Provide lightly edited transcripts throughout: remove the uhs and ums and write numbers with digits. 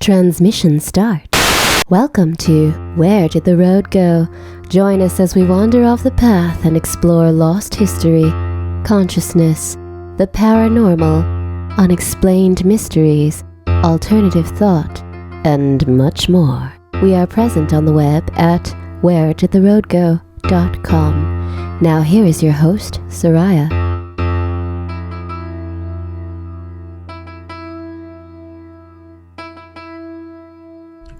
Transmission start. Welcome to Where Did the Road Go? Join us as we wander off the path and explore lost history, consciousness, the paranormal, unexplained mysteries, alternative thought, and much more. We are present on the web at wheredidtheroadgo.com. Now here is your host, Soraya.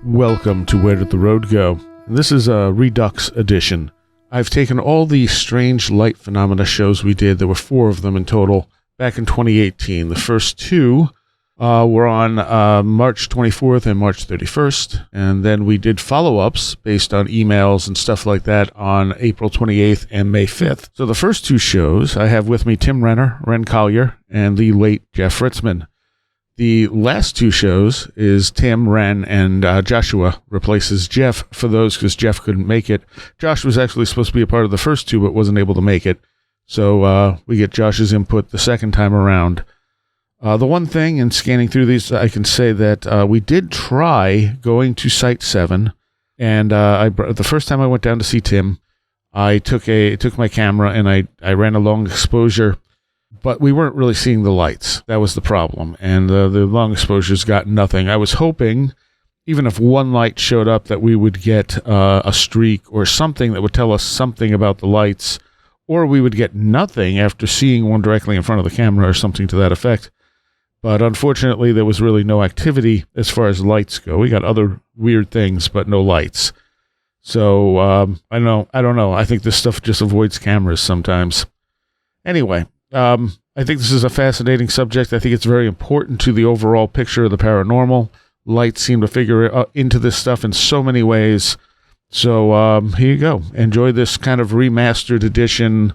Welcome to Where Did the Road Go? This is a REDUX edition. I've taken all the strange light phenomena shows we did, there were 4 of them in total, back in 2018. The first 2 were on March 24th and March 31st, and then we did follow-ups based on emails and stuff like that on April 28th and May 5th. So the first 2 shows, I have with me Tim Renner, Wren Collier, and the late Jeff Ritzmann. The last 2 shows is Tim, Wren, and Joshua replaces Jeff for those because Jeff couldn't make it. Josh was actually supposed to be a part of the first 2 but wasn't able to make it. So we get Josh's input the second time around. The one thing in scanning through these, I can say that we did try going to Site 7. And the first time I went down to see Tim, I took my camera and I ran a long exposure. But we weren't really seeing the lights. That was the problem. And the long exposures got nothing. I was hoping, even if one light showed up, that we would get a streak or something that would tell us something about the lights, or we would get nothing after seeing one directly in front of the camera or something to that effect. But unfortunately, there was really no activity as far as lights go. We got other weird things, but no lights. So, I don't know. I think this stuff just avoids cameras sometimes. Anyway. I think this is a fascinating subject. I think it's very important to the overall picture of the paranormal. Lights seem to figure into this stuff in so many ways. So here you go. Enjoy this kind of remastered edition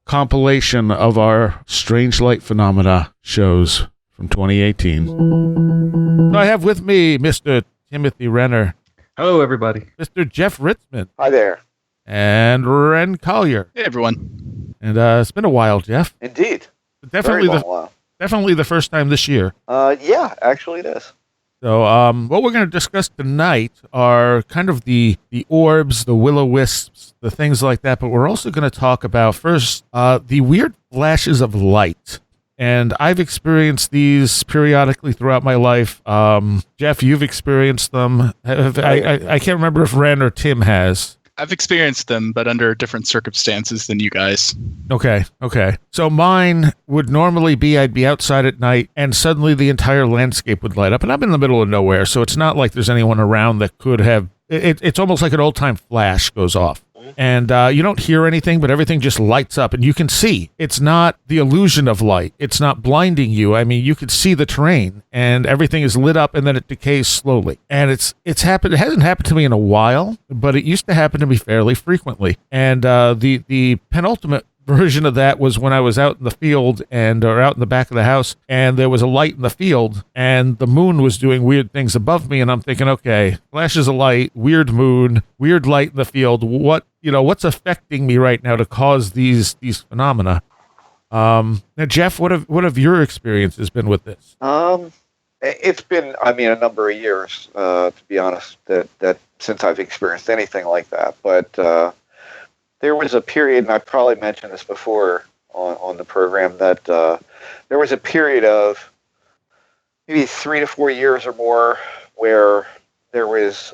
compilation of our Strange Light Phenomena shows from 2018. So I have with me Mr. Timothy Renner. Hello, everybody. Mr. Jeff Ritzmann. Hi there. And Wren Collier. Hey, everyone. And it's been a while, Jeff. Indeed. Definitely while. Definitely the first time this year. Yeah, actually it is. So what we're going to discuss tonight are kind of the orbs, the will-o-wisps, the things like that, but we're also going to talk about first the weird flashes of light. And I've experienced these periodically throughout my life. Jeff, you've experienced them. I can't remember if Wren or Tim has. I've experienced them, but under different circumstances than you guys. Okay. So mine would normally be I'd be outside at night and suddenly the entire landscape would light up. And I'm in the middle of nowhere, so it's not like there's anyone around that could have... It's almost like an old-time flash goes off. And you don't hear anything, but everything just lights up. And you can see. It's not the illusion of light. It's not blinding you. I mean, you can see the terrain, and everything is lit up, and then it decays slowly. And it's happened. It hasn't happened to me in a while, but it used to happen to me fairly frequently. And the penultimate version of that was when I was out in the field or out in the back of the house, and there was a light in the field, and the moon was doing weird things above me, and I'm thinking, okay, flashes of light, weird moon, weird light in the field. What's affecting me right now to cause these phenomena? Now, Jeff, what have your experiences been with this? It's been, a number of years, to be honest, that since I've experienced anything like that. But there was a period, and I probably mentioned this before on the program, that there was a period of maybe 3 to 4 years or more where there was,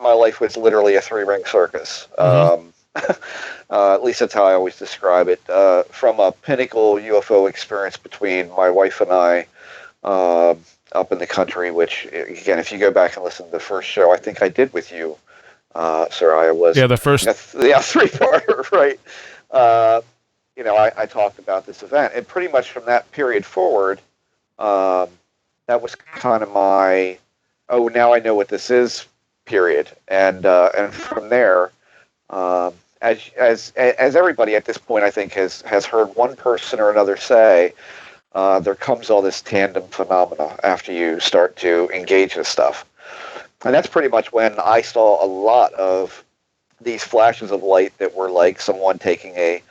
my life was literally a 3-ring circus. Mm-hmm. At least that's how I always describe it. From a pinnacle UFO experience between my wife and I up in the country, which, again, if you go back and listen to the first show I think I did with you, Soraya, was... Yeah, the first... 3-parter, right. I talked about this event. And pretty much from that period forward, that was kind of my, now I know what this is, period. And from there, as everybody at this point, I think, has heard one person or another say, there comes all this tandem phenomena after you start to engage this stuff. And that's pretty much when I saw a lot of these flashes of light that were like someone taking a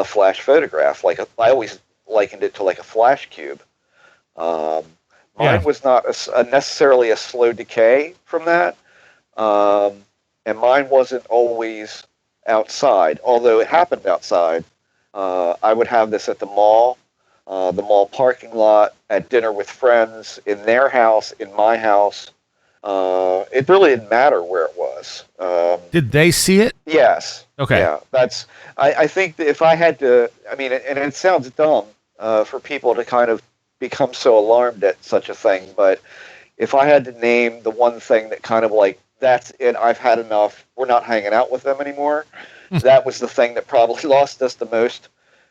flash photograph. I always likened it to like a flash cube. Mine was not necessarily a slow decay from that. And mine wasn't always outside, although it happened outside. I would have this at the mall parking lot, at dinner with friends, in their house, in my house. It really didn't matter where it was. Did they see it? Yes. Okay. Yeah, I think that if I had to, I mean, and it sounds dumb for people to kind of become so alarmed at such a thing, but if I had to name the one thing that kind of like, that's it, I've had enough, we're not hanging out with them anymore, that was the thing that probably lost us the most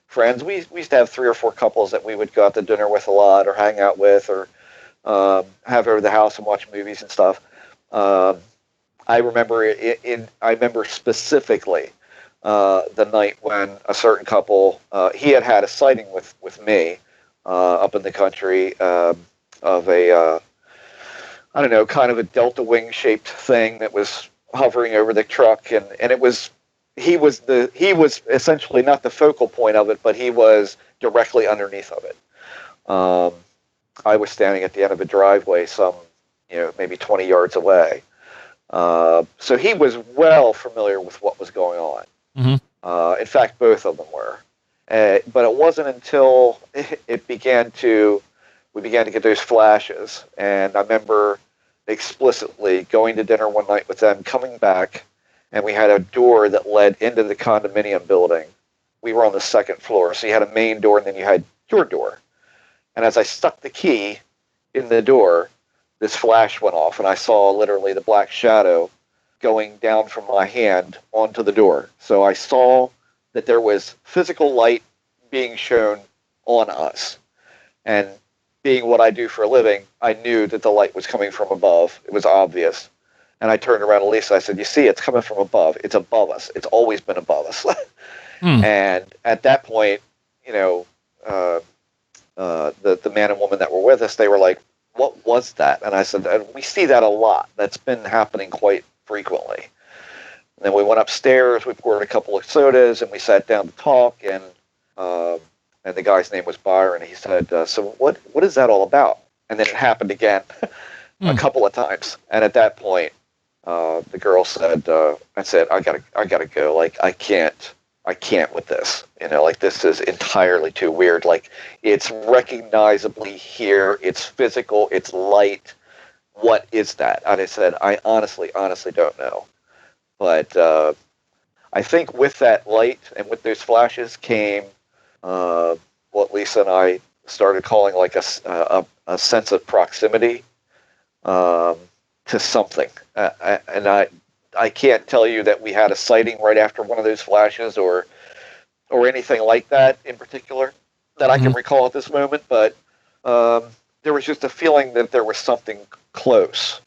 friends. We used to have 3 or 4 couples that we would go out to dinner with a lot, or hang out with, or have over the house and watch movies and stuff. I remember I remember specifically the night when a certain couple, he had a sighting with me up in the country of a I don't know, kind of a delta wing shaped thing that was hovering over the truck, and it was he was essentially not the focal point of it, but he was directly underneath of it. I was standing at the end of a driveway, maybe 20 yards away. So he was well familiar with what was going on. Mm-hmm. In fact, both of them were. But it wasn't until we began to get those flashes. And I remember explicitly going to dinner one night with them, coming back, and we had a door that led into the condominium building. We were on the 2nd floor, so you had a main door, and then you had your door. And as I stuck the key in the door, this flash went off, and I saw literally the black shadow going down from my hand onto the door. So I saw that there was physical light being shown on us. And being what I do for a living, I knew that the light was coming from above. It was obvious. And I turned around to Lisa. I said, "You see, it's coming from above. It's above us. It's always been above us." And at that point, the man and woman that were with us, they were like, "What was that?" And I said, "We see that a lot. That's been happening quite frequently." And then we went upstairs, we poured a couple of sodas, and we sat down to talk, and the guy's name was Byron. He said, "So what is that all about?" And then it happened again a couple of times. And at that point, the girl said, "I said, I gotta go. Like, I can't with this. Like, this is entirely too weird. Like, it's recognizably here. It's physical. It's light. What is that?" And I said, "I honestly don't know." But I think with that light and with those flashes came what Lisa and I started calling like a sense of proximity to something. And I can't tell you that we had a sighting right after one of those flashes or anything like that in particular that I can recall at this moment, but there was just a feeling that there was something close.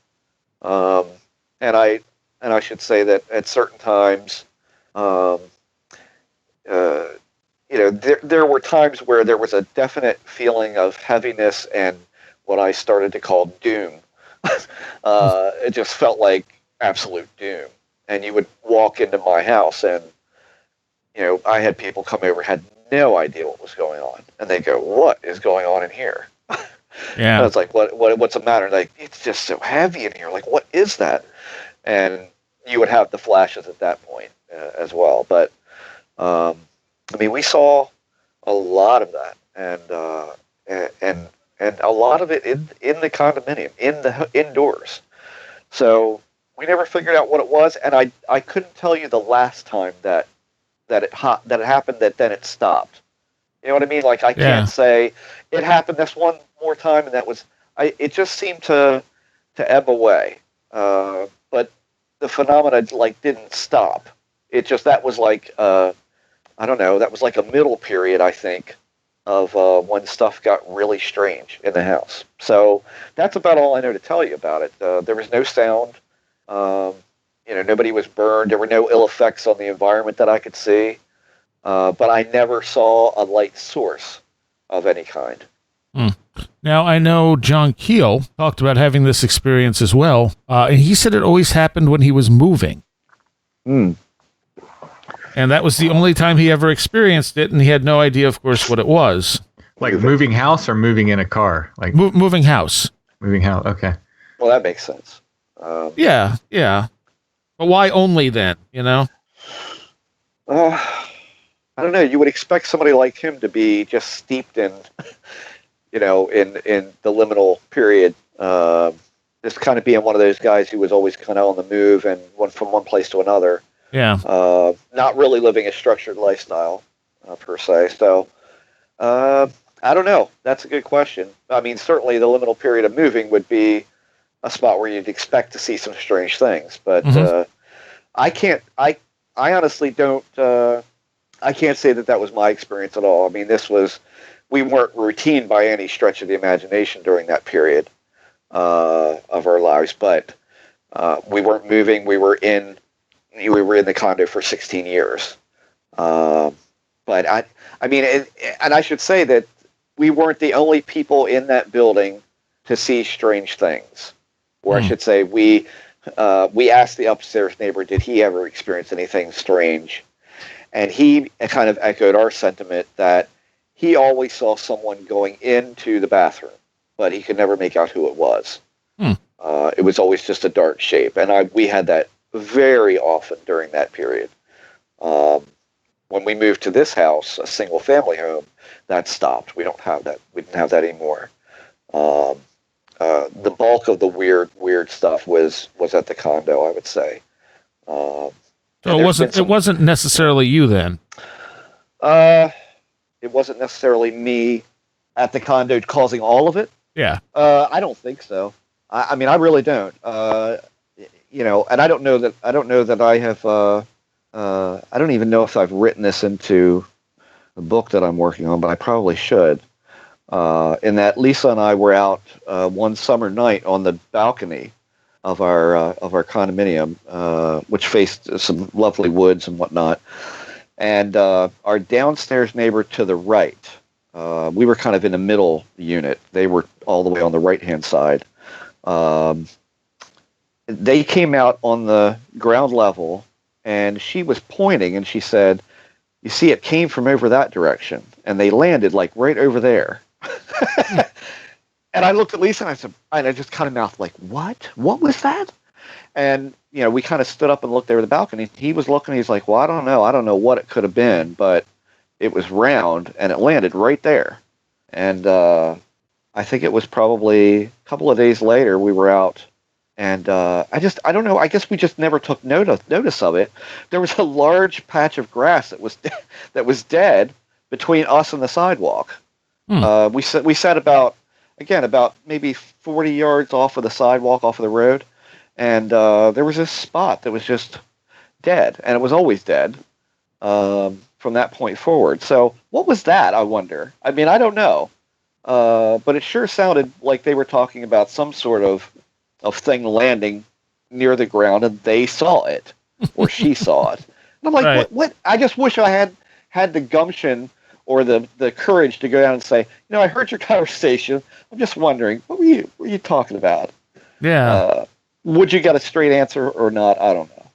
And I should say that at certain times, there were times where there was a definite feeling of heaviness and what I started to call doom. It just felt like absolute doom. And you would walk into my house, and I had people come over, had no idea what was going on, and they go, "What is going on in here?" Yeah. I was like, "What's the matter?" Like, "It's just so heavy in here. Like, what is that?" And you would have the flashes at that point as well. But we saw a lot of that, and a lot of it in the condominium, in the indoors. So we never figured out what it was, and I couldn't tell you the last time that it happened, that then it stopped. You know what I mean? Like, I can't say it happened this one more time, and that was it just seemed to ebb away. But the phenomena didn't stop. It just, that was like I don't know, that was like a middle period, I think, of when stuff got really strange in the house. So that's about all I know to tell you about it. There was no sound. Nobody was burned. There were no ill effects on the environment that I could see. But I never saw a light source of any kind. Now, I know John Keel talked about having this experience as well, and he said it always happened when he was moving. And that was the only time he ever experienced it, and he had no idea, of course, what it was. Like moving house or moving in a car? Like moving house. moving house. Okay. Well, that makes sense. Yeah. But why only then, you know? I don't know. You would expect somebody like him to be just steeped in, in the liminal period. Just kind of being one of those guys who was always kind of on the move and went from one place to another. Yeah. Not really living a structured lifestyle, per se. So, I don't know. That's a good question. I mean, certainly the liminal period of moving would be a spot where you'd expect to see some strange things. But I honestly don't. I can't say that was my experience at all. I mean, we weren't routine by any stretch of the imagination during that period of our lives, but we weren't moving. We were in the condo for 16 years. But I mean, and I should say that we weren't the only people in that building to see strange things. Or I should say, we asked the upstairs neighbor, did he ever experience anything strange? And he kind of echoed our sentiment that he always saw someone going into the bathroom, but he could never make out who it was. It was always just a dark shape. And we had that very often during that period. When we moved to this house, a single family home, that stopped. We don't have that. We didn't have that anymore. The bulk of the weird stuff was at the condo, I would say. So it wasn't necessarily you then. It wasn't necessarily me at the condo causing all of it. Yeah. I don't think so. I mean, I really don't. And I don't know that I have. I don't even know if I've written this into the book that I'm working on, but I probably should. In that Lisa and I were out one summer night on the balcony of our condominium, which faced some lovely woods and whatnot. And our downstairs neighbor to the right, we were kind of in the middle unit. They were all the way on the right-hand side. They came out on the ground level, and she was pointing, and she said, "You see, it came from over that direction." And they landed like right over there. And I looked at Lisa and I just kind of mouthed like, "What? What was that?" And, we kind of stood up and looked over the balcony. He was looking, he's like, "Well, I don't know. I don't know what it could have been, but it was round and it landed right there." And I think it was probably a couple of days later we were out, and I don't know. I guess we just never took notice of it. There was a large patch of grass that was dead between us and the sidewalk. We sat about maybe 40 yards off of the sidewalk, off of the road, and there was this spot that was just dead, and it was always dead from that point forward. So what was that, I wonder? I mean, I don't know, but it sure sounded like they were talking about some sort of thing landing near the ground, and they saw it, or she saw it. And I'm like, right. What? I just wish I had the gumption or the courage to go down and say, I heard your conversation. I'm just wondering, what were you talking about? Yeah. Would you get a straight answer or not? I don't know.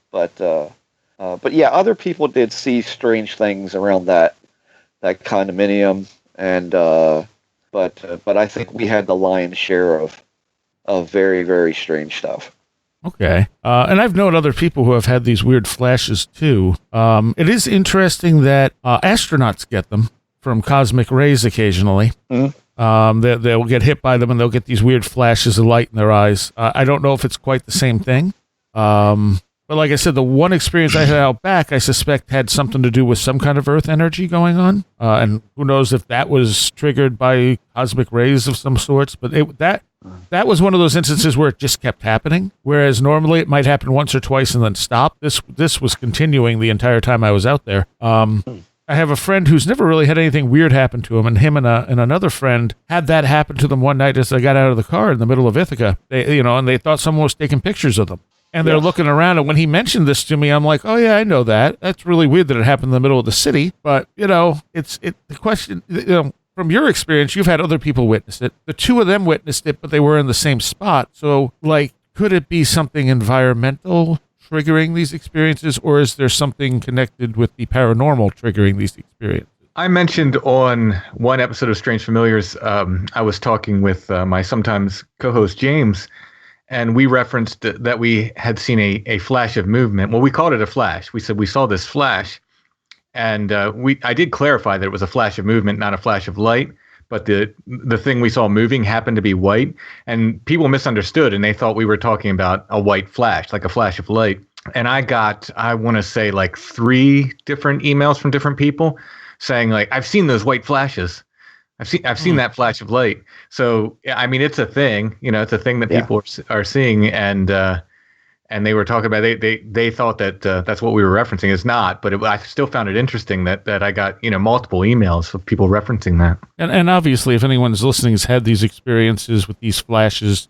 But yeah, other people did see strange things around that condominium, and but I think we had the lion's share of very, very strange stuff. Okay. And I've known other people who have had these weird flashes too. It is interesting that astronauts get them from cosmic rays occasionally. Mm-hmm. They'll get hit by them and they'll get these weird flashes of light in their eyes. I don't know if it's quite the same thing. But like I said, the one experience I had out back, I suspect had something to do with some kind of Earth energy going on. And who knows if that was triggered by cosmic rays of some sorts. But that was one of those instances where it just kept happening. Whereas normally it might happen once or twice and then stop. This was continuing the entire time I was out there. I have a friend who's never really had anything weird happen to him, and him and another friend had that happen to them one night as they got out of the car in the middle of Ithaca. And they thought someone was taking pictures of them. And they're looking around, and when he mentioned this to me, I'm like, "Oh yeah, I know that. That's really weird that it happened in the middle of the city." But it's the question. From your experience, you've had other people witness it. The two of them witnessed it, but they were in the same spot. So, could it be something environmental triggering these experiences, or is there something connected with the paranormal triggering these experiences? I mentioned on one episode of Strange Familiars, I was talking with my sometimes co-host James, and we referenced that we had seen a flash of movement. Well, we called it a flash. We said we saw this flash, and I did clarify that it was a flash of movement, not a flash of light. But the thing we saw moving happened to be white, and people misunderstood, and they thought we were talking about a white flash, like a flash of light. And I got, I want to say, like 3 different emails from different people saying, like, I've seen those white flashes. I've seen that flash of light. So, I mean, it's a thing, it's a thing that people are seeing. And they were talking about, they thought that that's what we were referencing. It's not, but I still found it interesting that I got, multiple emails of people referencing that. And obviously, if anyone's listening has had these experiences with these flashes,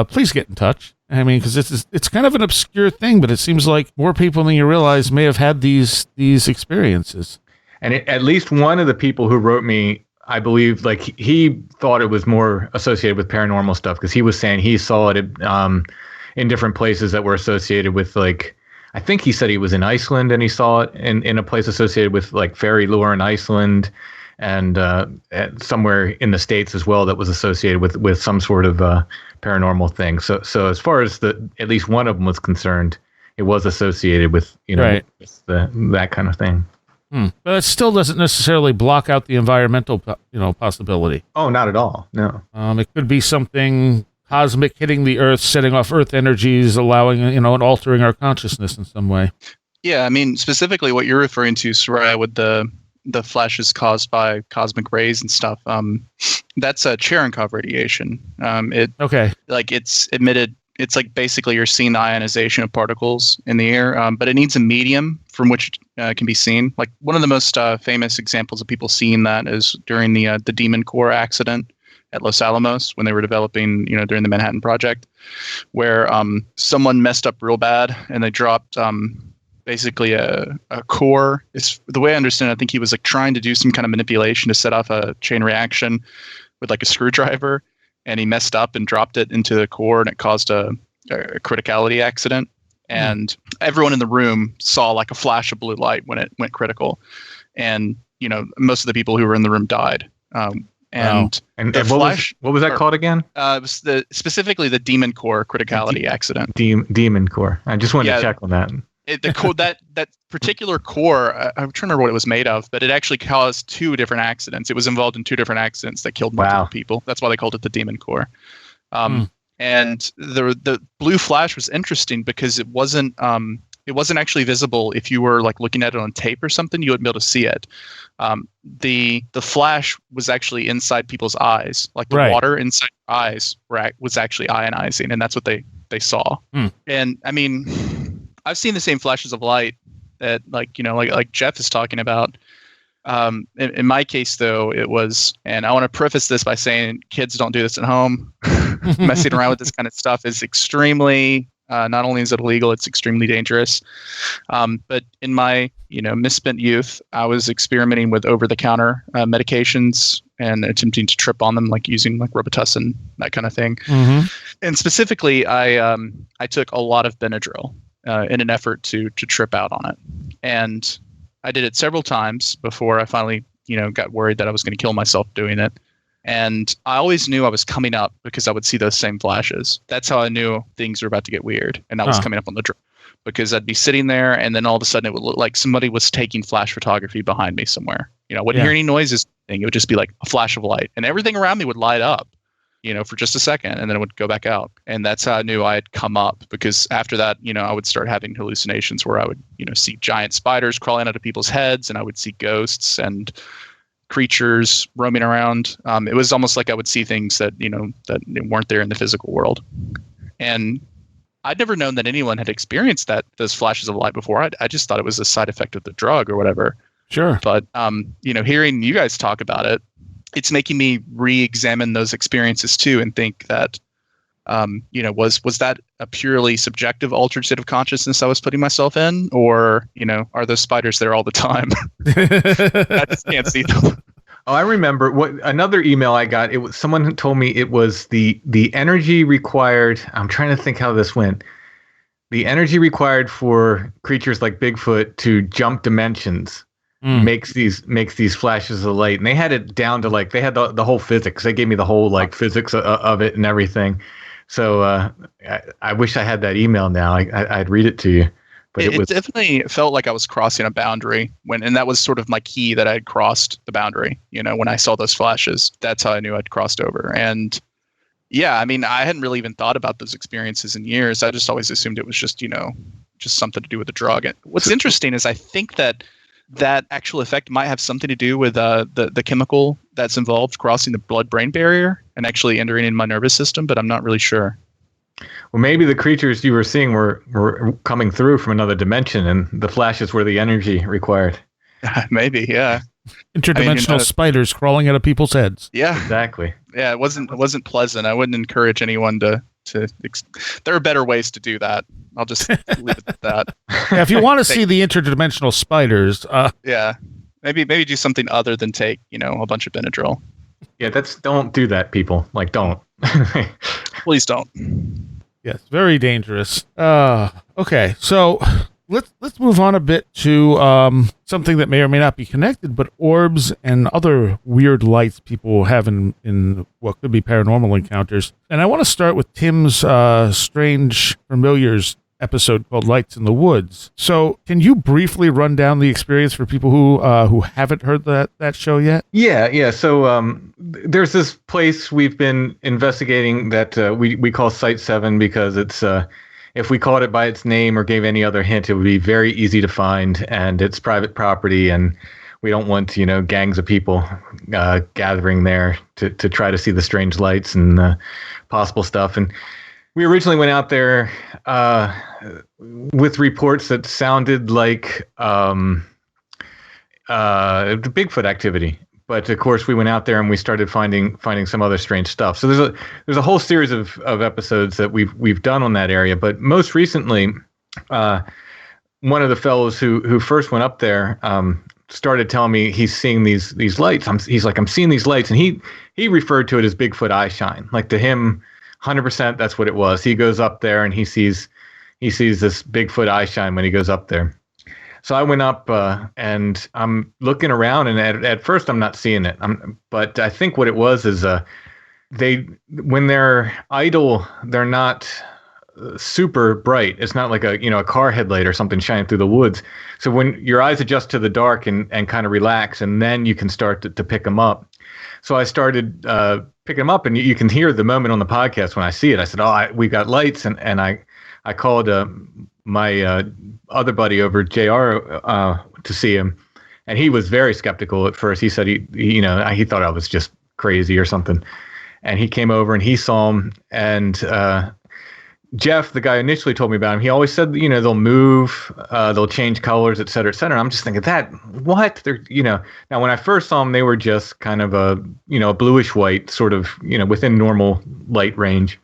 please get in touch. I mean, because it's kind of an obscure thing, but it seems like more people than you realize may have had these experiences. And at least one of the people who wrote me, I believe, like he thought it was more associated with paranormal stuff, because he was saying he saw it in different places that were associated with, like, I think he said he was in Iceland and he saw it in a place associated with like fairy lore in Iceland, and somewhere in the States as well that was associated with some sort of paranormal thing. So as far as at least one of them was concerned, it was associated with right. with that kind of thing. But it still doesn't necessarily block out the environmental possibility. Oh, not at all. No. It could be something cosmic hitting the Earth, setting off Earth energies, allowing and altering our consciousness in some way. Yeah, I mean, specifically what you're referring to, Soraya, with the flashes caused by cosmic rays and stuff. That's a Cherenkov radiation. It's emitted. It's like basically you're seeing the ionization of particles in the air, but it needs a medium from which it can be seen. Like one of the most famous examples of people seeing that is during the Demon Core accident at Los Alamos when they were developing, during the Manhattan Project, where someone messed up real bad and they dropped basically a core. It's the way I understand it, I think he was like trying to do some kind of manipulation to set off a chain reaction with like a screwdriver. And he messed up and dropped it into the core, and it caused a criticality accident. And everyone in the room saw like a flash of blue light when it went critical. And, most of the people who were in the room died. And the flash, what was that called again? It was specifically the Demon Core criticality accident. Demon Core. I just wanted to check on that. The core, that particular core, I'm trying to remember what it was made of, but it actually caused 2 different accidents. It was involved in 2 different accidents that killed multiple people. That's why they called it the Demon Core. And the blue flash was interesting because it wasn't actually visible if you were like looking at it on tape or something. You wouldn't be able to see it. The flash was actually inside people's eyes, like the water inside their eyes was actually ionizing, and that's what they saw. And I mean, I've seen the same flashes of light that like Jeff is talking about. In my case, though, it was, and I want to preface this by saying kids don't do this at home. Messing around with this kind of stuff is extremely, not only is it illegal, it's extremely dangerous. But in my, misspent youth, I was experimenting with over-the-counter medications and attempting to trip on them, like using like Robitussin, that kind of thing. And specifically, I took a lot of Benadryl in an effort to trip out on it. And I did it several times before I finally, got worried that I was going to kill myself doing it. And I always knew I was coming up because I would see those same flashes. That's how I knew things were about to get weird. And I was coming up on the drug because I'd be sitting there and then all of a sudden it would look like somebody was taking flash photography behind me somewhere. I wouldn't hear any noises. It would just be like a flash of light and everything around me would light up, for just a second, and then it would go back out. And that's how I knew I had come up, because after that, I would start having hallucinations where I would, see giant spiders crawling out of people's heads, and I would see ghosts and creatures roaming around. It was almost like I would see things that, that weren't there in the physical world. And I'd never known that anyone had experienced those flashes of light before. I just thought it was a side effect of the drug or whatever. Sure. But, hearing you guys talk about it, it's making me re-examine those experiences too, and think that, was that a purely subjective altered state of consciousness I was putting myself in, or, are those spiders there all the time? I just can't see them. Oh, I remember another email I got. It was someone who told me it was the energy required. I'm trying to think how this went. The energy required for creatures like Bigfoot to jump dimensions makes these flashes of light, and they had it down to like they had the whole physics. They gave me the whole like physics of it and everything. So I wish I had that email now. I'd read it to you. But it definitely felt like I was crossing a boundary and that was sort of my key that I had crossed the boundary. When I saw those flashes, that's how I knew I'd crossed over. And yeah, I mean, I hadn't really even thought about those experiences in years. I just always assumed it was just something to do with the drug. And what's interesting is I think that actual effect might have something to do with the chemical that's involved crossing the blood-brain barrier and actually entering in my nervous system, but I'm not really sure. Well, maybe the creatures you were seeing were coming through from another dimension, and the flashes were the energy required. Maybe, yeah. Interdimensional spiders crawling out of people's heads. Yeah, exactly. Yeah, it wasn't pleasant. I wouldn't encourage anyone to. There are better ways to do that. I'll just leave it at that. Yeah, if you want to see the interdimensional spiders, yeah, maybe do something other than take a bunch of Benadryl. Yeah, don't do that, people. Like, don't. Please don't. Yes, very dangerous. Okay, so let's move on a bit to something that may or may not be connected, but orbs and other weird lights people have in what could be paranormal encounters. And I want to start with Tim's Strange Familiars episode called Lights in the Woods. So can you briefly run down the experience for people who haven't heard that show yet? Yeah. So there's this place we've been investigating that we call Site 7 because it's if we called it by its name or gave any other hint, it would be very easy to find, and it's private property, and we don't want gangs of people gathering there to try to see the strange lights and possible stuff. And we originally went out there with reports that sounded like the Bigfoot activity. But of course, we went out there and we started finding some other strange stuff. So there's a whole series of episodes that we've done on that area. But most recently, one of the fellows who first went up there started telling me he's seeing these lights. He's like, I'm seeing these lights, and he referred to it as Bigfoot eye shine. Like, to him, 100% that's what it was. He goes up there and he sees this Bigfoot eye shine when he goes up there. So I went up and I'm looking around, and at first I'm not seeing it. But I think what it was is when they're idle, they're not super bright. It's not like a car headlight or something shining through the woods. So when your eyes adjust to the dark and kind of relax, and then you can start to pick them up. So I started picking them up, and you can hear the moment on the podcast when I see it. I said, we got lights, and I called my other buddy over at JR to see him, and he was very skeptical at first. He said he thought I was just crazy or something, and he came over and he saw him. And Jeff, the guy initially told me about him, he always said they'll move, they'll change colors, et cetera, et cetera. And I'm just thinking what they're now when I first saw them, they were just kind of a bluish white, sort of within normal light range.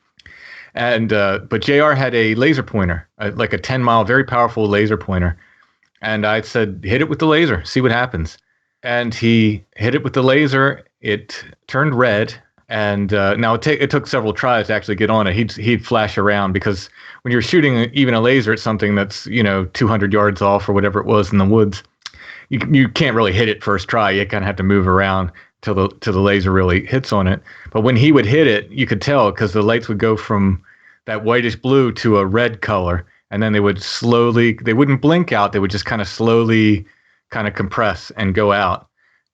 And but JR had a laser pointer, like a 10-mile, very powerful laser pointer. And I said, hit it with the laser, see what happens. And he hit it with the laser. It turned red. And now it took several tries to actually get on it. He'd flash around, because when you're shooting even a laser at something that's 200 yards off or whatever it was in the woods, you can't really hit it first try. You kind of have to move around till the laser really hits on it. But when he would hit it, you could tell, because the lights would go from that whitish blue to a red color, and then they wouldn't blink out. They would just kind of slowly kind of compress and go out.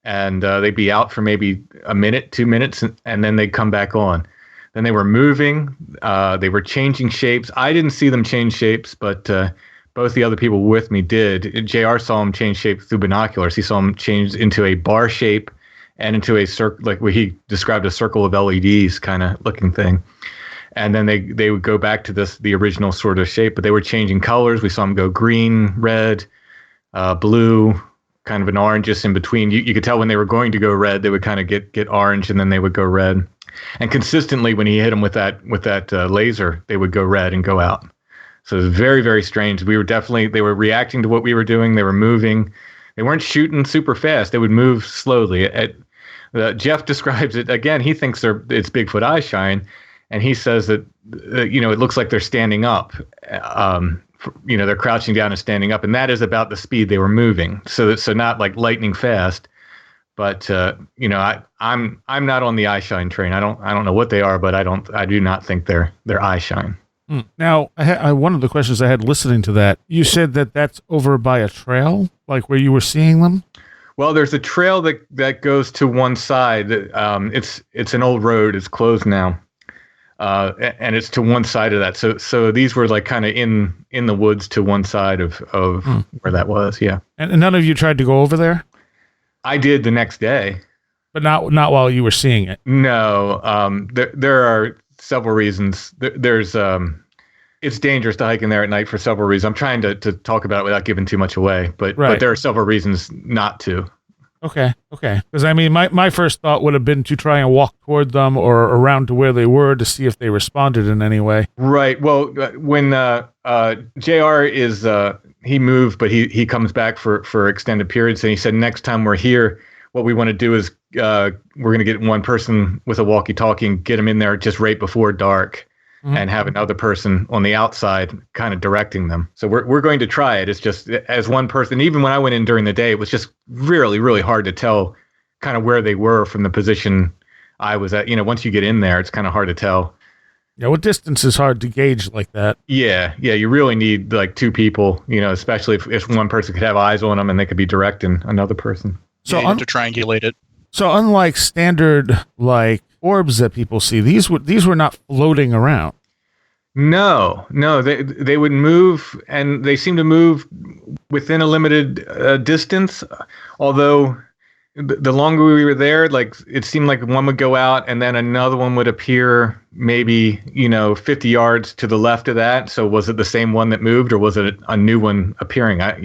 And they'd be out for maybe a minute, 2 minutes, and then they'd come back on. Then they were moving. They were changing shapes. I didn't see them change shapes, but both the other people with me did. JR saw them change shape through binoculars. He saw them change into a bar shape and into a circle, like what he described, a circle of LEDs kind of looking thing. And then they would go back to the original sort of shape, but they were changing colors. We saw them go green, red, blue, kind of an orange just in between. You could tell when they were going to go red, they would kind of get orange, and then they would go red. And consistently, when he hit them with that laser, they would go red and go out. So it was very, very strange. They were reacting to what we were doing. They were moving. They weren't shooting super fast. They would move slowly. Jeff describes it again. He thinks it's Bigfoot eye shine, and he says that it looks like they're standing up they're crouching down and standing up, and that is about the speed they were moving. So not like lightning fast, but I'm not on the eye shine train. I don't know what they are, but I do not think they're eye shine. Now, one of the questions I had listening to that, you said that that's over by a trail, like where you were seeing them? Well, there's a trail that goes to one side. It's an old road. It's closed now, and it's to one side of that. So these were like kind of in the woods to one side of where that was. Yeah. And none of you tried to go over there? I did the next day, but not while you were seeing it. No. There are several reasons. There's it's dangerous to hike in there at night for several reasons. I'm trying to talk about it without giving too much away, but there are several reasons not to. Okay. Because I mean, my first thought would have been to try and walk toward them or around to where they were to see if they responded in any way. Right. Well, when JR is he moved, but he comes back for extended periods, and he said next time we're here, what we want to do is we're going to get one person with a walkie-talkie and get them in there just right before dark. And have another person on the outside kind of directing them. So we're going to try it. It's just as one person, even when I went in during the day, it was just really, really hard to tell kind of where they were from the position I was at. Once you get in there, it's kind of hard to tell. Yeah, what distance is hard to gauge like that? Yeah, you really need like two people, especially if one person could have eyes on them and they could be directing another person. So you have to triangulate it. So unlike standard like orbs that people see, these were not floating around. No, they would move, and they seem to move within a limited distance. Although the longer we were there, like it seemed like one would go out, and then another one would appear maybe 50 yards to the left of that. So was it the same one that moved, or was it a new one appearing? But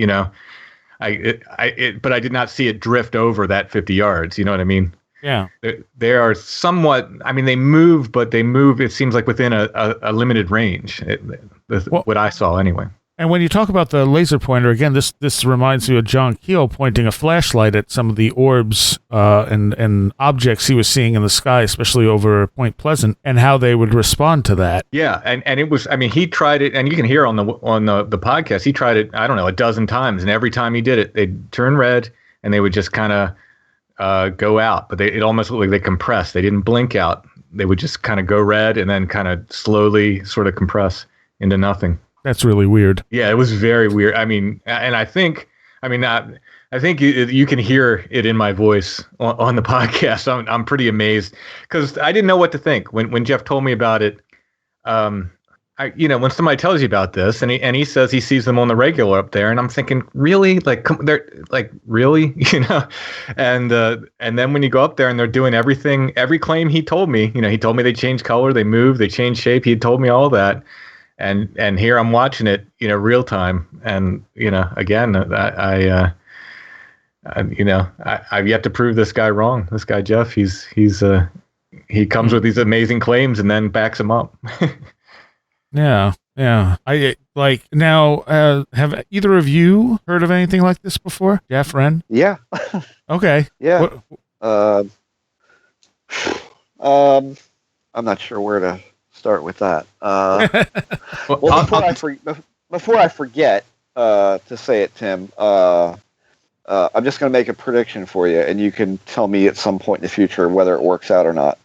I did not see it drift over that 50 yards. You know what I mean? Yeah. They are somewhat, I mean, they move, but they move, it seems like within a limited range, what I saw anyway. And when you talk about the laser pointer, again, this reminds me of John Keel pointing a flashlight at some of the orbs and objects he was seeing in the sky, especially over Point Pleasant, and how they would respond to that. Yeah, and it was, I mean, he tried it, and you can hear on the podcast, he tried it, I don't know, a dozen times, and every time he did it, they'd turn red, and they would just kind of go out, but it almost looked like they compressed. They didn't blink out. They would just kind of go red and then kind of slowly sort of compress into nothing. That's really weird. Yeah, it was very weird. I mean, and I think you can hear it in my voice on the podcast. I'm pretty amazed because I didn't know what to think when Jeff told me about it. When somebody tells you about this and he says he sees them on the regular up there, and I'm thinking, really? Like, they're like, really? And then when you go up there and they're doing every claim he told me, he told me they change color, they move, they change shape. He told me all that. And here I'm watching it, real time. And, again, I've yet to prove this guy wrong. This guy, Jeff, he comes with these amazing claims and then backs them up. Yeah. I like now. Have either of you heard of anything like this before, Jeff, Wren? Yeah. Okay. Yeah. I'm not sure where to start with that. Before I forget to say it, Tim, I'm just going to make a prediction for you, and you can tell me at some point in the future whether it works out or not.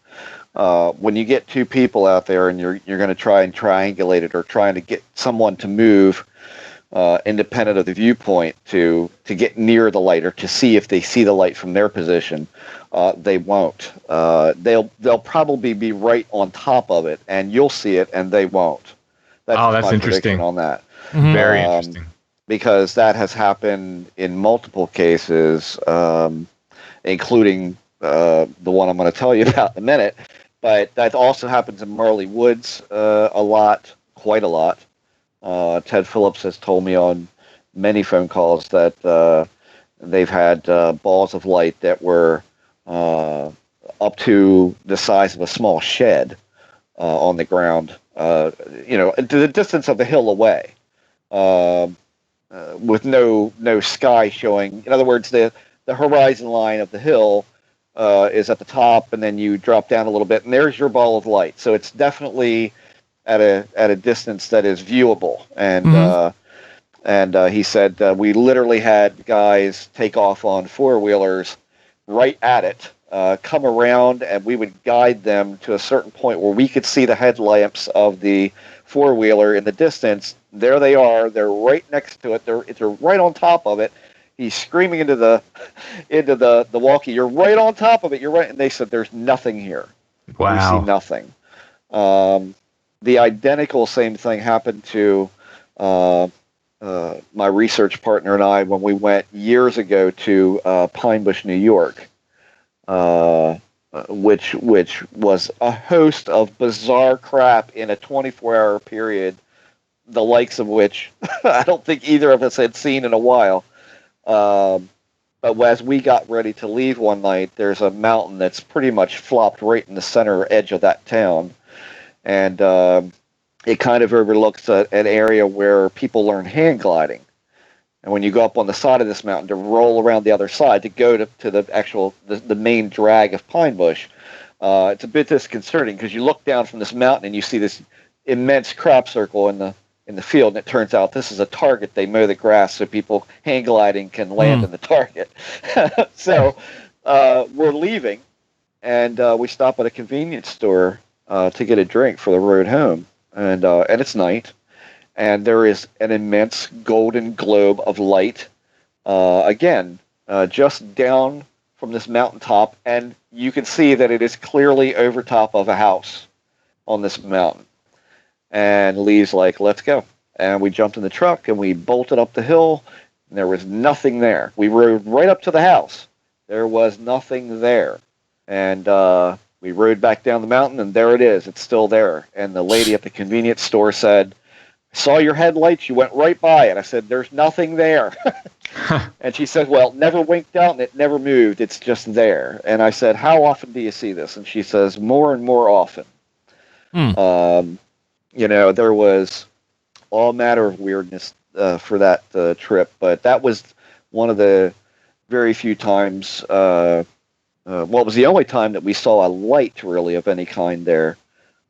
When you get two people out there and you're going to try and triangulate it, or trying to get someone to move independent of the viewpoint to get near the light or to see if they see the light from their position, they won't. They'll probably be right on top of it, and you'll see it, and they won't. That's my interesting. on that. Mm-hmm. Very interesting. Because that has happened in multiple cases, including the one I'm going to tell you about in a minute. But that also happens in Marley Woods quite a lot. Ted Phillips has told me on many phone calls that they've had balls of light that were up to the size of a small shed on the ground, to the distance of the hill away, with no sky showing. In other words, the horizon line of the hill is at the top, and then you drop down a little bit, and there's your ball of light. So it's definitely at a distance that is viewable. And And he said we literally had guys take off on four-wheelers right at it, come around, and we would guide them to a certain point where we could see the headlamps of the four-wheeler in the distance. There they are. They're right next to it. They're right on top of it. He's screaming into the walkie. You're right on top of it. You're right. And they said, "There's nothing here. Wow. We see nothing." The identical same thing happened to my research partner and I when we went years ago to Pine Bush, New York, which was a host of bizarre crap in a 24-hour period, the likes of which I don't think either of us had seen in a while. But as we got ready to leave one night, there's a mountain that's pretty much flopped right in the center edge of that town. And it kind of overlooks an area where people learn hang gliding. And when you go up on the side of this mountain to roll around the other side to go to the actual, the main drag of Pine Bush, it's a bit disconcerting because you look down from this mountain and you see this immense crop circle in the field, and it turns out this is a target. They mow the grass so people hang gliding can land in the target. So we're leaving, and we stop at a convenience store to get a drink for the road home, and it's night, and there is an immense golden globe of light, again, just down from this mountaintop, and you can see that it is clearly over top of a house on this mountain. And Lee's like, "Let's go." And we jumped in the truck and we bolted up the hill, and there was nothing there. We rode right up to the house. There was nothing there. And we rode back down the mountain, and there it is. It's still there. And the lady at the convenience store said, "I saw your headlights. You went right by it." I said, "There's nothing there." And she said, "Well, it never winked out and it never moved. It's just there." And I said, "How often do you see this?" And she says, "More and more often." There was all manner of weirdness for that trip, but that was one of the very few times, it was the only time that we saw a light really of any kind there.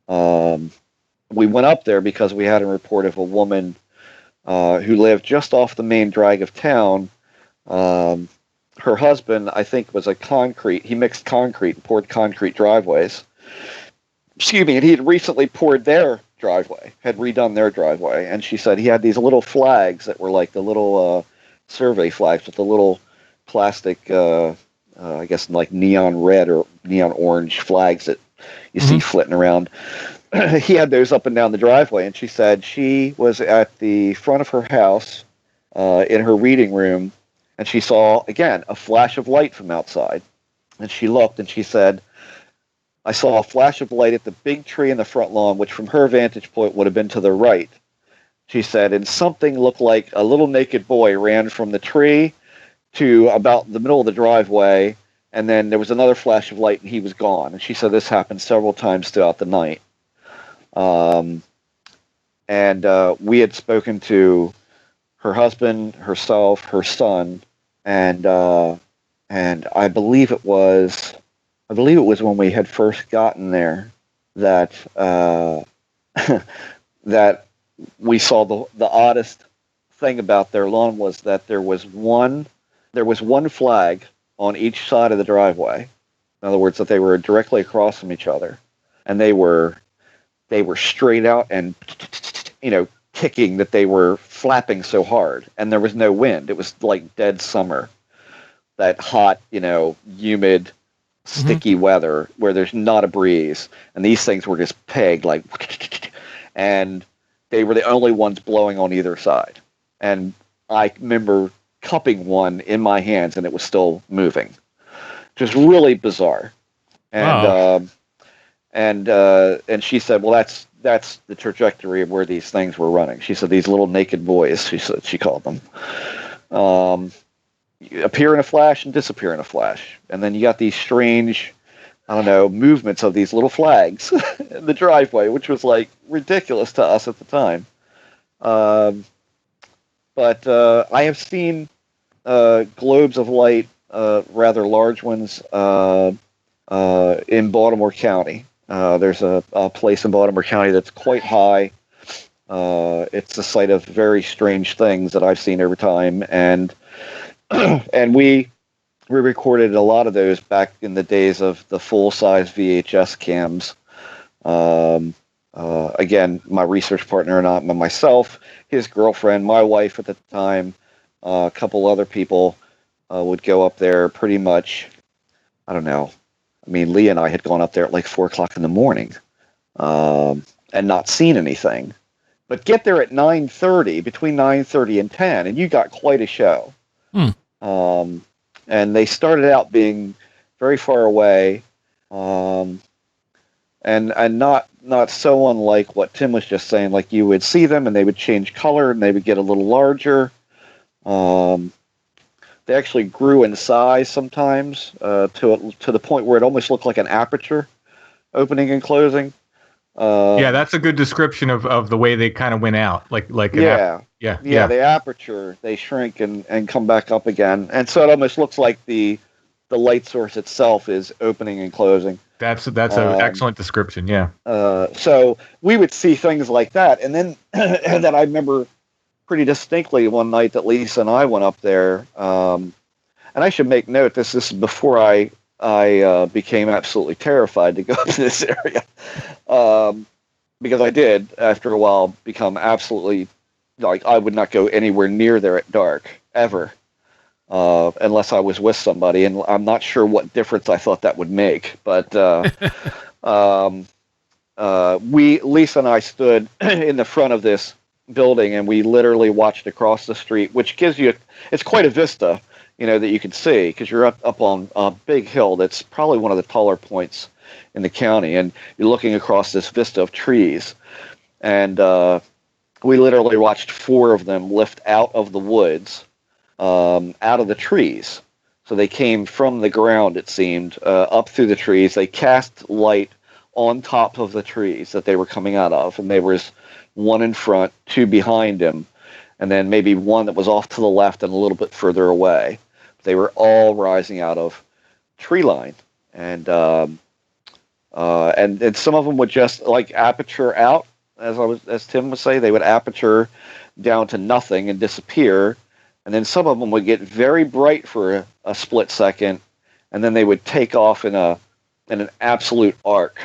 We went up there because we had a report of a woman who lived just off the main drag of town. Her husband, I think, was he mixed concrete and poured concrete driveways. Excuse me, and he had recently poured their driveway, had redone their driveway, and she said he had these little flags that were like the little survey flags with the little plastic, I guess like neon red or neon orange flags that you see flitting around. He had those up and down the driveway, and she said she was at the front of her house in her reading room, and she saw, again, a flash of light from outside. And she looked, and she said, "I saw a flash of light at the big tree in the front lawn, which from her vantage point would have been to the right." She said, "and something looked like a little naked boy ran from the tree to about the middle of the driveway, and then there was another flash of light and he was gone." And she said this happened several times throughout the night. We had spoken to her husband, herself, her son, and I believe it was when we had first gotten there that that we saw the oddest thing about their lawn was that there was one flag on each side of the driveway. In other words, that they were directly across from each other, and they were straight out and kicking, that they were flapping so hard, and there was no wind. It was like dead summer, that hot, humid, sticky weather where there's not a breeze, and these things were just pegged like, and they were the only ones blowing on either side. And I remember cupping one in my hands, and it was still moving. Just really bizarre. And Wow. And she said, "Well, that's the trajectory of where these things were running." She said these little naked boys, she called them, appear in a flash and disappear in a flash. And then you got these strange, movements of these little flags in the driveway, which was like ridiculous to us at the time. But I have seen globes of light, rather large ones, in Baltimore County. There's a place in Baltimore County that's quite high, It's the site of very strange things that I've seen over time, and and we recorded a lot of those back in the days of the full-size VHS cams. Again, my research partner and I, myself, his girlfriend, my wife at the time, a couple other people would go up there pretty much, I don't know. I mean, Lee and I had gone up there at like 4 o'clock in the morning and not seen anything. But get there at 9:30, between 9:30 and 10, and you got quite a show. And they started out being very far away, and not so unlike what Tim was just saying. Like, you would see them, and they would change color, and they would get a little larger. They actually grew in size sometimes to the point where it almost looked like an aperture, opening and closing. Yeah, that's a good description of the way they kind of went out. Like the aperture, they shrink and come back up again, and so it almost looks like the light source itself is opening and closing. That's an excellent description. Yeah. So we would see things like that, and then and then I remember pretty distinctly one night that Lisa and I went up there, and I should make note, this is before I became absolutely terrified to go to this area, because I did, after a while, become absolutely, like, I would not go anywhere near there at dark, ever, unless I was with somebody, and I'm not sure what difference I thought that would make, but Lisa and I stood in the front of this building, and we literally watched across the street, which gives you, it's quite a vista, that you can see, because you're up on a big hill that's probably one of the taller points in the county, and you're looking across this vista of trees. And we literally watched 4 of them lift out of the woods, out of the trees. So they came from the ground, it seemed, up through the trees. They cast light on top of the trees that they were coming out of, and there was one in front, 2 behind him, and then maybe one that was off to the left and a little bit further away. They were all rising out of tree line, and some of them would just like aperture out, as Tim would say. They would aperture down to nothing and disappear, and then some of them would get very bright for a split second, and then they would take off in an absolute arc.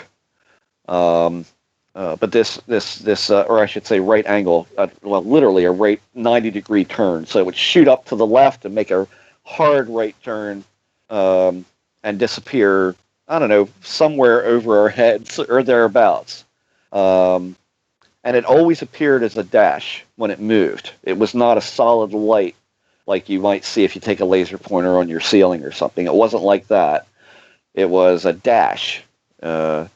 But this, or I should say, right angle, literally a right 90-degree turn. So it would shoot up to the left and make a hard right turn, and disappear, I don't know, somewhere over our heads or thereabouts. And it always appeared as a dash when it moved. It was not a solid light like you might see if you take a laser pointer on your ceiling or something. It wasn't like that. It was a dash that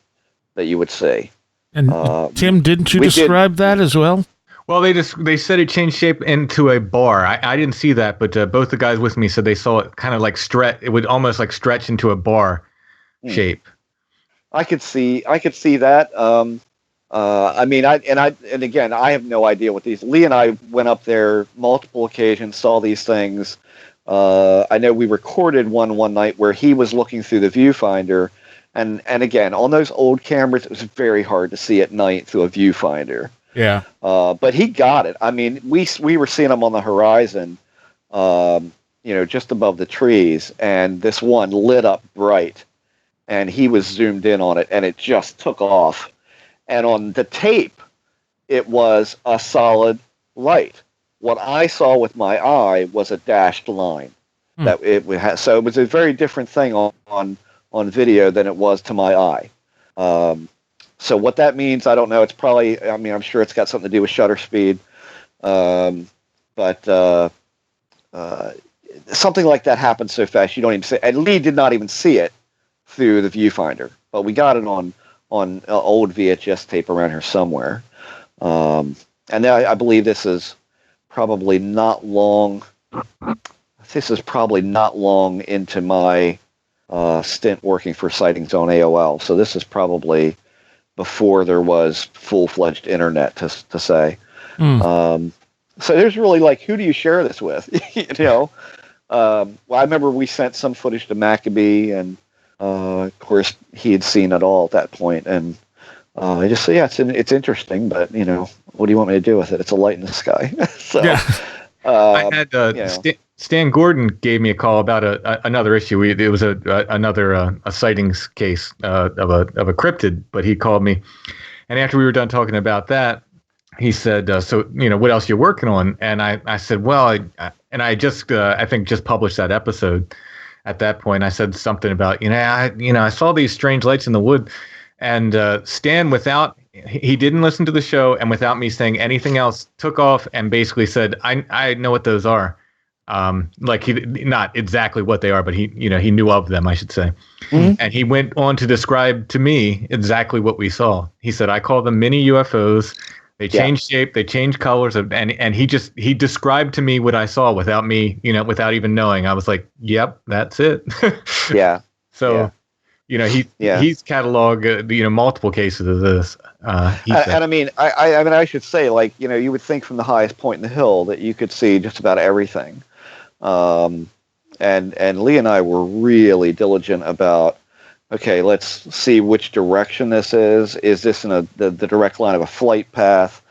you would see. And Tim, didn't you describe that as well? Well, they said it changed shape into a bar. I didn't see that, but both the guys with me said they saw it kind of like stretch. It would almost like stretch into a bar shape. I could see that. I mean, and again, I have no idea what these. Lee and I went up there multiple occasions, saw these things. I know we recorded one night where he was looking through the viewfinder. And again, on those old cameras, it was very hard to see at night through a viewfinder. Yeah. But he got it. I mean, we were seeing him on the horizon, just above the trees, and this one lit up bright, and he was zoomed in on it, and it just took off. And on the tape, it was a solid light. What I saw with my eye was a dashed line. So it was a very different thing on video than it was to my eye. So what that means, I don't know. It's probably, I'm sure it's got something to do with shutter speed. But something like that happens so fast you don't even see it. And Lee did not even see it through the viewfinder, but we got it on old VHS tape around here somewhere. And I believe this is probably not long. This is probably not long into my stint working for Sightings on AOL. So this is probably before there was full-fledged internet, to say. So there's really like, who do you share this with? Well, I remember we sent some footage to Maccabee, and of course he had seen it all at that point, and I just say, yeah, it's interesting, but what do you want me to do with it? It's a light in the sky. So Yeah. I had Stan Gordon gave me a call about another issue. It was another sightings case of a cryptid, but he called me, and after we were done talking about that, he said, "So what else you're working on?" And I said, "Well, I just I think just published that episode." At that point, I said something about I saw these strange lights in the wood, and Stan, without he didn't listen to the show, and without me saying anything else, took off and basically said, "I know what those are." Like he not exactly what they are, but he knew of them, I should say. Mm-hmm. And he went on to describe to me exactly what we saw. He said, "I call them mini UFOs. They change shape, they change colors, and he described to me what I saw without me, without even knowing." I was like, "Yep, that's it." Yeah. So, he's cataloged multiple cases of this. And I mean, I should say, like, you would think from the highest point in the hill that you could see just about everything. And Lee and I were really diligent about, okay, let's see which direction this is. Is this in the direct line of a flight path?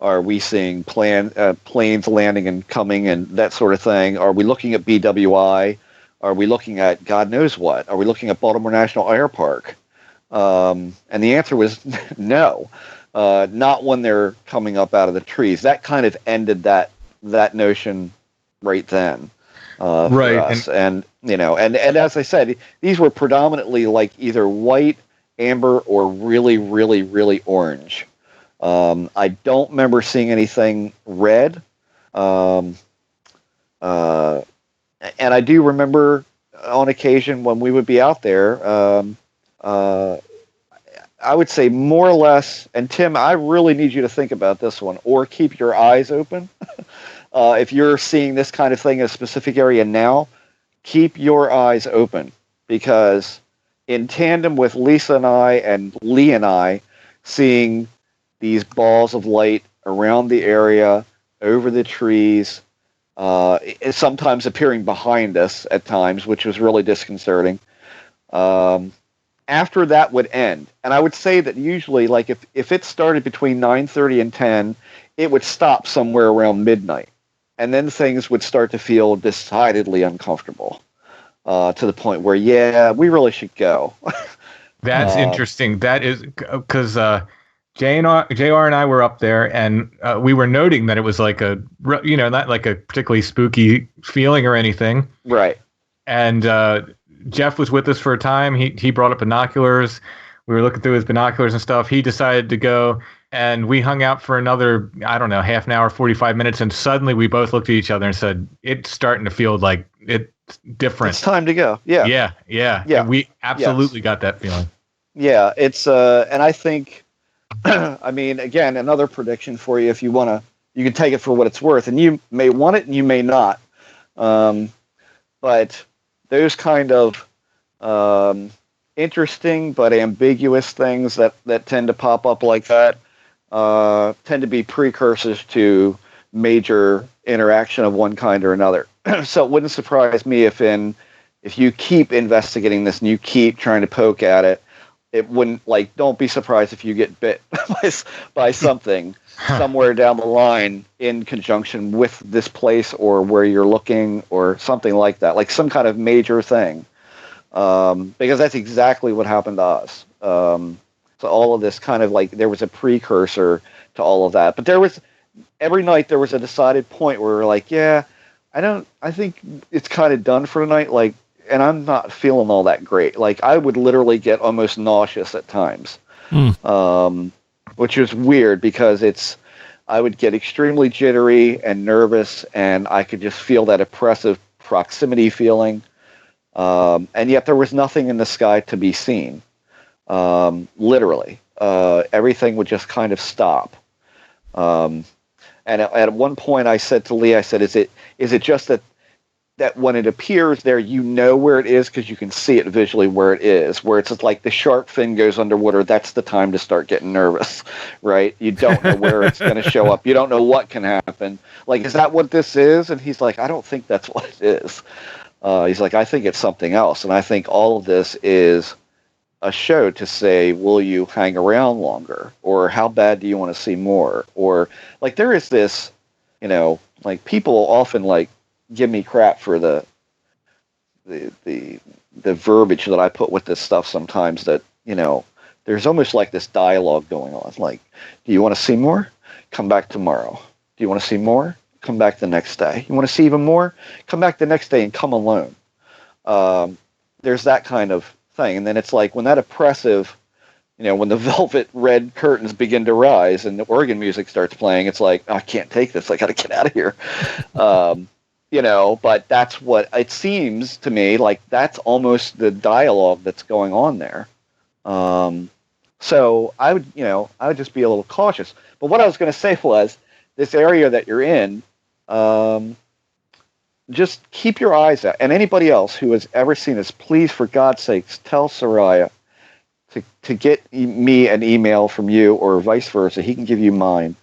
Are we seeing planes landing and coming and that sort of thing? Are we looking at BWI? Are we looking at God knows what? Are we looking at Baltimore National Air Park? And the answer was no, not when they're coming up out of the trees. That kind of ended that notion right then. For us. And as I said, these were predominantly like either white, amber, or really, really, really orange. I don't remember seeing anything red. And I do remember on occasion when we would be out there, I would say more or less, and Tim, I really need you to think about this one, or keep your eyes open. If you're seeing this kind of thing in a specific area now, keep your eyes open, because in tandem with Lisa and I and Lee and I seeing these balls of light around the area, over the trees, sometimes appearing behind us at times, which was really disconcerting. After that would end, and I would say that usually, like if it started between 9:30 and 10, it would stop somewhere around midnight. And then things would start to feel decidedly uncomfortable, to the point where, we really should go. That's interesting. That is because JR and I were up there, and we were noting that it was like not like a particularly spooky feeling or anything. Right. And Jeff was with us for a time. He brought up binoculars. We were looking through his binoculars and stuff. He decided to go, and we hung out for another, I don't know, half an hour, 45 minutes. And suddenly we both looked at each other and said, "It's starting to feel like it's different. It's time to go." Yeah. Yeah. And we absolutely got that feeling. Yeah. It's, and I think, I mean, again, another prediction for you, if you want to, you can take it for what it's worth, and you may want it and you may not. But those kind of interesting but ambiguous things that tend to pop up like that tend to be precursors to major interaction of one kind or another. So it wouldn't surprise me if you keep investigating this and you keep trying to poke at it, it wouldn't, like, don't be surprised if you get bit by something somewhere down the line in conjunction with this place or where you're looking or something like that, like some kind of major thing. Because that's exactly what happened to us. So all of this kind of like, there was a precursor to all of that. But every night there was a decided point where we were like, I think it's kind of done for tonight. Like, and I'm not feeling all that great. Like, I would literally get almost nauseous at times, which is weird because I would get extremely jittery and nervous, and I could just feel that oppressive proximity feeling. And yet there was nothing in the sky to be seen. Literally, everything would just kind of stop. And at one point I said to Lee, I said, is it just that when it appears there, where it is because you can see it visually where it is, where it's just like the shark fin goes underwater, that's the time to start getting nervous, right? You don't know where it's going to show up. You don't know what can happen. Like, is that what this is? And he's like, I don't think that's what it is. He's like, I think it's something else. And I think all of this is a show to say, will you hang around longer? Or how bad do you want to see more? Or like there is this, like people often like give me crap for the verbiage that I put with this stuff sometimes that, there's almost like this dialogue going on. Like, do you want to see more? Come back tomorrow. Do you want to see more? Come back the next day. You want to see even more? Come back the next day and come alone. There's that kind of thing. And then it's like when that oppressive, when the velvet red curtains begin to rise and the organ music starts playing, it's like, oh, I can't take this. I got to get out of here. But that's what it seems to me like. That's almost the dialogue that's going on there. So I would just be a little cautious. But what I was going to say was this area that you're in, just keep your eyes out. And anybody else who has ever seen this, please, for God's sakes, tell Soraya to get me an email from you or vice versa. He can give you mine.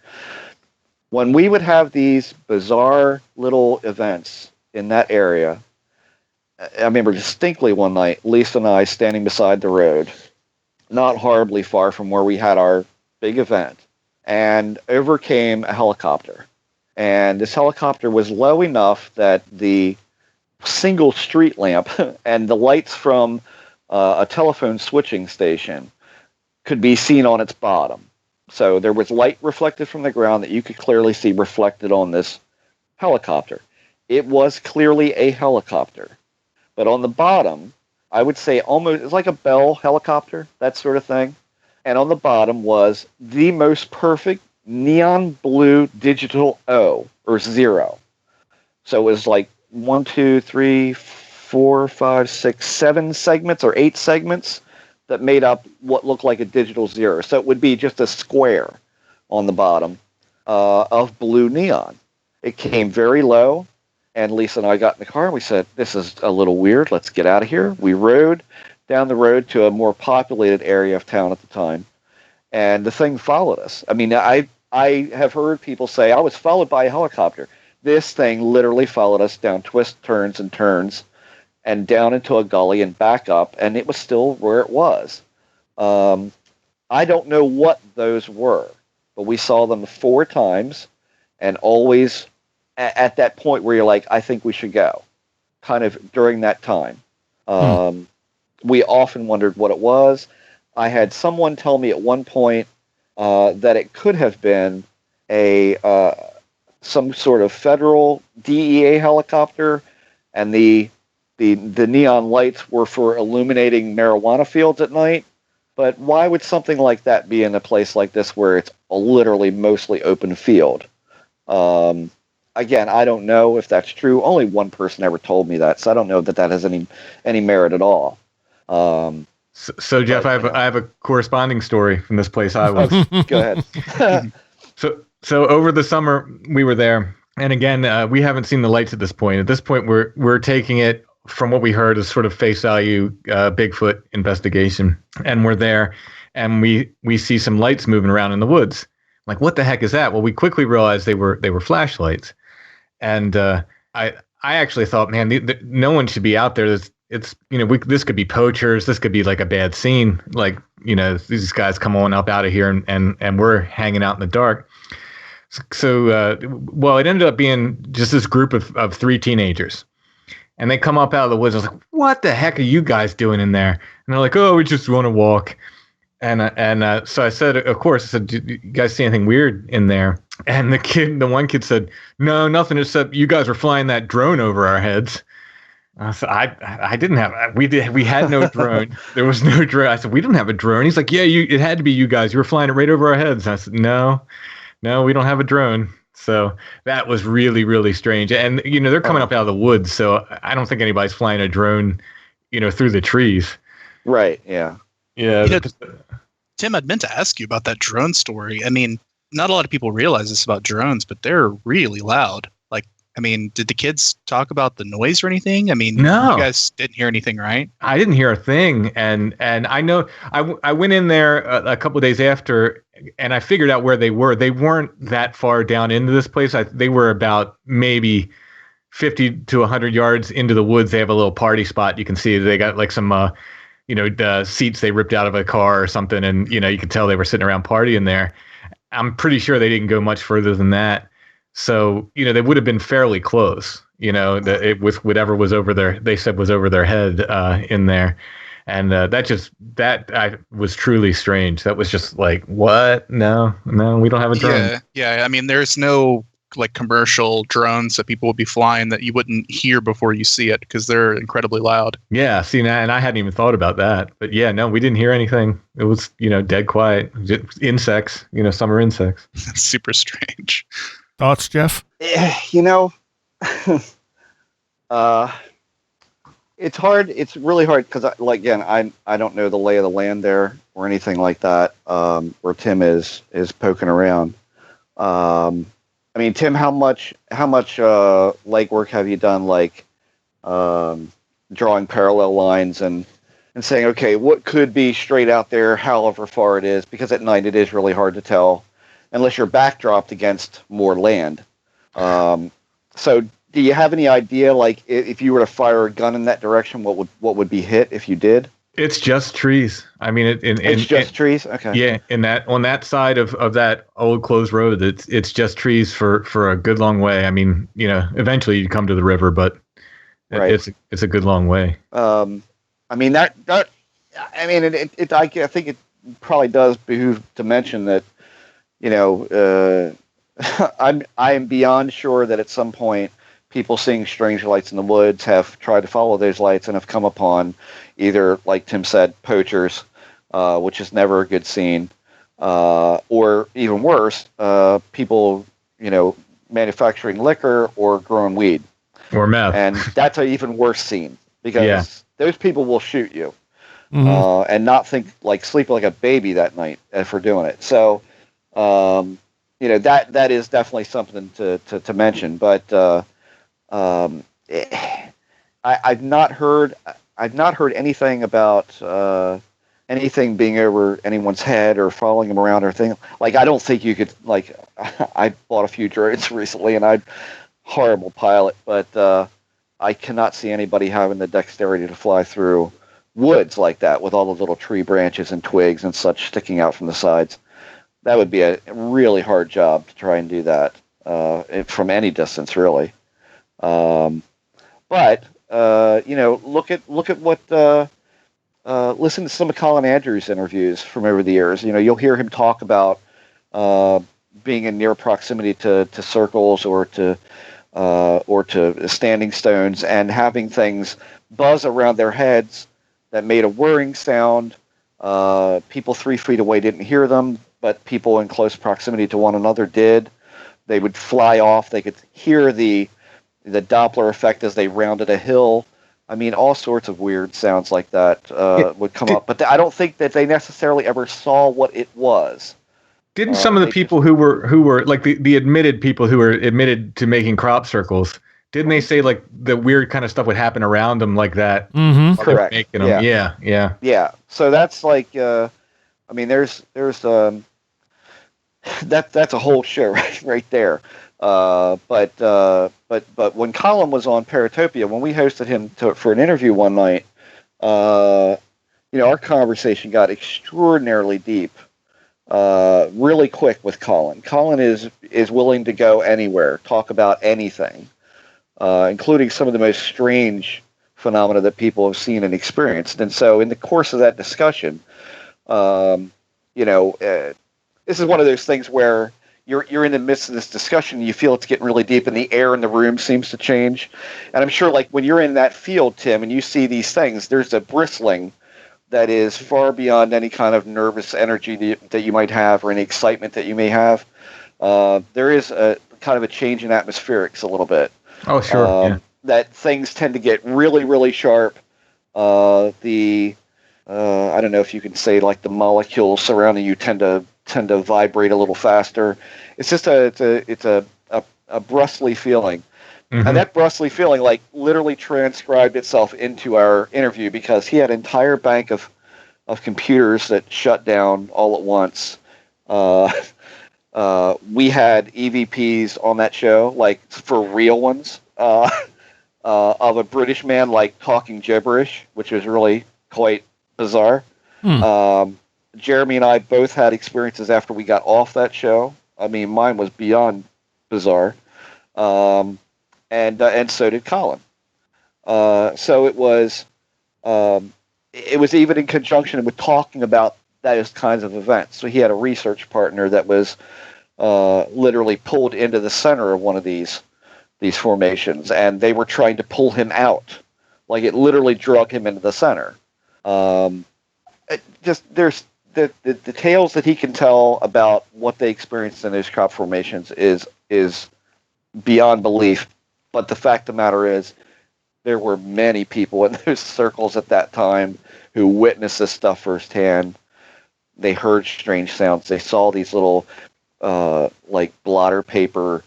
When we would have these bizarre little events in that area, I remember distinctly one night, Lisa and I standing beside the road, not horribly far from where we had our big event, and over came a helicopter. And this helicopter was low enough that the single street lamp and the lights from a telephone switching station could be seen on its bottom. So there was light reflected from the ground that you could clearly see reflected on this helicopter. It was clearly a helicopter. But on the bottom, I would say almost, it's like a Bell helicopter, that sort of thing. And on the bottom was the most perfect neon blue digital O, or 0. So it was like 1, 2, 3, 4, 5, 6, 7 segments or 8 segments that made up what looked like a digital 0. So it would be just a square on the bottom of blue neon. It came very low, and Lisa and I got in the car and we said, this is a little weird, let's get out of here. We rode down the road to a more populated area of town at the time, and the thing followed us. I mean, I have heard people say, I was followed by a helicopter. This thing literally followed us down twists, turns, and turns, and down into a gully and back up, and it was still where it was. I don't know what those were, but we saw them 4 times, and always at that point where you're like, I think we should go, kind of during that time. We often wondered what it was. I had someone tell me at one point that it could have been some sort of federal DEA helicopter, and the neon lights were for illuminating marijuana fields at night. But why would something like that be in a place like this where it's literally mostly open field? Again, I don't know if that's true. Only one person ever told me that, so I don't know that has any merit at all. So Jeff, I have a corresponding story from this place I was. Go ahead. So over the summer we were there, and again, we haven't seen the lights at this point. At this point, we're taking it from what we heard as sort of face value Bigfoot investigation, and we're there, and we see some lights moving around in the woods. Like, what the heck is that? Well, we quickly realized they were flashlights, and I actually thought, man, no one should be out there. This could be poachers. This could be like a bad scene. Like, these guys come on up out of here, and we're hanging out in the dark. So, it ended up being just this group of 3 teenagers. And they come up out of the woods. I was like, what the heck are you guys doing in there? And they're like, oh, we just want to walk. And so I said, of course, I said, do you guys see anything weird in there? And the one kid said, no, nothing, except you guys were flying that drone over our heads. I said, I didn't have, we had no drone. There was no drone. I said, we didn't have a drone. He's like, yeah, it had to be you guys. You were flying it right over our heads. And I said, no, we don't have a drone. So that was really, really strange. And, they're coming up out of the woods. So I don't think anybody's flying a drone, through the trees. Right. Yeah. Yeah. Tim, I'd meant to ask you about that drone story. I mean, not a lot of people realize this about drones, but they're really loud. Did the kids talk about the noise or anything? I mean, no. You guys didn't hear anything, right? I didn't hear a thing. And I know I went in there a couple of days after, and I figured out where they were. They weren't that far down into this place. They were about maybe 50 to 100 yards into the woods. They have a little party spot. You can see they got like some the seats they ripped out of a car or something, and you could tell they were sitting around partying there. I'm pretty sure they didn't go much further than that. So they would have been fairly close. With whatever was over their, they said was over their head in there. And that was truly strange. That was just like, what? No, we don't have a drone. Yeah. I mean, there's no like commercial drones that people would be flying that you wouldn't hear before you see it because they're incredibly loud. Yeah, see, and I hadn't even thought about that. But yeah, no, we didn't hear anything. It was, dead quiet. Insects, summer insects. Super strange. Thoughts, Jeff? It's hard. It's really hard because, again, I don't know the lay of the land there or anything like that. Where Tim is poking around. I mean, Tim, how much legwork have you done, like drawing parallel lines and saying, okay, what could be straight out there, however far it is? Because at night it is really hard to tell unless you're backdropped against more land. So do you have any idea, like, if you were to fire a gun in that direction, what would be hit if you did? It's just trees. I mean, it's just trees. Okay. Yeah, on that side of that old closed road, it's just trees for a good long way. I mean, eventually you come to the river, but right. It's a good long way. I mean I think it probably does behoove to mention that, I am beyond sure that at some point people seeing strange lights in the woods have tried to follow those lights and have come upon either, like Tim said, poachers, which is never a good scene, or even worse, people, manufacturing liquor or growing weed. Or meth. And that's an even worse scene because those people will shoot you and not sleep like a baby that night for doing it. So, that is definitely something to mention. But I've not heard anything about anything being over anyone's head or following them around or anything. Like, I don't think you could, like, I bought a few drones recently and I'm horrible pilot, but I cannot see anybody having the dexterity to fly through woods like that with all the little tree branches and twigs and such sticking out from the sides. That would be a really hard job to try and do that from any distance, really. But look at what listen to some of Colin Andrews' interviews from over the years. You'll hear him talk about being in near proximity to circles or to standing stones and having things buzz around their heads that made a whirring sound. People 3 feet away didn't hear them, but people in close proximity to one another did. They would fly off. They could hear the Doppler effect as they rounded a hill. I mean, all sorts of weird sounds like that would come up. But I don't think that they necessarily ever saw what it was. Didn't some of the people who were like the admitted people who were admitted to making crop circles, didn't they say like the weird kind of stuff would happen around them like that? Mm-hmm. Correct. Making them. Yeah. So that's like, I mean, there's that's a whole show right there. But when Colin was on Paratopia, when we hosted him for an interview one night, our conversation got extraordinarily deep, really quick with Colin. Colin is willing to go anywhere, talk about anything, including some of the most strange phenomena that people have seen and experienced. And so in the course of that discussion, this is one of those things where you're in the midst of this discussion, and you feel it's getting really deep, and the air in the room seems to change. And I'm sure, like, when you're in that field, Tim, and you see these things, there's a bristling that is far beyond any kind of nervous energy that you might have or any excitement that you may have. There is a kind of a change in atmospherics a little bit. Oh, sure. That things tend to get really, really sharp. I don't know if you can say, like, the molecules surrounding you tend to vibrate a little faster. It's just a brustly feeling. Mm-hmm. And that brustly feeling, like, literally transcribed itself into our interview because he had an entire bank of computers that shut down all at once. We had EVPs on that show, like, for real ones, of a British man, like, talking gibberish, which was really quite bizarre. Jeremy and I both had experiences after we got off that show. I mean, mine was beyond bizarre, and so did Colin. So it was even in conjunction with talking about those kinds of events. So he had a research partner that was literally pulled into the center of one of these formations, and they were trying to pull him out. Like, it literally drug him into the center. There's the tales that he can tell about what they experienced in those crop formations is beyond belief. But the fact of the matter is, there were many people in those circles at that time who witnessed this stuff firsthand. They heard strange sounds. They saw these little, like blotter paper,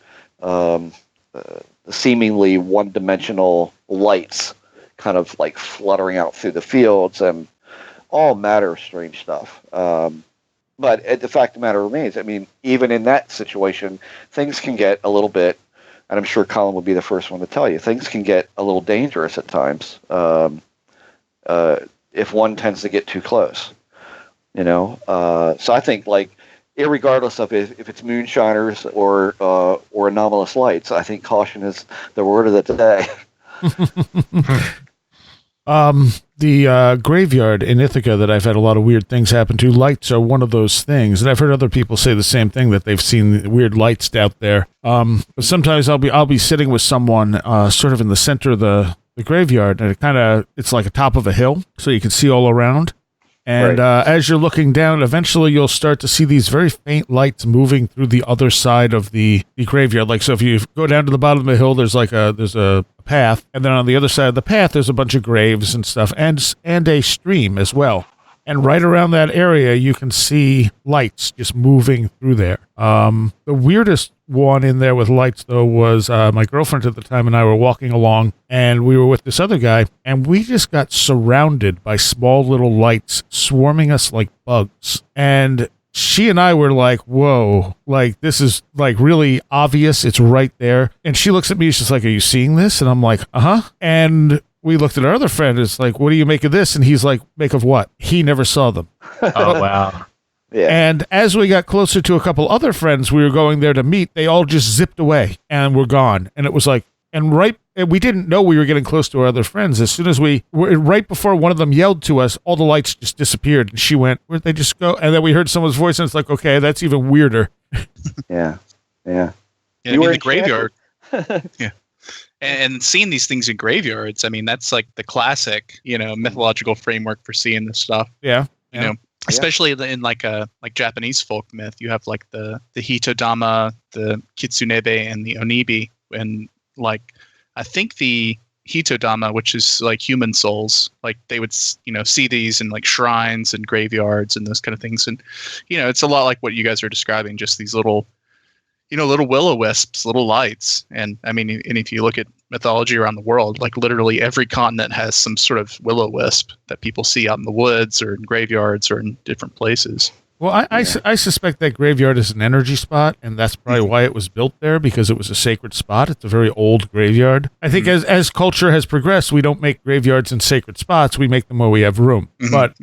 seemingly one-dimensional lights kind of like fluttering out through the fields and all matter of strange stuff. But the fact of the matter remains, I mean, even in that situation, things can get a little bit, and I'm sure Colin will be the first one to tell you, things can get a little dangerous at times if one tends to get too close. You know, so I think, like, irregardless of if it's moonshiners or anomalous lights, I think caution is the word of the day. The graveyard in Ithaca that I've had a lot of weird things happen to, lights are one of those things, and I've heard other people say the same thing, that they've seen weird lights out there. But sometimes I'll be sitting with someone sort of in the center of the graveyard, and it's like a top of a hill, so you can see all around. And Right. As you're looking down, eventually you'll start to see these very faint lights moving through the other side of the graveyard. Like, so if you go down to the bottom of the hill, there's a path, and then on the other side of the path, there's a bunch of graves and stuff, and a stream as well. And right around that area, you can see lights just moving through there. The weirdest one in there with lights, though, was my girlfriend at the time and I were walking along, and we were with this other guy, and we just got surrounded by small little lights swarming us like bugs. And she and I were like, whoa, like, this is like really obvious. It's right there. And she looks at me, she's like, are you seeing this? And I'm like, uh-huh. And we looked at our other friend. It's like, what do you make of this? And he's like, make of what? He never saw them. Oh, wow. Yeah. And as we got closer to a couple other friends we were going there to meet, they all just zipped away and were gone. And it was like, and we didn't know we were getting close to our other friends. As soon as right before one of them yelled to us, all the lights just disappeared. And she went, where'd they just go? And then we heard someone's voice, and it's like, okay, that's even weirder. Yeah. Yeah, I mean, the graveyard. Yeah. And seeing these things in graveyards, I mean, that's like the classic, mythological framework for seeing this stuff. Yeah. You know, especially in like Japanese folk myth, you have like the Hitodama, the Kitsunebe, and the Onibi. And like, I think the Hitodama, which is like human souls, like they would, see these in like shrines and graveyards and those kind of things. And, it's a lot like what you guys are describing, just these little, little will-o-wisps, little lights. And I mean, and if you look at mythology around the world, like literally every continent has some sort of will-o-wisp that people see out in the woods or in graveyards or in different places. Well, I suspect that graveyard is an energy spot, and that's probably why it was built there, because it was a sacred spot. It's a very old graveyard. I think as culture has progressed, we don't make graveyards in sacred spots. We make them where we have room. But,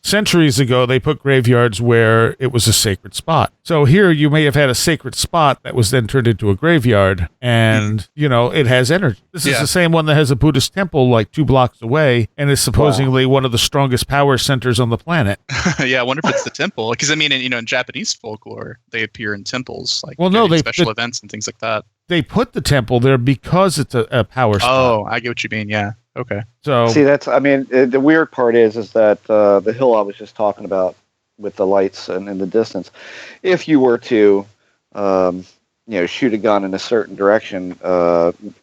centuries ago, they put graveyards where it was a sacred spot. So here you may have had a sacred spot that was then turned into a graveyard, and, it has energy. This is the same one that has a Buddhist temple like 2 blocks away, and is supposedly one of the strongest power centers on the planet. Yeah, I wonder if it's the temple, because I mean, in Japanese folklore, they appear in temples, like special events and things like that. They put the temple there because it's a power spot. Oh, I get what you mean. Yeah. Okay. So see, the weird part is that the hill I was just talking about with the lights and in the distance, if you were to shoot a gun in a certain direction,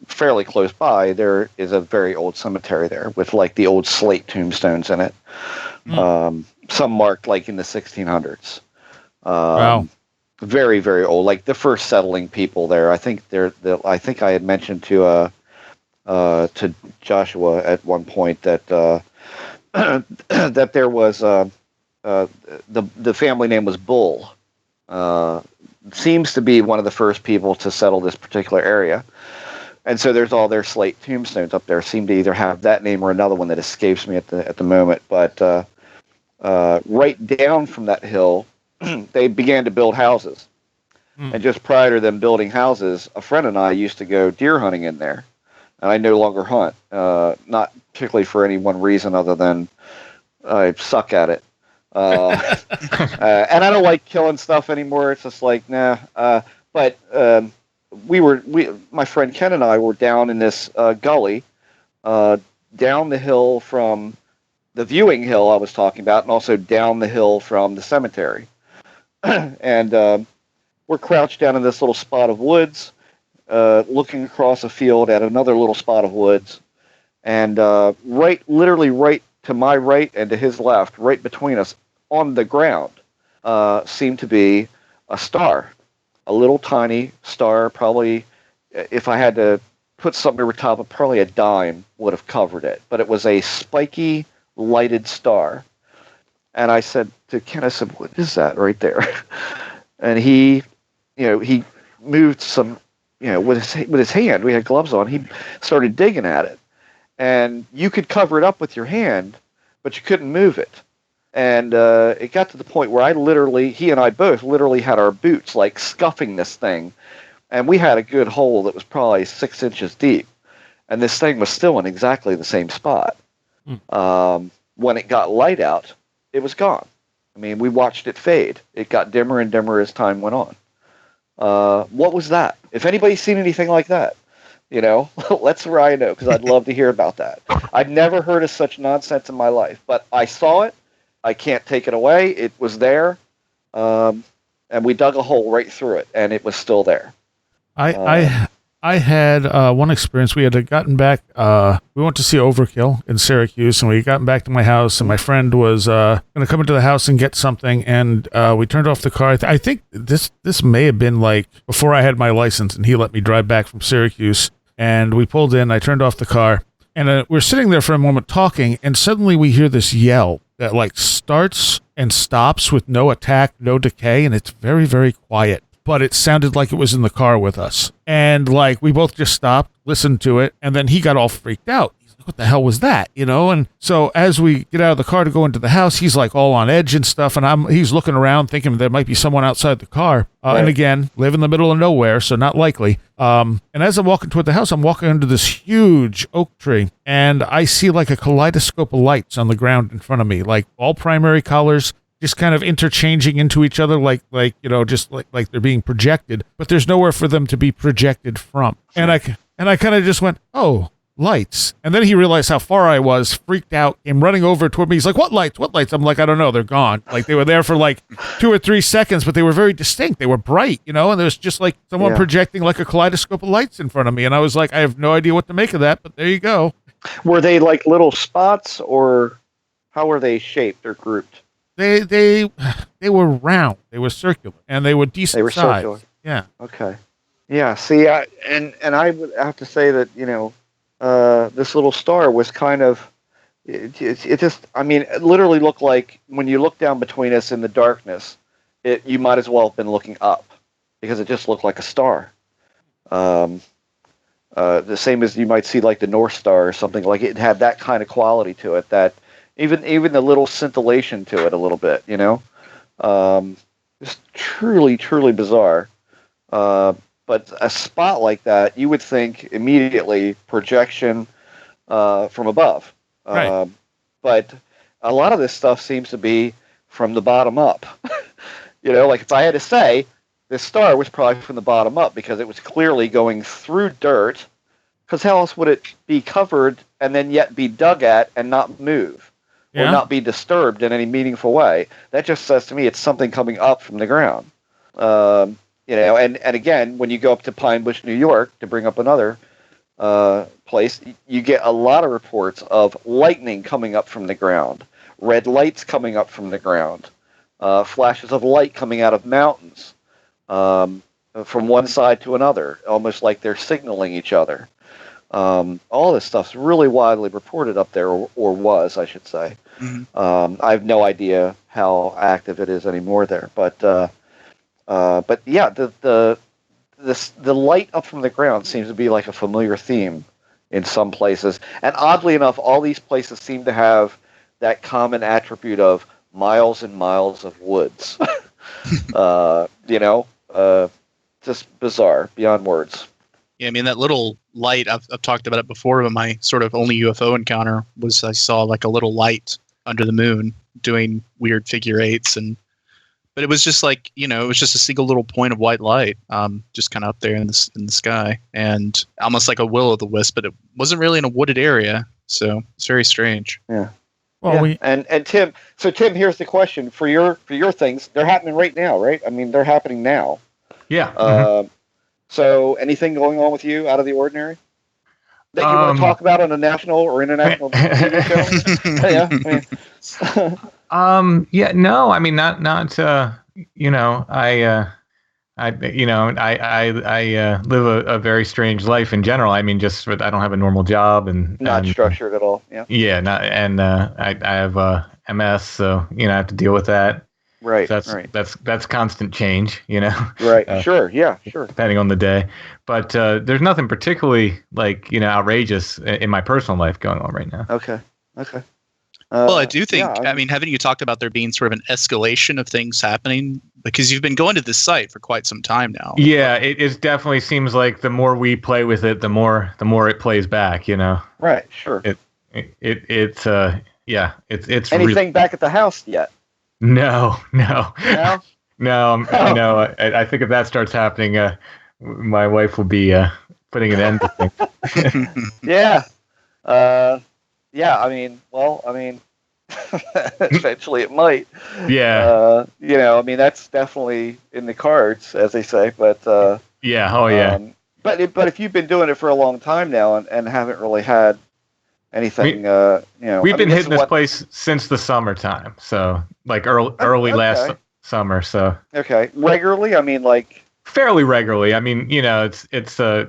fairly close by, there is a very old cemetery there with like the old slate tombstones in it. Some marked like in the 1600s. Wow. Very, very old. Like the first settling people there. I think I think I had mentioned to Joshua at one point that that there was the family name was Bull. Seems to be one of the first people to settle this particular area. And so there's all their slate tombstones up there. Seem to either have that name or another one that escapes me at the moment. But right down from that hill, they began to build houses. And just prior to them building houses, a friend and I used to go deer hunting in there. And I no longer hunt, not particularly for any one reason other than I suck at it. And I don't like killing stuff anymore. It's just like, nah. But my friend Ken and I were down in this gully, down the hill from the viewing hill I was talking about, and also down the hill from the cemetery. And we're crouched down in this little spot of woods, looking across a field at another little spot of woods. And literally right to my right and to his left, right between us on the ground, seemed to be a star. A little tiny star, probably, if I had to put something over top of, probably a dime would have covered it. But it was a spiky, lighted star. And I said to Ken, I said, what is that right there? And he moved some, with his hand, we had gloves on, he started digging at it. And you could cover it up with your hand, but you couldn't move it. And it got to the point where he and I both literally had our boots like scuffing this thing. And we had a good hole that was probably 6 inches deep. And this thing was still in exactly the same spot. When it got light out, it was gone. I mean, we watched it fade. It got dimmer and dimmer as time went on. What was that? If anybody's seen anything like that, let's Ryan know, because I'd love to hear about that. I've never heard of such nonsense in my life, but I saw it. I can't take it away. It was there, and we dug a hole right through it, and it was still there. I had one experience. We had gotten back. We went to see Overkill in Syracuse, and we had gotten back to my house, and my friend was going to come into the house and get something, and we turned off the car. I think this may have been like before I had my license, and he let me drive back from Syracuse, and we pulled in. I turned off the car, and we're sitting there for a moment talking, and suddenly we hear this yell that like starts and stops with no attack, no decay, and it's very, very quiet. But it sounded like it was in the car with us. And like we both just stopped, listened to it, and then he got all freaked out. He's like, what the hell was that? And so as we get out of the car to go into the house, he's like all on edge and stuff, and he's looking around thinking there might be someone outside the car. Right. And again, live in the middle of nowhere, so not likely. And as I'm walking toward the house, I'm walking under this huge oak tree, and I see like a kaleidoscope of lights on the ground in front of me, like all primary colors, just kind of interchanging into each other, just like they're being projected, but there's nowhere for them to be projected from. Sure. And I kind of just went, oh, lights. And then he realized how far I was, freaked out, came running over toward me. He's like, what lights? What lights? I'm like, I don't know. They're gone. Like they were there for like 2 or 3 seconds, but they were very distinct. They were bright, and there was just like someone projecting like a kaleidoscope of lights in front of me. And I was like, I have no idea what to make of that, but there you go. Were they like little spots, or how were they shaped or grouped? They were round. They were circular, and they were decent They were size. circular. Yeah. Okay. Yeah. See, I would have to say that this little star was kind of it just. I mean, it literally looked like when you look down between us in the darkness, you might as well have been looking up because it just looked like a star. The same as you might see like the North Star or something. Like it had that kind of quality to it that. Even the little scintillation to it a little bit, just truly, truly bizarre. But a spot like that, you would think immediately projection from above. Right. But a lot of this stuff seems to be from the bottom up. Like if I had to say, this star was probably from the bottom up because it was clearly going through dirt. Because how else would it be covered and then yet be dug at and not move? Or not be disturbed in any meaningful way. That just says to me it's something coming up from the ground. And again, when you go up to Pine Bush, New York, to bring up another place, you get a lot of reports of lightning coming up from the ground, red lights coming up from the ground, flashes of light coming out of mountains from one side to another, almost like they're signaling each other. All this stuff's really widely reported up there, or was, I should say. Mm-hmm. I have no idea how active it is anymore there, but yeah, the the light up from the ground seems to be like a familiar theme in some places. And oddly enough, all these places seem to have that common attribute of miles and miles of woods. Just bizarre, beyond words. Yeah, I mean, that little light, I've talked about it before, but my sort of only UFO encounter was I saw like a little light under the moon doing weird figure eights. But it was just like, it was just a single little point of white light, just kind of up there in the sky, and almost like a will-o'-the-wisp, but it wasn't really in a wooded area. So it's very strange. Yeah. Well, yeah. And Tim, here's the question for your things. They're happening right now, right? I mean, they're happening now. Yeah. So anything going on with you out of the ordinary that you want to talk about on a national or international TV show? Yeah. No, I mean, not. I live a very strange life in general. I mean, I don't have a normal job and not structured at all. Yeah. Yeah. I have MS, so I have to deal with that. Right. So that's constant change. Right. Sure. Yeah. Sure. Depending on the day, but there's nothing particularly outrageous in my personal life going on right now. Okay. Well, I do think, I mean, haven't you talked about there being sort of an escalation of things happening? Because you've been going to this site for quite some time now. Yeah, it definitely seems like the more we play with it, the more it plays back, Right, sure. It's anything really... back at the house yet? No. No? No, I think if that starts happening, my wife will be putting an end to things. Yeah. I mean, eventually it might. Yeah. I mean, that's definitely in the cards, as they say. But yeah. Oh, yeah. But if you've been doing it for a long time now and haven't really had anything, we've been hitting this place since the summertime. So like early last summer. So okay, regularly. I mean, like. Fairly regularly. I mean, it's because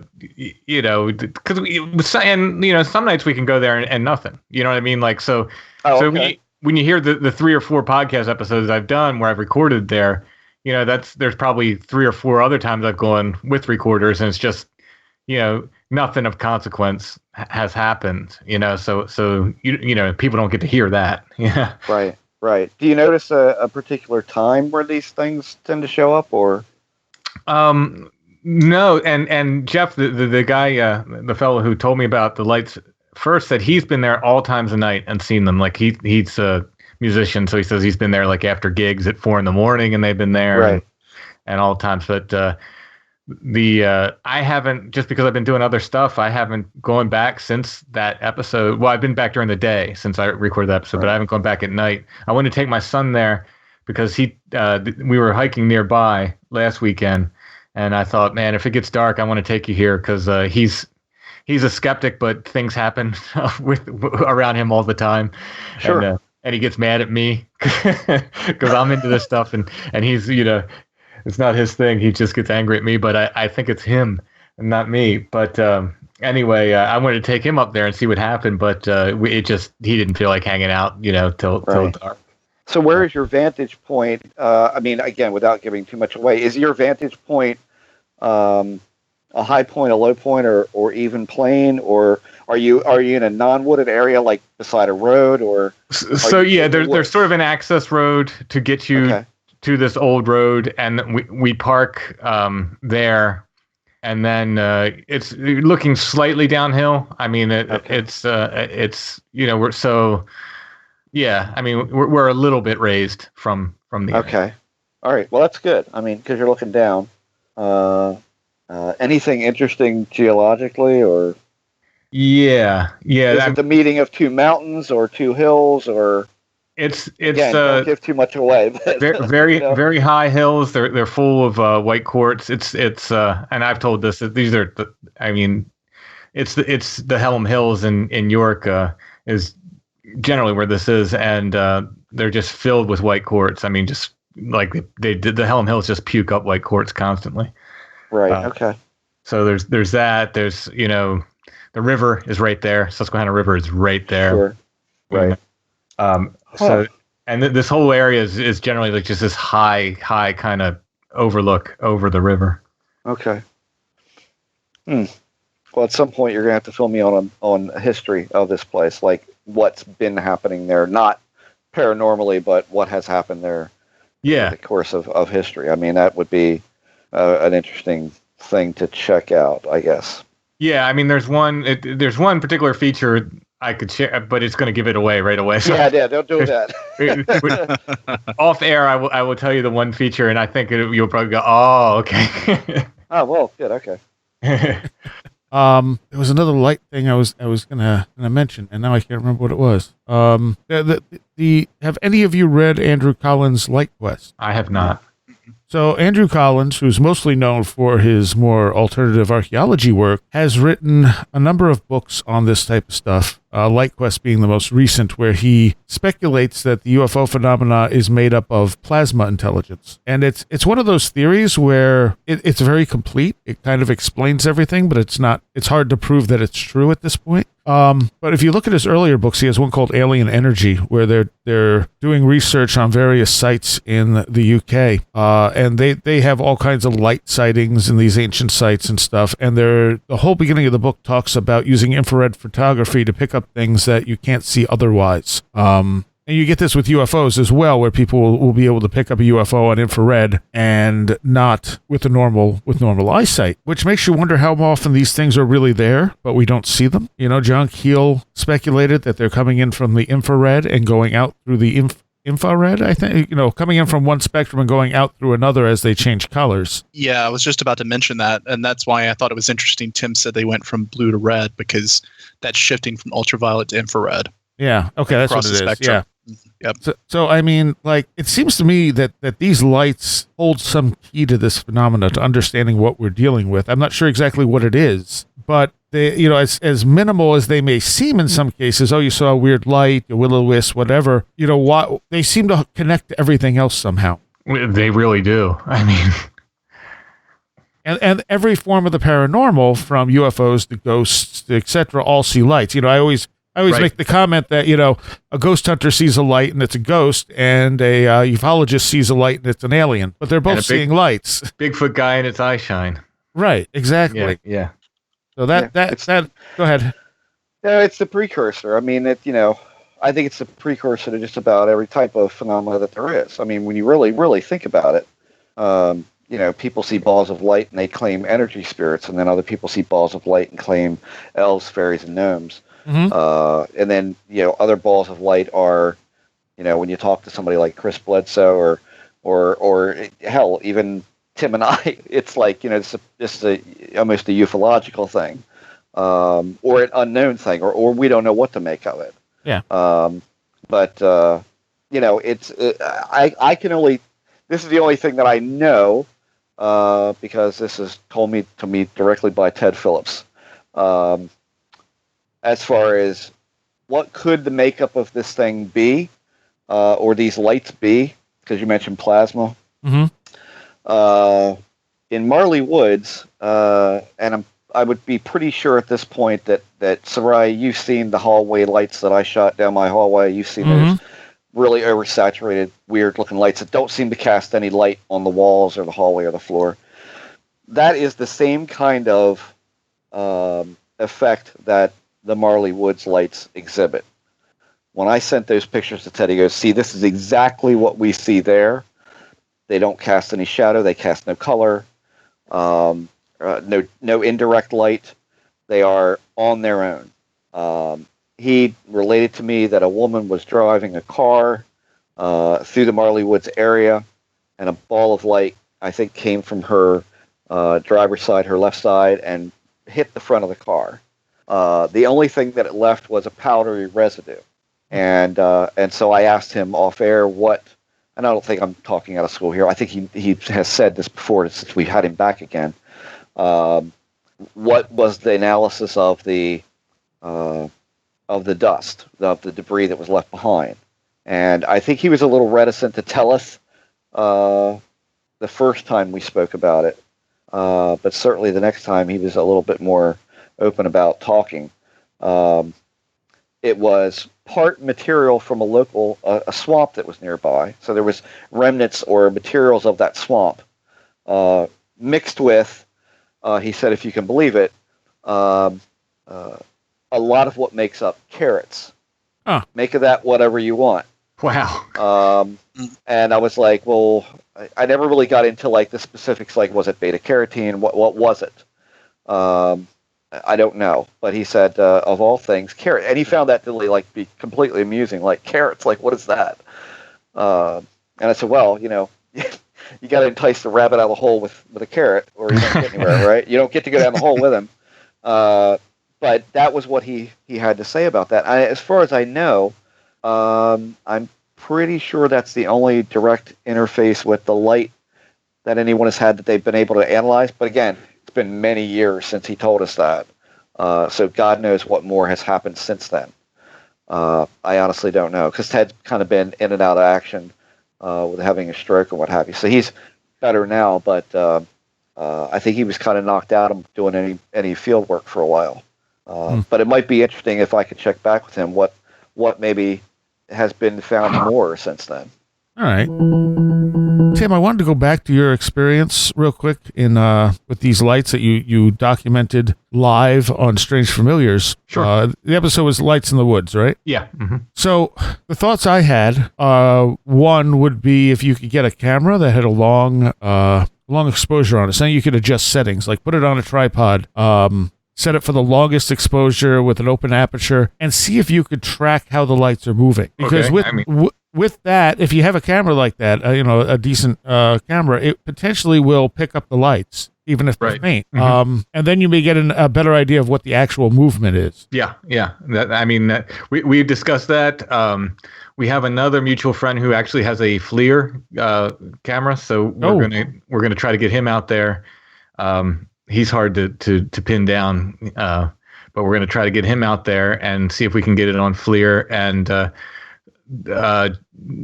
some nights we can go there and nothing. You know what I mean? Like so. Okay. When you hear the 3 or 4 podcast episodes I've done where I've recorded there, there's probably 3 or 4 other times I've gone with recorders and it's just nothing of consequence has happened. So people don't get to hear that. Yeah. Right. Do you notice a particular time where these things tend to show up or? No, and Jeff, the guy, the fellow who told me about the lights first, said he's been there all times of night and seen them. Like he's a musician, so he says he's been there like after gigs at 4 a.m, and they've been there, right, and all times. But I haven't, just because I've been doing other stuff, I haven't gone back since that episode. Well, I've been back during the day since I recorded the episode, right, but I haven't gone back at night. I wanted to take my son there because we were hiking nearby last weekend, and I thought, man, if it gets dark, I want to take you here because he's a skeptic, but things happen around him all the time. Sure. And he gets mad at me because I'm into this stuff, and he's it's not his thing. He just gets angry at me, but I think it's him and not me. But anyway, I wanted to take him up there and see what happened, but he didn't feel like hanging out, till dark. So where is your vantage point? I mean, again, without giving too much away, is your vantage point a high point, a low point, or even plane, or are you in a non-wooded area like beside a road, or? So yeah, there's sort of an access road to get you to this old road, and we park there, and then it's looking slightly downhill. I mean, it's we're so. Yeah, I mean, we're a little bit raised from the area. Okay. All right. Well, that's good. I mean, because you're looking down. Anything interesting geologically, or? Yeah. Is it the meeting of 2 mountains or 2 hills, or? It's again, don't give too much away. But, very very high hills. They're full of white quartz. It's and I've told this that these are it's the Helm Hills in York is generally where this is, and they're just filled with white quartz. I mean, just like they did, the Helm Hills just puke up white quartz constantly. Right. Okay. So there's that. There's the river is right there. Susquehanna River is right there. Sure. Right. So and this whole area is generally like just this high kind of overlook over the river. Okay. Well, at some point you're gonna have to fill me on a history of this place, like what's been happening there, not paranormally, but what has happened there. Yeah. In the course of history. I mean, that would be an interesting thing to check out, I guess. Yeah, I mean, there's one particular feature I could share, but it's going to give it away right away. So Yeah, don't do that. Off air, I will tell you the one feature, and I think you'll probably go, oh, okay. Oh, well, good, okay. There was another light thing I was gonna mention, and now I can't remember what it was. Have any of you read Andrew Collins' Light Quest? I have not. So Andrew Collins, who's mostly known for his more alternative archaeology work, has written a number of books on this type of stuff. Light Quest being the most recent, where he speculates that the UFO phenomena is made up of plasma intelligence. And it's one of those theories where it's very complete. It kind of explains everything, but it's hard to prove that it's true at this point. But if you look at his earlier books, he has one called Alien Energy, where they're doing research on various sites in the UK, and they have all kinds of light sightings in these ancient sites and stuff. And the whole beginning of the book talks about using infrared photography to pick up things that you can't see otherwise. And you get this with UFOs as well, where people will be able to pick up a UFO on infrared and not with normal eyesight, which makes you wonder how often these things are really there, but we don't see them. You know, John Keel speculated that they're coming in from the infrared and going out through the infrared, I think, coming in from one spectrum and going out through another as they change colors. Yeah, I was just about to mention that, and that's why I thought it was interesting. Tim said they went from blue to red, because that's shifting from ultraviolet to infrared. Yeah, okay, that's what it is. Spectrum. Yeah. Yep. So I mean, like, it seems to me that these lights hold some key to this phenomena, to understanding what we're dealing with. I'm not sure exactly what it is, but they, as minimal as they may seem in some cases, you saw a weird light, a will-o-wisp, whatever, what they seem to connect to everything else somehow. They really do. I mean, and every form of the paranormal, from UFOs to ghosts, etc., all see lights. I always right. Make the comment that, a ghost hunter sees a light and it's a ghost, and a ufologist sees a light and it's an alien, but they're both seeing lights. Bigfoot guy and its eye shine. Right, exactly. Yeah. So that go ahead. No, it's the precursor. I mean, I think it's the precursor to just about every type of phenomena that there is. I mean, when you really, really think about it, people see balls of light and they claim energy spirits, and then other people see balls of light and claim elves, fairies, and gnomes. Mm-hmm. And then, other balls of light are, when you talk to somebody like Chris Bledsoe or hell, even Tim and I, it's like, it's almost a ufological thing, or an unknown thing, or we don't know what to make of it. Yeah. But it's, I can only, this is the only thing that I know, because this is told to me directly by Ted Phillips. As far as what could the makeup of this thing be, or these lights be, because you mentioned plasma. Mm-hmm. In Marley Woods, and I would be pretty sure at this point that Sarai, you've seen the hallway lights that I shot down my hallway. You've seen those really oversaturated, weird-looking lights that don't seem to cast any light on the walls or the hallway or the floor. That is the same kind of effect that the Marley Woods lights exhibit. When I sent those pictures to Ted, he goes, see, this is exactly what we see there. They don't cast any shadow. They cast no color, no indirect light. They are on their own. He related to me that a woman was driving a car through the Marley Woods area, and a ball of light, I think, came from her driver's side, her left side, and hit the front of the car. The only thing that it left was a powdery residue. And so I asked him off air what, and I don't think I'm talking out of school here. I think he has said this before since we had him back again. What was the analysis of the dust, of the debris that was left behind? And I think he was a little reticent to tell us the first time we spoke about it. But certainly the next time he was a little bit more open about talking. It was part material from a local a swamp that was nearby. So there was remnants or materials of that swamp mixed with he said, if you can believe it, a lot of what makes up carrots. Make of that whatever you want. Wow. And I was like, well, I never really got into like the specifics. Like, was it beta carotene? What was it? I don't know. But he said, of all things, carrot. And he found that to like be completely amusing. Like, carrots, like, what is that? And I said, well, you know, you got to entice the rabbit out of the hole with a carrot, or you don't get anywhere, right? You don't get to go down the hole with him. But that was what he had to say about that. As far as I know, I'm pretty sure that's the only direct interface with the light that anyone has had that they've been able to analyze. But again, it's been many years since he told us that. So God knows what more has happened since then. I honestly don't know, because Ted's kind of been in and out of action with having a stroke and what have you. So he's better now, but I think he was kind of knocked out of doing any field work for a while. But it might be interesting if I could check back with him what maybe has been found more since then. All right. Tim, I wanted to go back to your experience real quick in with these lights that you documented live on Strange Familiars. Sure. The episode was Lights in the Woods, right? Yeah. Mm-hmm. So the thoughts I had, one would be if you could get a camera that had a long exposure on it, so you could adjust settings, like put it on a tripod, set it for the longest exposure with an open aperture, and see if you could track how the lights are moving. Because with that, if you have a camera like that, a decent camera, it potentially will pick up the lights, even if they're faint. Mm-hmm. And then you may get a better idea of what the actual movement is. Yeah. We've discussed that. We have another mutual friend who actually has a FLIR camera, so we're gonna try to get him out there. He's hard to pin down, but we're going to try to get him out there and see if we can get it on FLIR. And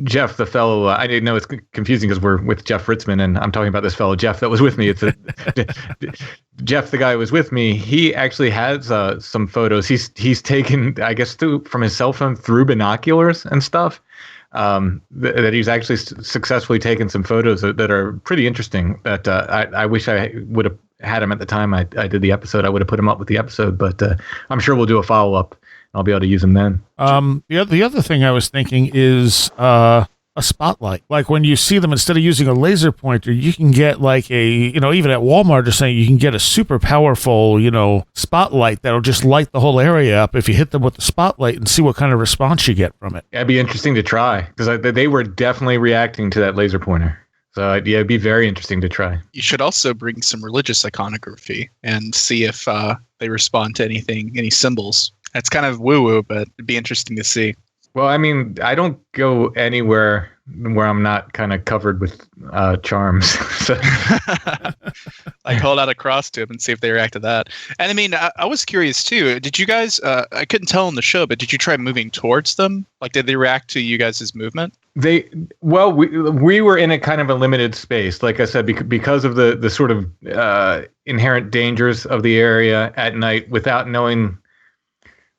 Jeff, the fellow, I didn't know it's confusing because we're with Jeff Ritzmann, and I'm talking about this fellow Jeff that was with me. It's Jeff, the guy who was with me. He actually has some photos. He's taken, I guess, from his cell phone through binoculars and stuff. That he's actually successfully taken some photos that are pretty interesting. That I wish I would have had him at the time I did the episode. I would have put him up with the episode, but I'm sure we'll do a follow-up. I'll be able to use them then. The other thing I was thinking is a spotlight. Like when you see them, instead of using a laser pointer, you can get like even at Walmart or something, you can get a super powerful, spotlight that'll just light the whole area up if you hit them with the spotlight and see what kind of response you get from it. It'd be interesting to try, because they were definitely reacting to that laser pointer. So it'd be very interesting to try. You should also bring some religious iconography and see if they respond to any symbols. It's kind of woo-woo, but it'd be interesting to see. Well, I mean, I don't go anywhere where I'm not kind of covered with charms. Like hold out a cross to them and see if they react to that. And I mean, I was curious too. Did you guys, I couldn't tell on the show, but did you try moving towards them? Like, did they react to you guys' movement? We were in a kind of a limited space, like I said, because of the sort of inherent dangers of the area at night without knowing.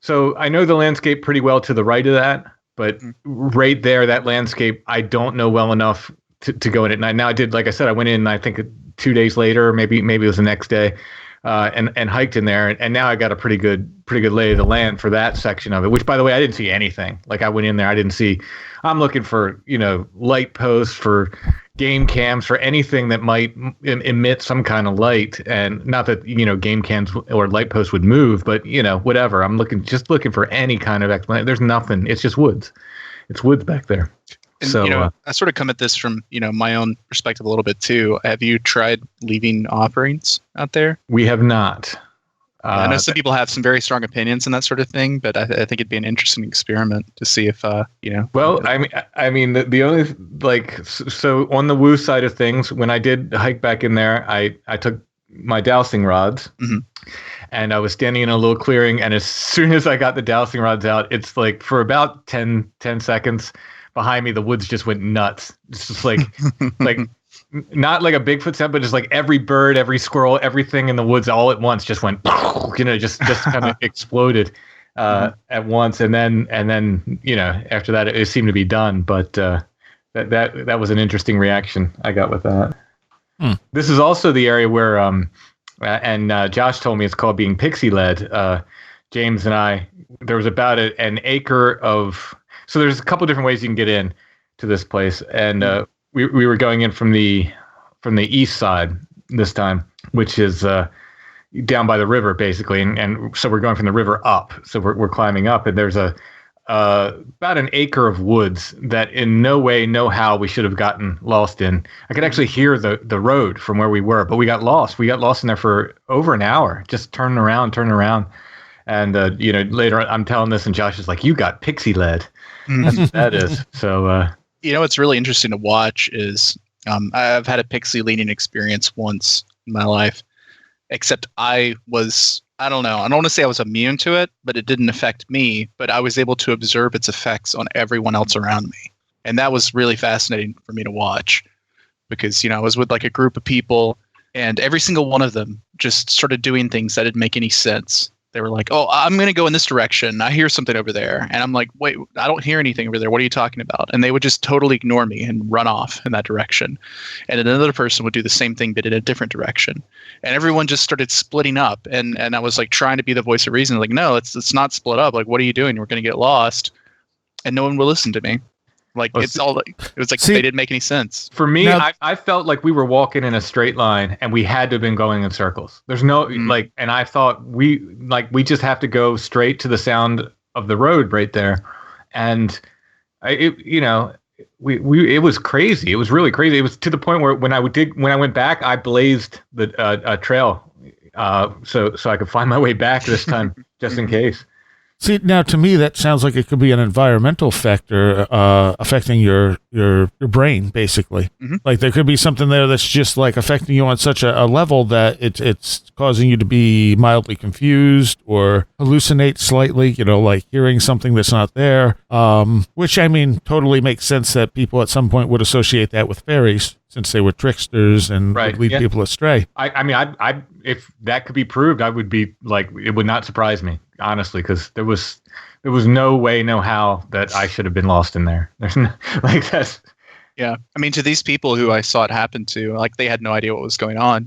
So I know the landscape pretty well to the right of that, but right there, that landscape, I don't know well enough to go in at night. Now I did, like I said, I went in, I think 2 days later, maybe it was the next day, and hiked in there. And now I got a pretty good lay of the land for that section of it, which, by the way, I didn't see anything. Like I went in there, I'm looking for, light posts, for game cams, for anything that might emit some kind of light. And not that, game cams or light posts would move, but, whatever. I'm just looking for any kind of explanation. There's nothing. It's just woods. It's woods back there. And, so, I sort of come at this from, my own perspective a little bit too. Have you tried leaving offerings out there? We have not. I know some people have some very strong opinions and that sort of thing, but I think it'd be an interesting experiment to see if, Well, I mean, the only, so on the woo side of things, when I did hike back in there, I took my dowsing rods, and I was standing in a little clearing, and as soon as I got the dowsing rods out, it's like for about 10 seconds behind me, the woods just went nuts. It's just like not like a Bigfoot sound, but just like every bird, every squirrel, everything in the woods all at once just went, just kind of exploded at once. And then, after that, it seemed to be done. But that was an interesting reaction I got with that. This is also the area where and Josh told me it's called being pixie-led. James and I, there was about an acre of. So there's a couple different ways you can get in to this place, and we were going in from the east side this time, which is down by the river basically, and so we're going from the river up. So we're climbing up, and there's about an acre of woods that in no way, no how we should have gotten lost in. I could actually hear the road from where we were, but we got lost. We got lost in there for over an hour, just turning around. And, later I'm telling this and Josh is like, you got pixie led. That's what that is. So, what's really interesting to watch is I've had a pixie leading experience once in my life, except I don't know. I don't want to say I was immune to it, but it didn't affect me. But I was able to observe its effects on everyone else around me. And that was really fascinating for me to watch because, I was with like a group of people and every single one of them just started doing things that didn't make any sense. They were like, oh, I'm going to go in this direction. I hear something over there. And I'm like, wait, I don't hear anything over there. What are you talking about? And they would just totally ignore me and run off in that direction. And then another person would do the same thing, but in a different direction. And everyone just started splitting up. And I was like trying to be the voice of reason. Like, no, it's not split up. Like, what are you doing? We're going to get lost. And no one will listen to me. Like, it was like they didn't make any sense. For me, I felt like we were walking in a straight line and we had to have been going in circles. There's no, and I thought we just have to go straight to the sound of the road right there. And it was crazy. It was really crazy. It was to the point where when I went back, I blazed a trail so I could find my way back this time just in case. See, now to me, that sounds like it could be an environmental factor affecting your brain, basically. Mm-hmm. Like there could be something there that's just like affecting you on such a level that it's causing you to be mildly confused or hallucinate slightly, like hearing something that's not there, which, I mean, totally makes sense that people at some point would associate that with fairies since they were tricksters and would lead people astray. I mean, if that could be proved, I would be like, it would not surprise me. Honestly, because there was no way, no how that I should have been lost in there. There's no, like that's. Yeah, I mean, to these people who I saw it happen to, like they had no idea what was going on.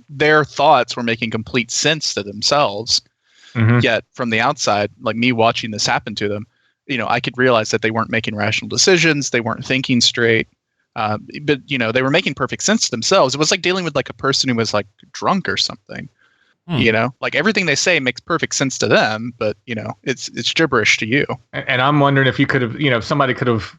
Their thoughts were making complete sense to themselves. Mm-hmm. Yet from the outside, like me watching this happen to them, I could realize that they weren't making rational decisions. They weren't thinking straight. But they were making perfect sense to themselves. It was like dealing with like a person who was like drunk or something. Like everything they say makes perfect sense to them, but it's gibberish to you. And I'm wondering if you could have, if somebody could have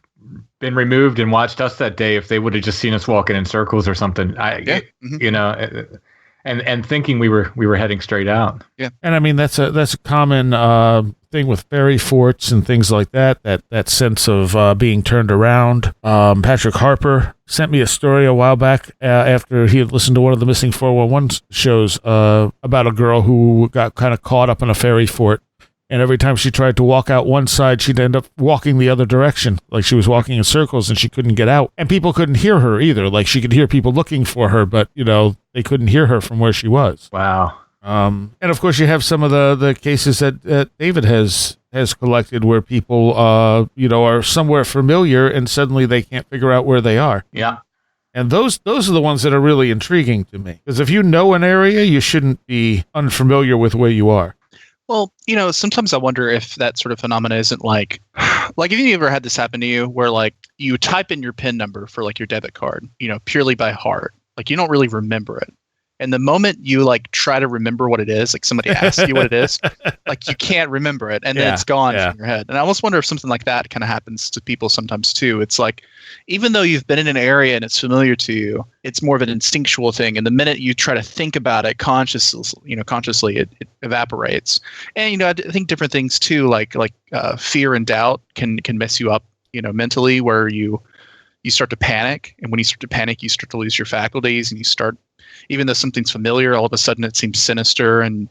been removed and watched us that day, if they would have just seen us walking in circles or something. Mm-hmm. And thinking we were heading straight out. Yeah. And I mean, that's a common thing with fairy forts and things like that sense of being turned around. Patrick Harper sent me a story a while back after he had listened to one of the Missing 411 shows about a girl who got kind of caught up in a fairy fort. And every time she tried to walk out one side, she'd end up walking the other direction. Like she was walking in circles and she couldn't get out. And people couldn't hear her either. Like she could hear people looking for her, but, they couldn't hear her from where she was. Wow. And of course, you have some of the cases that David has collected where people, are somewhere familiar and suddenly they can't figure out where they are. Yeah. And those are the ones that are really intriguing to me. Because if you know an area, you shouldn't be unfamiliar with where you are. Well, sometimes I wonder if that sort of phenomena isn't like have you ever had this happen to you where like you type in your PIN number for like your debit card, purely by heart, like you don't really remember it. And the moment you like try to remember what it is, like somebody asks you what it is, like you can't remember it and then it's gone from your head. And I almost wonder if something like that kind of happens to people sometimes too. It's like, even though you've been in an area and it's familiar to you, it's more of an instinctual thing. And the minute you try to think about it consciously, it evaporates. And, I think different things too, like fear and doubt can mess you up, mentally, where you start to panic. And when you start to panic, you start to lose your faculties and you start, even though something's familiar, all of a sudden it seems sinister. And,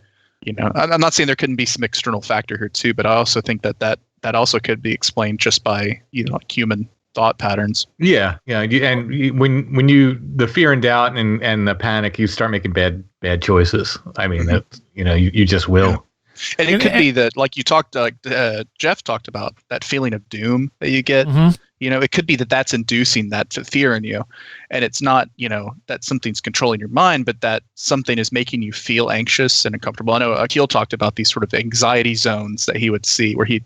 I'm not saying there couldn't be some external factor here too, but I also think that also could be explained just by, like human thought patterns. Yeah. And when the fear and doubt and the panic, you start making bad choices. I mean, that, you just will. Yeah. And it could be that, like you talked, Jeff talked about that feeling of doom that you get. It could be that that's inducing that fear in you, and it's not, that something's controlling your mind, but that something is making you feel anxious and uncomfortable. I know Akil talked about these sort of anxiety zones that he would see, where he'd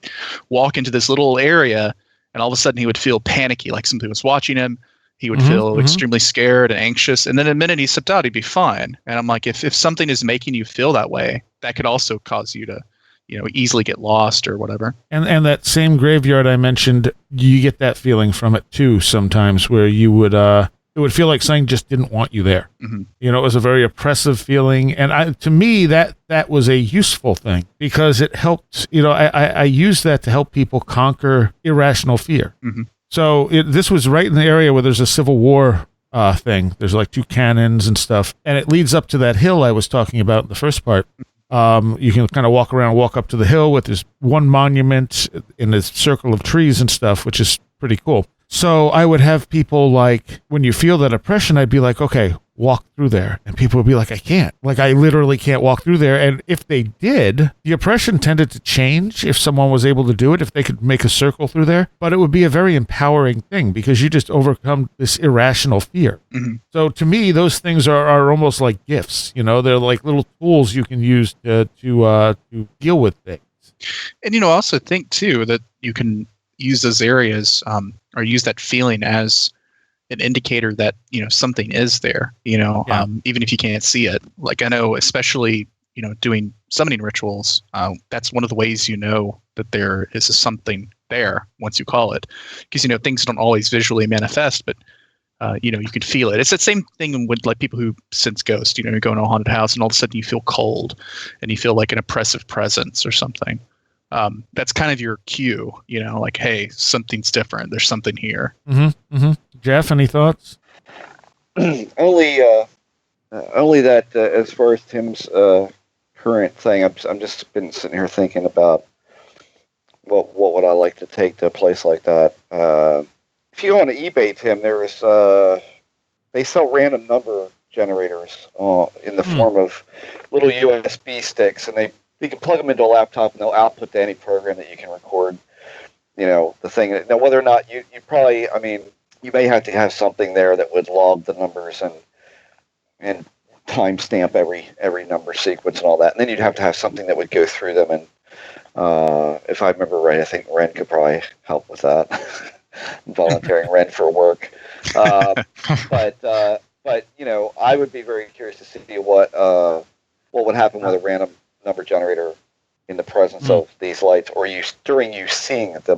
walk into this little area, and all of a sudden he would feel panicky, like something was watching him. He would feel extremely scared and anxious, and then the minute he stepped out, he'd be fine. And I'm like, if something is making you feel that way, that could also cause you to easily get lost or whatever. And that same graveyard I mentioned, you get that feeling from it too sometimes, where you would it would feel like something just didn't want you there. It was a very oppressive feeling, and to me that was a useful thing, because it helped. I use that to help people conquer irrational fear. So this was right in the area where there's a Civil War thing. There's like 2 cannons and stuff, and it leads up to that hill I was talking about in the first part. You can kind of walk up to the hill with this one monument in this circle of trees and stuff, which is pretty cool. So I would have people, like, when you feel that oppression, I'd be like, okay, walk through there. And people would be like, I can't. Like, I literally can't walk through there. And if they did, the oppression tended to change if someone was able to do it, if they could make a circle through there. But it would be a very empowering thing, because you just overcome this irrational fear. So to me, those things are almost like gifts. They're like little tools you can use to deal with things. And, I also think, too, that you can use those areas or use that feeling as an indicator that, something is there, even if you can't see it. Like, I know, especially, doing summoning rituals, that's one of the ways that there is something there once you call it. Because, things don't always visually manifest, but, you can feel it. It's that same thing with, like, people who sense ghosts. You go in a haunted house and all of a sudden you feel cold and you feel like an oppressive presence or something. That's kind of your cue, like, hey, something's different. There's something here. Jeff, any thoughts? Only that as far as Tim's current thing, I'm just been sitting here thinking about what would I like to take to a place like that. If you go on eBay, Tim, they sell random number generators in the form of little USB sticks, and you can plug them into a laptop and they'll output to any program that you can record, the thing. Now, whether or not you probably, you may have to have something there that would log the numbers and timestamp every number sequence and all that. And then you'd have to have something that would go through them. And if I remember right, I think Wren could probably help with that. Volunteering Wren for work. But I would be very curious to see what would happen with a random number generator in the presence of these lights, or during you seeing the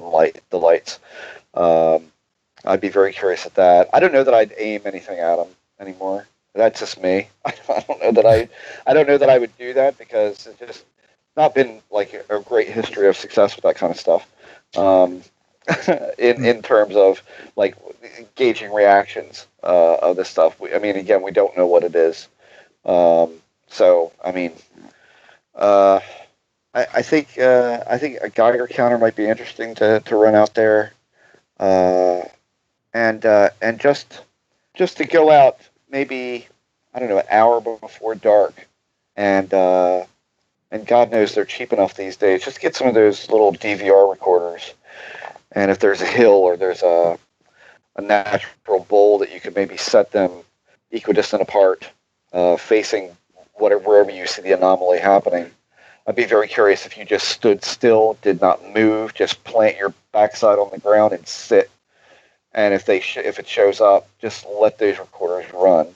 lights. I'd be very curious at that. I don't know that I'd aim anything at them anymore. That's just me. I don't know that I would do that, because it's just not been like a great history of success with that kind of stuff. In terms of like gauging reactions of this stuff. Again, we don't know what it is. I think a Geiger counter might be interesting to run out there, and just to go out maybe, I don't know, an hour before dark, and God knows they're cheap enough these days. Just get some of those little DVR recorders, and if there's a hill or there's a natural bowl that you could maybe set them equidistant apart, facing wherever you see the anomaly happening. I'd be very curious if you just stood still, did not move, just plant your backside on the ground and sit. And if it shows up, just let those recorders run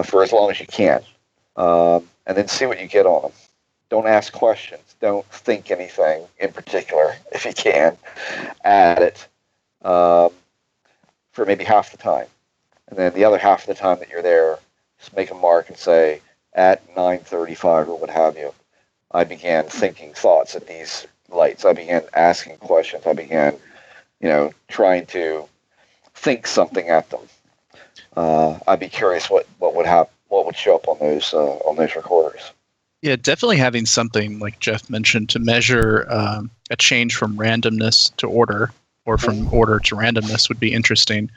for as long as you can, and then see what you get on them. Don't ask questions. Don't think anything in particular. If you can, add it for maybe half the time, and then the other half of the time that you're there, just make a mark and say, at 9:35 or what have you, I began thinking thoughts at these lights. I began asking questions. I began, trying to think something at them. I'd be curious what would happen, what would show up on those recorders. Yeah, definitely having something like Jeff mentioned to measure a change from randomness to order, or from order to randomness, would be interesting.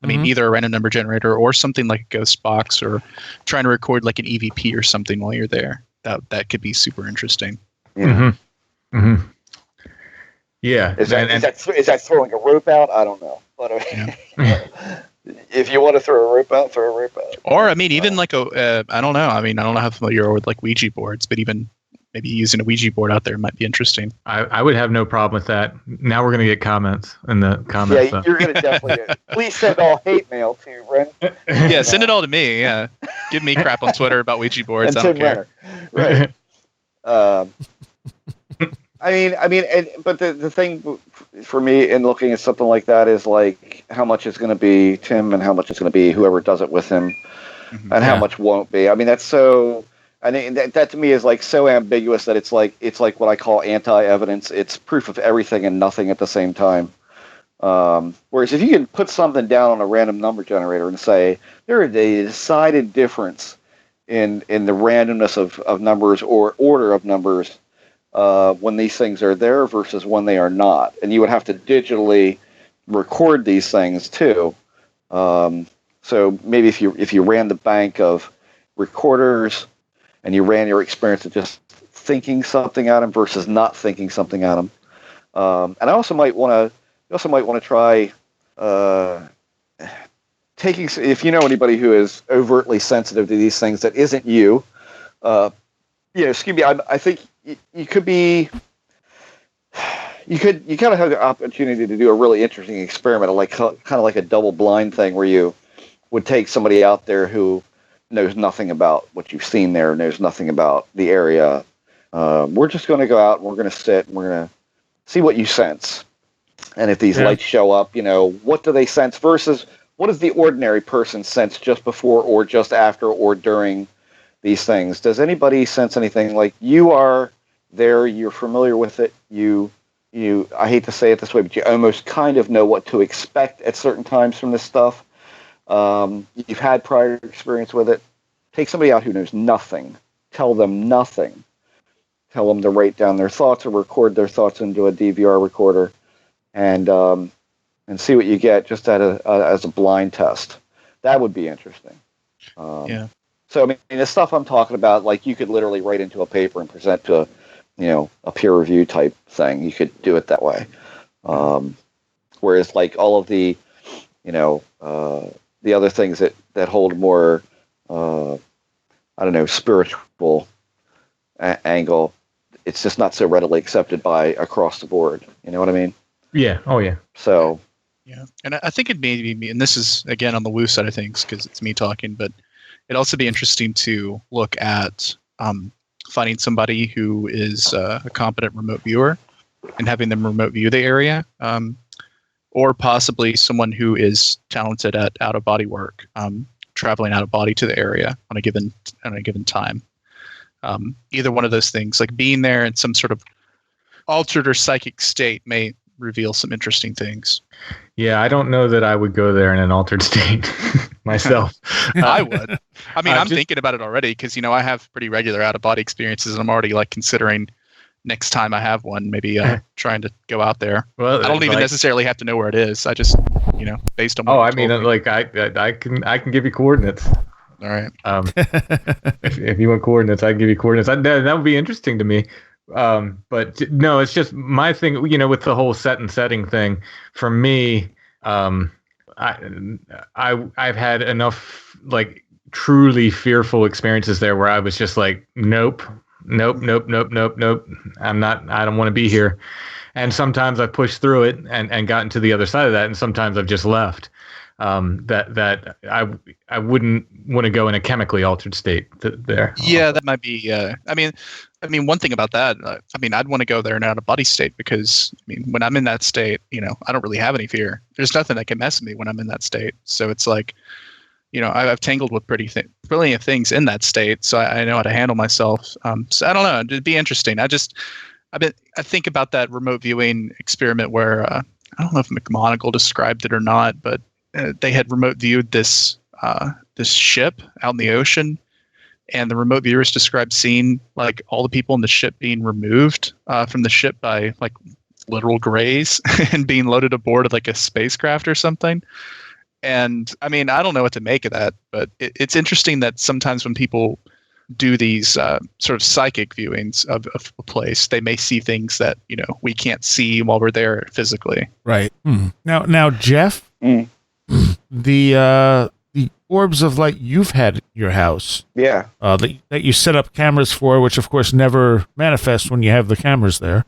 Either a random number generator or something like a ghost box, or trying to record like an EVP or something while you're there. That could be super interesting. Yeah. Yeah. Is that throwing a rope out? I don't know. But if you want to throw a rope out, throw a rope out. Or I mean, even like I don't know. I mean, I don't know how familiar you are with like Ouija boards, but even maybe using a Ouija board out there might be interesting. I would have no problem with that. Now we're going to get comments in the comments. Yeah, you're going to definitely. Please send all hate mail to Wren. Yeah, send it all to me. Yeah, give me crap on Twitter about Ouija boards. I don't care. Renner. Right. I mean, but the thing for me in looking at something like that is like how much is going to be Tim and how much is going to be whoever does it with him, and how much won't be. I mean, that's so. I think that to me is like so ambiguous that it's like what I call anti-evidence. It's proof of everything and nothing at the same time. Whereas if you can put something down on a random number generator and say there is a decided difference in the randomness of numbers or order of numbers when these things are there versus when they are not, and you would have to digitally record these things too. So maybe if you ran the bank of recorders and you ran your experience of just thinking something at them versus not thinking something at them. And I also might want to try taking, if you know anybody who is overtly sensitive to these things that isn't you, excuse me, I think you could be, you kind of have the opportunity to do a really interesting experiment, like kind of like a double blind thing where you would take somebody out there who knows nothing about what you've seen there, knows nothing about the area. We're just going to go out and we're going to sit and we're going to see what you sense. And if these lights show up, what do they sense versus what does the ordinary person sense just before or just after or during these things? Does anybody sense anything like you are there, you're familiar with it, you I hate to say it this way, but you almost kind of know what to expect at certain times from this stuff. You've had prior experience with it. Take somebody out who knows nothing. Tell them nothing. Tell them to write down their thoughts or record their thoughts into a DVR recorder, and see what you get just as a blind test. That would be interesting. So I mean, the stuff I'm talking about, like you could literally write into a paper and present to a peer review type thing. You could do it that way. Whereas like all of the the other things that hold more, spiritual angle, it's just not so readily accepted by across the board. You know what I mean? Yeah. Oh, yeah. So. Yeah. And I think it may be, and this is, again, on the woo side of things, because it's me talking, but it'd also be interesting to look at finding somebody who is a competent remote viewer and having them remote view the area. Or possibly someone who is talented at out-of-body work, traveling out of body to the area on a given time. Either one of those things, like being there in some sort of altered or psychic state, may reveal some interesting things. Yeah, I don't know that I would go there in an altered state myself. I would. I mean, I'm thinking about it already because I have pretty regular out-of-body experiences, and I'm already like considering. Next time I have one, maybe trying to go out there. Well, I don't even necessarily have to know where it is. I just, based on. I can give you coordinates. All right. If you want coordinates, I can give you coordinates. That would be interesting to me. But no, it's just my thing. With the whole set and setting thing, for me, I've had enough like truly fearful experiences there where I was just like, nope. I don't want to be here. And sometimes I've pushed through it and gotten to the other side of that. And sometimes I've just left. That I wouldn't want to go in a chemically altered state there. Yeah, that might be. I mean, one thing about that. I'd want to go there in an out of body state because when I'm in that state, I don't really have any fear. There's nothing that can mess with me when I'm in that state. So it's like, I've tangled with plenty of things in that state, so I know how to handle myself. So I don't know. It'd be interesting. I think about that remote viewing experiment where I don't know if McMonagle described it or not, but they had remote viewed this ship out in the ocean, and the remote viewers described seeing like all the people in the ship being removed from the ship by like literal grays and being loaded aboard of like a spacecraft or something. And I don't know what to make of that, but it's interesting that sometimes when people do these sort of psychic viewings of a place, they may see things that we can't see while we're there physically. Right. Now, Jeff, the orbs of light you've had at your house, that you set up cameras for, which of course never manifest when you have the cameras there.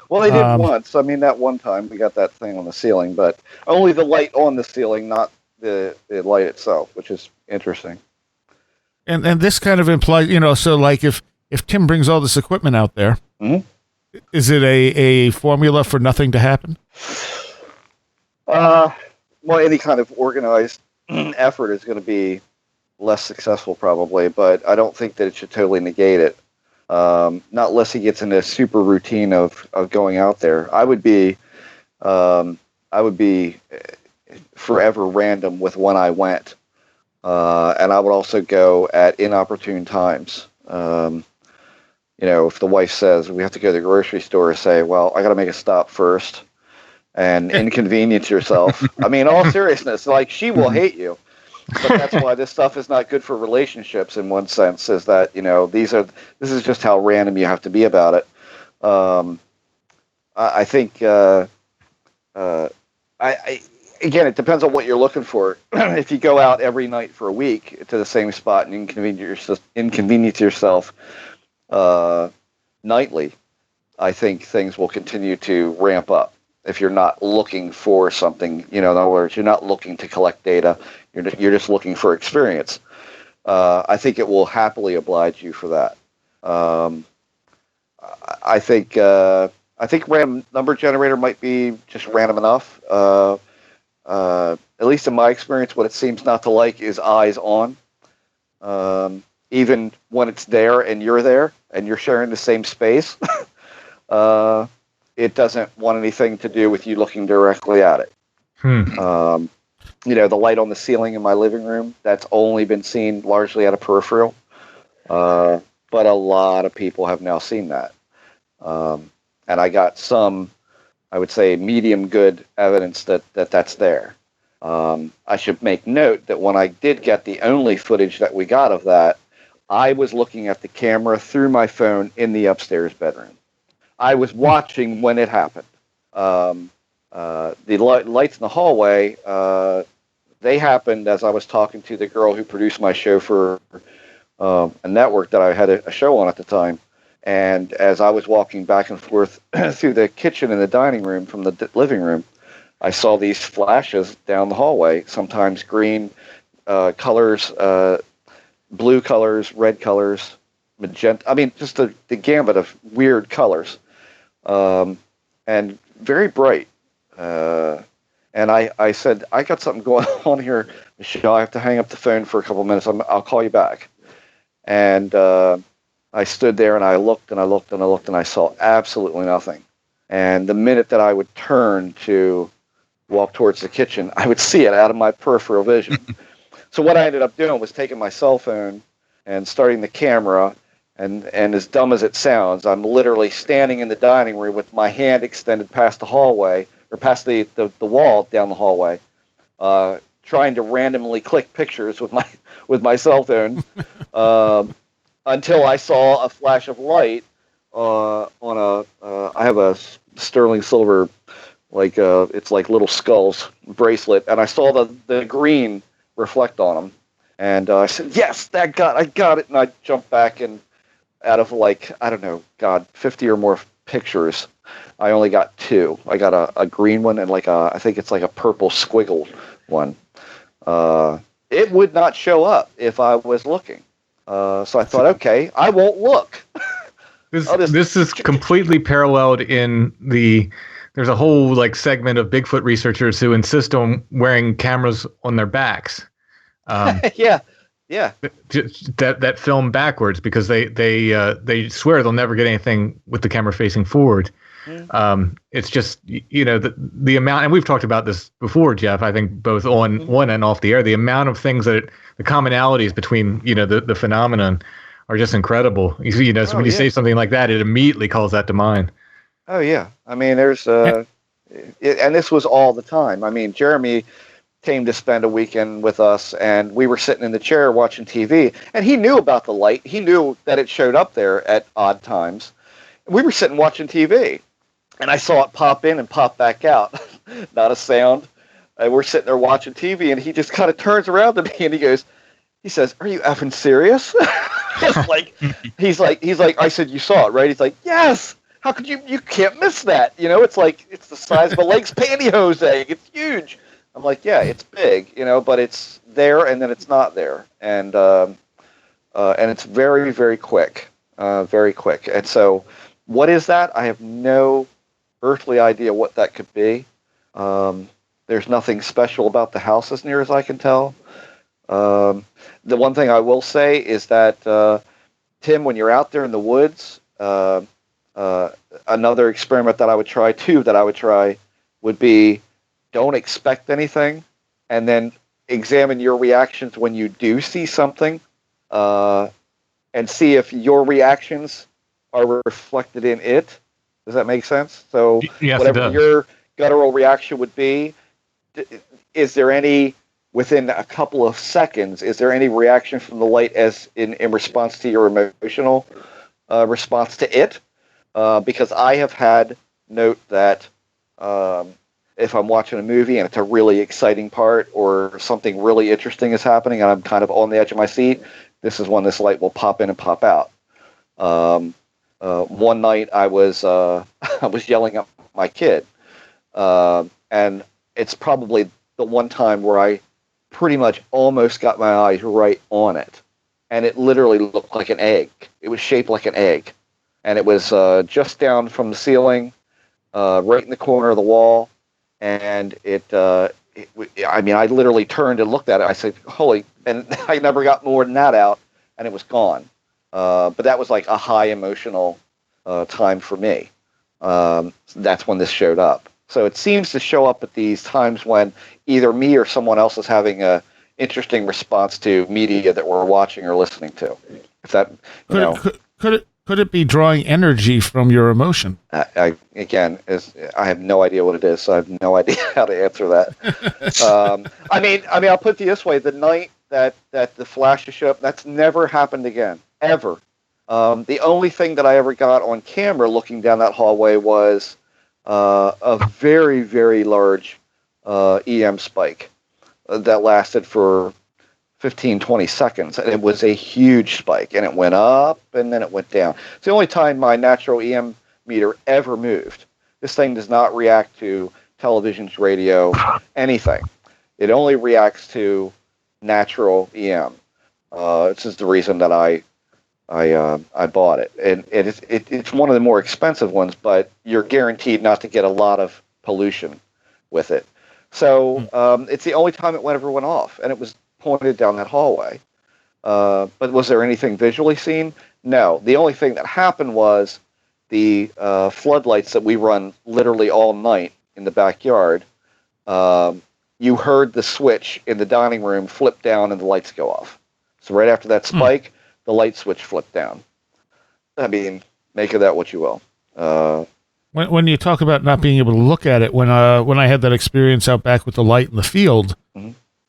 Well, they did once. I mean, that one time we got that thing on the ceiling, but only the light on the ceiling, not the light itself, which is interesting. And this kind of implies, so like if Tim brings all this equipment out there, is it a formula for nothing to happen? Well, any kind of organized effort is going to be less successful probably, but I don't think that it should totally negate it. Not unless he gets into a super routine of going out there. I would be forever random with when I went. And I would also go at inopportune times. If the wife says we have to go to the grocery store, say, well, I got to make a stop first and inconvenience yourself. I mean, all seriousness, like she will hate you. But that's why this stuff is not good for relationships in one sense, is that, this is just how random you have to be about it. I think, again, it depends on what you're looking for. If you go out every night for a week to the same spot and inconvenience yourself nightly, I think things will continue to ramp up. If you're not looking for something, in other words, you're not looking to collect data, you're just looking for experience. I think it will happily oblige you for that. I think random number generator might be just random enough. At least in my experience, what it seems not to like is eyes on. Even when it's there and you're sharing the same space, it doesn't want anything to do with you looking directly at it. The light on the ceiling in my living room, that's only been seen largely at a peripheral. But a lot of people have now seen that. And I got some, I would say, medium good evidence that's there. I should make note that when I did get the only footage that we got of that, I was looking at the camera through my phone in the upstairs bedroom. I was watching when it happened. The lights in the hallway, they happened as I was talking to the girl who produced my show for a network that I had a show on at the time. And as I was walking back and forth through the kitchen and the dining room from the living room, I saw these flashes down the hallway, sometimes green colors, blue colors, red colors, magenta. I mean, just the gamut of weird colors, and very bright. And I said, I got something going on here, Michelle. I have to hang up the phone for a couple of minutes. I'll call you back. And I stood there and I looked and I looked and I looked and I saw absolutely nothing. And the minute that I would turn to walk towards the kitchen, I would see it out of my peripheral vision. So what I ended up doing was taking my cell phone and starting the camera, and as dumb as it sounds, I'm literally standing in the dining room with my hand extended past the hallway, or past the wall down the hallway, trying to randomly click pictures with my cell phone, until I saw a flash of light on I have a sterling silver, it's like little skulls bracelet, and I saw the green reflect on them, and I said, yes, I got it, and I jumped back, and out of 50 or more pictures, I only got 2. I got a green one and I think it's like a purple squiggle one. It would not show up if I was looking. So I thought, okay, I won't look. This is completely paralleled in there's a whole segment of Bigfoot researchers who insist on wearing cameras on their backs. Yeah. That film backwards because they swear they'll never get anything with the camera facing forward. It's just the amount, and we've talked about this before, Jeff. I think both on and off the air, the amount of things the commonalities between the phenomenon are just incredible. So when you say something like that, it immediately calls that to mind. Oh yeah, I mean there's and this was all the time. I mean Jeremy came to spend a weekend with us, and we were sitting in the chair watching TV, and he knew about the light. He knew that it showed up there at odd times. We were sitting watching TV, and I saw it pop in and pop back out. Not a sound. And we're sitting there watching TV, and he just kind of turns around to me, and he says, "Are you effing serious?" he's like, I said, "You saw it, right?" He's like, "Yes. How could you can't miss that. It's like, it's the size of a lake's pantyhose egg. It's huge." I'm like, "Yeah, it's big, but it's there and then it's not there." And it's very, very quick. Very quick. And so what is that? I have no earthly idea what that could be. There's nothing special about the house as near as I can tell. The one thing I will say is that, Tim, when you're out there in the woods, another experiment that I would try would be, don't expect anything, and then examine your reactions when you do see something, and see if your reactions are reflected in it. Does that make sense? So yes, whatever your guttural reaction would be, is there any, within a couple of seconds, is there any reaction from the light as in response to your emotional response to it? Because I have had note that if I'm watching a movie and it's a really exciting part or something really interesting is happening and I'm kind of on the edge of my seat, this is when this light will pop in and pop out. One night I was yelling at my kid, and it's probably the one time where I pretty much almost got my eyes right on it, and it literally looked like an egg. It was shaped like an egg, and it was just down from the ceiling, right in the corner of the wall, and I literally turned and looked at it. I said, "Holy!" And I never got more than that out, and it was gone. But that was like a high emotional time for me. That's when this showed up. So it seems to show up at these times when either me or someone else is having a interesting response to media that we're watching or listening to. If that, could it be drawing energy from your emotion? I have no idea what it is, so I have no idea how to answer that. I'll put it this way: the night that the flashes show up, that's never happened again, ever. The only thing that I ever got on camera looking down that hallway was a very, very large EM spike that lasted for 15, 20 seconds. And it was a huge spike, and it went up and then it went down. It's the only time my natural EM meter ever moved. This thing does not react to televisions, radio, anything. It only reacts to natural EM. This is the reason that I bought it, and it's one of the more expensive ones, but you're guaranteed not to get a lot of pollution with it. So it's the only time it ever went off, and it was pointed down that hallway. But was there anything visually seen? No. The only thing that happened was the floodlights that we run literally all night in the backyard. You heard the switch in the dining room flip down and the lights go off. So right after that spike, the light switch flipped down. I mean, make of that what you will. When you talk about not being able to look at it, when I had that experience out back with the light in the field,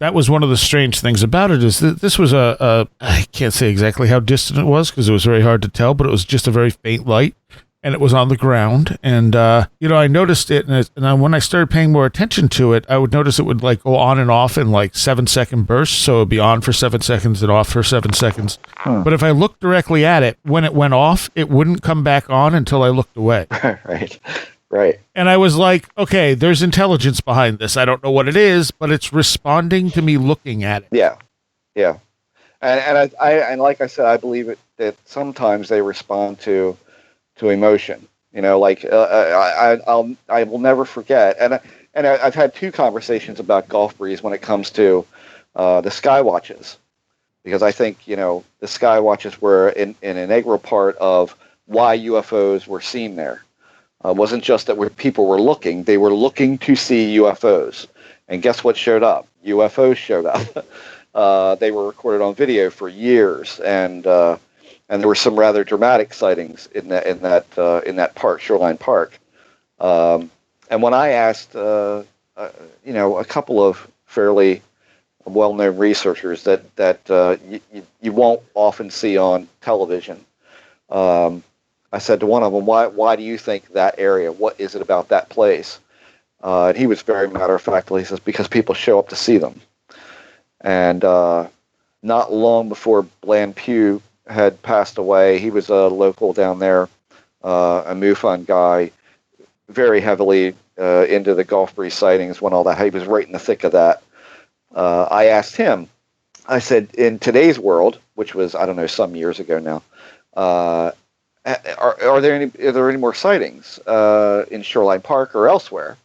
that was one of the strange things about it, is that this was I can't say exactly how distant it was because it was very hard to tell, but it was just a very faint light, and it was on the ground. And, I noticed it, and when I started paying more attention to it, I would notice it would like go on and off in like 7-second bursts. So it would be on for 7 seconds and off for 7 seconds. But if I looked directly at it, when it went off, it wouldn't come back on until I looked away. Right. And I was like, okay, there's intelligence behind this. I don't know what it is, but it's responding to me looking at it. Yeah. And like I said, I believe that sometimes they respond to emotion. I will never forget. And I've had 2 conversations about Gulf Breeze when it comes to the sky watches, because I think the sky watches were an integral part of why UFOs were seen there. It wasn't just that people were looking; they were looking to see UFOs. And guess what showed up? UFOs showed up. They were recorded on video for years, and there were some rather dramatic sightings in that park, Shoreline Park. And when I asked, a couple of fairly well-known researchers that you won't often see on television. I said to one of them, why do you think that area? What is it about that place? And he was very matter-of-factly. He says, because people show up to see them. And not long before Bland Pugh had passed away, he was a local down there, a MUFON guy, very heavily into the Gulf Breeze sightings when all that. He was right in the thick of that. I asked him, I said, in today's world, which was, I don't know, some years ago now, are there any more sightings in Shoreline Park or elsewhere?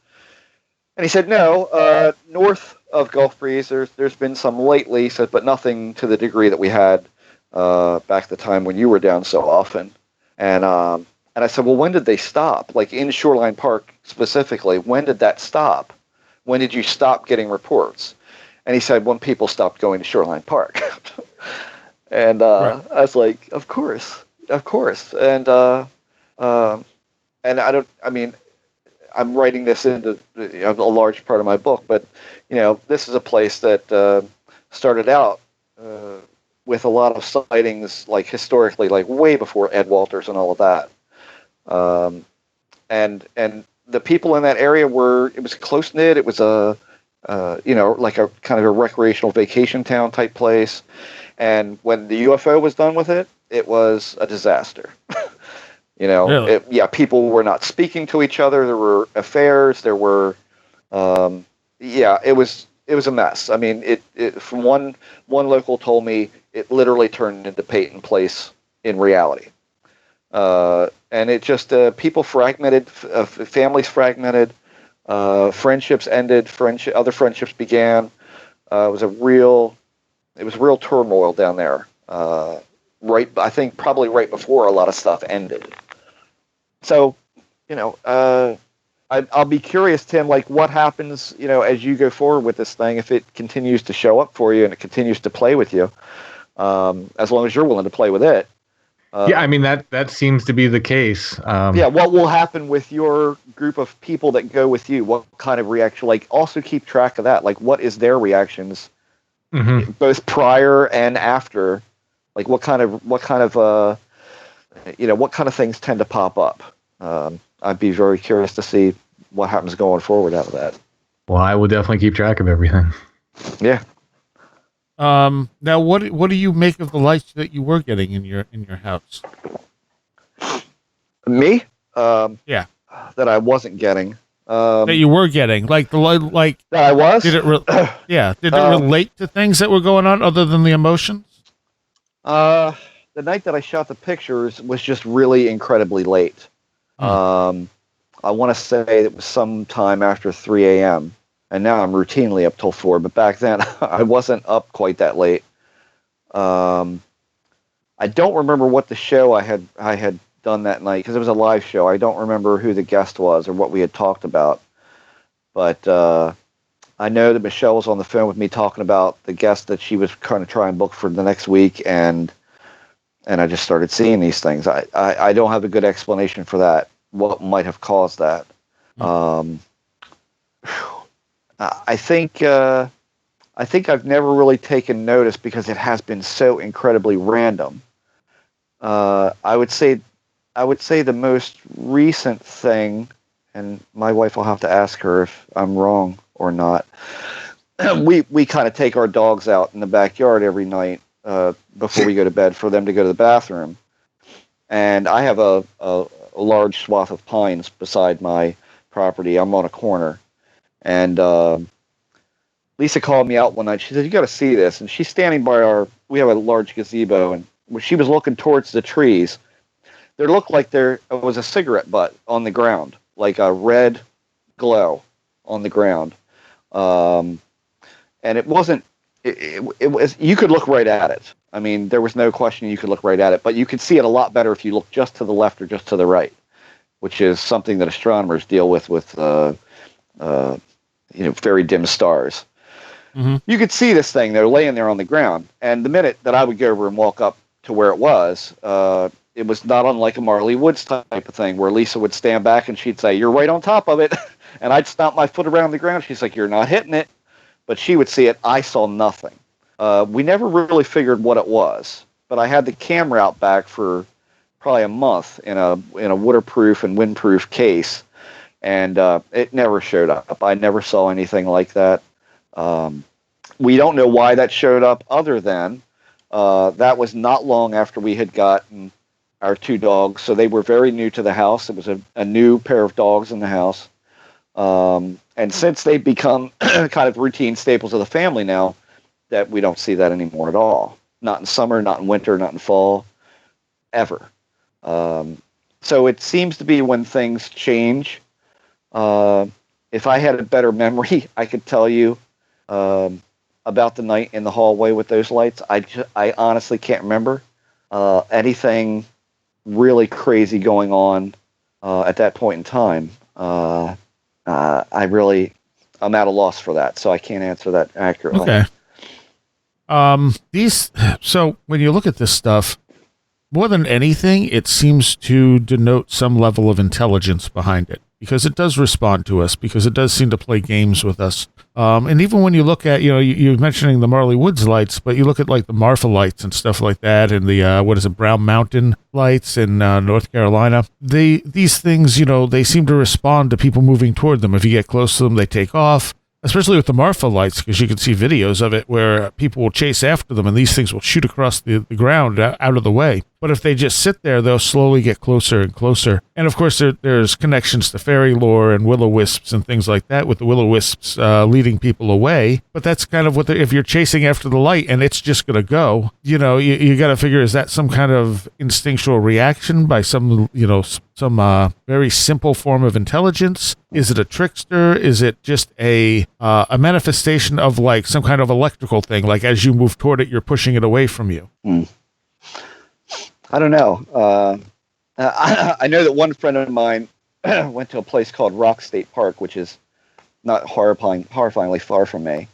And he said, no, north of Gulf Breeze, there's been some lately, he said, but nothing to the degree that we had back at the time when you were down so often. And I said, well, when did they stop? Like in Shoreline Park specifically, when did that stop? When did you stop getting reports? And he said, when people stopped going to Shoreline Park. And right. I was like, of course. And I'm writing this into a large part of my book, but this is a place that started out with a lot of sightings, like historically, like way before Ed Walters and all of that. And the people in that area it was close knit. It was like a kind of a recreational vacation town type place. And when the UFO was done with it, it was a disaster. Really? People were not speaking to each other. There were affairs. There were, it was a mess. I mean, it from one local told me it literally turned into Peyton Place in reality. And it just people fragmented, families fragmented, friendships ended, other friendships began. It was real turmoil down there. I think probably right before a lot of stuff ended. So, I'll be curious, Tim, like what happens, as you go forward with this thing, if it continues to show up for you and it continues to play with you, as long as you're willing to play with it. That seems to be the case. What will happen with your group of people that go with you? What kind of reaction? Like, also keep track of that. Like, what is their reactions, both prior and after? Like, what kind of things tend to pop up? I'd be very curious to see what happens going forward out of that. Well, I will definitely keep track of everything. Yeah. Now, what do you make of the lights that you were getting in your house? Me? Yeah. That I wasn't getting. That you were getting, like the light, like that I was. Did it? Did it relate to things that were going on other than the emotions? The night that I shot the pictures was just really incredibly late. I want to say it was sometime after 3 a.m. And now I'm routinely up till 4. But back then, I wasn't up quite that late. I don't remember what the show I had done that night, because it was a live show. I don't remember who the guest was or what we had talked about. But I know that Michelle was on the phone with me talking about the guest that she was kind of trying to book for the next week, and I just started seeing these things. I don't have a good explanation for that, what might have caused that. I think I've never really taken notice because it has been so incredibly random. I would say the most recent thing, and my wife will have to ask her if I'm wrong or not. We kind of take our dogs out in the backyard every night before we go to bed for them to go to the bathroom. And I have a large swath of pines beside my property. I'm on a corner. And Lisa called me out one night. She said, "You got to see this." And she's standing by we have a large gazebo, and when she was looking towards the trees, there looked like there was a cigarette butt on the ground, like a red glow on the ground. And it wasn't, it was, you could look right at it. I mean, there was no question you could look right at it, but you could see it a lot better if you look just to the left or just to the right, which is something that astronomers deal with very dim stars. Mm-hmm. You could see this thing, they're laying there on the ground. And the minute that I would go over and walk up to where it was not unlike a Marley Woods type of thing, where Lisa would stand back and she'd say, "You're right on top of it." And I'd stomp my foot around the ground. She's like, "You're not hitting it." but she would see it. I saw nothing. We never really figured what it was, but I had the camera out back for probably a month in a waterproof and windproof case, and it never showed up. I never saw anything like that. We don't know why that showed up, other than that was not long after we had gotten our 2 dogs, so they were very new to the house. It was a new pair of dogs in the house. And since they've become kind of routine staples of the family now, that we don't see that anymore at all. Not in summer, not in winter, not in fall, ever. So it seems to be when things change. If I had a better memory, I could tell you about the night in the hallway with those lights. I honestly can't remember anything really crazy going on at that point in time. I'm at a loss for that, so I can't answer that accurately. Okay. So when you look at this stuff, more than anything, it seems to denote some level of intelligence behind it, because it does respond to us, because it does seem to play games with us. And even when you look at, you're mentioning the Marley Woods lights, but you look at like the Marfa lights and stuff like that, and the Brown Mountain lights in North Carolina. These things, they seem to respond to people moving toward them. If you get close to them, they take off. Especially with the Marfa lights, because you can see videos of it where people will chase after them and these things will shoot across the ground out of the way. But if they just sit there, they'll slowly get closer and closer. And of course, there's connections to fairy lore and will-o-wisps and things like that, with the will-o-wisps leading people away. But that's kind of if you're chasing after the light and it's just going to go, you got to figure, is that some kind of instinctual reaction by some very simple form of intelligence? Is it a trickster? Is it just a manifestation of like some kind of electrical thing? Like as you move toward it, you're pushing it away from you. I don't know. I know that one friend of mine went to a place called Rock State Park, which is not horrifyingly far from me,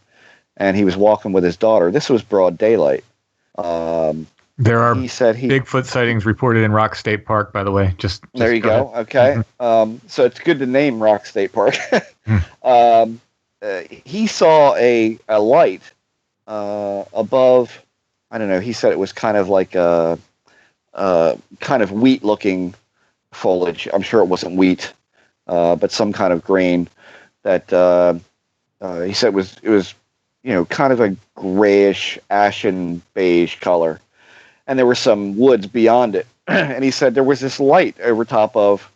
and he was walking with his daughter. This was broad daylight. There are Bigfoot sightings reported in Rock State Park, by the way. Just there you go. Okay. So it's good to name Rock State Park. He saw a light above. I don't know. He said it was kind of like a kind of wheat-looking foliage. I'm sure it wasn't wheat, but some kind of grain that he said it was kind of a grayish, ashen beige color. And there were some woods beyond it. And he said there was this light over top of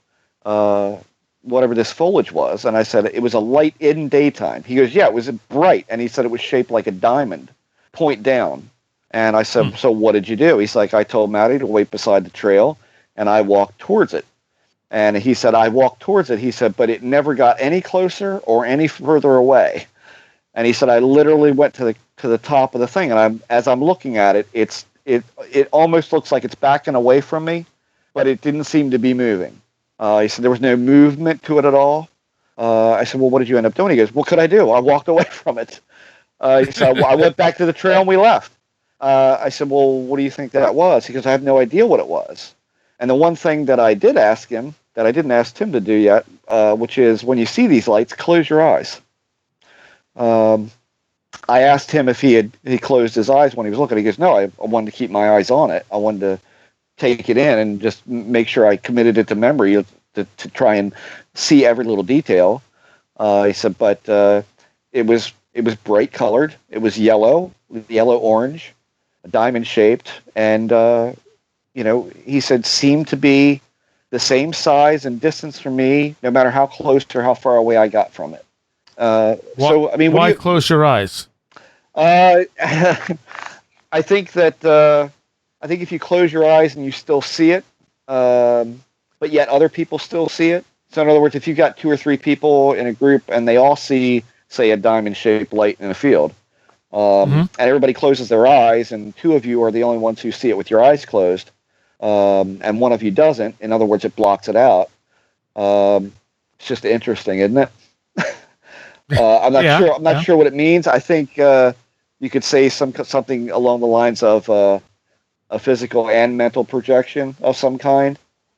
whatever this foliage was. And I said, it was a light in daytime. He goes, yeah, it was bright. And he said it was shaped like a diamond, point down. And I said, so what did you do? He's like, I told Maddie to wait beside the trail, and I walked towards it. And he said, I walked towards it. He said, but it never got any closer or any further away. And he said, I literally went to the top of the thing. And as I'm looking at it, it almost looks like it's backing away from me, but it didn't seem to be moving. He said there was no movement to it at all. I said, well, what did you end up doing? He goes, what could I do? I walked away from it. He said, I went back to the trail and we left. I said, well, what do you think that was? He goes, I have no idea what it was. And the one thing that I did ask him, that I didn't ask Tim to do yet, which is when you see these lights, close your eyes. I asked him if he closed his eyes when he was looking. He goes, no, I wanted to keep my eyes on it. I wanted to take it in and just make sure I committed it to memory to try and see every little detail. He said, but it was bright colored. It was yellow orange, diamond shaped, and he said seemed to be the same size and distance from me, no matter how close or how far away I got from it. Why close your eyes? I think if you close your eyes and you still see it, but yet other people still see it. So in other words, if you've got 2 or 3 people in a group and they all see, say, a diamond-shaped light in a field, and everybody closes their eyes, and 2 of you are the only ones who see it with your eyes closed, and 1 of you doesn't. In other words, it blocks it out. It's just interesting, isn't it? I'm not sure what it means. I think you could say something along the lines of a physical and mental projection of some kind.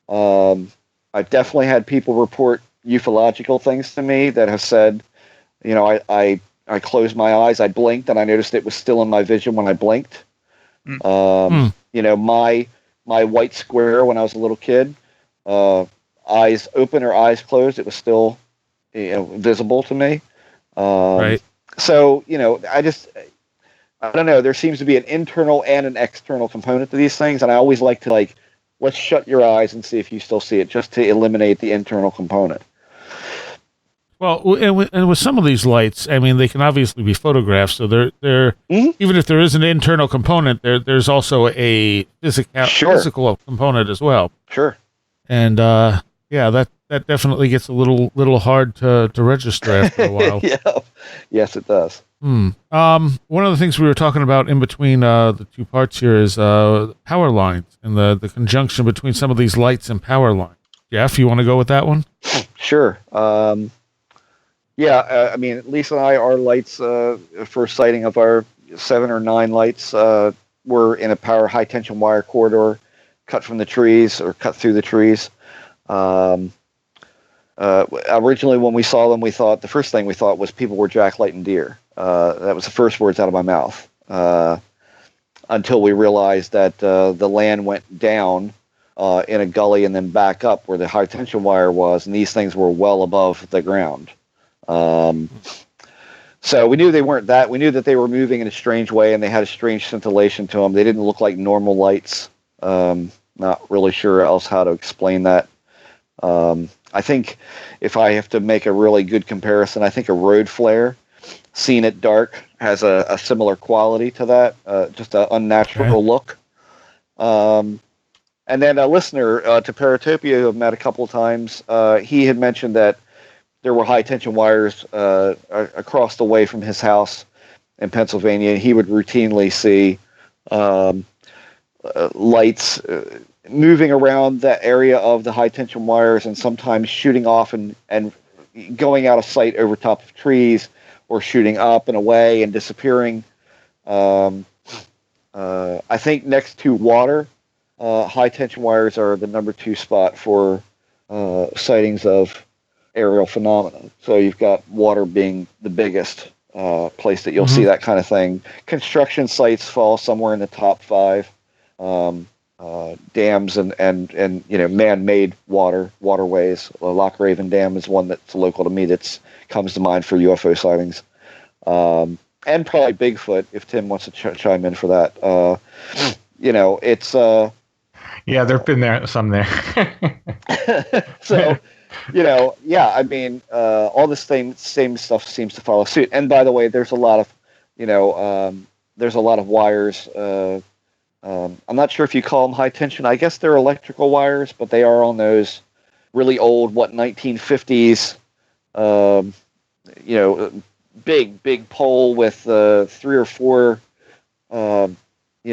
I've definitely had people report ufological things to me that have said, I I closed my eyes, I blinked, and I noticed it was still in my vision when I blinked. You know, my white square when I was a little kid, eyes open or eyes closed, it was still, you know, visible to me. Right. So, you know, I don't know. There seems to be an internal and an external component to these things, and I always like to, like, let's shut your eyes and see if you still see it, just to eliminate the internal component. Well, and with some of these lights, I mean, they can obviously be photographed, so they're even if there is an internal component, there's also a physical component as well. Sure. And yeah, that definitely gets a little hard to register after a while. Yeah. Yes, it does. One of the things we were talking about in between the two parts here is power lines and the conjunction between some of these lights and power lines. Jeff, you want to go with that one? Sure. Yeah, I mean, Lisa and I, our lights, first sighting of our 7 or 9 lights, were in a high tension wire corridor, cut from the trees or cut through the trees. Originally, when we saw them, the first thing we thought was people were jacklighting deer. That was the first words out of my mouth. Until we realized that the land went down in a gully and then back up where the high tension wire was, and these things were well above the ground. So we knew they weren't that. We knew that they were moving in a strange way, and they had a strange scintillation to them. They didn't look like normal lights. Not really sure else how to explain that. I think if I have to make a really good comparison, I think a road flare seen at dark has a similar quality to that, just an unnatural look. And then a listener to Paratopia, who I've met a couple of times, he had mentioned that there were high tension wires across the way from his house in Pennsylvania. He would routinely see lights moving around that area of the high tension wires, and sometimes shooting off and going out of sight over top of trees, or shooting up and away and disappearing. I think next to water, high tension wires are the number 2 spot for sightings of aerial phenomena. So you've got water being the biggest place that you'll see that kind of thing. Construction sites fall somewhere in the top 5. Dams and you know, man-made waterways. Loch Raven Dam is one that's local to me that's comes to mind for UFO sightings. And probably Bigfoot, if Tim wants to chime in for that. You know, it's yeah, there've been some there. So, you know, yeah, I mean, all the same stuff seems to follow suit. And by the way, there's a lot of, you know, there's a lot of wires. I'm not sure if you call them high tension. I guess they're electrical wires, but they are on those really old, 1950s, you know, big pole with 3 or 4, you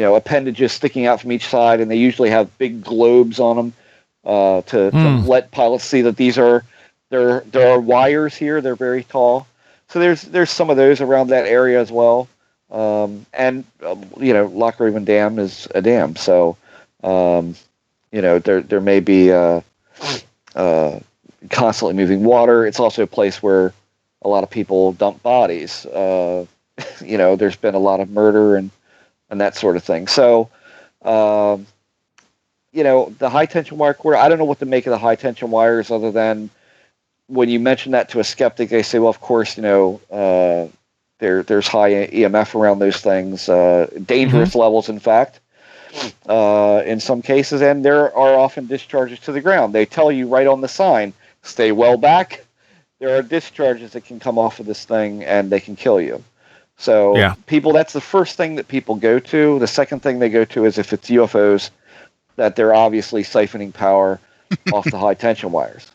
know, appendages sticking out from each side, and they usually have big globes on them to let pilots see that there are wires here. They're very tall, so there's some of those around that area as well. And you know, Loch Raven Dam is a dam, so you know, there may be constantly moving water. It's also a place where a lot of people dump bodies. You know, there's been a lot of murder and that sort of thing. So, you know, the high tension wire corridor, I don't know what to make of the high tension wires, other than when you mention that to a skeptic, they say, well, of course, you know, there's high EMF around those things, dangerous levels, in fact, in some cases, and there are often discharges to the ground. They tell you right on the sign, stay well back. There are discharges that can come off of this thing, and they can kill you. So people, that's the first thing that people go to. The second thing they go to is if it's UFOs, that they're obviously siphoning power off the high tension wires.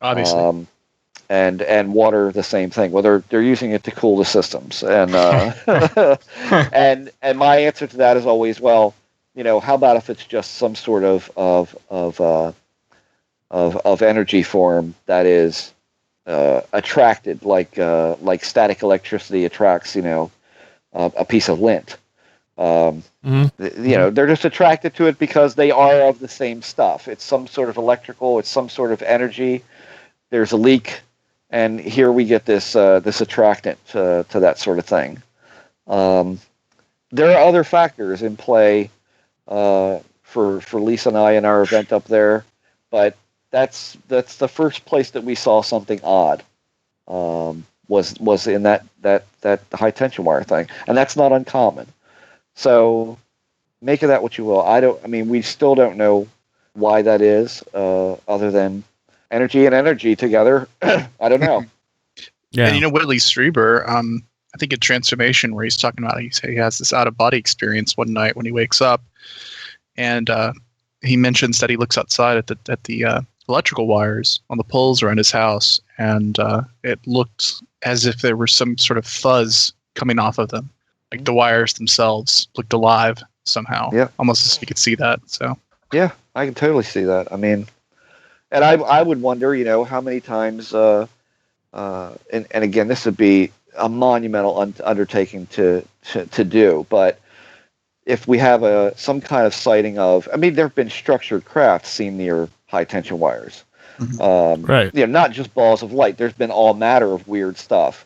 Obviously. And water, the same thing. Well, they're using it to cool the systems. And and my answer to that is always, well, you know, how about if it's just some sort of energy form that is attracted, like static electricity attracts, you know, a piece of lint. You know, they're just attracted to it because they are of the same stuff. It's some sort of electrical. It's some sort of energy. There's a leak, And here we get this attractant to that sort of thing. There are other factors in play for Lisa and I in our event up there, but that's the first place that we saw something odd. Was in that high tension wire thing, and that's not uncommon. So make of that what you will. We still don't know why that is, other than energy and energy together. I don't know. Yeah. And Whitley Strieber, I think in Transformation, where he's talking about, he has this out of body experience one night when he wakes up, and he mentions that he looks outside at the electrical wires on the poles around his house, and it looked as if there was some sort of fuzz coming off of them, like the wires themselves looked alive somehow. Yeah, almost as if you could see that. So yeah, I can totally see that. And I would wonder, how many times, and again, this would be a monumental undertaking to do, but if we have some kind of sighting of, there have been structured craft seen near high tension wires. Right. Not just balls of light. There's been all matter of weird stuff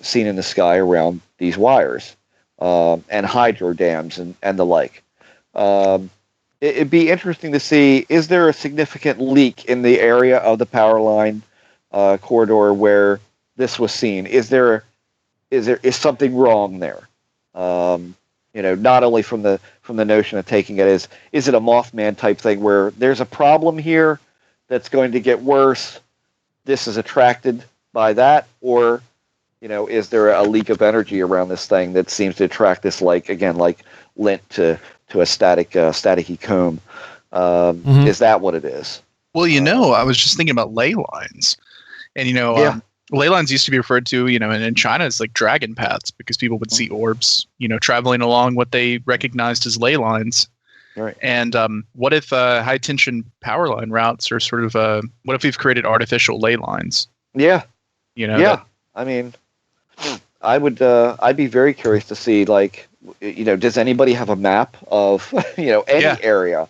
seen in the sky around these wires, and hydro dams and the like. It'd be interesting to see, is there a significant leak in the area of the power line corridor where this was seen? Is something wrong there? Not only from the notion of taking it as, is it a Mothman type thing where there's a problem here that's going to get worse, this is attracted by that, or is there a leak of energy around this thing that seems to attract this, like lint to a staticky comb? Is that what it is? Well, I was just thinking about ley lines, and ley lines used to be referred to, in China as like dragon paths, because people would see orbs, traveling along what they recognized as ley lines. Right. And what if high tension power line routes are sort of what if we've created artificial ley lines? Yeah. I'd be very curious to see, does anybody have a map of, any area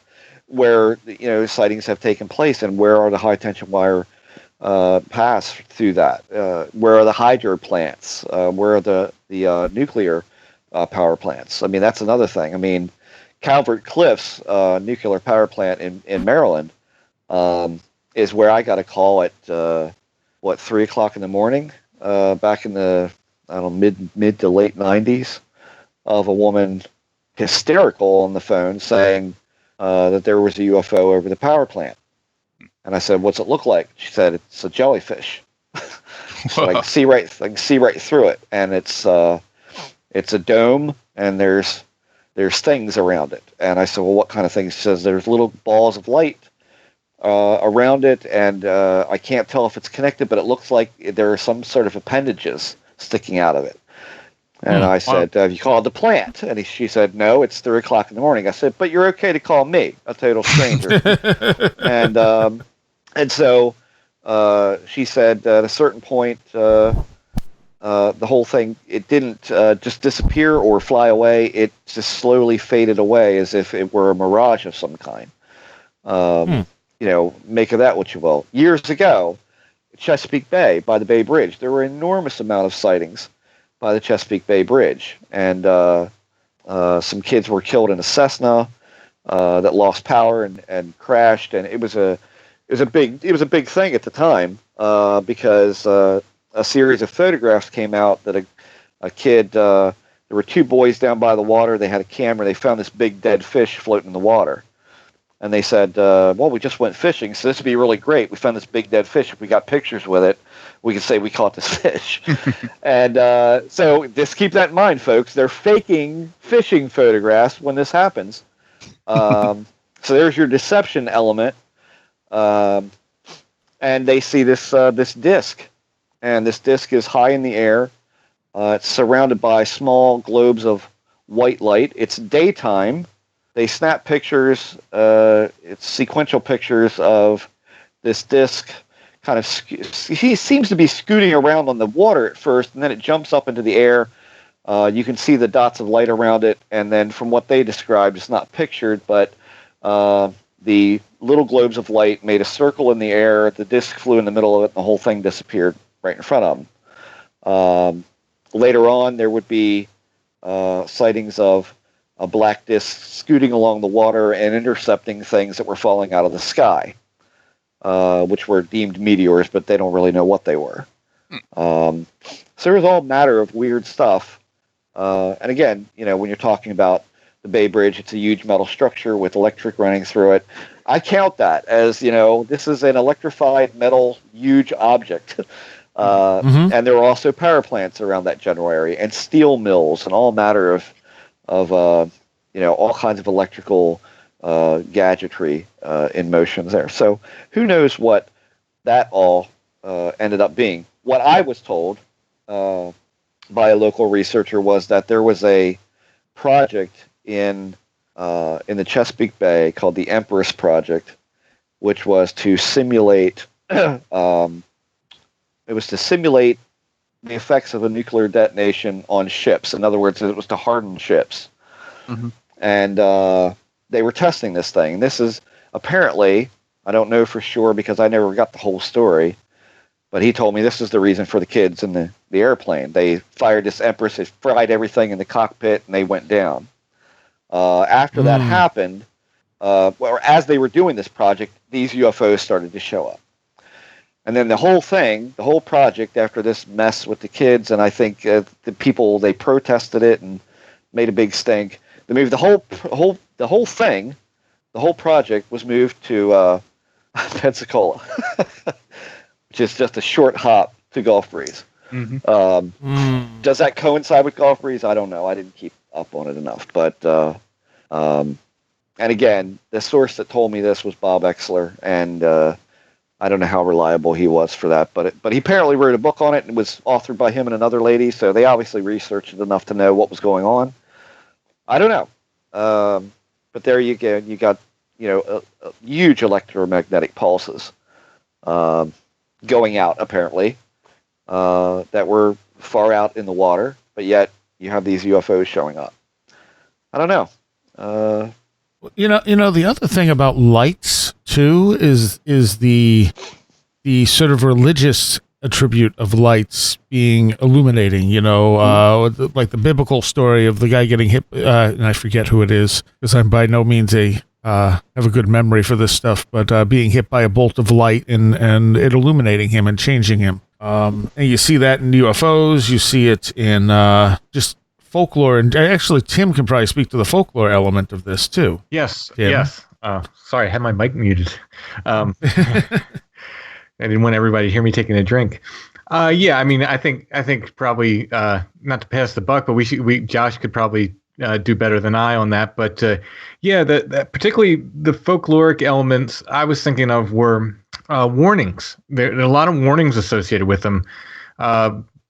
where, sightings have taken place, and where are the high tension wire paths through that? Where are the hydro plants? Where are the nuclear power plants? That's another thing. Calvert Cliffs nuclear power plant in Maryland is where I got a call at 3:00 in the morning back in the mid to late 90s of a woman hysterical on the phone saying that there was a UFO over the power plant. And I said, "What's it look like?" She said, "It's a jellyfish." So I can see right through it, and it's a dome, and there's things around it. And I said, "Well, what kind of things?" She says, "There's little balls of light around it, and I can't tell if it's connected, but it looks like there are some sort of appendages sticking out of it." And I said, "Have you called the plant?" And she said, "No, it's 3:00 in the morning." I said, "But you're okay to call me, a total stranger." And so she said at a certain point, the whole thing, it didn't just disappear or fly away. It just slowly faded away as if it were a mirage of some kind. Make of that what you will. Years ago, Chesapeake Bay, by the Bay Bridge, there were enormous amount of sightings by the Chesapeake Bay Bridge, and some kids were killed in a Cessna that lost power and crashed, and it was a big thing at the time because a series of photographs came out that a kid, there were two boys down by the water. They had a camera. They found this big dead fish floating in the water. And they said, well, we just went fishing, so this would be really great. We found this big dead fish. If we got pictures with it, we could say we caught this fish. And so just keep that in mind, folks. They're faking fishing photographs when this happens. So there's your deception element. And they see this disc. And this disc is high in the air. It's surrounded by small globes of white light. It's daytime. They snap pictures, it's sequential pictures of this disc kind of, he seems to be scooting around on the water at first, and then it jumps up into the air. You can see the dots of light around it, and then from what they described, it's not pictured, but the little globes of light made a circle in the air. The disc flew in the middle of it, and the whole thing disappeared right in front of them. Later on, there would be sightings of a black disc scooting along the water and intercepting things that were falling out of the sky, which were deemed meteors, but they don't really know what they were. So there was all matter of weird stuff. And again, when you're talking about the Bay Bridge, it's a huge metal structure with electric running through it. I count that as, this is an electrified metal huge object. And there are also power plants around that general area, and steel mills, and all matter of all kinds of electrical gadgetry in motion there. So who knows what that all ended up being. What I was told by a local researcher was that there was a project in the Chesapeake Bay called the Empress Project, which was to simulate the effects of a nuclear detonation on ships. In other words, it was to harden ships. And they were testing this thing. This is apparently, I don't know for sure because I never got the whole story, but he told me this is the reason for the kids in the airplane. They fired this Empress, they fried everything in the cockpit, and they went down. After that happened, as they were doing this project, these UFOs started to show up. And then the whole project, after this mess with the kids, and I think the people, they protested it and made a big stink. They moved the whole project was moved to Pensacola, which is just a short hop to Gulf Breeze. Does that coincide with Gulf Breeze? I don't know. I didn't keep up on it enough. But and again, the source that told me this was Bob Exler, and I don't know how reliable he was for that, but he apparently wrote a book on it and was authored by him and another lady, so they obviously researched it enough to know what was going on. I don't know, but there you go. You got huge electromagnetic pulses going out apparently that were far out in the water, but yet you have these UFOs showing up. I don't know. The other thing about lights too is the sort of religious attribute of lights being illuminating. Like the biblical story of the guy getting hit, and I forget who it is because I'm by no means have a good memory for this stuff, but being hit by a bolt of light and it illuminating him and changing him. And you see that in UFOs. You see it in just folklore, and actually Tim can probably speak to the folklore element of this too. Yes, Tim? yes. Sorry, I had my mic muted. I didn't want everybody to hear me taking a drink. Yeah, I mean, I think probably not to pass the buck, but Josh could probably do better than I on that. But yeah, that particularly the folkloric elements I was thinking of were warnings. There are a lot of warnings associated with them.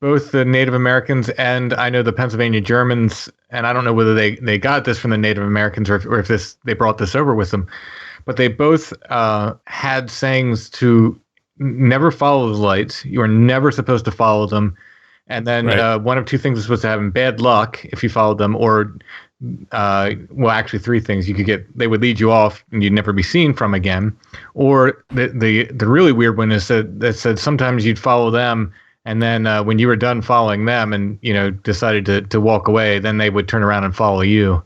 Both the Native Americans and I know the Pennsylvania Germans, and I don't know whether they got this from the Native Americans or if they brought this over with them, but they both had sayings to never follow the lights. You are never supposed to follow them. And then one of two things is supposed to have bad luck if you followed them, or actually three things. They would lead you off and you'd never be seen from again. Or the really weird one is that said sometimes you'd follow them, and then when you were done following them and decided to walk away, then they would turn around and follow you,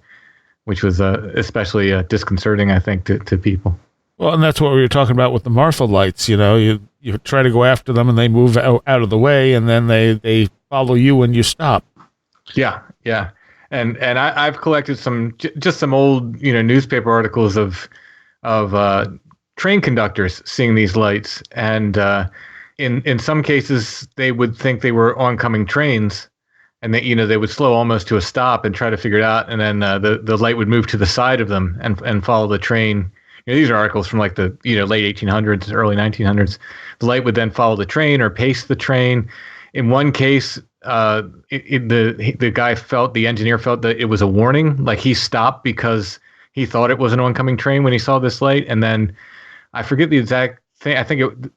which was especially disconcerting, I think, to people. Well, and that's what we were talking about with the Marfa lights. You try to go after them, and they move out of the way, and then they follow you when you stop. Yeah, yeah. And I've collected some old newspaper articles of train conductors seeing these lights, and in some cases they would think they were oncoming trains, and they would slow almost to a stop and try to figure it out, and then the light would move to the side of them and follow the train. These are articles from like the late 1800s, early 1900s. The light would then follow the train or pace the train. In one case, the engineer felt that it was a warning, like he stopped because he thought it was an oncoming train when he saw this light. And then I forget the exact thing. I think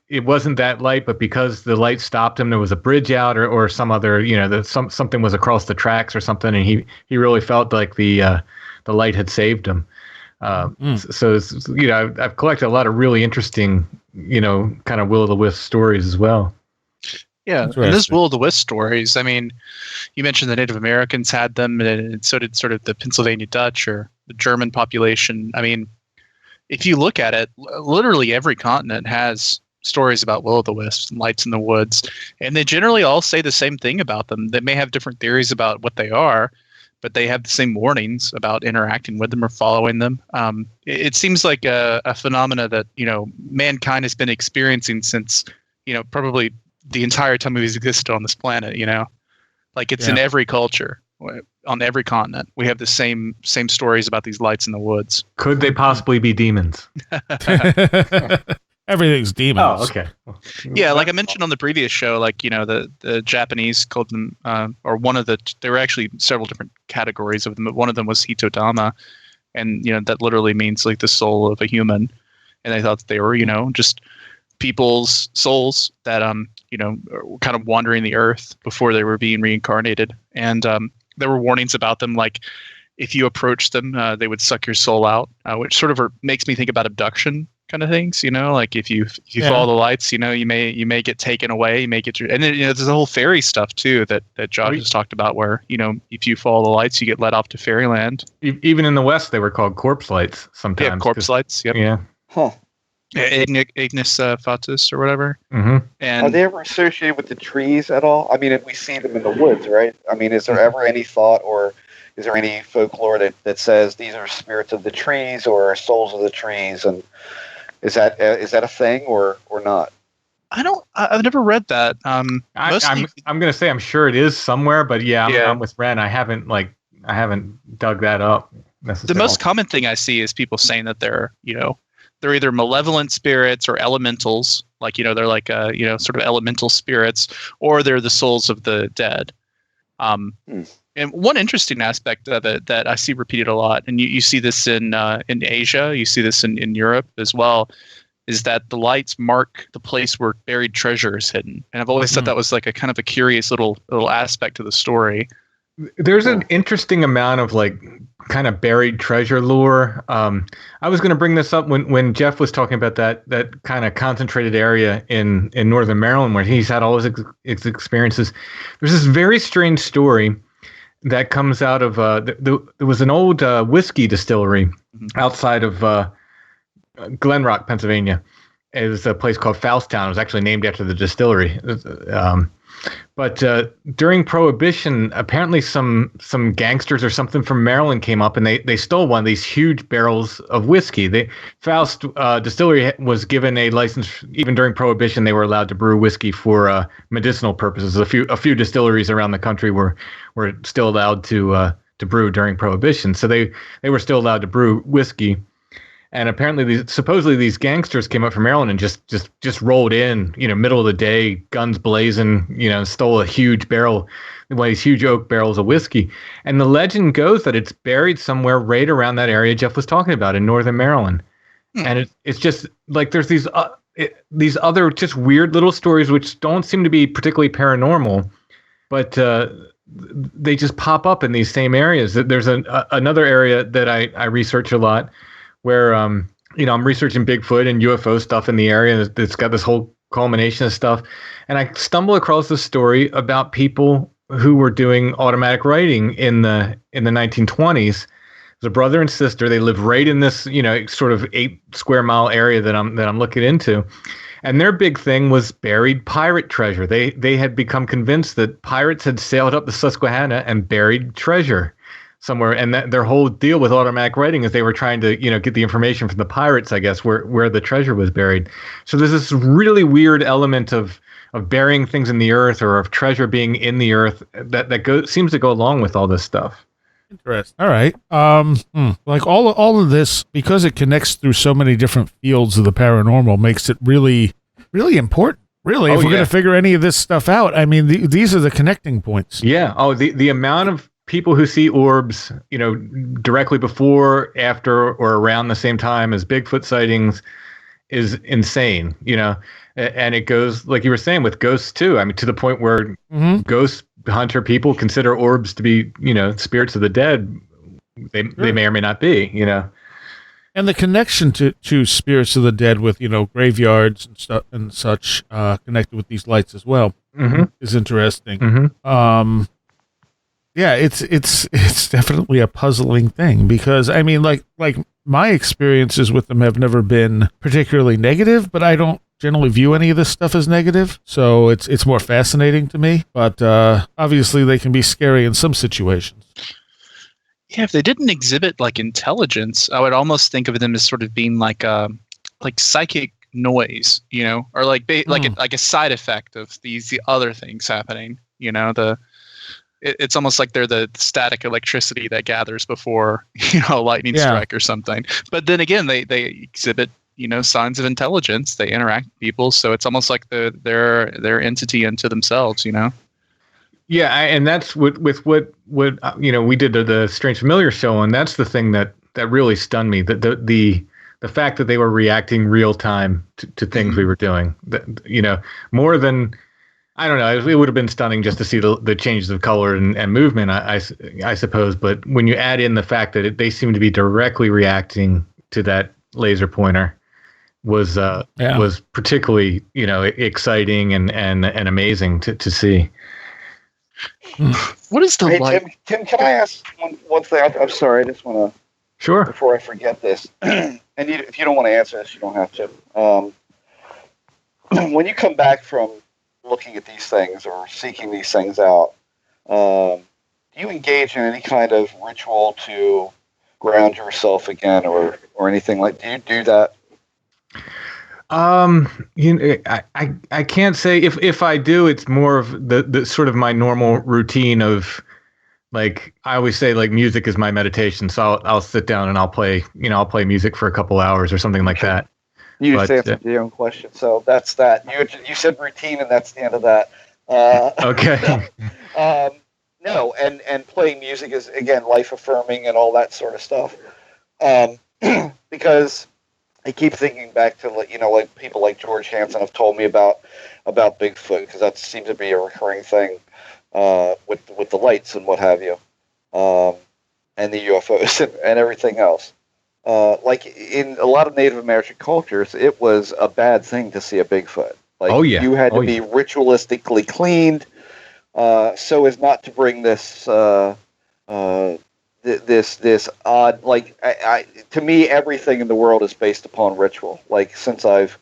it wasn't that light, but because the light stopped him, there was a bridge out or some other, something was across the tracks or something, and he really felt like the light had saved him. So it's, I've collected a lot of really interesting, kind of will-o'-the-wisp stories as well. Yeah, and those will-o'-the-wisp stories, I mean, you mentioned the Native Americans had them, and so did sort of the Pennsylvania Dutch or the German population. I mean, if you look at it, literally every continent has stories about will-o'-the-wisps and lights in the woods, and they generally all say the same thing about them. They may have different theories about what they are, but they have the same warnings about interacting with them or following them. It seems like a phenomena that mankind has been experiencing since probably the entire time we've existed on this planet. Like it's in every culture, on every continent. We have the same stories about these lights in the woods. Could they possibly be demons? Everything's demons. Oh, okay. Yeah, like I mentioned on the previous show, like the Japanese called them, or one of the. There were actually several different categories of them, but one of them was hitodama, and that literally means like the soul of a human, and they thought that they were just people's souls that were kind of wandering the earth before they were being reincarnated, and there were warnings about them, like if you approach them, they would suck your soul out, which sort of makes me think about abduction kind of things, like if you follow the lights, you may get taken away, you may get and then there's the whole fairy stuff too that Josh has talked about, where if you follow the lights, you get led off to fairyland. Even in the West, they were called corpse lights sometimes. Yeah, corpse lights. Yep. Yeah. Huh. Ignis fatuus or whatever. Mm-hmm. And are they ever associated with the trees at all? I mean, if we see them in the woods, right? I mean, is there ever any thought, or is there any folklore that says these are spirits of the trees or souls of the trees, and is that a thing or not? I've never read that. I'm going to say I'm sure it is somewhere, but I'm with Wren. I haven't dug that up necessarily. The most common thing I see is people saying that they're either malevolent spirits or elementals, like they're like sort of elemental spirits, or they're the souls of the dead. And one interesting aspect of it that I see repeated a lot, and you see this in Asia, you see this in Europe as well, is that the lights mark the place where buried treasure is hidden. And I've always thought that was like a kind of a curious little aspect to the story. There's an interesting amount of like kind of buried treasure lore. I was going to bring this up when Jeff was talking about that kind of concentrated area in northern Maryland where he's had all his experiences. There's this very strange story that comes out of there was an old whiskey distillery outside of Glen Rock, Pennsylvania. It was a place called Fausttown. It was actually named after the distillery. But during Prohibition, apparently some gangsters or something from Maryland came up and they stole one of these huge barrels of whiskey. Faust Distillery was given a license. Even during Prohibition, they were allowed to brew whiskey for medicinal purposes. A few distilleries around the country were still allowed to brew during Prohibition, so they were still allowed to brew whiskey. And apparently, supposedly these gangsters came up from Maryland and just rolled in, middle of the day, guns blazing, stole a huge barrel, one of these huge oak barrels of whiskey. And the legend goes that it's buried somewhere right around that area Jeff was talking about in northern Maryland. And it's just like there's these other just weird little stories which don't seem to be particularly paranormal, but they just pop up in these same areas. There's another area that I research a lot, where I'm researching Bigfoot and UFO stuff in the area. It's got this whole culmination of stuff, and I stumble across this story about people who were doing automatic writing in the 1920s. There's a brother and sister. They live right in this sort of 8 square mile area that I'm looking into, and their big thing was buried pirate treasure. They had become convinced that pirates had sailed up the Susquehanna and buried treasure somewhere, and that their whole deal with automatic writing is they were trying to get the information from the pirates, I guess, where the treasure was buried. So there's this really weird element of burying things in the earth, or of treasure being in the earth, that seems to go along with all this stuff. Interesting. All right. Like all of this, because it connects through so many different fields of the paranormal, makes it really, really important. Really, if we're going to figure any of this stuff out, I mean, these are the connecting points. Yeah. Oh, the amount of people who see orbs, directly before, after, or around the same time as Bigfoot sightings is insane, and it goes, like you were saying, with ghosts too. I mean, to the point where ghost hunter people consider orbs to be, spirits of the dead. They may or may not be, And the connection to spirits of the dead with, graveyards and stuff and such, connected with these lights as well, is interesting. Yeah, it's definitely a puzzling thing because I mean, like my experiences with them have never been particularly negative, but I don't generally view any of this stuff as negative, so it's more fascinating to me. But obviously, they can be scary in some situations. Yeah, if they didn't exhibit like intelligence, I would almost think of them as sort of being like psychic noise, or like a side effect of the other things happening. It's almost like they're the static electricity that gathers before a lightning strike or something. But then again, they exhibit signs of intelligence. They interact with people, so it's almost like they're entity unto themselves. Yeah, and that's with what we did the Strange Familiar show, and that's the thing that really stunned me. The fact that they were reacting real time to things we were doing. More than, I don't know. It would have been stunning just to see the changes of color and movement, I suppose. But when you add in the fact that they seem to be directly reacting to that laser pointer, was particularly exciting and amazing to see. What is the light? Tim, can I ask one thing? I'm sorry, I just want to. Sure. Before I forget this, and if you don't want to answer this, you don't have to. When you come back from looking at these things or seeking these things out, do you engage in any kind of ritual to ground yourself again, or anything like? Do you do that? I can't say if I do. It's more of the sort of my normal routine of, like, I always say, like, music is my meditation. So I'll sit down and I'll play music for a couple hours or something like that. You just answered your own question, so that's that. You said routine, and that's the end of that. Okay. No, and playing music is, again, life affirming and all that sort of stuff. Because I keep thinking back to like people like George Hansen have told me about Bigfoot, because that seems to be a recurring thing with the lights and what have you, and the UFOs and everything else. Like in a lot of Native American cultures, it was a bad thing to see a Bigfoot. Like, you had to be ritualistically cleaned, so as not to bring this this odd, like, to me, everything in the world is based upon ritual. Like, since I've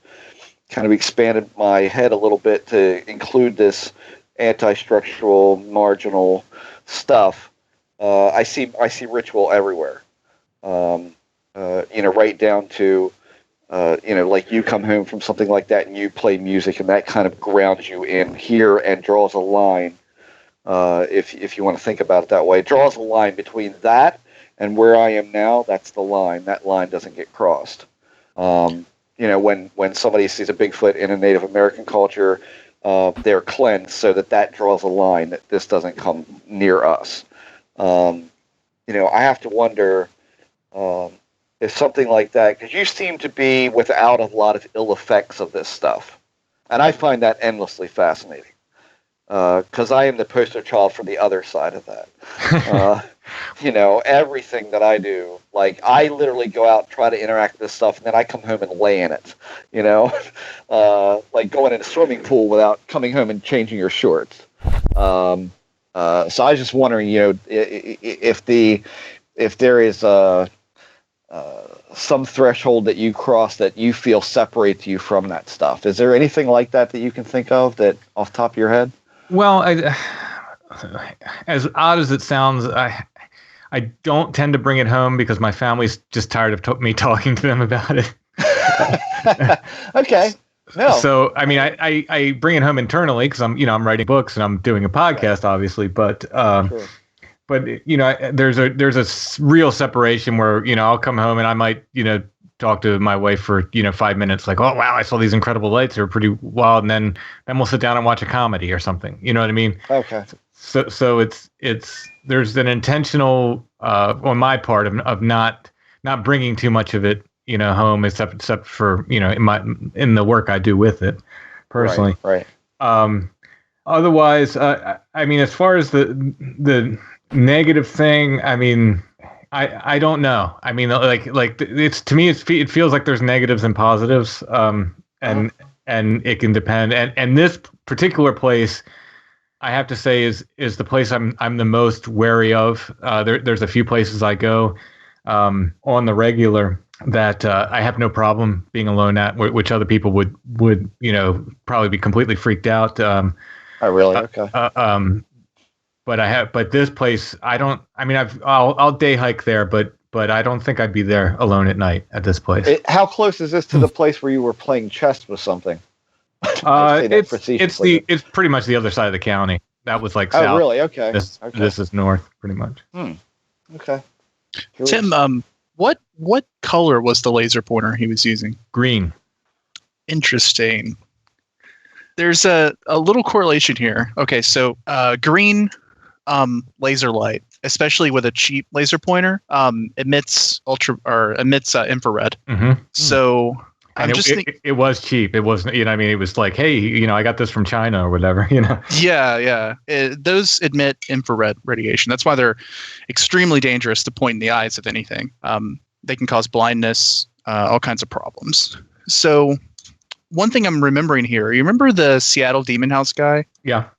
kind of expanded my head a little bit to include this anti-structural, marginal stuff, I see ritual everywhere. Right down to, like, you come home from something like that and you play music, and that kind of grounds you in here and draws a line. If you want to think about it that way, it draws a line between that and where I am now. That's the line. That line doesn't get crossed. When somebody sees a Bigfoot in a Native American culture, they're cleansed so that draws a line that this doesn't come near us. I have to wonder if something like that, because you seem to be without a lot of ill effects of this stuff, and I find that endlessly fascinating. Because I am the poster child for the other side of that. Everything that I do, like, I literally go out and try to interact with this stuff, and then I come home and lay in it. Like going in a swimming pool without coming home and changing your shorts. So I was just wondering, if there is some threshold that you cross that you feel separates you from that stuff. Is there anything like that you can think of that off the top of your head? Well, as odd as it sounds, I don't tend to bring it home because my family's just tired of me talking to them about it. Okay. No. So, I mean, I bring it home internally because I'm writing books and I'm doing a podcast, obviously, but sure. But there's a real separation where I'll come home and I might talk to my wife for 5 minutes, like, oh wow, I saw these incredible lights, they're pretty wild, and then we'll sit down and watch a comedy or something. You know what I mean? Okay. So it's there's an intentional on my part of not bringing too much of it home, except for in the work I do with it personally. Right. Otherwise, I mean, as far as the negative thing, I mean, I don't know. I mean, like it's to me, it feels like there's negatives and positives, and it can depend. And this particular place, I have to say, is the place I'm the most wary of. There's a few places I go on the regular that I have no problem being alone at, which other people would probably be completely freaked out. Oh, really? Okay. But this place, I don't. I mean, I'll day hike there, but I don't think I'd be there alone at night at this place. How close is this to the place where you were playing chess with something? It's pretty much the other side of the county. That was like south. Oh, really? Okay. This is north, pretty much. Okay. Tim, what color was the laser pointer he was using? Green. Interesting. There's a little correlation here. Okay, so green laser light, especially with a cheap laser pointer, emits infrared. Mm-hmm. So it was cheap. It wasn't, I mean, it was like, hey, I got this from China or whatever, Yeah. Those emit infrared radiation. That's why they're extremely dangerous to point in the eyes, if anything. They can cause blindness, all kinds of problems. So one thing I'm remembering here, you remember the Seattle Demon House guy? Yeah.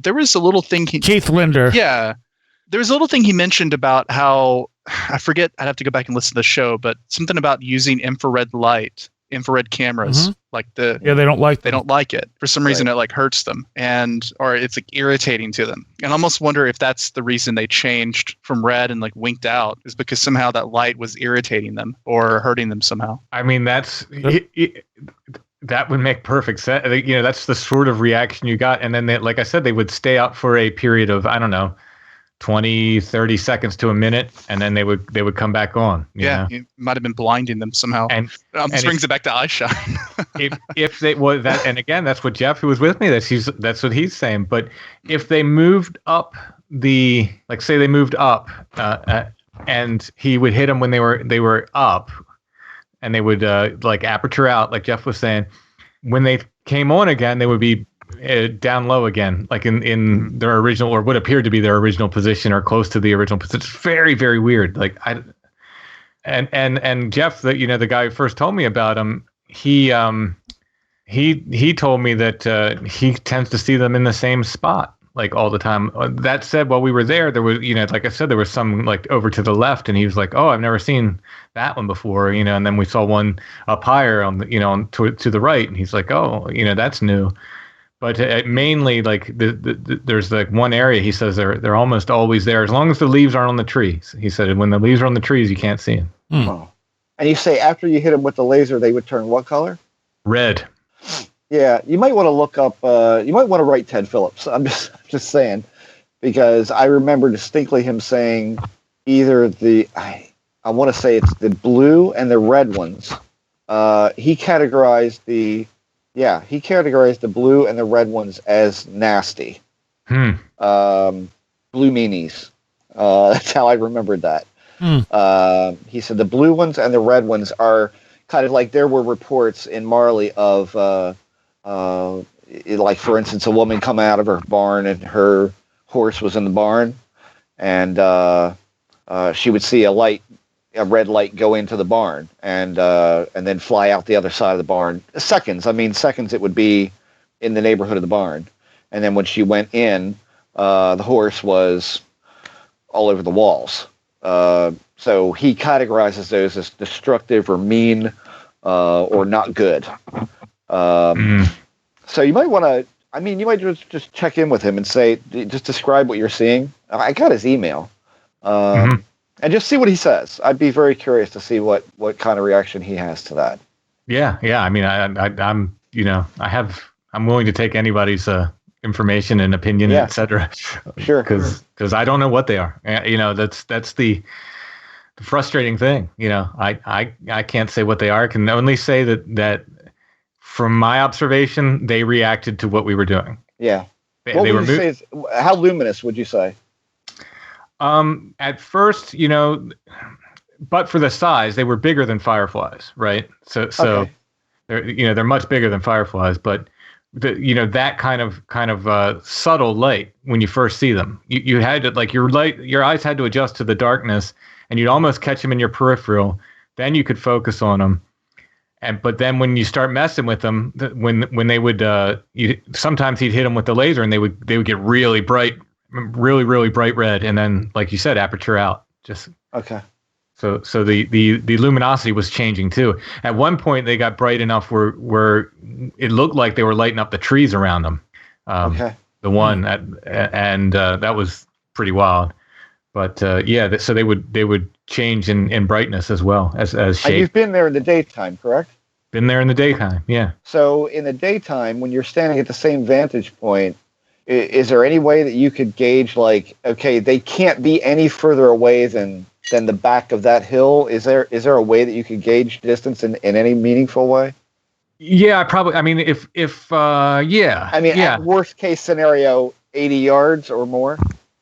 There was a little thing Keith Linder. Yeah. There was a little thing he mentioned about how, I forget, I'd have to go back and listen to the show, but something about using infrared cameras. They don't like They don't like it. For some reason, it like hurts them or it's like irritating to them. And I almost wonder if that's the reason they changed from red and like winked out, is because somehow that light was irritating them or hurting them somehow. I mean, that would make perfect sense. That's the sort of reaction you got. And then like I said, they would stay out for a period of, I don't know, 20, 30 seconds to a minute, and then they would come back on. You might have been blinding them somehow. And this brings it back to eye shine. if they was that, and again, that's what Jeff, who was with me, that's what he's saying. But if they moved up say they moved up, and he would hit them when they were up, and they would like aperture out, like Jeff was saying. When they came on again, they would be down low again, like in their original, or what appeared to be their original position, or close to the original position. It's very, very weird. Like and Jeff, the guy who first told me about him, he told me that he tends to see them in the same spot like all the time. That said, while we were there was, like I said, there was some like over to the left, and he was like, "Oh, I've never seen that one before," and then we saw one up higher on the, to the right, and he's like, "Oh, that's new." But mainly, like there's like one area, he says they're almost always there as long as the leaves aren't on the trees. He said when the leaves are on the trees, you can't see them. Oh. And you say after you hit them with the laser, they would turn what color? Red. Yeah, you might want to look up. You might want to write Ted Phillips. I'm just saying, because I remember distinctly him saying either I want to say it's the blue and the red ones. He categorized the blue and the red ones as nasty. Blue meanies. That's how I remembered that. He said the blue ones and the red ones are kind of like, there were reports in Marley of, like, for instance, a woman come out of her barn and her horse was in the barn, and she would see a red light go into the barn and then fly out the other side of the barn. Seconds it would be in the neighborhood of the barn. And then when she went in, the horse was all over the walls. So he categorizes those as destructive or mean, or not good. So you might want to, you might just check in with him and say, just describe what you're seeing. I got his email. And just see what he says. I'd be very curious to see what kind of reaction he has to that. Yeah. I mean, I'm willing to take anybody's information and opinion, etc. Sure. Because I don't know what they are. That's the frustrating thing. I can't say what they are. I can only say that from my observation, they reacted to what we were doing. Yeah. How luminous would you say? At first, but for the size, they were bigger than fireflies, right? So okay. They're much bigger than fireflies, but that kind of subtle light when you first see them. You had to, like, your eyes had to adjust to the darkness, and you'd almost catch them in your peripheral. Then you could focus on them. But then when you start messing with them, when they would, sometimes he'd hit them with the laser, and they would get really bright, really, really bright red, and then, like you said, aperture out. Just okay. So the luminosity was changing too. At one point, they got bright enough where it looked like they were lighting up the trees around them. Okay. The one and that was pretty wild. But so they would change in brightness as well as shape. And you've been there in the daytime, correct? Been there in the daytime, yeah. So in the daytime, when you're standing at the same vantage point, is there any way that you could gauge, like, okay, they can't be any further away than the back of that hill? Is there a way that you could gauge distance in any meaningful way? Yeah, probably. I mean, if yeah. I mean, at worst case scenario, 80 yards or more.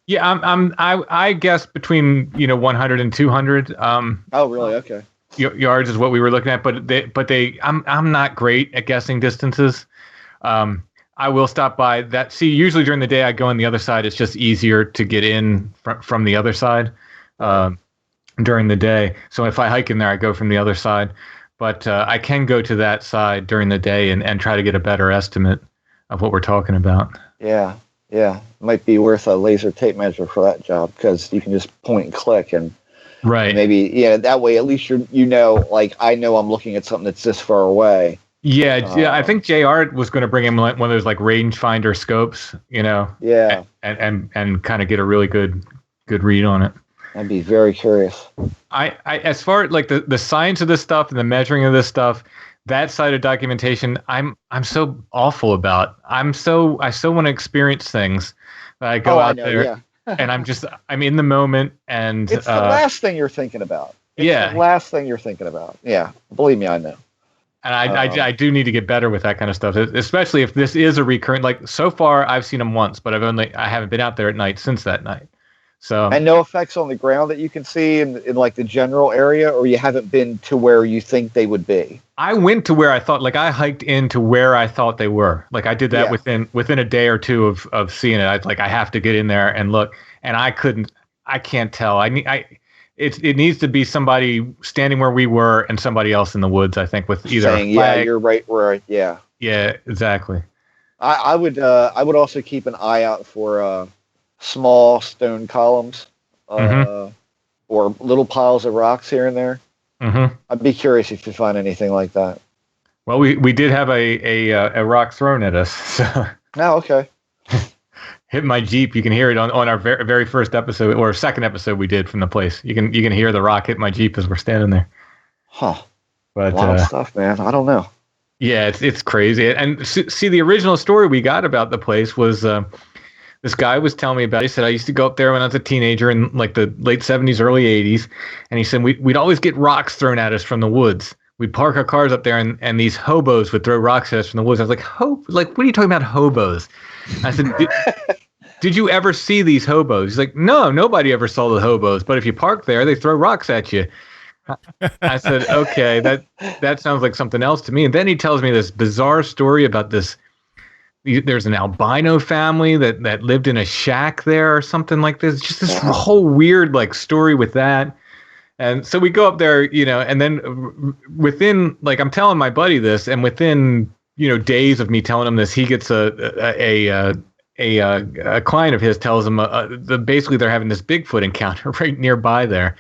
Yeah, I guess between 100 and 200. Oh, really? Okay. Yards is what we were looking at, but I'm not great at guessing distances. I will stop by that. See, usually during the day I go on the other side. It's just easier to get in from the other side during the day. So if I hike in there, I go from the other side. But I can go to that side during the day and try to get a better estimate of what we're talking about. Yeah. Might be worth a laser tape measure for that job, because you can just point and click, and right. Maybe that way at least like, I know I'm looking at something that's this far away. Yeah. I think JR was going to bring him one of those like rangefinder scopes, Yeah. And kind of get a really good read on it. I'd be very curious. I as far as like the science of this stuff and the measuring of this stuff, that side of documentation, I'm so awful about. I so want to experience things that I go out there, yeah. And I'm in the moment, and it's the last thing you're thinking about. It's the last thing you're thinking about. Yeah, believe me, I know. And I do need to get better with that kind of stuff, especially if this is a recurrent. Like, so far, I've seen them once, but I haven't been out there at night since that night. So, and no effects on the ground that you can see in like the general area, or you haven't been to where you think they would be? I went to where I thought, like, I hiked into where I thought they were. Like, I did that within a day or two of seeing it. I have to get in there and look, and I can't tell. It needs to be somebody standing where we were and somebody else in the woods, I think, with either saying, yeah, you're right where, yeah. Yeah, exactly. I would also keep an eye out for small stone columns or little piles of rocks here and there. Mm-hmm. I'd be curious if you find anything like that. Well, we did have a rock thrown at us. So. Oh, okay. Hit my Jeep. You can hear it on our very first episode, or second episode we did from the place. You can hear the rock hit my Jeep as we're standing there. Huh. But, a lot of stuff, man. I don't know. Yeah, it's crazy. And see, the original story we got about the place was this guy was telling me about it. He said, I used to go up there when I was a teenager in like the late 70s, early 80s. And he said, we'd always get rocks thrown at us from the woods. We'd park our cars up there, and these hobos would throw rocks at us from the woods. I was like, what are you talking about, hobos? I said, did you ever see these hobos? He's like, no, nobody ever saw the hobos. But if you park there, they throw rocks at you. I said, okay, that sounds like something else to me. And then he tells me this bizarre story about this. There's an albino family that lived in a shack there or something like this. Just this whole weird like story with that. And so we go up there, and then within, like, I'm telling my buddy this, and within, days of me telling him this, he gets a client of his tells him basically they're having this Bigfoot encounter right nearby there.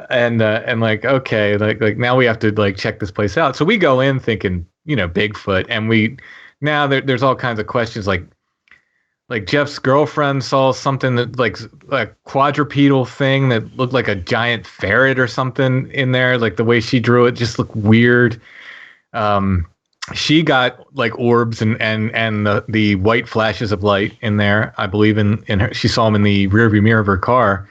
And like, okay, like now we have to like check this place out. So we go in thinking, Bigfoot, and now there's all kinds of questions like Jeff's girlfriend saw something that like a quadrupedal thing that looked like a giant ferret or something in there. Like the way she drew it just looked weird. She got like orbs and the white flashes of light in there. I believe in her. She saw them in the rearview mirror of her car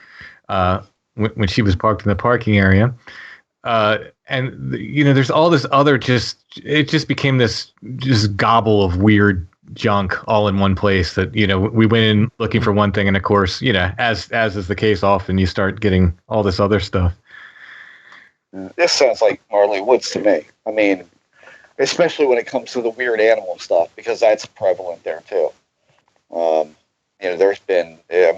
when she was parked in the parking area. And there's all this other it just became this just gobble of weird junk all in one place that, we went in looking for one thing. And of course, as is the case often, you start getting all this other stuff. This sounds like Marley Woods to me. I mean, especially when it comes to the weird animal stuff, because that's prevalent there too. There's been, I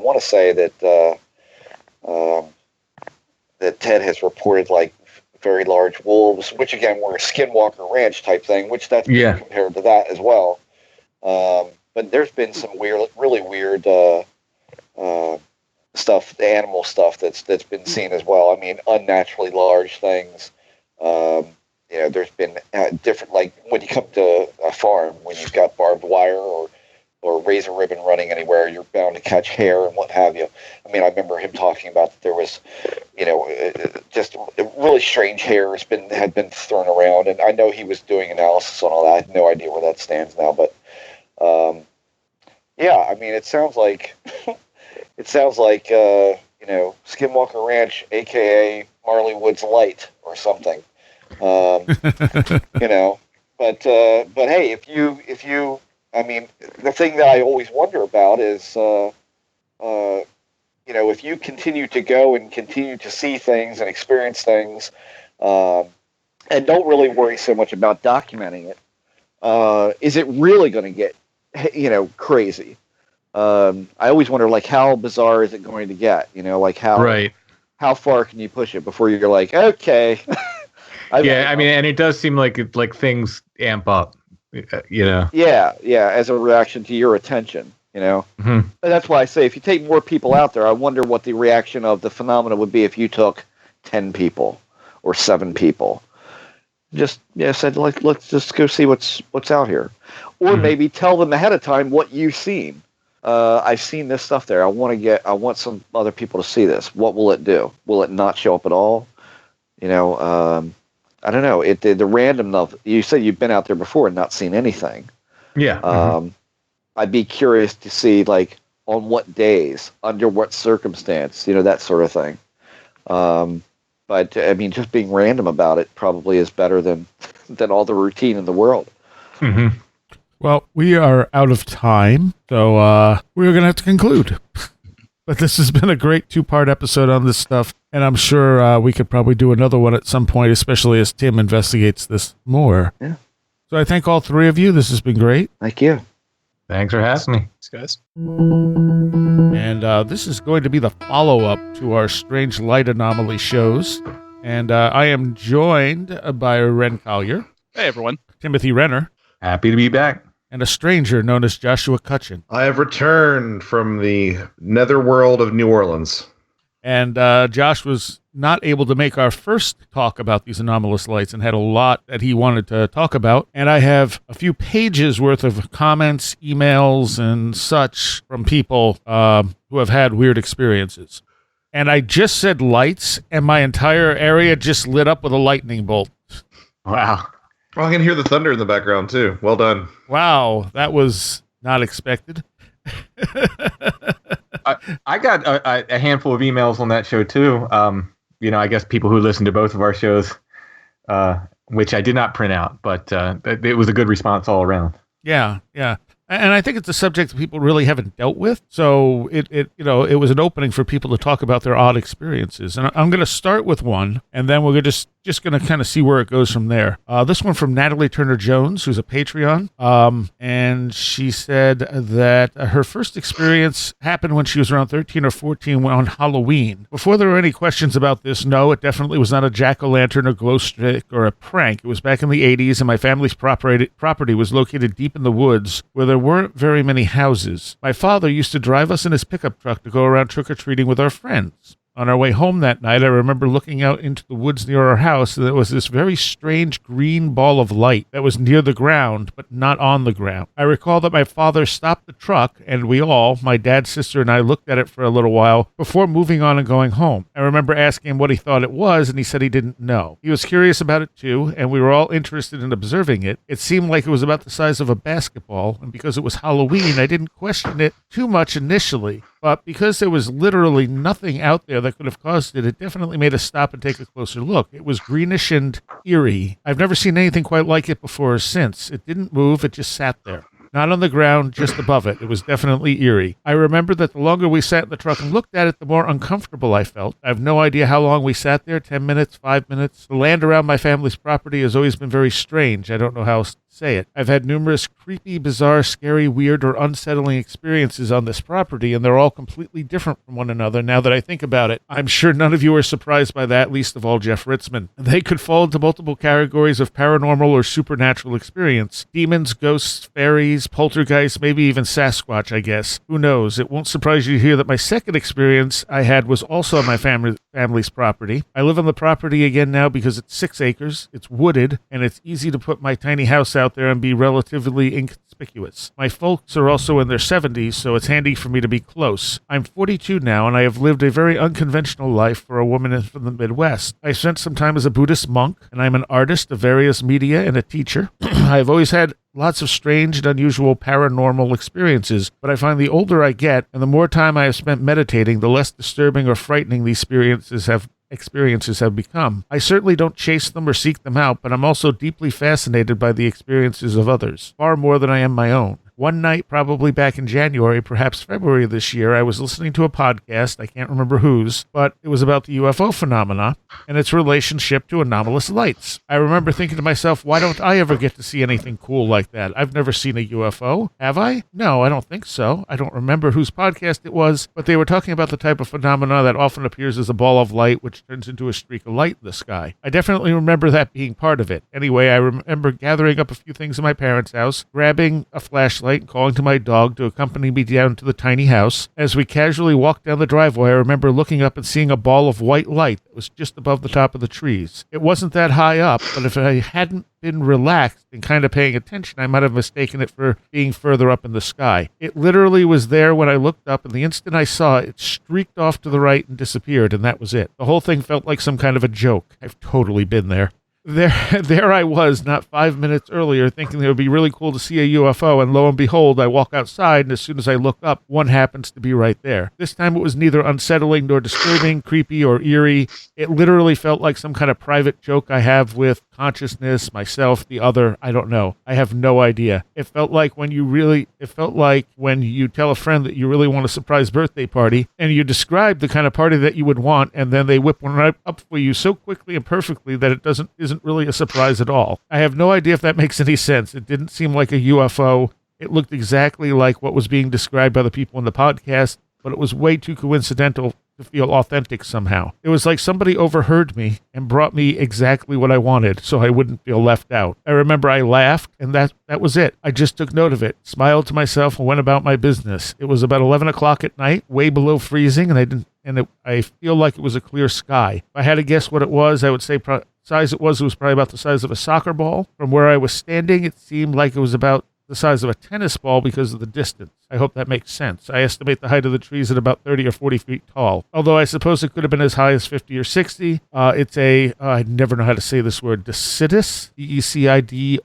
want to say that that Ted has reported like very large wolves, which again were a Skinwalker Ranch type thing, which that's been compared to that as well. But there's been some really weird stuff, the animal stuff that's been seen as well. I mean, unnaturally large things. There's been different, like when you come to a farm, when you've got barbed wire or razor ribbon running anywhere, you're bound to catch hair and what have you. I mean, I remember him talking about that there was, just really strange hair had been thrown around, and I know he was doing analysis on all that. I have no idea where that stands now, but I mean, it sounds like Skinwalker Ranch, aka Marley Woods Light or something. But hey, if you, I mean, the thing that I always wonder about is, if you continue to go and continue to see things and experience things, and don't really worry so much about documenting it, is it really going to get, crazy? I always wonder, like, how bizarre is it going to get? How far can you push it before you're like, okay. And it does seem like things amp up, Yeah, as a reaction to your attention, Mm-hmm. And that's why I say if you take more people out there, I wonder what the reaction of the phenomena would be if you took 10 people or 7 people. Just said, like, let's just go see what's out here, or maybe tell them ahead of time what you've seen. I've seen this stuff there. I want some other people to see this. What will it do? Will it not show up at all? I don't know. The random of, you said you've been out there before and not seen anything. Yeah. I'd be curious to see, like, on what days, under what circumstance, that sort of thing. But I mean, just being random about it probably is better than all the routine in the world. Mm-hmm. Well, we are out of time, so we're going to have to conclude. But this has been a great 2-part episode on this stuff, and I'm sure we could probably do another one at some point, especially as Tim investigates this more. Yeah. So I thank all 3 of you. This has been great. Thank you. Thanks for having me. Thanks, guys. And this is going to be the follow-up to our Strange Light Anomaly shows. And I am joined by Wren Collier. Hey, everyone. Timothy Renner. Happy to be back. And a stranger known as Joshua Cutchin. I have returned from the netherworld of New Orleans. And Josh was not able to make our first talk about these anomalous lights and had a lot that he wanted to talk about. And I have a few pages worth of comments, emails, and such from people who have had weird experiences. And I just said lights, and my entire area just lit up with a lightning bolt. Wow. Well, I can hear the thunder in the background, too. Well done. Wow, that was not expected. I got a handful of emails on that show, too. I guess people who listen to both of our shows, which I did not print out, but it was a good response all around. Yeah. And I think it's a subject that people really haven't dealt with. So it was an opening for people to talk about their odd experiences. And I'm going to start with one, and then we're just going to kind of see where it goes from there. This one from Natalie Turner Jones, who's a Patreon. And she said that her first experience happened when she was around 13 or 14 on Halloween. Before there were any questions about this, no, it definitely was not a jack-o'-lantern or glow stick or a prank. It was back in the 80s, and my family's property was located deep in the woods where there weren't very many houses. My father used to drive us in his pickup truck to go around trick-or-treating with our friends. On our way home that night, I remember looking out into the woods near our house, and there was this very strange green ball of light that was near the ground, but not on the ground. I recall that my father stopped the truck, and we all, my dad, sister, and I, looked at it for a little while before moving on and going home. I remember asking him what he thought it was, and he said he didn't know. He was curious about it too, and we were all interested in observing it. It seemed like it was about the size of a basketball, and because it was Halloween, I didn't question it too much initially. But because there was literally nothing out there that could have caused it, it definitely made us stop and take a closer look. It was greenish and eerie. I've never seen anything quite like it before or since. It didn't move, it just sat there. not on the ground, just above it. It was definitely eerie. I remember that the longer we sat in the truck and looked at it, the more uncomfortable I felt. I have no idea how long we sat there, 10 minutes, 5 minutes. The land around my family's property has always been very strange. I don't know how else to say it. I've had numerous creepy, bizarre, scary, weird, or unsettling experiences on this property, and they're all completely different from one another now that I think about it. I'm sure none of you are surprised by that, least of all Jeff Ritzmann. They could fall into multiple categories of paranormal or supernatural experience. Demons, ghosts, fairies, poltergeists, maybe even Sasquatch, I guess. Who knows? It won't surprise you to hear that my second experience I had was also on my family's property. I live on the property again now because it's 6 acres, it's wooded, and it's easy to put my tiny house out there and be relatively inconspicuous. My folks are also in their 70s, so it's handy for me to be close. I'm 42 now, and I have lived a very unconventional life for a woman from the Midwest. I spent some time as a Buddhist monk, and I'm an artist of various media and a teacher. I've always had lots of strange and unusual paranormal experiences, but I find the older I get and the more time I have spent meditating, the less disturbing or frightening these experiences have become. I certainly don't chase them or seek them out, but I'm also deeply fascinated by the experiences of others, far more than I am my own. One night, probably back in January, perhaps February of this year, I was listening to a podcast, I can't remember whose, but it was about the UFO phenomena and its relationship to anomalous lights. I remember thinking to myself, why don't I ever get to see anything cool like that? I've never seen a UFO. Have I? No, I don't think so. I don't remember whose podcast it was, but they were talking about the type of phenomena that often appears as a ball of light which turns into a streak of light in the sky. I definitely remember that being part of it. Anyway, I remember gathering up a few things in my parents' house, grabbing a flashlight and calling to my dog to accompany me down to the tiny house. As we casually walked down the driveway, I remember looking up and seeing a ball of white light that was just above the top of the trees. It wasn't that high up, but if I hadn't been relaxed and kind of paying attention, I might have mistaken it for being further up in the sky. It literally was there when I looked up, and the instant I saw it, it streaked off to the right and disappeared, and that was it. The whole thing felt like some kind of a joke. I've totally been there. There I was, not 5 minutes earlier, thinking it would be really cool to see a UFO, and lo and behold, I walk outside, and as soon as I look up, one happens to be right there. This time it was neither unsettling nor disturbing, creepy, or eerie. It literally felt like some kind of private joke I have with consciousness, myself, the other, I don't know. I have no idea. It felt like when you tell a friend that you really want a surprise birthday party, and you describe the kind of party that you would want, and then they whip one right up for you so quickly and perfectly that it isn't really a surprise at all. I have no idea if that makes any sense. It didn't seem like a UFO. It looked exactly like what was being described by the people in the podcast, but it was way too coincidental to feel authentic somehow. It was like somebody overheard me and brought me exactly what I wanted so I wouldn't feel left out. I remember I laughed, and that was it. I just took note of it, smiled to myself, and went about my business. It was about 11 o'clock at night, way below freezing, and I feel like it was a clear sky. If I had to guess what it was, I would say size it was probably about the size of a soccer ball. From where I was standing, it seemed like it was about the size of a tennis ball because of the distance. I hope that makes sense. I estimate the height of the trees at about 30 or 40 feet tall, although I suppose it could have been as high as 50 or 60. It's I never know how to say this word, decidus, Decidous.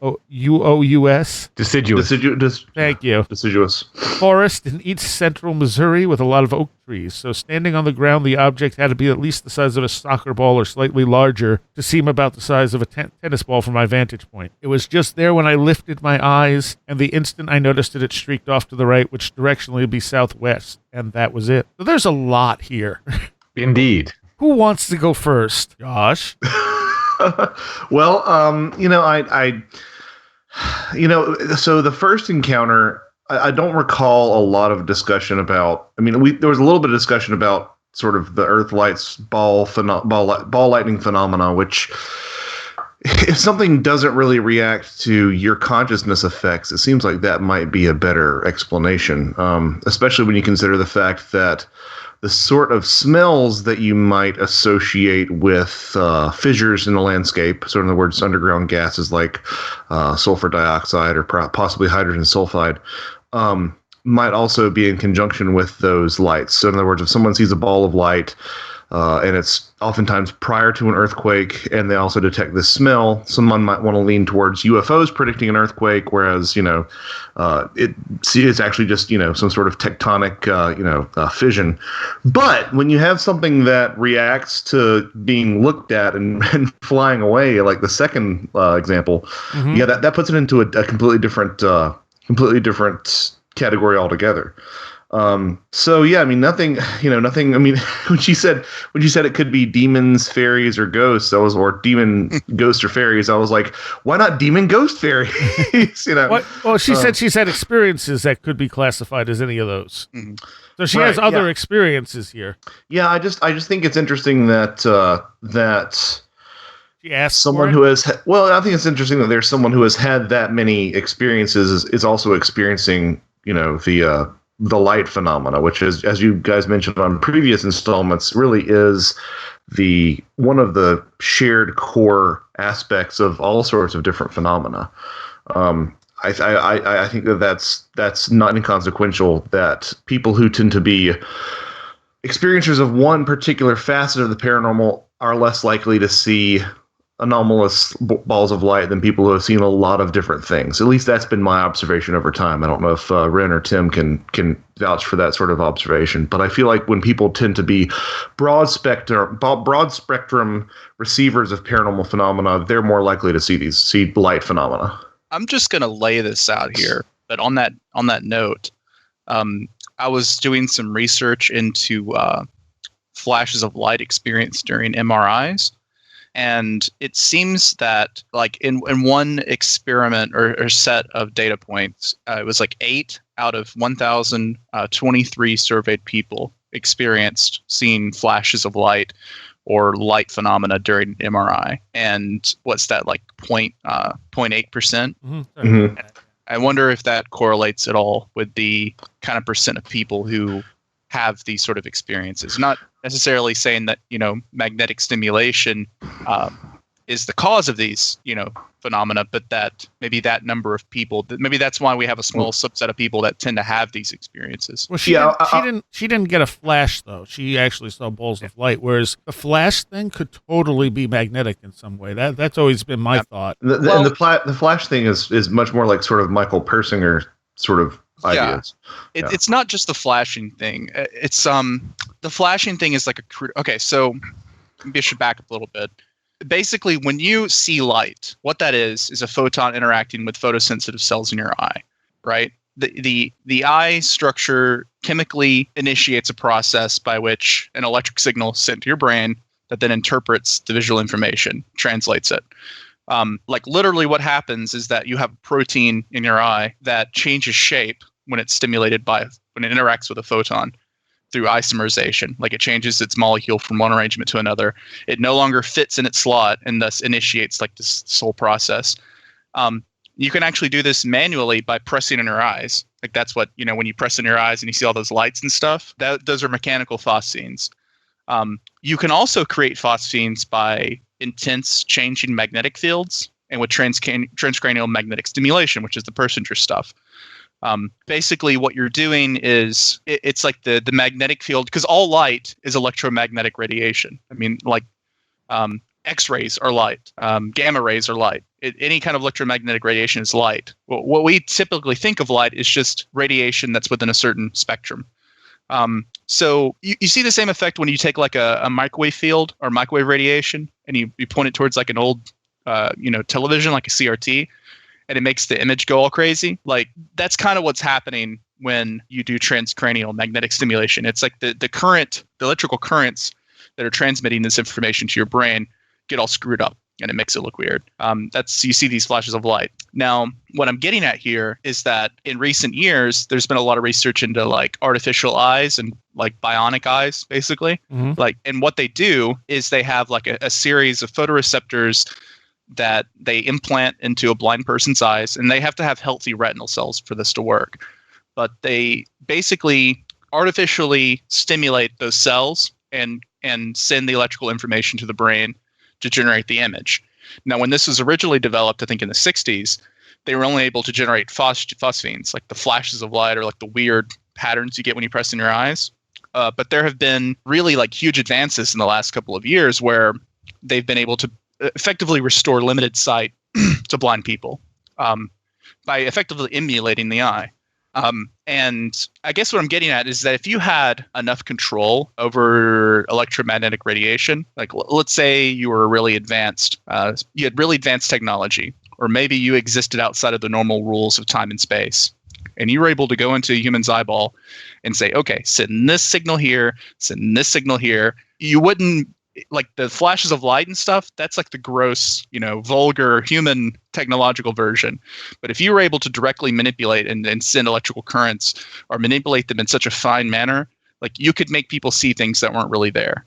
Deciduous. Thank you. Deciduous. Forest in east central Missouri with a lot of oak trees. So standing on the ground, the object had to be at least the size of a soccer ball or slightly larger to seem about the size of a tennis ball from my vantage point. It was just there when I lifted my eyes, and the instant I noticed it streaked off to the right, which directionally would be southwest, and that was it. So there's a lot here. Indeed. Who wants to go first? Josh? Well, so the first encounter, I don't recall a lot of discussion about. I mean, there was a little bit of discussion about sort of the Earth lights ball lightning phenomena, which, if something doesn't really react to your consciousness effects, it seems like that might be a better explanation, especially when you consider the fact that the sort of smells that you might associate with fissures in the landscape, so in other words, underground gases like sulfur dioxide or possibly hydrogen sulfide, might also be in conjunction with those lights. So in other words, if someone sees a ball of light, and it's oftentimes prior to an earthquake, and they also detect this smell, someone might want to lean towards UFOs predicting an earthquake, whereas, it's actually just, some sort of tectonic, fission. But when you have something that reacts to being looked at and flying away, like the second example, that puts it into a completely different completely different category altogether. So yeah, I mean, nothing. I mean, when she said it could be demons, fairies, or ghosts, or demon, ghost, or fairies, I was like, why not demon, ghost, fairies? Well, she said she's had experiences that could be classified as any of those. Mm-hmm. So she has other experiences here. Yeah, I just think it's interesting that she asked someone who has. I think it's interesting that there's someone who has had that many experiences is also experiencing, the light phenomena, which is, as you guys mentioned on previous installments, really is one of the shared core aspects of all sorts of different phenomena. I think that's not inconsequential, that people who tend to be experiencers of one particular facet of the paranormal are less likely to see anomalous balls of light than people who have seen a lot of different things. At least that's been my observation over time. I don't know if Wren or Tim can vouch for that sort of observation, but I feel like when people tend to be broad spectrum receivers of paranormal phenomena, they're more likely to see light phenomena. I'm just going to lay this out here, but on that note, I was doing some research into flashes of light experienced during MRIs. And it seems that, like, in one experiment or set of data points, it was like 8 out of 1,023 surveyed people experienced seeing flashes of light or light phenomena during MRI. And what's that, like 0.8%? Mm-hmm. Mm-hmm. I wonder if that correlates at all with the kind of percent of people who have these sort of experiences. Not necessarily saying that, magnetic stimulation is the cause of these, phenomena, but that maybe that number of people, maybe that's why we have a small subset of people that tend to have these experiences. Well, she didn't get a flash though. She actually saw balls of light, whereas the flash thing could totally be magnetic in some way. That's always been my thought. The flash thing is much more like sort of Michael Persinger sort of ideas. It's not just the flashing thing. It's the flashing thing is like okay, so maybe I should back up a little bit. Basically, when you see light, what that is a photon interacting with photosensitive cells in your eye, right? The eye structure chemically initiates a process by which an electric signal is sent to your brain that then interprets the visual information, translates it. Like literally what happens is that you have a protein in your eye that changes shape when it's stimulated when it interacts with a photon through isomerization. Like it changes its molecule from one arrangement to another. It no longer fits in its slot and thus initiates like this whole process. You can actually do this manually by pressing in your eyes. Like that's what, when you press in your eyes and you see all those lights and stuff, those are mechanical phosphenes. You can also create phosphenes by intense changing magnetic fields and with transcranial magnetic stimulation, which is the Persinger stuff. Basically, what you're doing is it's like the magnetic field, because all light is electromagnetic radiation. I mean, like X-rays are light, gamma rays are light. Any kind of electromagnetic radiation is light. What we typically think of light is just radiation that's within a certain spectrum. So you see the same effect when you take like a microwave field or microwave radiation and you point it towards like an old television, like a CRT, and it makes the image go all crazy. Like that's kind of what's happening when you do transcranial magnetic stimulation. It's like the electrical currents that are transmitting this information to your brain get all screwed up and it makes it look weird. You see these flashes of light. Now, what I'm getting at here is that in recent years, there's been a lot of research into like artificial eyes and like bionic eyes, basically. Mm-hmm. And what they do is they have like a series of photoreceptors that they implant into a blind person's eyes, and they have to have healthy retinal cells for this to work. But they basically artificially stimulate those cells and send the electrical information to the brain to generate the image. Now, when this was originally developed, I think in the 60s, they were only able to generate phosphenes, like the flashes of light or like the weird patterns you get when you press in your eyes. But there have been really like huge advances in the last couple of years where they've been able to effectively restore limited sight to blind people by effectively emulating the eye. And I guess what I'm getting at is that if you had enough control over electromagnetic radiation, like let's say you were really advanced, you had really advanced technology, or maybe you existed outside of the normal rules of time and space, and you were able to go into a human's eyeball and say, okay, send this signal here, send this signal here, you wouldn't, like the flashes of light and stuff, that's like the gross, vulgar human technological version. But if you were able to directly manipulate and send electrical currents or manipulate them in such a fine manner, like you could make people see things that weren't really there.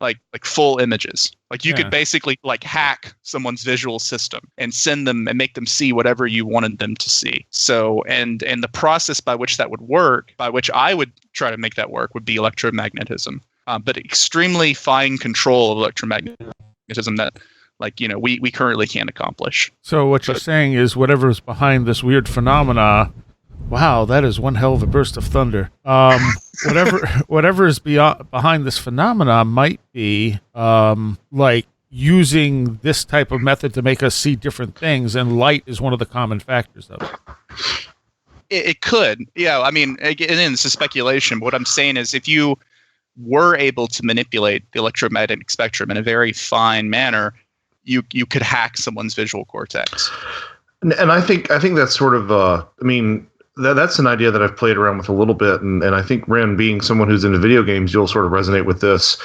Like full images. Like you could basically like hack someone's visual system and send them and make them see whatever you wanted them to see. So and the process by which that would work, by which I would try to make that work, would be electromagnetism. But extremely fine control of electromagnetism that, we currently can't accomplish. So what you're saying is whatever's behind this weird phenomena, wow, that is one hell of a burst of thunder. Whatever is behind this phenomena might be like using this type of method to make us see different things, and light is one of the common factors of it. It could. Yeah, I mean, again, this is speculation. But what I'm saying is if you were able to manipulate the electromagnetic spectrum in a very fine manner, you could hack someone's visual cortex. And I think that's sort of that's an idea that I've played around with a little bit, and I think, Wren, being someone who's into video games, you'll sort of resonate with this.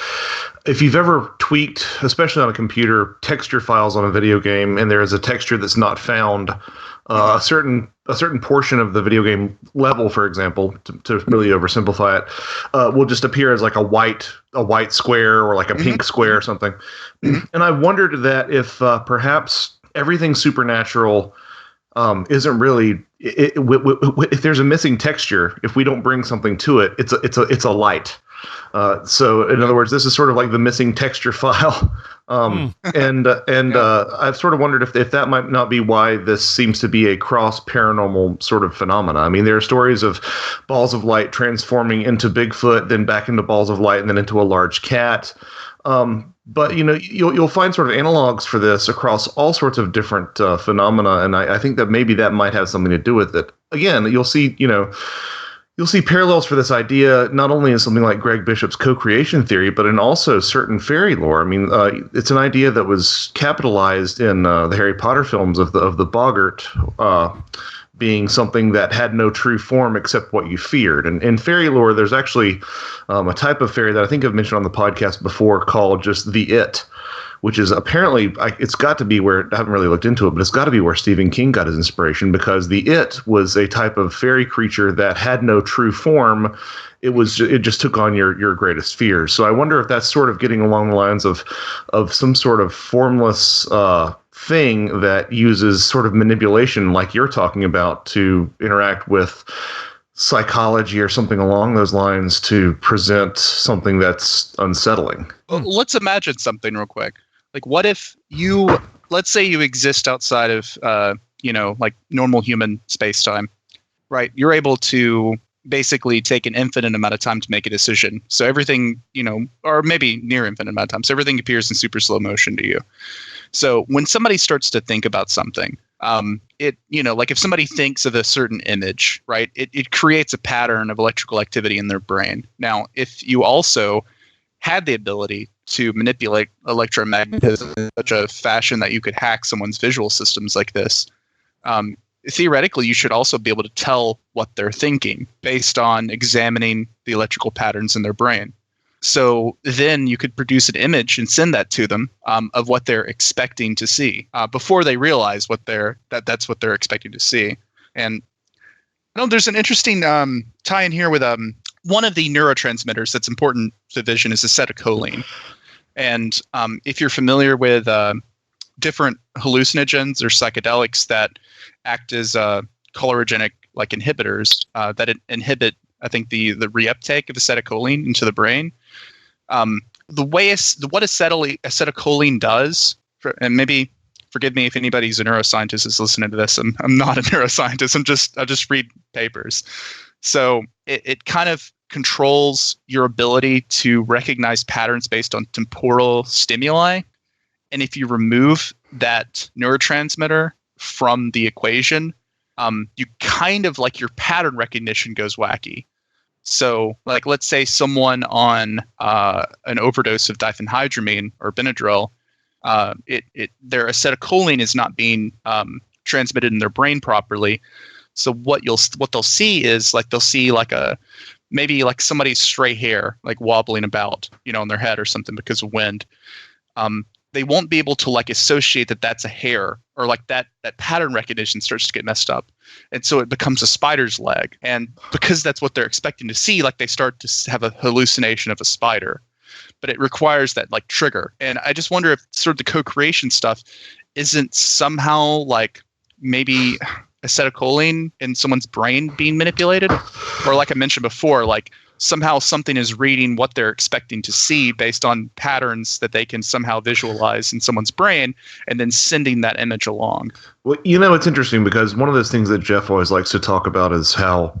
If you've ever tweaked, especially on a computer, texture files on a video game, and there is a texture that's not found, a certain portion of the video game level, for example, to really oversimplify it, will just appear as like a white square or like a pink square or something. And I wondered that if perhaps everything supernatural isn't really, if there's a missing texture, if we don't bring something to it, it's a light. So in other words, this is sort of like the missing texture file. And I've sort of wondered if that might not be why this seems to be a cross paranormal sort of phenomena. I mean, there are stories of balls of light transforming into Bigfoot, then back into balls of light, and then into a large cat. But you'll find sort of analogs for this across all sorts of different phenomena, and I think that maybe that might have something to do with it. Again, you'll see parallels for this idea not only in something like Greg Bishop's co-creation theory, but in also certain fairy lore. I mean, it's an idea that was capitalized in the Harry Potter films of the boggart being something that had no true form except what you feared. And in fairy lore, there's actually a type of fairy that I think I've mentioned on the podcast before called just the It, which is apparently, it's got to be where, I haven't really looked into it, but it's got to be where Stephen King got his inspiration, because the It was a type of fairy creature that had no true form. It just took on your greatest fears. So I wonder if that's sort of getting along the lines of some sort of formless thing that uses sort of manipulation like you're talking about to interact with psychology or something along those lines to present something that's unsettling. Well, let's imagine something real quick. Like, what if let's say you exist outside of, like normal human space-time, right? You're able to basically take an infinite amount of time to make a decision. So everything, or maybe near infinite amount of time. So everything appears in super slow motion to you. So when somebody starts to think about something, like if somebody thinks of a certain image, right, it creates a pattern of electrical activity in their brain. Now, if you also had the ability to manipulate electromagnetism in such a fashion that you could hack someone's visual systems like this, theoretically, you should also be able to tell what they're thinking based on examining the electrical patterns in their brain. So then you could produce an image and send that to them of what they're expecting to see before they realize that's what they're expecting to see. And I know there's an interesting tie in here with one of the neurotransmitters that's important to vision is acetylcholine. And if you're familiar with different hallucinogens or psychedelics that act as cholerogenic like inhibitors that inhibit, I think, the reuptake of acetylcholine into the brain. What acetylcholine does, and maybe forgive me if anybody's a neuroscientist is listening to this. I'm not a neuroscientist. I just read papers. So it kind of controls your ability to recognize patterns based on temporal stimuli. And if you remove that neurotransmitter from the equation, you kind of like your pattern recognition goes wacky. So, like, let's say someone on an overdose of diphenhydramine or Benadryl, their acetylcholine is not being transmitted in their brain properly, So what they'll see is like they'll see like maybe like somebody's stray hair like wobbling about, on their head or something because of wind. They won't be able to like associate that that's a hair, or like that pattern recognition starts to get messed up. And so it becomes a spider's leg. And because that's what they're expecting to see, like they start to have a hallucination of a spider. But it requires that like trigger. And I just wonder if sort of the co-creation stuff isn't somehow like maybe acetylcholine in someone's brain being manipulated, or like I mentioned before, like somehow something is reading what they're expecting to see based on patterns that they can somehow visualize in someone's brain, and then sending that image along. Well, it's interesting because one of those things that Jeff always likes to talk about is how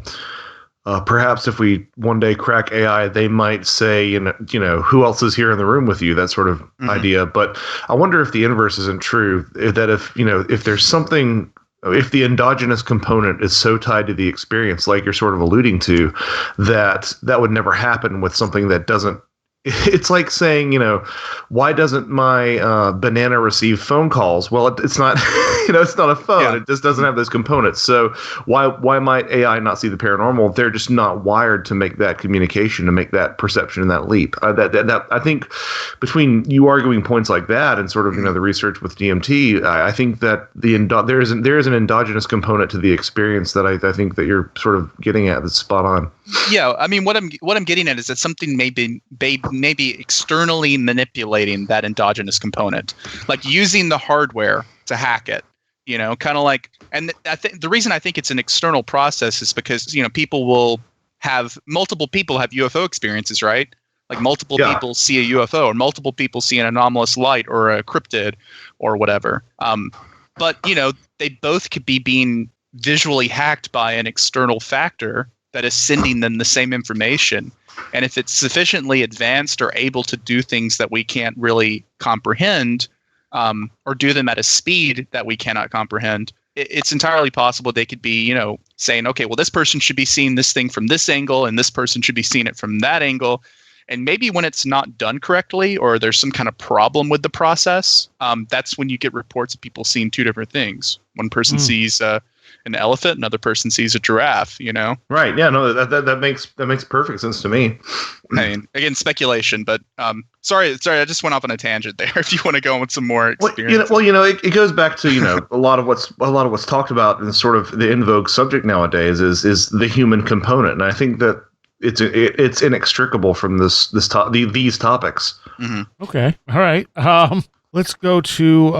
perhaps if we one day crack AI, they might say, who else is here in the room with you? That sort of idea. But I wonder if the inverse isn't true. That if there's something, if the endogenous component is so tied to the experience, like you're sort of alluding to, that would never happen with something that doesn't. It's like saying, why doesn't my banana receive phone calls? Well, it's not, it's not a phone. Yeah. It just doesn't have those components. So why might AI not see the paranormal? They're just not wired to make that communication, to make that perception and that leap. That I think between you arguing points like that and sort of, the research with DMT, I think that there is an endogenous component to the experience that I think that you're sort of getting at that's spot on. Yeah, I mean, what I'm getting at is that something may be externally manipulating that endogenous component, like using the hardware to hack it. Kind of like, and I think the reason I think it's an external process is because multiple people have UFO experiences, right? Like multiple people see a UFO, or multiple people see an anomalous light or a cryptid or whatever. But they both could be being visually hacked by an external factor that is sending them the same information. And if it's sufficiently advanced or able to do things that we can't really comprehend, or do them at a speed that we cannot comprehend, it's entirely possible they could be, saying, okay, well, this person should be seeing this thing from this angle, and this person should be seeing it from that angle. And maybe when it's not done correctly, or there's some kind of problem with the process, that's when you get reports of people seeing two different things. One person sees an elephant, another person sees a giraffe, Right. Yeah, no, that makes perfect sense to me. I mean, again, speculation, but sorry, I just went off on a tangent there. If you want to go with some more experience. It goes back to, a lot of what's talked about in sort of the in vogue subject nowadays is the human component. And I think that it's inextricable from these topics. Mm-hmm. Okay. All right. Let's go to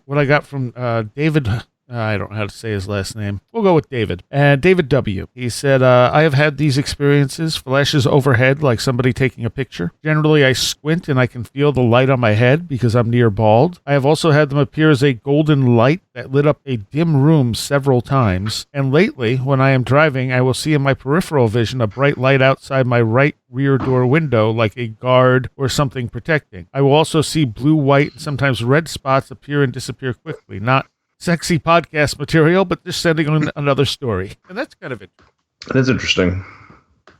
what I got from David. I don't know how to say his last name. We'll go with David. David W. He said, I have had these experiences, flashes overhead like somebody taking a picture. Generally, I squint and I can feel the light on my head because I'm near bald. I have also had them appear as a golden light that lit up a dim room several times. And lately, when I am driving, I will see in my peripheral vision a bright light outside my right rear door window like a guard or something protecting. I will also see blue, white, and sometimes red spots appear and disappear quickly. Not sexy podcast material, but just sending on another story. And that's kind of interesting. That's interesting.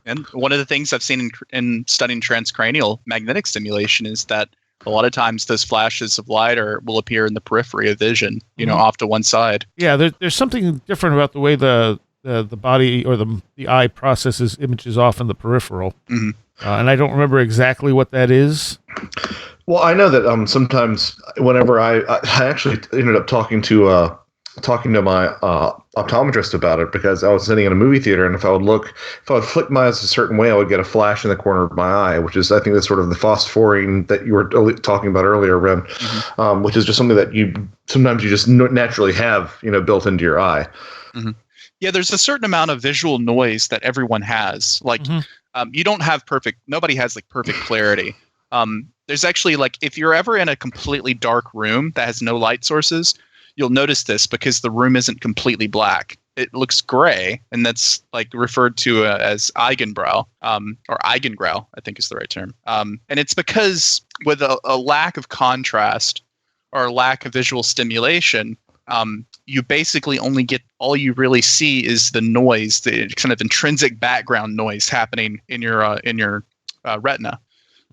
And one of the things I've seen in studying transcranial magnetic stimulation is that a lot of times those flashes of light will appear in the periphery of vision, off to one side. Yeah, there's something different about the way the body or the eye processes images off in the peripheral. Mm-hmm. And I don't remember exactly what that is. Well, I know that sometimes whenever I actually ended up talking to my optometrist about it, because I was sitting in a movie theater, and if I would flick my eyes a certain way, I would get a flash in the corner of my eye, which is, I think, that's sort of the phosphoring that you were talking about earlier, Wren, which is just something that you just naturally have, built into your eye. Mm-hmm. Yeah, there's a certain amount of visual noise that everyone has. Like, you don't have nobody has like perfect clarity. There's actually, like, if you're ever in a completely dark room that has no light sources, you'll notice this because the room isn't completely black. It looks gray, and that's like referred to as Eigenbrau, or Eigengrau, I think is the right term. And it's because with a lack of contrast or a lack of visual stimulation, you basically only get, all you really see is the noise, the kind of intrinsic background noise happening in your retina.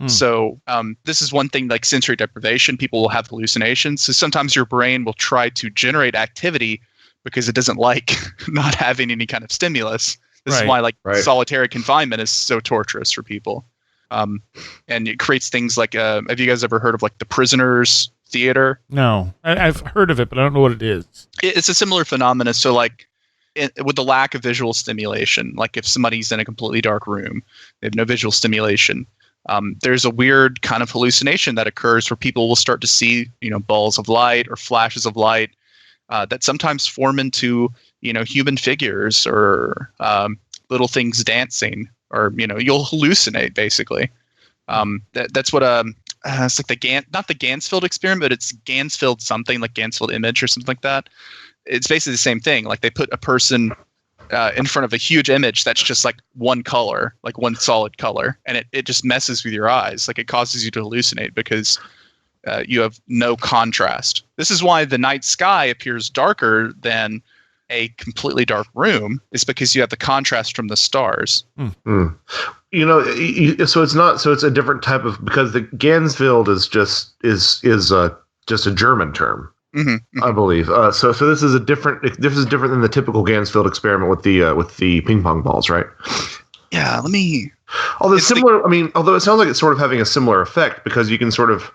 So this is one thing, like sensory deprivation, people will have hallucinations. So sometimes your brain will try to generate activity because it doesn't like not having any kind of stimulus. This is Right. why like Right. solitary confinement is so torturous for people. And it creates things like, have you guys ever heard of like the prisoners theater? No, I've heard of it, but I don't know what it is. It's a similar phenomenon. So like with the lack of visual stimulation, like if somebody's in a completely dark room, they have no visual stimulation. There's a weird kind of hallucination that occurs where people will start to see, balls of light or flashes of light that sometimes form into, human figures or little things dancing, or you'll hallucinate basically. That's what it's like not the Gansfeld experiment, but it's Gansfeld something, like Gansfeld image or something like that. It's basically the same thing. Like they put a person in front of a huge image that's just like one color, like one solid color, and it just messes with your eyes. Like it causes you to hallucinate because you have no contrast. This is why the night sky appears darker than a completely dark room, is because you have the contrast from the stars. So it's a different type of, because the Gansfeld is just a German term. Mm-hmm. I believe. So this is different than the typical Gansfeld experiment with the ping pong balls, right? Yeah, let me. Although it sounds like it's sort of having a similar effect, because you can sort of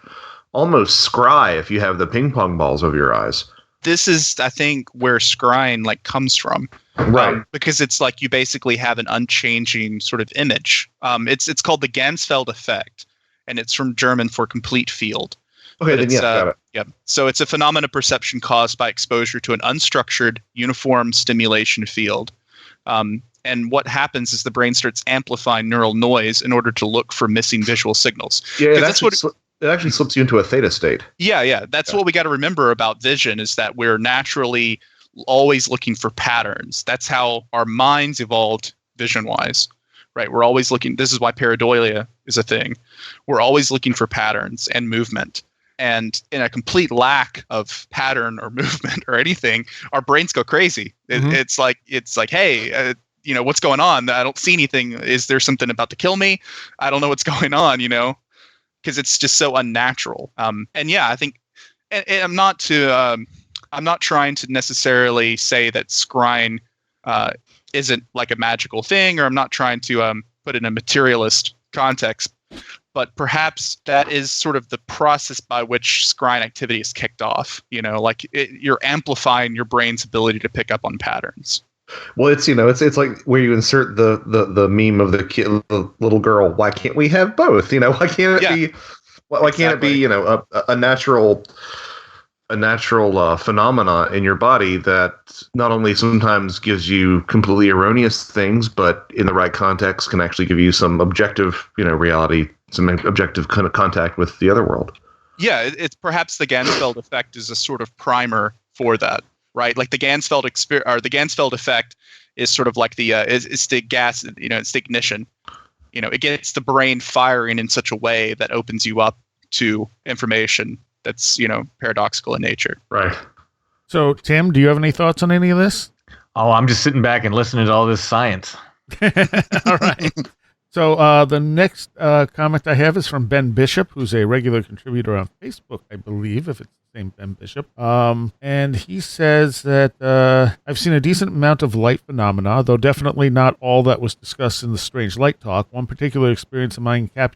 almost scry if you have the ping pong balls over your eyes. This is, I think, where scrying like comes from, right? Because it's like you basically have an unchanging sort of image. It's called the Gansfeld effect, and it's from German for complete field. Okay, then got it. Yeah. So it's a phenomenon of perception caused by exposure to an unstructured, uniform stimulation field. And what happens is the brain starts amplifying neural noise in order to look for missing visual signals. Yeah, it actually slips you into a theta state. Yeah. That's what we got to remember about vision, is that we're naturally always looking for patterns. That's how our minds evolved vision-wise, right? We're always looking. This is why pareidolia is a thing. We're always looking for patterns and movement. And in a complete lack of pattern or movement or anything, our brains go crazy. It's like, hey, what's going on? I don't see anything. Is there something about to kill me? I don't know what's going on, because it's just so unnatural. And yeah, I think, and I'm not trying to necessarily say that scrying isn't like a magical thing, or I'm not trying to put it in a materialist context. But perhaps that is sort of the process by which scrying activity is kicked off. You're amplifying your brain's ability to pick up on patterns. Well, it's like where you insert the meme of the little girl. Why can't we have both? Why can't it be? Why can't it be? A natural phenomena in your body that not only sometimes gives you completely erroneous things, but in the right context can actually give you some objective, reality, some objective kind of contact with the other world. Yeah, it's perhaps the Gansfeld effect is a sort of primer for that, right? Like the Gansfeld the Gansfeld effect is sort of like the it's the gas, it's the ignition. It gets the brain firing in such a way that opens you up to information that's paradoxical in nature. Right. So, Tim, do you have any thoughts on any of this? Oh, I'm just sitting back and listening to all this science. All right. So the next comment I have is from Ben Bishop, who's a regular contributor on Facebook, I believe, if it's the same Ben Bishop. And he says that I've seen a decent amount of light phenomena, though definitely not all that was discussed in the Strange Light Talk. One particular experience of mine encapsulates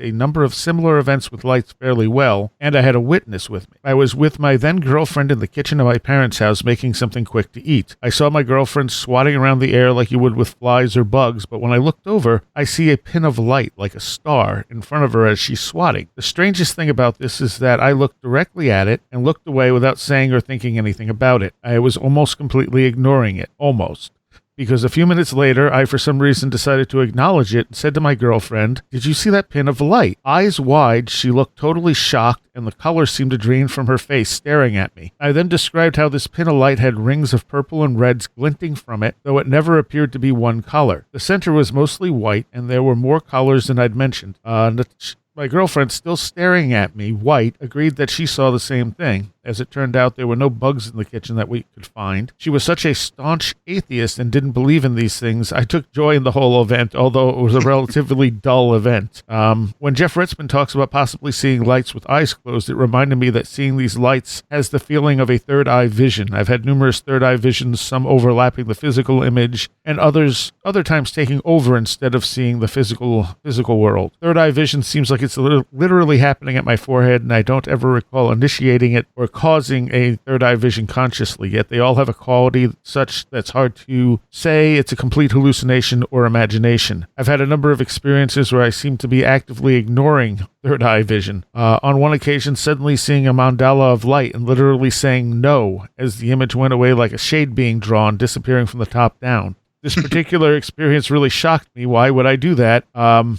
a number of similar events with lights fairly well, and I had a witness with me. I was with my then girlfriend in the kitchen of my parents' house making something quick to eat. I saw my girlfriend swatting around the air like you would with flies or bugs, but when I looked over, I see a pin of light, like a star, in front of her as she's swatting. The strangest thing about this is that I looked directly at it and looked away without saying or thinking anything about it. I was almost completely ignoring it. Almost. Because a few minutes later, I for some reason decided to acknowledge it and said to my girlfriend, "Did you see that pin of light?" Eyes wide, she looked totally shocked, and the color seemed to drain from her face, staring at me. I then described how this pin of light had rings of purple and reds glinting from it, though it never appeared to be one color. The center was mostly white, and there were more colors than I'd mentioned. My girlfriend, still staring at me, white, agreed that she saw the same thing. As it turned out, there were no bugs in the kitchen that we could find. She was such a staunch atheist and didn't believe in these things. I took joy in the whole event, although it was a relatively dull event. When Jeff Ritzmann talks about possibly seeing lights with eyes closed, it reminded me that seeing these lights has the feeling of a third eye vision. I've had numerous third eye visions, some overlapping the physical image, and other times taking over instead of seeing the physical world. Third eye vision seems like it's literally happening at my forehead, and I don't ever recall initiating it or causing a third eye vision consciously, yet they all have a quality such that's hard to say it's a complete hallucination or imagination. I've had a number of experiences where I seem to be actively ignoring third eye vision. On one occasion, suddenly seeing a mandala of light and literally saying no as the image went away like a shade being drawn, disappearing from the top down. This particular experience really shocked me. Why would I do that?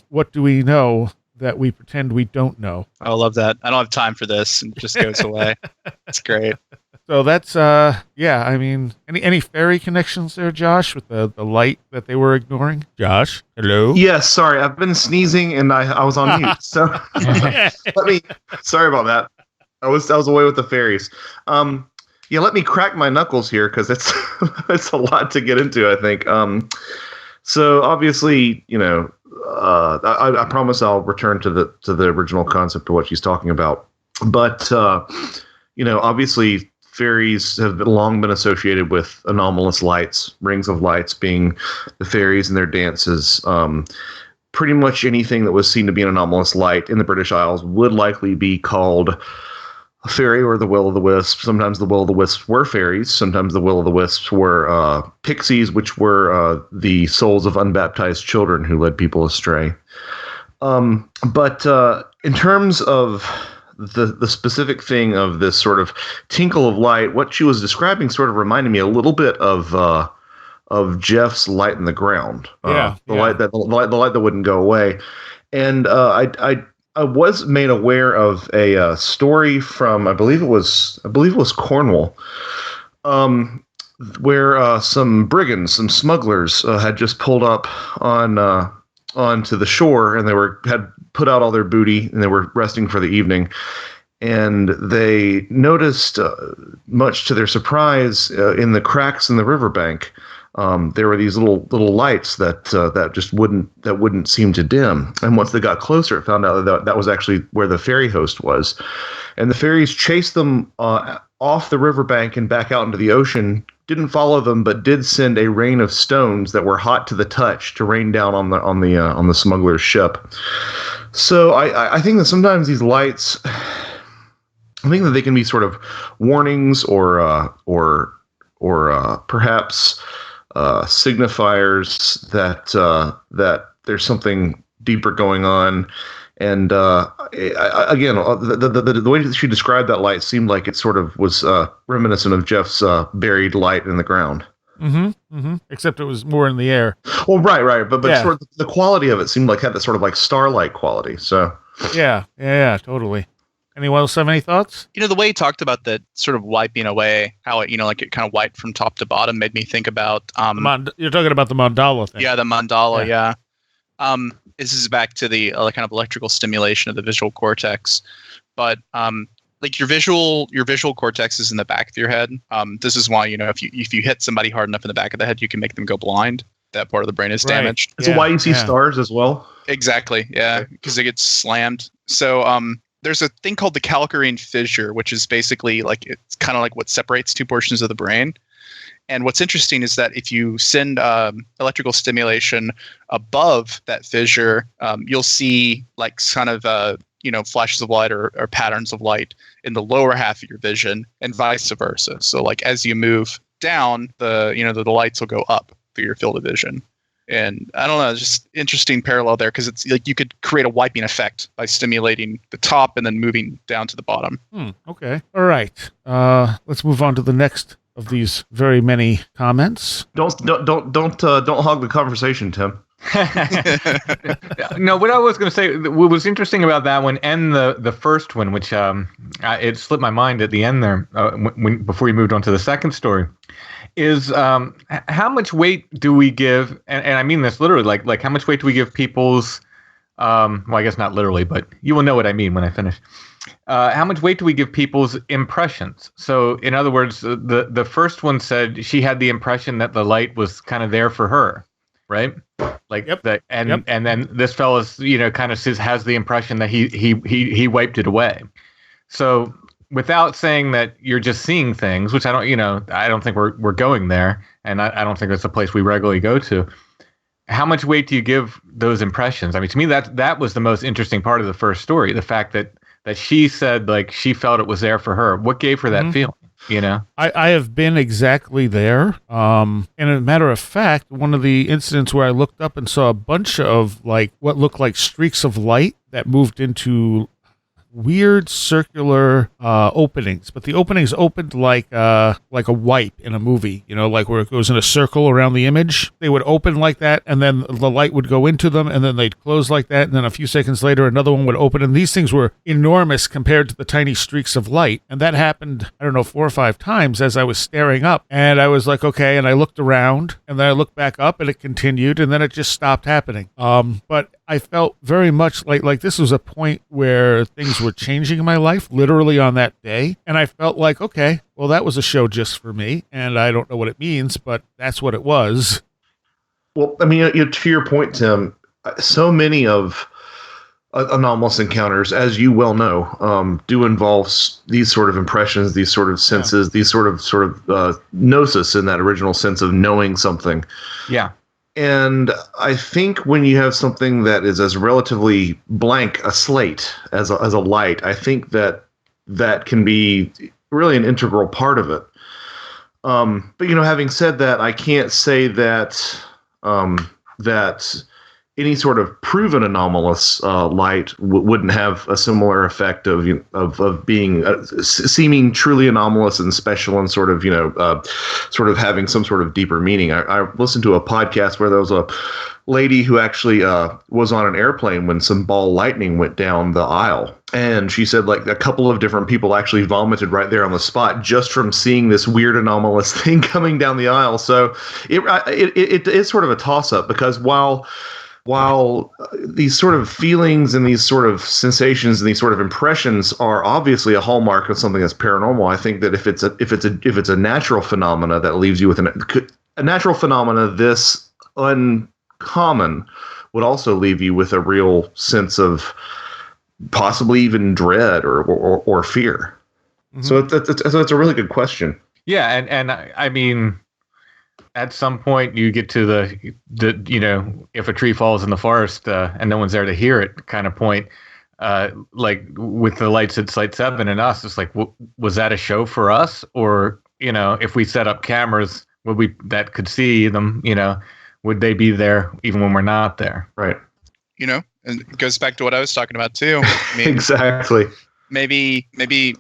What do we know that we pretend we don't know? I love that. I don't have time for this, and it just goes away. It's great. So that's any fairy connections there, Josh, with the light that they were ignoring? Josh, hello? Yes, sorry, I've been sneezing and I was on mute. So sorry about that. I was away with the fairies. Let me crack my knuckles here because it's a lot to get into, I think. So obviously, I promise I'll return to the original concept of what she's talking about. But obviously fairies have long been associated with anomalous lights, rings of lights being the fairies and their dances. Pretty much anything that was seen to be an anomalous light in the British Isles would likely be called a fairy or the will-o'-the-wisp. Sometimes the will-o'-the-wisps were fairies. Sometimes the will-o'-the-wisps were pixies, which were the souls of unbaptized children who led people astray. But in terms of the specific thing of this sort of tinkle of light, what she was describing sort of reminded me a little bit of Jeff's light in the ground. The light that wouldn't go away. And I was made aware of a story from I believe it was Cornwall, where some brigands, some smugglers, had just pulled up onto the shore, and they had put out all their booty, and they were resting for the evening. And they noticed, much to their surprise, in the cracks in the riverbank, there were these little lights that just wouldn't seem to dim. And once they got closer, it found out that was actually where the fairy host was. And the fairies chased them off the riverbank and back out into the ocean. Didn't follow them, but did send a rain of stones that were hot to the touch to rain down on the smuggler's ship. So I think that sometimes these lights, I think that they can be sort of warnings or perhaps signifiers that there's something deeper going on. And again, the way that she described that light seemed like it sort of was reminiscent of Jeff's buried light in the ground. Mm-hmm. Mm-hmm. Except it was more in the air. Well, right. But yeah. Sort of the quality of it seemed like had that sort of like starlight quality. So yeah, totally. Anyone else have any thoughts? The way he talked about that sort of wiping away, how it, like it kind of wiped from top to bottom, made me think about you're talking about the mandala thing. Yeah, the mandala. Yeah. This is back to the kind of electrical stimulation of the visual cortex, but like your visual cortex is in the back of your head. This is why if you hit somebody hard enough in the back of the head, you can make them go blind. That part of the brain is damaged. That's why you see stars as well. Exactly. Yeah, because it gets slammed. So there's a thing called the calcarine fissure, which is basically like it's kind of like what separates two portions of the brain. And what's interesting is that if you send electrical stimulation above that fissure, you'll see like kind of flashes of light or patterns of light in the lower half of your vision, and vice versa. So like as you move down, the lights will go up through your field of vision. And I don't know, just interesting parallel there, because it's like you could create a wiping effect by stimulating the top and then moving down to the bottom. Okay. All right. Let's move on to the next of these very many comments. Don't hog the conversation, Tim. No, what I was going to say, what was interesting about that one and the first one, which it slipped my mind at the end there before you moved on to the second story, is how much weight do we give, and I mean this literally, like how much weight do we give people's Well, I guess not literally, but you will know what I mean when I finish. How much weight do we give people's impressions? So, in other words, the first one said she had the impression that the light was kind of there for her, right? Like that, and then this fellow's, kind of has the impression that he wiped it away. So, without saying that you're just seeing things, which I don't think we're going there, and I don't think that's a place we regularly go to. How much weight do you give those impressions? I mean, to me, that was the most interesting part of the first story. The fact that she said, like, she felt it was there for her. What gave her that feeling? I have been exactly there. And as a matter of fact, one of the incidents where I looked up and saw a bunch of like what looked like streaks of light that moved into weird circular openings, but the openings opened like a wipe in a movie, like where it goes in a circle around the image. They would open like that, and then the light would go into them, and then they'd close like that, and then a few seconds later another one would open, and these things were enormous compared to the tiny streaks of light. And that happened, I don't know, 4 or 5 times as I was staring up, and I was like, okay, and I looked around, and then I looked back up, and it continued, and then it just stopped happening. But I felt very much like this was a point where things were changing in my life, literally on that day. And I felt like, okay, well, that was a show just for me. And I don't know what it means, but that's what it was. Well, I mean, to your point, Tim, so many of anomalous encounters, as you well know, do involve these sort of impressions, these sort of senses, these sort of gnosis in that original sense of knowing something. Yeah. And I think when you have something that is as relatively blank a slate as a light, I think that can be really an integral part of it. But having said that, I can't say that that any sort of proven anomalous light wouldn't have a similar effect of being seeming truly anomalous and special and sort of having some sort of deeper meaning. I listened to a podcast where there was a lady who actually was on an airplane when some ball lightning went down the aisle. And she said like a couple of different people actually vomited right there on the spot just from seeing this weird anomalous thing coming down the aisle. So it is sort of a toss-up, because while these sort of feelings and these sort of sensations and these sort of impressions are obviously a hallmark of something that's paranormal, I think that if it's a natural phenomena that leaves you with a natural phenomena this uncommon would also leave you with a real sense of possibly even dread or fear. Mm-hmm. So it's a really good question. Yeah, and I mean, at some point you get to the if a tree falls in the forest and no one's there to hear it kind of point, like with the lights at Site 7 and us, it's like, was that a show for us? Or, if we set up cameras, that could see them, would they be there even when we're not there? Right. And it goes back to what I was talking about too. I mean, exactly. Maybe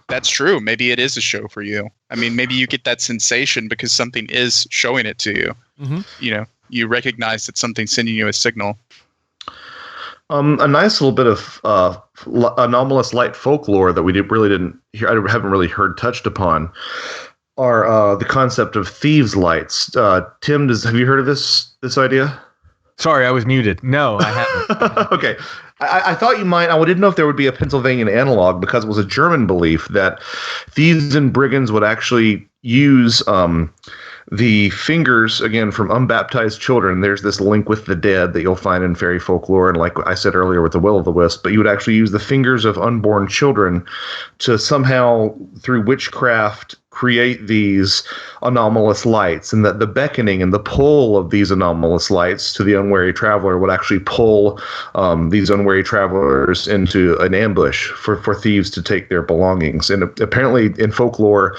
that's true. Maybe it is a show for you. I mean, maybe you get that sensation because something is showing it to you. Mm-hmm. You recognize that something's sending you a signal. A nice little bit of anomalous light folklore that we really didn't hear. I haven't really heard touched upon are the concept of thieves' lights. Tim, have you heard of this idea? Sorry, I was muted. No, I haven't. Okay. I thought you might. I didn't know if there would be a Pennsylvania analog, because it was a German belief that thieves and brigands would actually use the fingers, again, from unbaptized children. There's this link with the dead that you'll find in fairy folklore, and like I said earlier with the will-o'-the-wisp, but you would actually use the fingers of unborn children to somehow, through witchcraft, create these anomalous lights, and that the beckoning and the pull of these anomalous lights to the unwary traveler would actually pull these unwary travelers into an ambush for thieves to take their belongings. And apparently in folklore,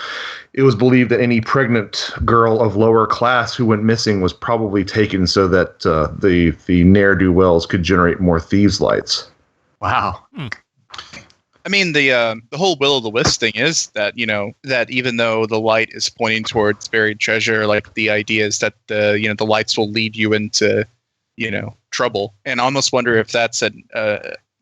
it was believed that any pregnant girl of lower class who went missing was probably taken so that the ne'er-do-wells could generate more thieves' lights. Wow. I mean, the whole will-o'-the-wisp thing is that, that even though the light is pointing towards buried treasure, like the idea is that the lights will lead you into, trouble. And I almost wonder if that's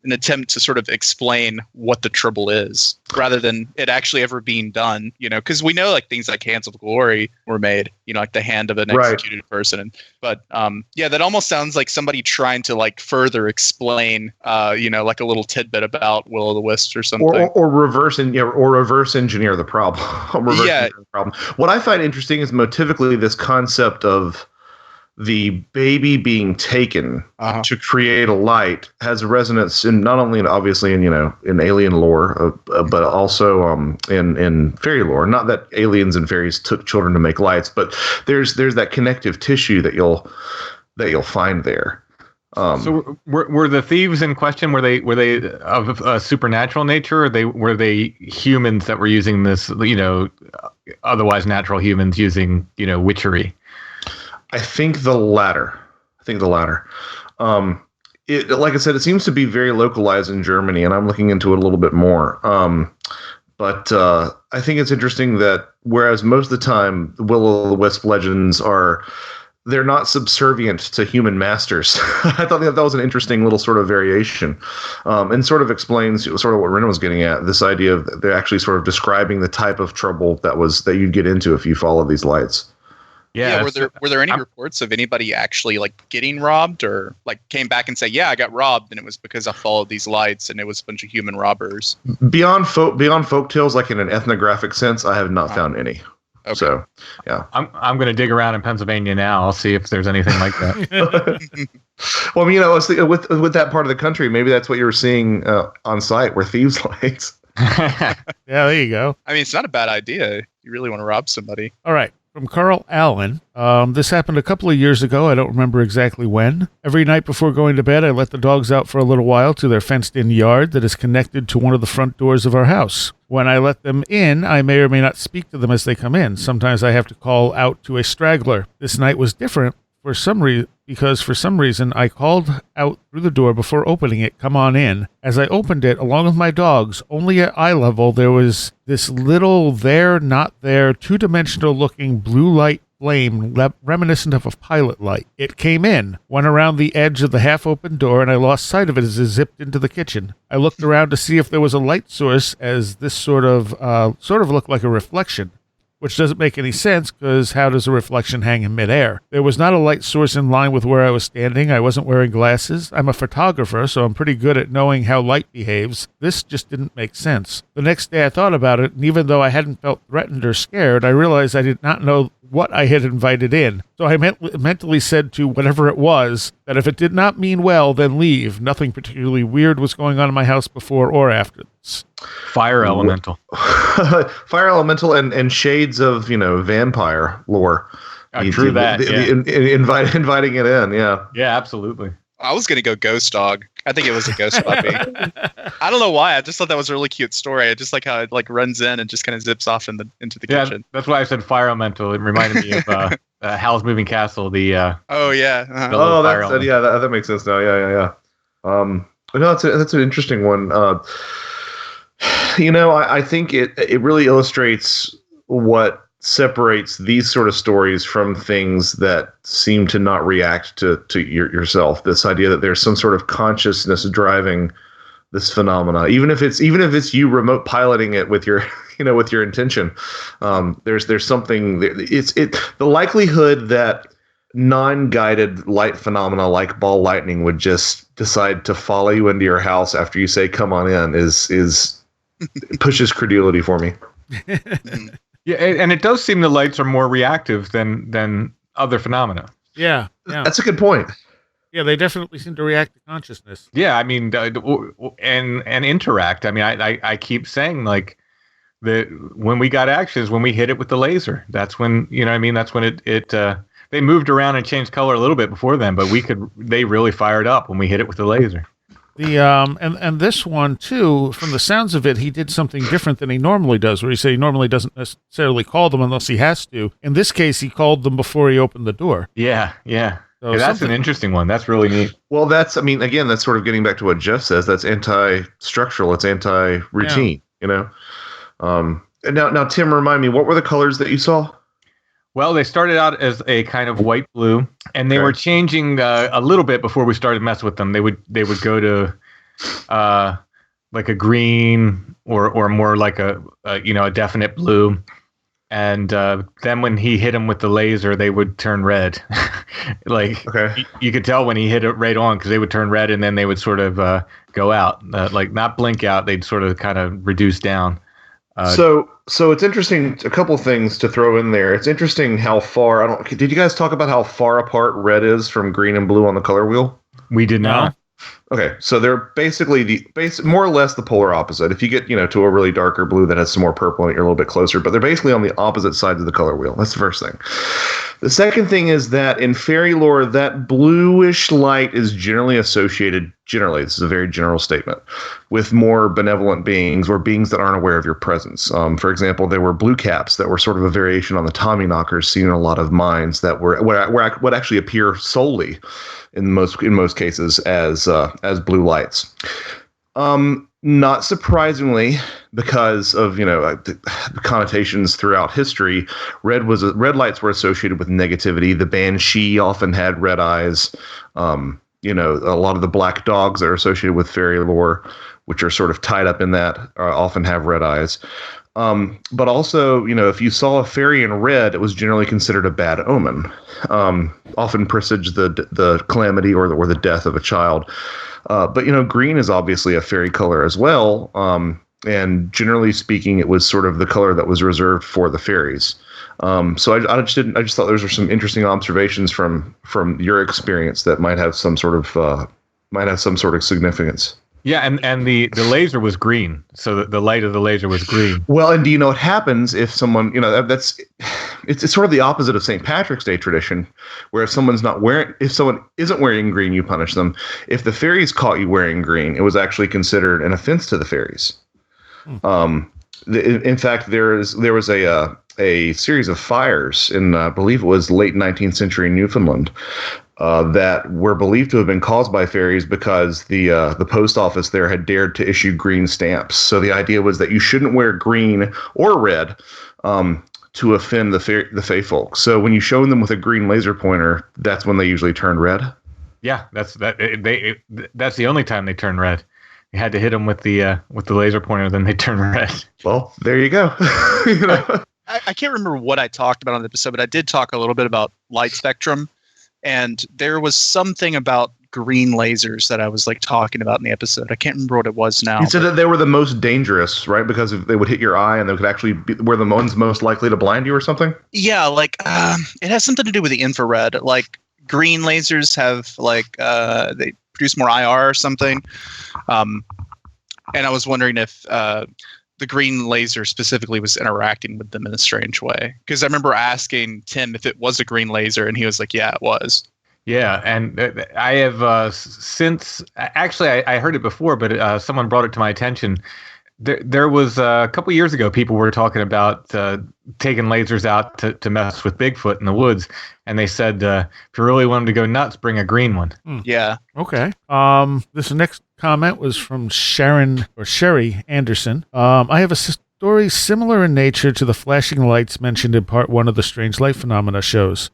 an attempt to sort of explain what the trouble is rather than it actually ever being done, because we know like things like Hands of Glory were made, like the hand of an executed person. But that almost sounds like somebody trying to like further explain, like a little tidbit about Will-o'-the-Wisps or something. Or reverse engineer the problem. Engineer the problem. What I find interesting is motivically this concept of the baby being taken to create a light has a resonance in not only obviously in alien lore, but also in fairy lore. Not that aliens and fairies took children to make lights, but there's that connective tissue that you'll find there. So were the thieves in question? Were they of a supernatural nature, or were they humans that were using this? Otherwise natural humans using witchery. I think the latter. Like I said, it seems to be very localized in Germany, and I'm looking into it a little bit more. But I think it's interesting that whereas most of the time the Will-o'-the-Wisp legends they're not subservient to human masters. I thought that was an interesting little sort of variation, and sort of explains sort of what Ren was getting at. This idea of they're actually sort of describing the type of trouble that you'd get into if you followed these lights. Yeah. Were there any reports of anybody actually like getting robbed or like came back and say, yeah, I got robbed and it was because I followed these lights and it was a bunch of human robbers? Beyond folk tales, like in an ethnographic sense, I have not found any. Okay. So, yeah. I'm going to dig around in Pennsylvania now. I'll see if there's anything like that. Well, I was thinking with that part of the country, maybe that's what you were seeing on site, were thieves' lights. Yeah, there you go. I mean, it's not a bad idea. You really want to rob somebody. All right. From Carl Allen, this happened a couple of years ago. I don't remember exactly when. Every night before going to bed, I let the dogs out for a little while to their fenced-in yard that is connected to one of the front doors of our house. When I let them in, I may or may not speak to them as they come in. Sometimes I have to call out to a straggler. This night was different because for some reason I called out through the door before opening it, "Come on in." As I opened it, along with my dogs, only at eye level, there was this little there, not there, two-dimensional looking blue light flame reminiscent of a pilot light. It came in, went around the edge of the half-open door, and I lost sight of it as it zipped into the kitchen. I looked around to see if there was a light source, as this sort of looked like a reflection. Which doesn't make any sense, because how does a reflection hang in midair? There was not a light source in line with where I was standing. I wasn't wearing glasses. I'm a photographer, so I'm pretty good at knowing how light behaves. This just didn't make sense. The next day I thought about it, and even though I hadn't felt threatened or scared, I realized I did not know what I had invited in. So I mentally said to whatever it was that if it did not mean well, then leave. Nothing particularly weird was going on in my house before or after this. Fire elemental. Fire elemental and shades of, vampire lore. True that. Inviting it in, yeah. Yeah, absolutely. I was going to go ghost dog. I think it was a ghost puppy. I don't know why. I just thought that was a really cute story. I just like how it like runs in and just kind of zips off into the kitchen. That's why I said fire elemental. It reminded me of Howl's Moving Castle. Oh yeah. Uh-huh. Oh, that makes sense now. Yeah. No, that's an interesting one. I think it really illustrates what separates these sort of stories from things that seem to not react to yourself. This idea that there's some sort of consciousness driving this phenomena, even if it's you remote piloting it with your with your intention. There's something. The likelihood that non-guided light phenomena like ball lightning would just decide to follow you into your house after you say "come on in" is pushes credulity for me. Yeah, and it does seem the lights are more reactive than other phenomena. Yeah. That's a good point. Yeah, they definitely seem to react to consciousness. Yeah, I mean, and interact. I mean, I keep saying like when we got actions, when we hit it with the laser, that's when that's when it they moved around and changed color a little bit before then, but they really fired up when we hit it with the laser. And this one too, from the sounds of it, he did something different than he normally does, where he normally doesn't necessarily call them unless he has to. In this case, he called them before he opened the door. Yeah. So that's an interesting one. That's really neat. Well, that's sort of getting back to what Jeff says. That's anti-structural. It's anti-routine. Yeah. And now, Tim, remind me, what were the colors that you saw? Well, they started out as a kind of white blue, and they were changing a little bit before we started messing with them. They would go to like a green or more like a definite blue. And then when he hit them with the laser, they would turn red. Like you could tell when he hit it right on, because they would turn red and then they would sort of go out, like not blink out. They'd sort of kind of reduce down. So it's interesting. A couple of things to throw in there. It's interesting how far. Did you guys talk about how far apart red is from green and blue on the color wheel? We did not. Okay, so they're basically more or less the polar opposite. If you get to a really darker blue that has some more purple in it, you're a little bit closer. But they're basically on the opposite sides of the color wheel. That's the first thing. The second thing is that in fairy lore, that bluish light is generally associated. Generally, this is a very general statement, with more benevolent beings or beings that aren't aware of your presence. For example, there were blue caps that were sort of a variation on the Tommyknockers seen in a lot of mines that would actually appear solely in most cases as blue lights. Not surprisingly, because of the connotations throughout history, red lights were associated with negativity. The banshee often had red eyes. A lot of the black dogs that are associated with fairy lore, which are sort of tied up in that, often have red eyes. But also, if you saw a fairy in red, it was generally considered a bad omen. Often presaged the calamity or the death of a child. But green is obviously a fairy color as well. And generally speaking, it was sort of the color that was reserved for the fairies. So I just thought those were some interesting observations from your experience that might have some sort of significance. Yeah, and the laser was green, so the light of the laser was green. Well, and do you know what happens if someone, it's sort of the opposite of St. Patrick's Day tradition, where if someone isn't wearing green, you punish them. If the fairies caught you wearing green, it was actually considered an offense to the fairies. In fact, there was a series of fires in, I believe it was late 19th century Newfoundland, that were believed to have been caused by fairies because the post office there had dared to issue green stamps. So the idea was that you shouldn't wear green or red to offend the fae folk. So when you show them with a green laser pointer, that's when they usually turn red. Yeah, that's the only time they turn red. You had to hit them with the laser pointer, then they turn red. Well, there you go. I can't remember what I talked about on the episode, but I did talk a little bit about light spectrum. And there was something about green lasers that I was talking about in the episode. I can't remember what it was now. You said that they were the most dangerous, right? Because if they would hit your eye and they could actually were the ones most likely to blind you or something? Yeah, it has something to do with the infrared. Green lasers have they produce more IR or something. And I was wondering if the green laser specifically was interacting with them in a strange way. Because I remember asking Tim if it was a green laser, and he was like, yeah, it was. Yeah, and I have since... Actually, I heard it before, but someone brought it to my attention. There was a couple years ago, people were talking about taking lasers out to mess with Bigfoot in the woods. And they said, if you really want them to go nuts, bring a green one. Yeah. Okay. This next comment was from Sherry Anderson. I have a story similar in nature to the flashing lights mentioned in part 1 of the Strange Light Phenomena shows.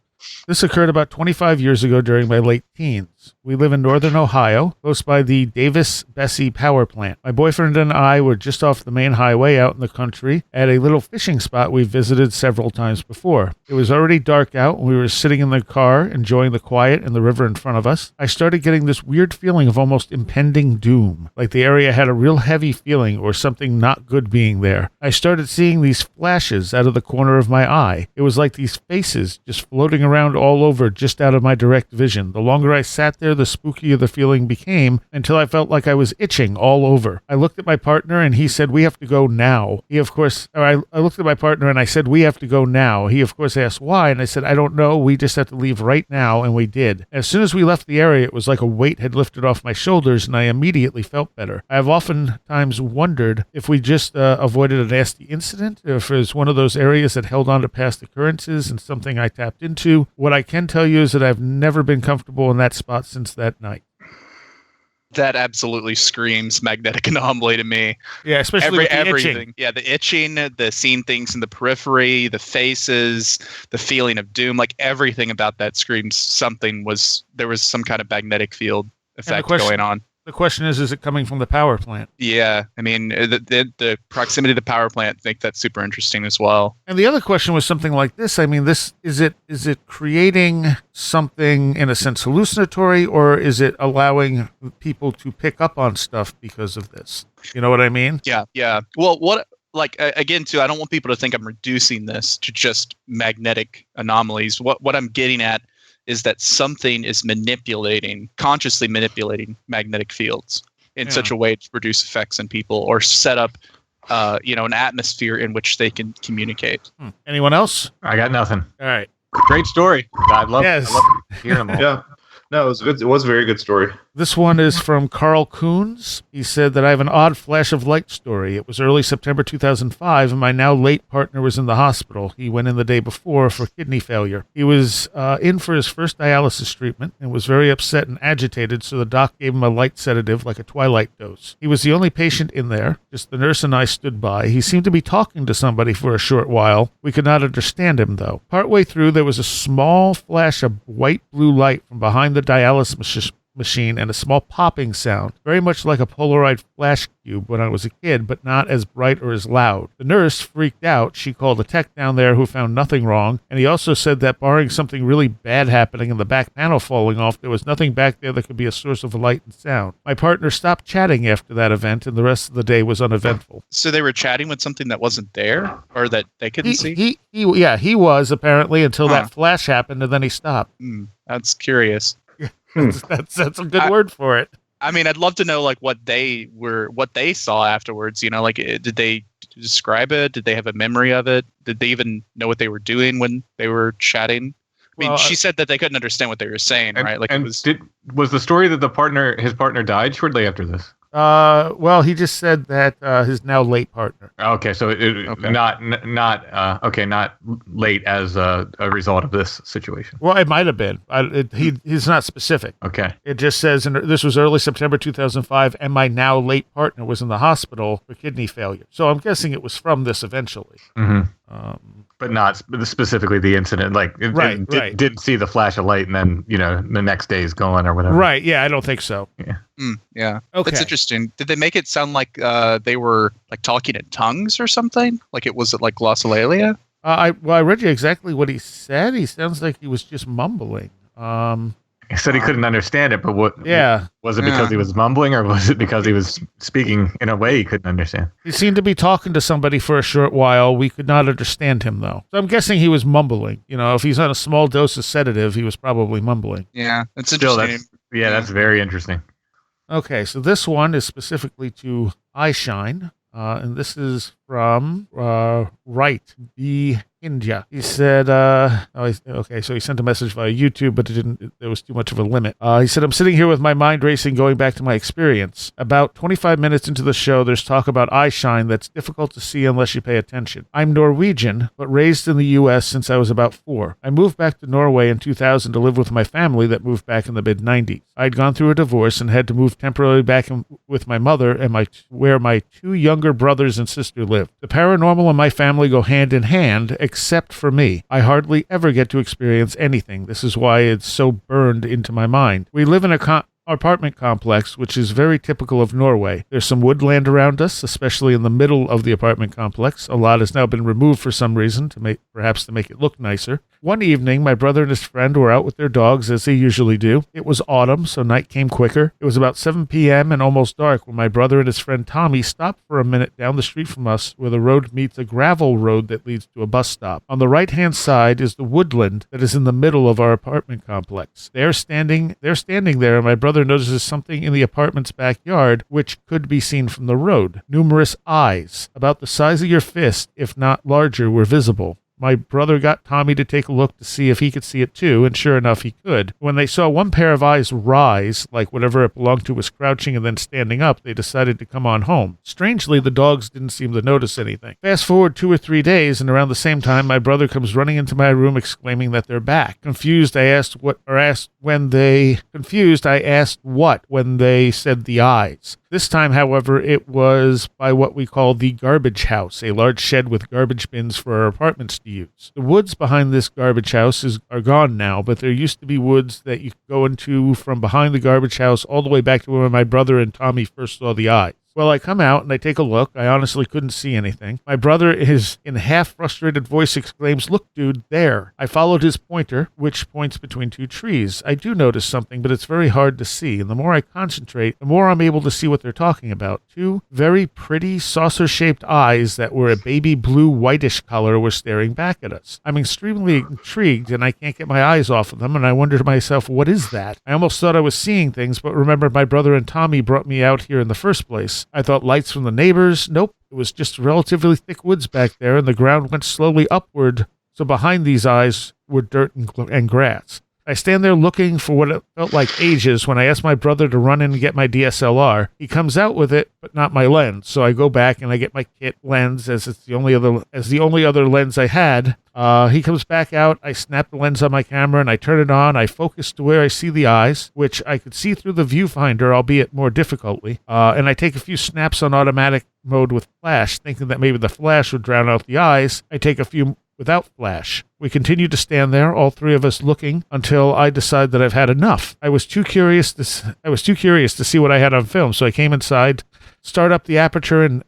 This occurred about 25 years ago during my late teens. We live in northern Ohio, close by the Davis-Bessie power plant. My boyfriend and I were just off the main highway out in the country at a little fishing spot we visited several times before. It was already dark out, and we were sitting in the car enjoying the quiet and the river in front of us. I started getting this weird feeling of almost impending doom, like the area had a real heavy feeling or something not good being there. I started seeing these flashes out of the corner of my eye. It was like these faces just floating around all over just out of my direct vision. The longer I sat there, the spookier the feeling became, until I felt like I was itching all over. I looked at my partner and he said, "We have to go now." I looked at my partner and I said, "We have to go now." He, of course, asked why, and I said, "I don't know. We just have to leave right now," and we did. As soon as we left the area, it was like a weight had lifted off my shoulders, and I immediately felt better. I have oftentimes wondered if we just avoided a nasty incident, or if it was one of those areas that held on to past occurrences and something I tapped into. What I can tell you is that I've never been comfortable in that spot since that night. That absolutely screams magnetic anomaly to me. Yeah, especially with the everything. itching. Yeah, the itching, the seeing things in the periphery, the faces, the feeling of doom, everything about that screams there was some kind of magnetic field effect going on. The question is it coming from the power plant? Yeah, I mean, the proximity to the power plant make that super interesting as well. And the other question was something like this. I mean, this is it creating something in a sense hallucinatory, or is it allowing people to pick up on stuff because of this? You know what I mean? Yeah. Well, again, too, I don't want people to think I'm reducing this to just magnetic anomalies. What I'm getting at is that something is consciously manipulating magnetic fields in such a way to produce effects in people or set up, an atmosphere in which they can communicate. Anyone else? I got nothing. All right. Great story. I love hearing them all. Yeah. No, it was good. It was a very good story. This one is from Carl Coons. He said that I have an odd flash of light story. It was early September 2005, and my now late partner was in the hospital. He went in the day before for kidney failure. He was in for his first dialysis treatment and was very upset and agitated, so the doc gave him a light sedative, like a twilight dose. He was the only patient in there. Just the nurse and I stood by. He seemed to be talking to somebody for a short while. We could not understand him, though. Partway through, there was a small flash of white-blue light from behind the dialysis machine and a small popping sound, very much like a Polaroid flash cube when I was a kid, but not as bright or as loud. The nurse freaked out. She called a tech down there who found nothing wrong, and he also said that barring something really bad happening and the back panel falling off, there was nothing back there that could be a source of light and sound. My partner stopped chatting after that event, and the rest of the day was uneventful. So they were chatting with something that wasn't there, or that they couldn't see? He was, apparently, until that flash happened, and then he stopped. That's curious. That's a good word for it. I mean, I'd love to know what they saw afterwards. Did they describe it? Did they have a memory of it? Did they even know what they were doing when they were chatting? I mean, she said that they couldn't understand what they were saying, right? Was the story that his partner died shortly after this? Well, he just said that his now late partner. Okay, so not late as a result of this situation. Well, it might have been. He's not specific. Okay. It just says, this was early September 2005, and my now late partner was in the hospital for kidney failure. So I'm guessing it was from this eventually. Mm-hmm. But not specifically the incident. Didn't see the flash of light and then, the next day is gone or whatever. Right. Yeah, I don't think so. Yeah. Yeah. Okay. That's interesting. Did they make it sound like they were talking in tongues or something? Like it was like glossolalia? I read you exactly what he said. He sounds like he was just mumbling. He said he couldn't understand it, but was it because he was mumbling, or was it because he was speaking in a way he couldn't understand? He seemed to be talking to somebody for a short while. We could not understand him, though. So I'm guessing he was mumbling. If he's on a small dose of sedative, he was probably mumbling. Yeah, that's interesting. That's very interesting. Okay, so this one is specifically to eyeshine, and this is from Wright B. India. He said, so he sent a message via YouTube, but there was too much of a limit. He said, I'm sitting here with my mind racing, going back to my experience. About 25 minutes into the show, there's talk about eye shine that's difficult to see unless you pay attention. I'm Norwegian, but raised in the U.S. since I was about 4. I moved back to Norway in 2000 to live with my family that moved back in the mid-90s. I'd gone through a divorce and had to move temporarily back with my mother and where my 2 younger brothers and sister live. The paranormal and my family go hand in hand, except for me. I hardly ever get to experience anything. This is why it's so burned into my mind. We live in a apartment complex, which is very typical of Norway. There's some woodland around us, especially in the middle of the apartment complex. A lot has now been removed for some reason, to make it look nicer. One evening, my brother and his friend were out with their dogs, as they usually do. It was autumn, so night came quicker. It was about 7 p.m. and almost dark when my brother and his friend Tommy stopped for a minute down the street from us, where the road meets a gravel road that leads to a bus stop. On the right-hand side is the woodland that is in the middle of our apartment complex. They're standing there, and my brother notices something in the apartment's backyard, which could be seen from the road. Numerous eyes, about the size of your fist, if not larger, were visible. My brother got Tommy to take a look to see if he could see it too, and sure enough, he could. When they saw one pair of eyes rise, like whatever it belonged to was crouching and then standing up, they decided to come on home. Strangely, the dogs didn't seem to notice anything. Fast forward 2 or 3 days, and around the same time, my brother comes running into my room exclaiming that they're back. Confused, I asked what when they said the eyes. This time, however, it was by what we call the garbage house, a large shed with garbage bins for our apartment to use. The woods behind this garbage house are gone now, but there used to be woods that you could go into from behind the garbage house all the way back to where my brother and Tommy first saw the eye. Well, I come out and I take a look. I honestly couldn't see anything. My brother, in half-frustrated voice, exclaims, "Look, dude, there." I followed his pointer, which points between two trees. I do notice something, but it's very hard to see. And the more I concentrate, the more I'm able to see what they're talking about. Two very pretty saucer-shaped eyes that were a baby blue whitish color were staring back at us. I'm extremely intrigued, and I can't get my eyes off of them, and I wonder to myself, what is that? I almost thought I was seeing things, but remembered my brother and Tommy brought me out here in the first place. I thought lights from the neighbors. Nope, it was just relatively thick woods back there, and the ground went slowly upward, so behind these eyes were dirt and grass. I stand there looking for what it felt like ages when I asked my brother to run in and get my DSLR. He comes out with it, but not my lens, so I go back and I get my kit lens as it's the only other lens I had. He comes back out, I snap the lens on my camera and I turn it on. I focus to where I see the eyes, which I could see through the viewfinder, albeit more difficultly. And I take a few snaps on automatic mode with flash, thinking that maybe the flash would drown out the eyes. I take a few without flash. We continue to stand there, all three of us looking, until I decide that I've had enough. I was too curious to see what I had on film, so I came inside, start up the aperture, and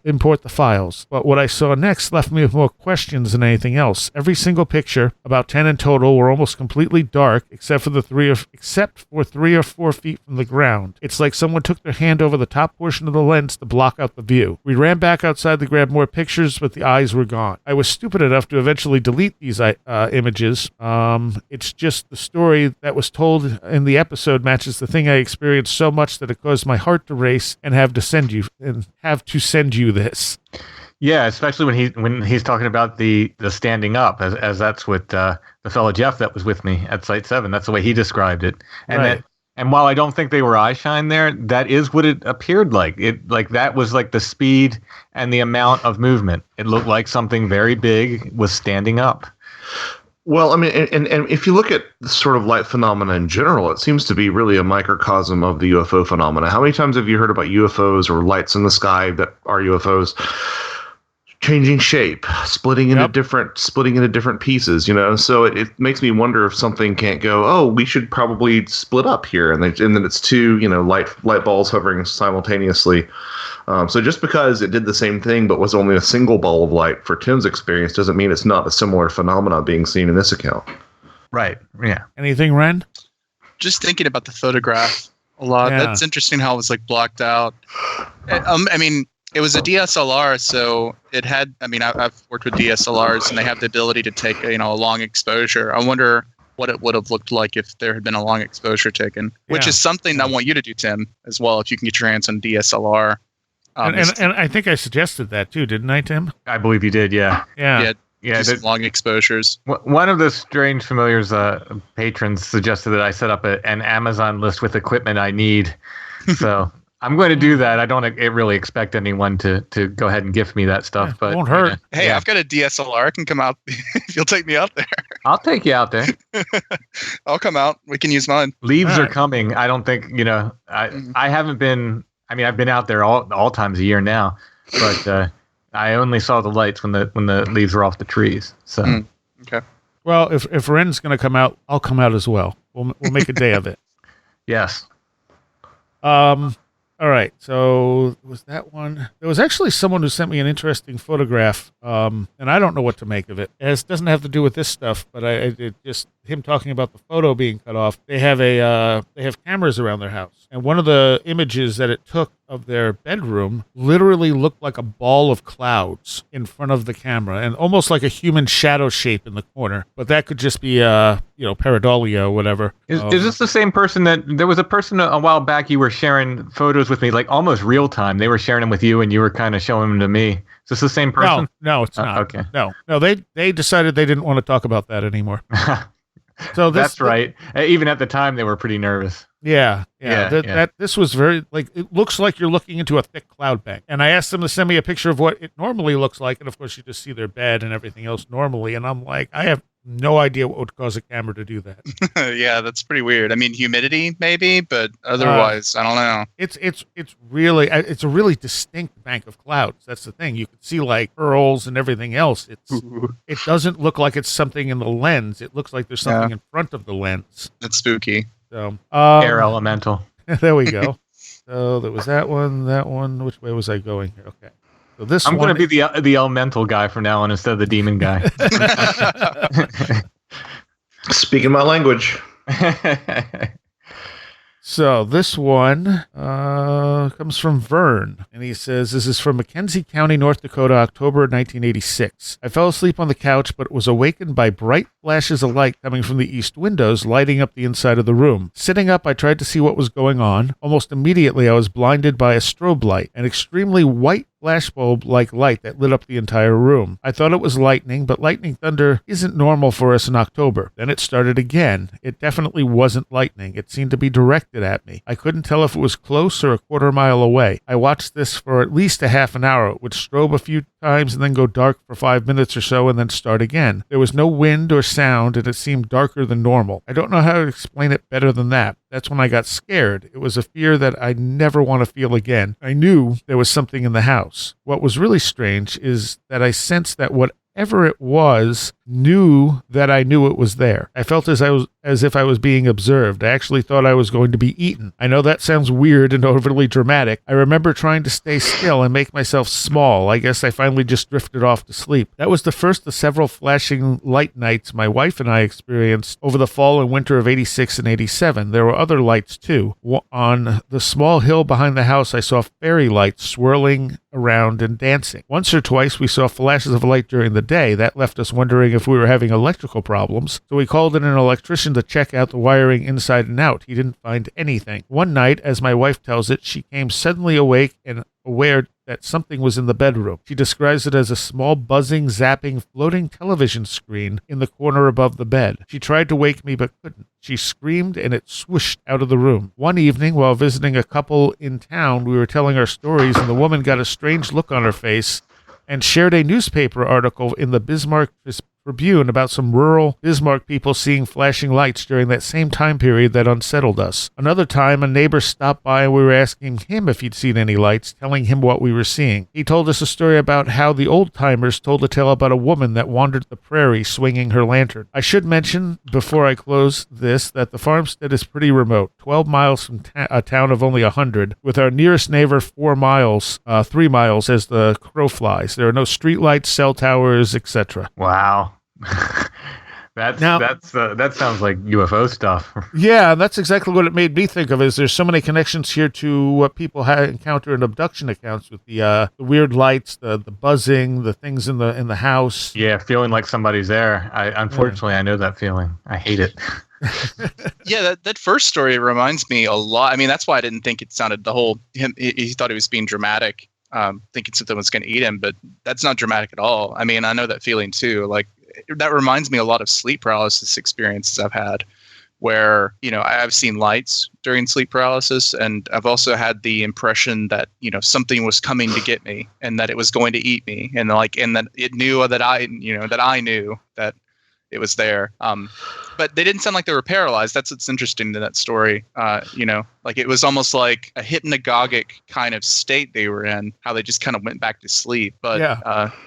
import the files. But what I saw next left me with more questions than anything else. Every single picture, about 10 in total, were almost completely dark, except for 3 or 4 feet from the ground. It's like someone took their hand over the top portion of the lens to block out the view. We ran back outside to grab more pictures, but the eyes were gone. I was stupid enough to eventually delete these images. It's just the story that was told in the episode matches the thing I experienced so much that it caused my heart to race and have to send you this. Yeah, especially when he's talking about the standing up, as that's what the fellow Jeff that was with me at Site 7. That's the way he described it. And right. And while I don't think they were eye shine there, that is what it appeared like. That was like the speed and the amount of movement. It looked like something very big was standing up. Well, I mean, and if you look at the sort of light phenomena in general, it seems to be really a microcosm of the UFO phenomena. How many times have you heard about UFOs or lights in the sky that are UFOs changing shape, splitting into different pieces, So it makes me wonder if something can't go, oh, we should probably split up here, and then it's two, light balls hovering simultaneously. So just because it did the same thing but was only a single ball of light for Tim's experience doesn't mean it's not a similar phenomena being seen in this account. Right. Yeah. Anything, Wren? Just thinking about the photograph a lot. Yeah. That's interesting how it was blocked out. I mean, it was a DSLR, so it had. I mean, I've worked with DSLRs, and they have the ability to take a long exposure. I wonder what it would have looked like if there had been a long exposure taken, which is something I want you to do, Tim, as well, if you can get your hands on DSLR. And I think I suggested that too, didn't I, Tim? I believe you did, yeah. Yeah, long exposures. One of the Strange Familiars patrons suggested that I set up an Amazon list with equipment I need. So I'm going to do that. I don't really expect anyone to go ahead and gift me that stuff, but won't hurt. Hey, I've got a DSLR. I can come out if you'll take me out there. I'll take you out there. I'll come out. We can use mine. Leaves are coming. I don't think I haven't been. I mean, I've been out there all times a year now, but I only saw the lights when the leaves were off the trees. So okay. Well, if Wren's going to come out, I'll come out as well. We'll make a day of it. Yes. All right, so was that one? There was actually someone who sent me an interesting photograph, and I don't know what to make of it. It doesn't have to do with this stuff, but it just him talking about the photo being cut off. They have cameras around their house, and one of the images that it took of their bedroom literally looked like a ball of clouds in front of the camera, and almost like a human shadow shape in the corner. But that could just be pareidolia or whatever. Is this the same person that there was a person a while back you were sharing photos with me, like almost real time? They were sharing them with you and you were kind of showing them to me. Is this the same person? No, it's not. Okay. No, they decided they didn't want to talk about that anymore. So that's right. Even at the time, they were pretty nervous. Yeah. That this was very it looks like you're looking into a thick cloud bank. And I asked them to send me a picture of what it normally looks like, and of course you just see their bed and everything else normally. And I'm like, I have no idea what would cause a camera to do that. Yeah, that's pretty weird. I mean, humidity maybe, but otherwise, I don't know. It's really a really distinct bank of clouds. That's the thing. You can see like pearls and everything else. It doesn't look like it's something in the lens. It looks like there's something in front of the lens. That's spooky. So air elemental. There we go. So there was that one. That one. Which way was I going here? Okay. So this I'm going to be the elemental guy from now on instead of the demon guy. Speaking my language. So this one comes from Vern, and he says, this is from Mackenzie County, North Dakota, October 1986. I fell asleep on the couch, but was awakened by bright flashes of light coming from the east windows, lighting up the inside of the room. Sitting up, I tried to see what was going on. Almost immediately, I was blinded by a strobe light, an extremely white flashbulb-like light that lit up the entire room. I thought it was lightning, but lightning thunder isn't normal for us in October. Then it started again. It definitely wasn't lightning. It seemed to be directed at me. I couldn't tell if it was close or a quarter mile away. I watched this for at least a half an hour. It would strobe a few times and then go dark for 5 minutes or so and then start again. There was no wind or sound, and it seemed darker than normal. I don't know how to explain it better than that. That's when I got scared. It was a fear that I never want to feel again. I knew there was something in the house. What was really strange is that I sensed that whatever it was knew that I knew it was there. I felt as if I was being observed. I actually thought I was going to be eaten. I know that sounds weird and overly dramatic. I remember trying to stay still and make myself small. I guess I finally just drifted off to sleep. That was the first of several flashing light nights my wife and I experienced over the fall and winter of 86 and 87. There were other lights too. On the small hill behind the house, I saw fairy lights swirling around and dancing. Once or twice we saw flashes of light during the day. That left us wondering if we were having electrical problems, so we called in an electrician to check out the wiring inside and out. He didn't find anything. One night, as my wife tells it, she came suddenly awake and aware that something was in the bedroom. She describes it as a small buzzing, zapping, floating television screen in the corner above the bed. She tried to wake me but couldn't. She screamed and it swooshed out of the room. One evening, while visiting a couple in town, we were telling our stories and the woman got a strange look on her face and shared a newspaper article in the Bismarck Tribune about some rural Bismarck people seeing flashing lights during that same time period that unsettled us. Another time, a neighbor stopped by and we were asking him if he'd seen any lights, telling him what we were seeing. He told us a story about how the old-timers told a tale about a woman that wandered the prairie swinging her lantern. I should mention, before I close this, that the farmstead is pretty remote, 12 miles from a town of only 100, with our nearest neighbor 3 miles as the crow flies. There are no streetlights, cell towers, etc. Wow. That sounds like UFO stuff. Yeah, that's exactly what it made me think of. Is there's so many connections here to what people encounter in abduction accounts with the weird lights, the buzzing, the things in the house. Yeah, feeling like somebody's there. Unfortunately, I know that feeling. I hate it. Yeah, that first story reminds me a lot. I mean, that's why I didn't think it sounded he thought he was being dramatic, thinking something was going to eat him, but that's not dramatic at all. I mean, I know that feeling too. Like, that reminds me a lot of sleep paralysis experiences I've had where, I've seen lights during sleep paralysis, and I've also had the impression that, something was coming to get me and that it was going to eat me, and that it knew that I knew that it was there. But they didn't sound like they were paralyzed. That's what's interesting to that story. Like it was almost like a hypnagogic kind of state they were in, how they just kind of went back to sleep. But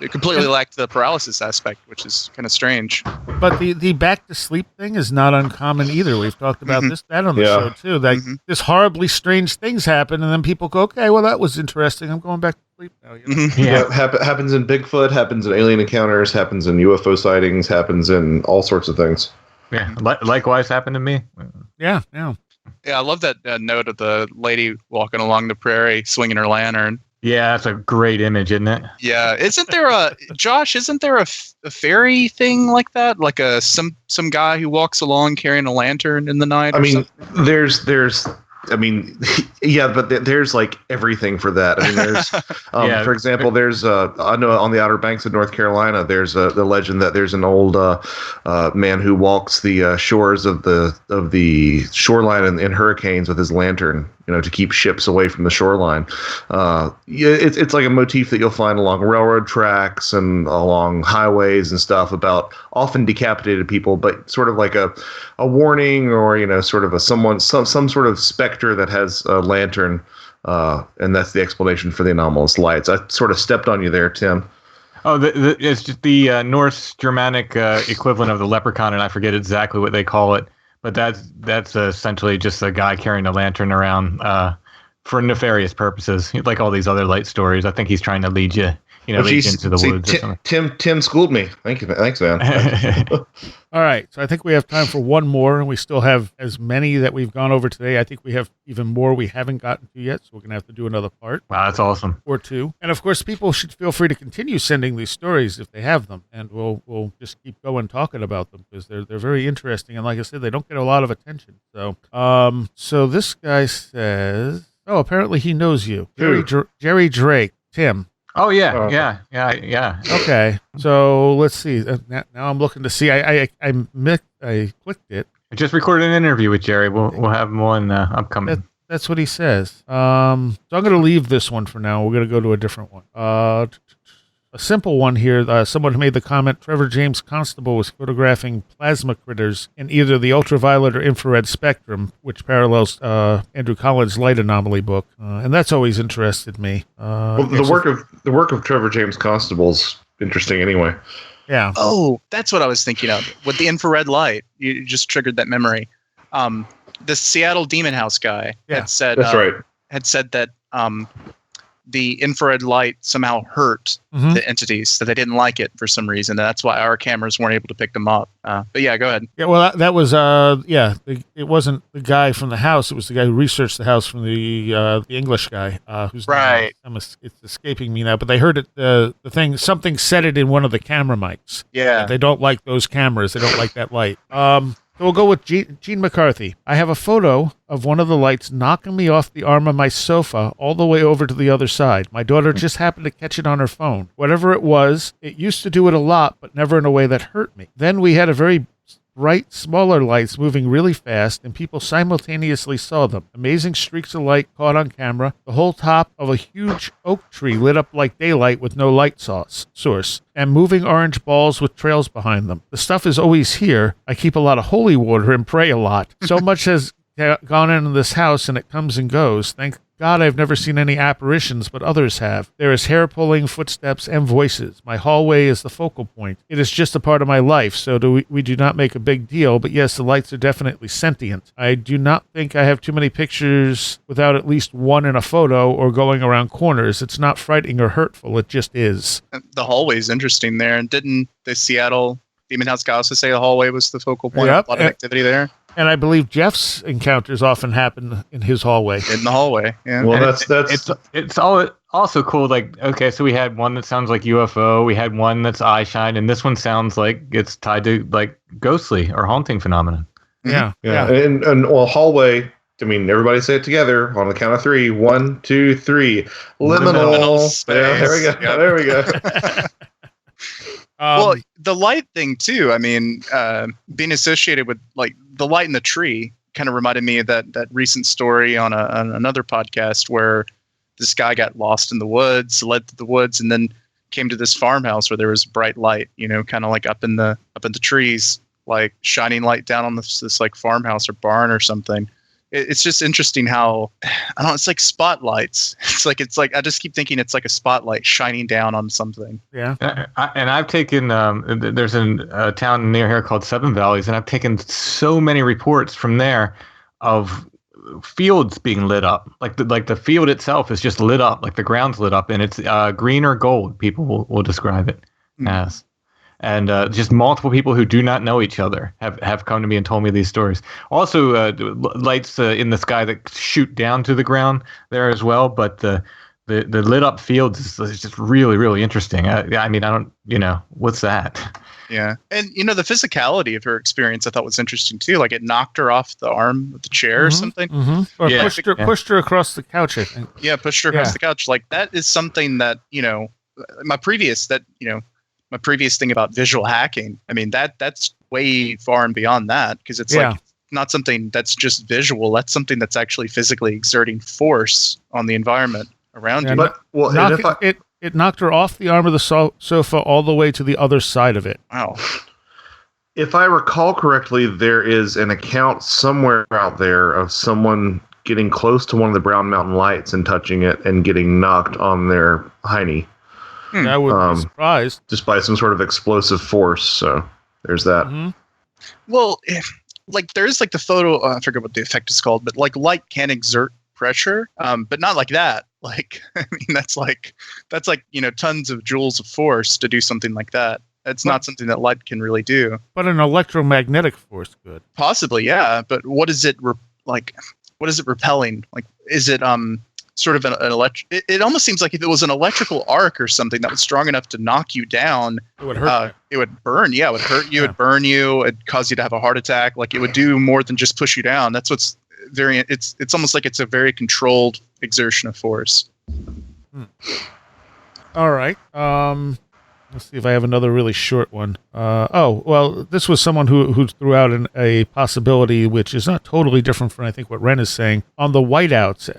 it completely lacked the paralysis aspect, which is kind of strange. But the back to sleep thing is not uncommon either. We've talked about that on the show too. That this horribly strange things happen, and then people go, "Okay, well that was interesting. I'm going back to sleep now." Yeah, happens in Bigfoot, happens in alien encounters, happens in UFO sightings, happens in all sorts of things. Yeah, likewise happened to me. Yeah. Yeah, I love that note of the lady walking along the prairie, swinging her lantern. Yeah, that's a great image, isn't it? Yeah, isn't there a fairy thing like that? Like some guy who walks along carrying a lantern in the night? But there's like everything for that. I mean, there's, for example, there's I know on the Outer Banks of North Carolina, there's the legend that there's an old man who walks the shores of the shoreline in hurricanes with his lantern, to keep ships away from the shoreline. It's like a motif that you'll find along railroad tracks and along highways and stuff about often decapitated people, but sort of like a warning or sort of some sort of specter that has a lantern, and that's the explanation for the anomalous lights. I sort of stepped on you there, Tim. Oh, it's just the Norse Germanic equivalent of the leprechaun, and I forget exactly what they call it. But that's essentially just a guy carrying a lantern around for nefarious purposes, like all these other light stories. I think he's trying to lead you, lead you into the woods or something. Tim schooled me. Thanks, man. All right, so I think we have time for one more, and we still have as many that we've gone over today. I think we have even more we haven't gotten to yet, so we're going to have to do another part. Wow, that's awesome. Or two. And, of course, people should feel free to continue sending these stories if they have them, and we'll just keep going talking about them because they're very interesting, and like I said, they don't get a lot of attention. So this guy says, apparently he knows you. Jerry Drake. Tim. Oh, yeah. Okay, so let's see. Now I'm looking to see. I clicked it. I just recorded an interview with Jerry. We'll have him on upcoming. That's what he says. So I'm going to leave this one for now. We're going to go to a different one. A simple one here. Someone made the comment, Trevor James Constable was photographing plasma critters in either the ultraviolet or infrared spectrum, which parallels Andrew Collins' light anomaly book. And that's always interested me. The work of Trevor James Constable's interesting anyway. Yeah. Oh, that's what I was thinking of. With the infrared light, you just triggered that memory. The Seattle Demon House guy had said that's right. Had said that the infrared light somehow hurt the entities, that they didn't like it for some reason. And that's why our cameras weren't able to pick them up. But yeah, go ahead. Yeah, well, that was, it wasn't the guy from the house. It was the guy who researched the house from the English guy. Who's right. It's escaping me now, but they heard it, something said it in one of the camera mics. Yeah. They don't like those cameras. They don't like that light. So we'll go with Gene McCarthy. I have a photo of one of the lights knocking me off the arm of my sofa all the way over to the other side. My daughter just happened to catch it on her phone. Whatever it was, it used to do it a lot, but never in a way that hurt me. Then we had a very bright, smaller lights moving really fast, and people simultaneously saw them. Amazing streaks of light caught on camera. The whole top of a huge oak tree lit up like daylight with no light source, and moving orange balls with trails behind them. The stuff is always here. I keep a lot of holy water and pray a lot. So much has gone into this house, and it comes and goes. Thank God I've never seen any apparitions, but others have. There is hair pulling, footsteps, and voices. My hallway is the focal point. It is just a part of my life, so we do not make a big deal, but yes, the lights are definitely sentient. I do not think I have too many pictures without at least one in a photo or going around corners. It's not frightening or hurtful, it just is. The hallway is interesting there, and didn't the Seattle Demon House guy also say the hallway was the focal point of a lot of activity there? And I believe Jeff's encounters often happen in his hallway. In the hallway, yeah. Well, it's all also cool. Like, okay, so we had one that sounds like UFO. We had one that's eye shine, and this one sounds like it's tied to like ghostly or haunting phenomenon. Yeah. And hallway. I mean, everybody say it together on the count of 3. 1, 2, 3. Liminal. Yeah, there we go. Yep. There we go. Well, the light thing too. I mean, being associated with like the light in the tree kind of reminded me of that recent story on another podcast where this guy got lost in the woods, led to the woods, and then came to this farmhouse where there was bright light. Kind of like up in the trees, like shining light down on this like farmhouse or barn or something. It's just interesting how, I don't know, it's like spotlights. It's like I just keep thinking it's like a spotlight shining down on something. Yeah. And I've taken, there's a town near here called Seven Valleys, and I've taken so many reports from there of fields being lit up. Like the field itself is just lit up, like the ground's lit up, and it's green or gold, people will describe it as. And just multiple people who do not know each other have come to me and told me these stories. Also, lights in the sky that shoot down to the ground there as well. But the lit up fields is just really, really interesting. I mean, I don't, what's that? Yeah. And, the physicality of her experience I thought was interesting too. Like it knocked her off the arm of the chair or something. Mm-hmm. Or pushed her across the couch, I think. Yeah, pushed her across the couch. Like that is something that, my previous thing about visual hacking, I mean, that's way far and beyond that, because it's like not something that's just visual. That's something that's actually physically exerting force on the environment around you. But it knocked her off the arm of the sofa all the way to the other side of it. Wow. If I recall correctly, there is an account somewhere out there of someone getting close to one of the Brown Mountain lights and touching it and getting knocked on their hiney. I would be surprised. Just by some sort of explosive force. So there's that. Mm-hmm. Well, there's like the photo, I forget what the effect is called, but like light can exert pressure, but not like that. Like, I mean, that's like, tons of joules of force to do something like that. It's not something that light can really do. But an electromagnetic force could. Possibly, yeah. But what is it what is it repelling? Like, is it sort of an electric? It almost seems like if it was an electrical arc or something that was strong enough to knock you down, it would hurt. It would burn. Yeah, it would hurt you. It would burn you. It'd cause you to have a heart attack. Like, it would do more than just push you down. That's what's very. It's almost like it's a very controlled exertion of force. All right. Let's see if I have another really short one. This was someone who threw out a possibility which is not totally different from, I think, what Wren is saying. On the whiteouts,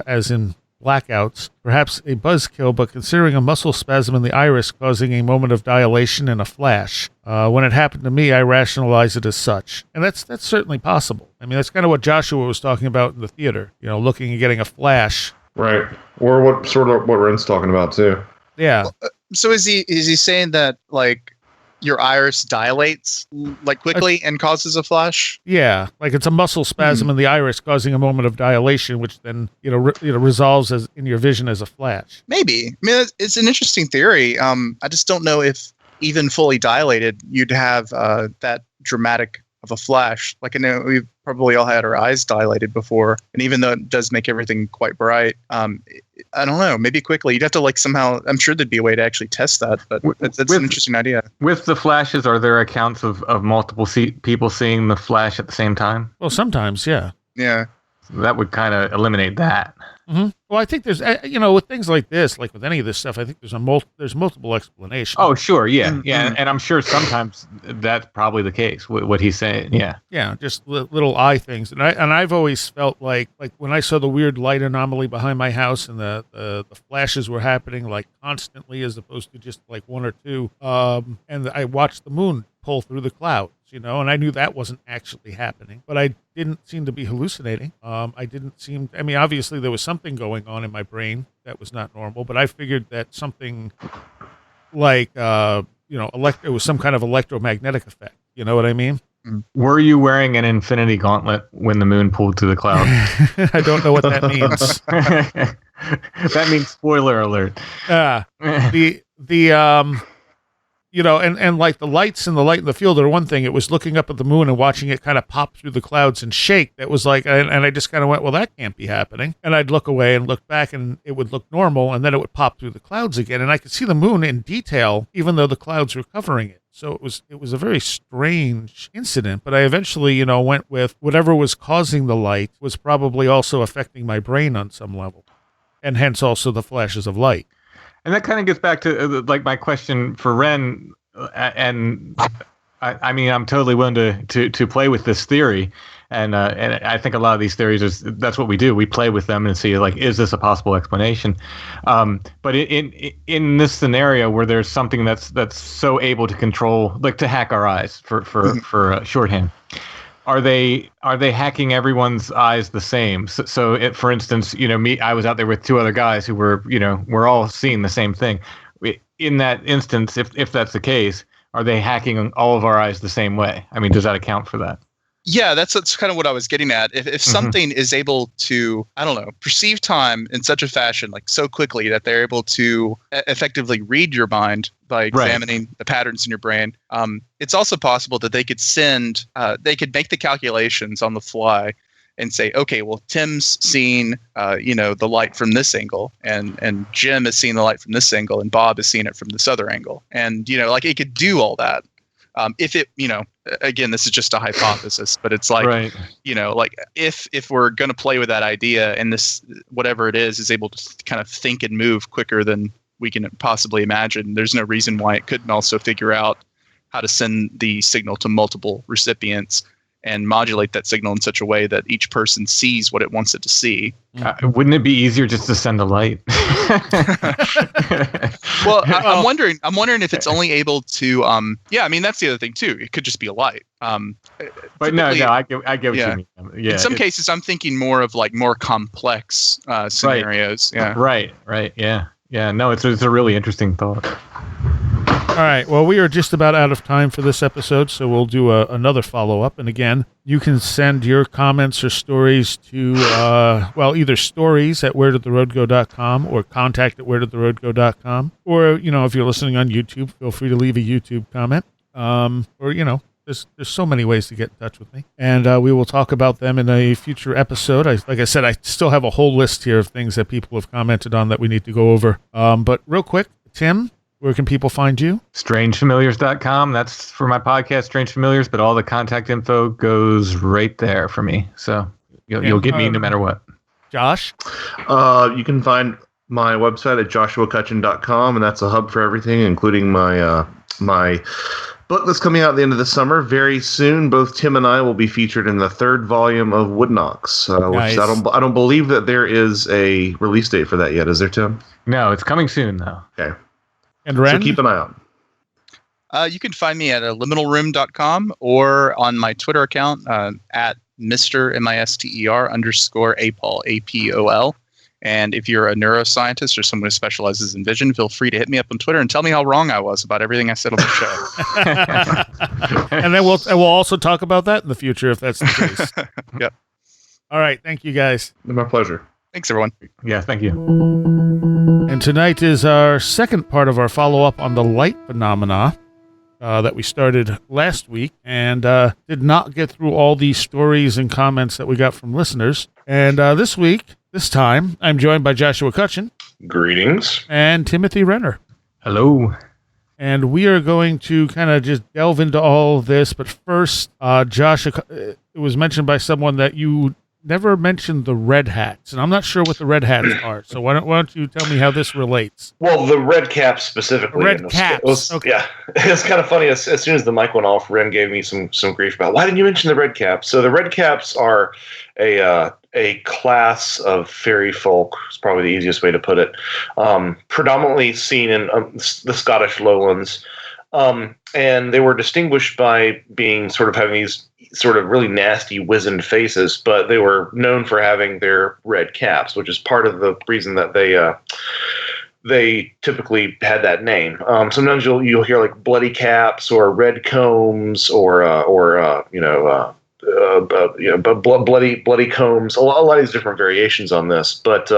as in blackouts, perhaps a buzzkill, but considering a muscle spasm in the iris causing a moment of dilation and a flash. When it happened to me, I rationalize it as such. And that's certainly possible. I mean, that's kind of what Joshua was talking about in the theater, looking and getting a flash. Right. Or what Wren's talking about, too. Yeah. So is he saying that, like, your iris dilates like quickly and causes a flash? Yeah, like it's a muscle spasm in the iris causing a moment of dilation, which then resolves as in your vision as a flash. Maybe. I mean, it's an interesting theory. I just don't know if even fully dilated you'd have that dramatic of a flash. Like, I know we've probably all had our eyes dilated before, and even though it does make everything quite bright, I don't know, maybe quickly you'd have to, like, somehow, I'm sure there'd be a way to actually test that, but that's an interesting idea. With the flashes, are there accounts of multiple people seeing the flash at the same time? Well, sometimes, yeah. That would kind of eliminate that. Mm-hmm. Well, I think there's, with things like this, like with any of this stuff, I think there's multiple explanations. Oh, sure, yeah, yeah, and I'm sure sometimes that's probably the case. What he's saying, yeah, just little eye things, and I've always felt like when I saw the weird light anomaly behind my house and the flashes were happening like constantly as opposed to just like one or two, and I watched the moon pull through the clouds, and I knew that wasn't actually happening, but I didn't seem to be hallucinating. Obviously there was something going on in my brain that was not normal, but I figured that something like, it was some kind of electromagnetic effect. You know what I mean? Were you wearing an infinity gauntlet when the moon pulled through the cloud? I don't know what that means. That means spoiler alert. And like the lights and the light in the field are one thing. It was looking up at the moon and watching it kind of pop through the clouds and shake. That was like, and I just kind of went, well, that can't be happening. And I'd look away and look back and it would look normal. And then it would pop through the clouds again. And I could see the moon in detail, even though the clouds were covering it. So it was a very strange incident. But I eventually, went with whatever was causing the light was probably also affecting my brain on some level. And hence also the flashes of light. And that kind of gets back to my question for Wren, and I'm totally willing to play with this theory, and I think a lot of these theories that's what we do. We play with them and see, like, is this a possible explanation? But in this scenario where there's something that's so able to control, like to hack our eyes for shorthand. Are they hacking everyone's eyes the same? So for instance, me, I was out there with two other guys who were, we're all seeing the same thing. In that instance, if that's the case, are they hacking all of our eyes the same way? I mean, does that account for that? Yeah, that's kind of what I was getting at. If something is able to, I don't know, perceive time in such a fashion, like so quickly that they're able to effectively read your mind by examining the patterns in your brain, it's also possible that they could they could make the calculations on the fly and say, okay, well, Tim's seeing, the light from this angle, and Jim is seeing the light from this angle, and Bob is seeing it from this other angle, and it could do all that. If it, again, this is just a hypothesis, but it's like, like if we're going to play with that idea and this, whatever it is able to kind of think and move quicker than we can possibly imagine, there's no reason why it couldn't also figure out how to send the signal to multiple recipients and modulate that signal in such a way that each person sees what it wants it to see. Wouldn't it be easier just to send a light? Well, I'm wondering if it's only able to. Yeah, I mean that's the other thing too. It could just be a light. But no, I get what you mean. Yeah, in some cases, I'm thinking more of like more complex scenarios. Right. Yeah. No, it's a really interesting thought. All right. Well, we are just about out of time for this episode, so we'll do another follow-up. And again, you can send your comments or stories to, either stories at wheredidtheroadgo.com or contact at wheredidtheroadgo.com. Or, if you're listening on YouTube, feel free to leave a YouTube comment. There's so many ways to get in touch with me. And we will talk about them in a future episode. Like I said, I still have a whole list here of things that people have commented on that we need to go over. But real quick, Tim, where can people find you? Strangefamiliars.com. That's for my podcast, Strange Familiars, but all the contact info goes right there for me. So you'll get me no matter what. Josh? You can find my website at joshuacutchin.com, and that's a hub for everything, including my my book that's coming out at the end of the summer. Very soon, both Tim and I will be featured in the 3rd volume of Wood Knocks, nice. Which I don't believe that there is a release date for that yet. Is there, Tim? No, it's coming soon, though. Okay. And Wren? So keep an eye on. You can find me at liminalroom.com or on my Twitter account at Mr. MISTER _ APOL, APOL. And if you're a neuroscientist or someone who specializes in vision, feel free to hit me up on Twitter and tell me how wrong I was about everything I said on the show. And then we'll also talk about that in the future if that's the case. Yep. All right. Thank you, guys. My pleasure. Thanks, everyone. Yeah, thank you. And tonight is our second part of our follow-up on the light phenomena that we started last week and did not get through all the stories and comments that we got from listeners. And this time, I'm joined by Joshua Cutchin. Greetings. And Timothy Renner. Hello. And we are going to kind of just delve into all of this. But first, Josh, it was mentioned by someone that you never mentioned the red hats, and I'm not sure what the red hats are. So why don't you tell me how this relates? Well, the red caps specifically. Red caps. Okay. Yeah, it's kind of funny. As soon as the mic went off, Wren gave me some grief about why didn't you mention the red caps? So the red caps are a class of fairy folk. Is probably the easiest way to put it. Predominantly seen in the Scottish lowlands. And they were distinguished by being sort of having these sort of really nasty, wizened faces, but they were known for having their red caps, which is part of the reason that they typically had that name. Sometimes you'll hear like bloody caps or red combs or bloody combs. A lot of these different variations on this, but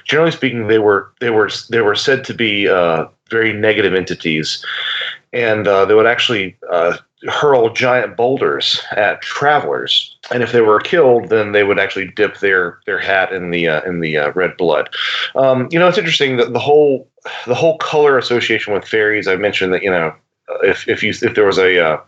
generally speaking, they were said to be very negative entities. And they would actually hurl giant boulders at travelers, and if they were killed, then they would actually dip their hat in the red blood. It's interesting that the whole color association with fairies. I mentioned that if there was a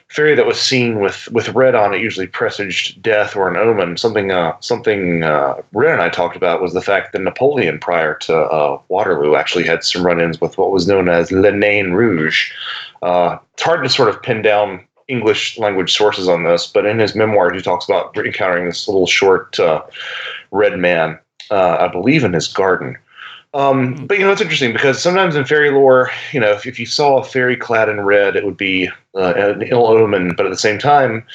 fairy that was seen with red on it, usually presaged death or an omen. Something Wren and I talked about was the fact that Napoleon, prior to Waterloo, actually had some run-ins with what was known as Le Nain Rouge. It's hard to sort of pin down English language sources on this, but in his memoir, he talks about encountering this little short red man, I believe, in his garden. But it's interesting because sometimes in fairy lore, if you saw a fairy clad in red, it would be an ill omen. But at the same time,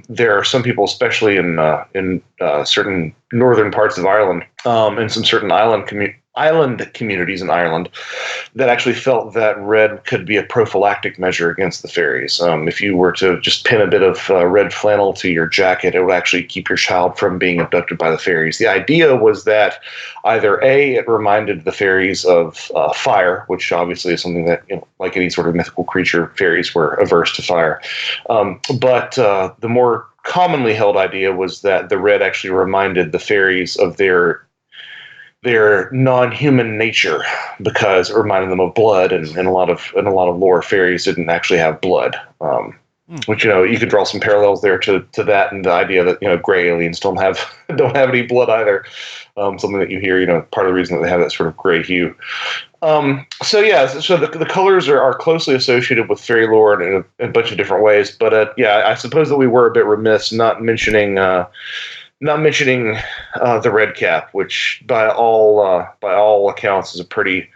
there are some people, especially in certain northern parts of Ireland, and some certain island communities in Ireland, that actually felt that red could be a prophylactic measure against the fairies. If you were to just pin a bit of red flannel to your jacket, it would actually keep your child from being abducted by the fairies. The idea was that either A, it reminded the fairies of fire, which obviously is something that, like any sort of mythical creature, fairies were averse to fire. But the more commonly held idea was that the red actually reminded the fairies of their non-human nature, because it reminded them of blood, and in a lot of lore, fairies didn't actually have blood. Which, you could draw some parallels there to that, and the idea that, gray aliens don't have any blood either. Something that you hear, part of the reason that they have that sort of gray hue. So the colors are closely associated with fairy lore in a bunch of different ways. But I suppose that we were a bit remiss not mentioning the red cap, which by all accounts is a pretty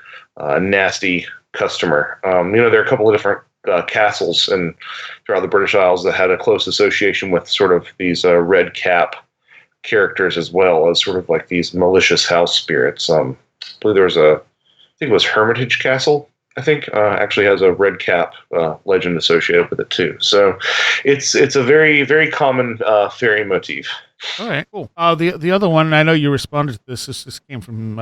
nasty customer. There are a couple of different castles throughout the British Isles that had a close association with sort of these red cap characters, as well as sort of like these malicious house spirits. I believe there was I think it was Hermitage Castle, actually has a red cap legend associated with it too. So it's a very, very common fairy motif. All right, cool. The other one, I know you responded to this. This came from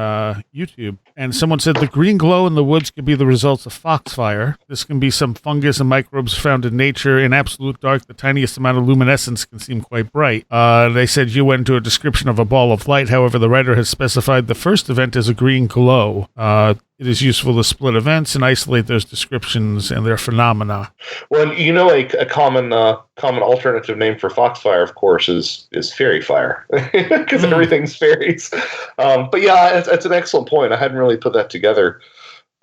YouTube, and someone said the green glow in the woods could be the results of foxfire. This can be some fungus and microbes found in nature. In absolute dark, the tiniest amount of luminescence can seem quite bright. They said you went into a description of a ball of light. However, the writer has specified the first event as a green glow. It is useful to split events and isolate those descriptions and their phenomena. Well, a common alternative name for foxfire, of course, is fairy fire, because everything's fairies. But yeah, it's an excellent point. I hadn't really put that together.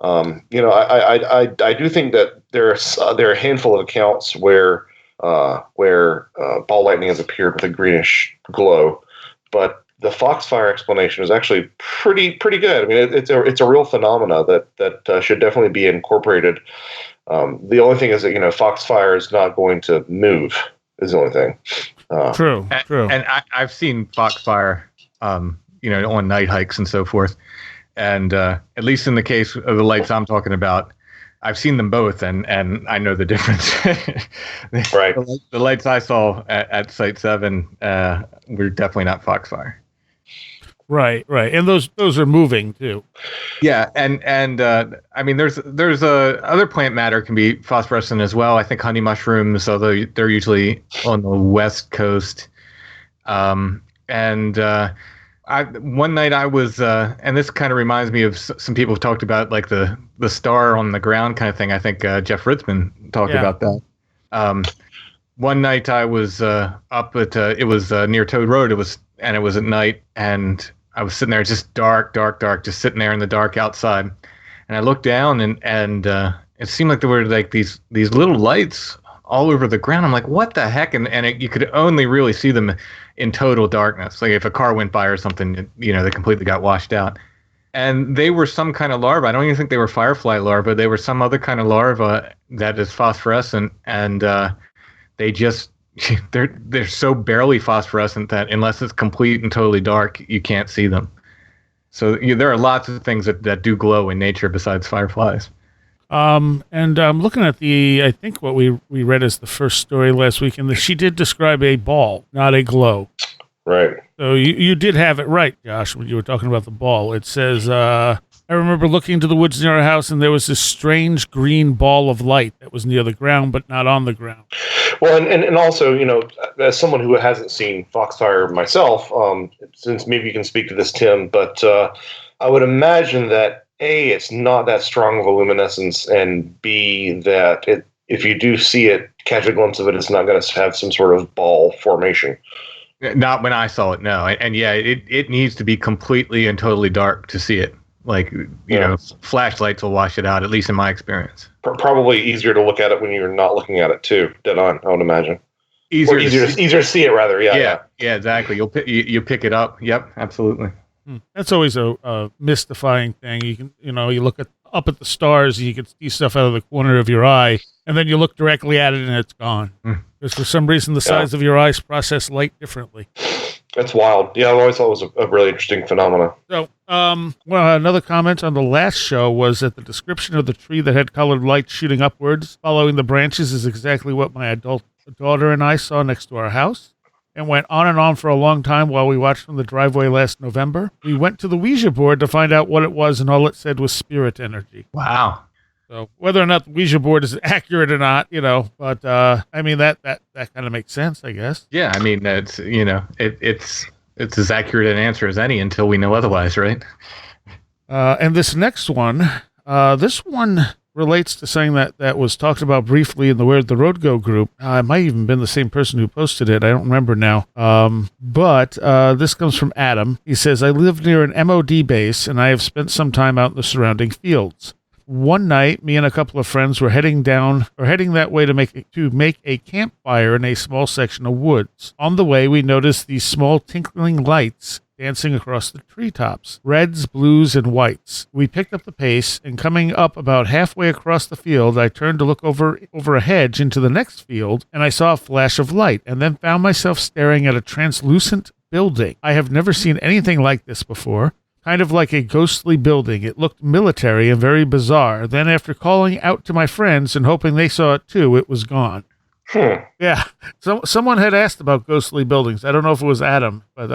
I do think that there are a handful of accounts where ball lightning has appeared with a greenish glow, but the foxfire explanation is actually pretty good. I mean, it's a real phenomena that should definitely be incorporated. The only thing is that foxfire is not going to move. Is the only thing. True. And I've seen foxfire, on night hikes and so forth. And at least in the case of the lights I'm talking about, I've seen them both, and I know the difference. Right. The lights I saw at Site 7 were definitely not foxfire. Right, and those are moving too. Yeah, and I mean, there's other plant matter can be phosphorescent as well. I think honey mushrooms, although they're usually on the west coast. One night I was, and this kind of reminds me of some people have talked about like the star on the ground kind of thing. I think Jeff Ritzmann talked about that. One night I was up at it was near Toad Road. It was at night, and I was sitting there just dark, just sitting there in the dark outside. And I looked down, and it seemed like there were like these little lights all over the ground. I'm like, what the heck? And you could only really see them in total darkness. Like if a car went by or something, they completely got washed out. And they were some kind of larva. I don't even think they were firefly larvae. They were some other kind of larva that is phosphorescent, and they just they're so barely phosphorescent that unless it's complete and totally dark, you can't see them. So there are lots of things that do glow in nature besides fireflies. And I'm looking at I think what we read as the first story last week, and she did describe a ball, not a glow. Right. So you did have it right, Josh, when you were talking about the ball. It says, I remember looking into the woods near our house, and there was this strange green ball of light that was near the ground, but not on the ground. Well, and also, as someone who hasn't seen foxfire myself, since maybe you can speak to this, Tim, but I would imagine that A, it's not that strong of a luminescence, and B, that if you do see it, catch a glimpse of it, it's not going to have some sort of ball formation. Not when I saw it, no. And yeah, it needs to be completely and totally dark to see it. Like, flashlights will wash it out, at least in my experience. Probably easier to look at it when you're not looking at it, too. Dead on, I would imagine. Easier to see it, rather. Yeah, exactly. You pick it up. Yep, absolutely. That's always a mystifying thing. You can, you look up at the stars, and you can see stuff out of the corner of your eye, and then you look directly at it, and it's gone. Because for some reason, the size of your eyes process light differently. That's wild. Yeah, I always thought it was a really interesting phenomenon. So, another comment on the last show was that the description of the tree that had colored light shooting upwards, following the branches, is exactly what my adult daughter and I saw next to our house, and went on and on for a long time while we watched from the driveway last November. We went to the Ouija board to find out what it was, and all it said was spirit energy. Wow. So whether or not the Ouija board is accurate or not, but I mean that kind of makes sense, I guess. Yeah, I mean that's it's as accurate an answer as any until we know otherwise, right? And this next one, relates to something that was talked about briefly in the Where'd the Road Go group. It might even been the same person who posted it. I don't remember now. But this comes from Adam. He says, I live near an MOD base, and I have spent some time out in the surrounding fields. One night, me and a couple of friends were heading that way to make a campfire in a small section of woods. On the way, we noticed these small tinkling lights dancing across the treetops, reds, blues, and whites. We picked up the pace, and coming up about halfway across the field, I turned to look over a hedge into the next field, and I saw a flash of light, and then found myself staring at a translucent building. I have never seen anything like this before. Kind of like a ghostly building. It looked military and very bizarre. Then after calling out to my friends and hoping they saw it too, it was gone. Yeah. Someone had asked about ghostly buildings. I don't know if it was Adam, but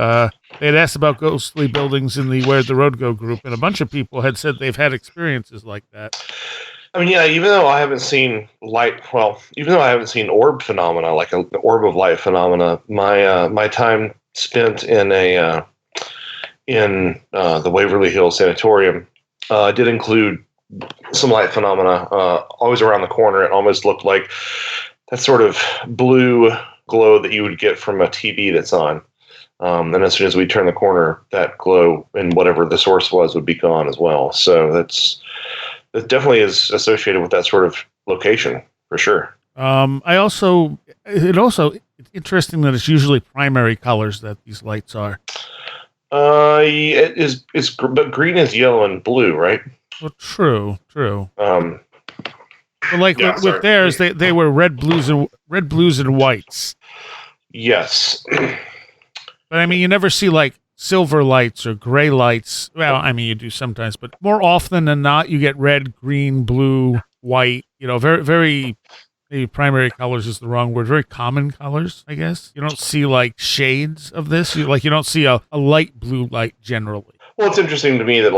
they had asked about ghostly buildings in the Where'd the Road Go group, and a bunch of people had said they've had experiences like that. I mean, yeah, even though I haven't seen orb phenomena, like the orb of light phenomena, my time spent in the Waverly Hills Sanatorium did include some light phenomena. Always around the corner, it almost looked like that sort of blue glow that you would get from a TV that's on. And as soon as we turn the corner, that glow and whatever the source was would be gone as well. So that definitely is associated with that sort of location for sure. It's interesting that it's usually primary colors that these lights are. It is. But green is yellow and blue, right? Well, true. But like with theirs, they were red, blues, and whites. Yes. But I mean, you never see like silver lights or gray lights. Well, I mean, you do sometimes, but more often than not, you get red, green, blue, white. Very, very. Maybe primary colors is the wrong word. Very common colors, I guess. You don't see like shades of this. You don't see a light blue light generally. Well, it's interesting to me that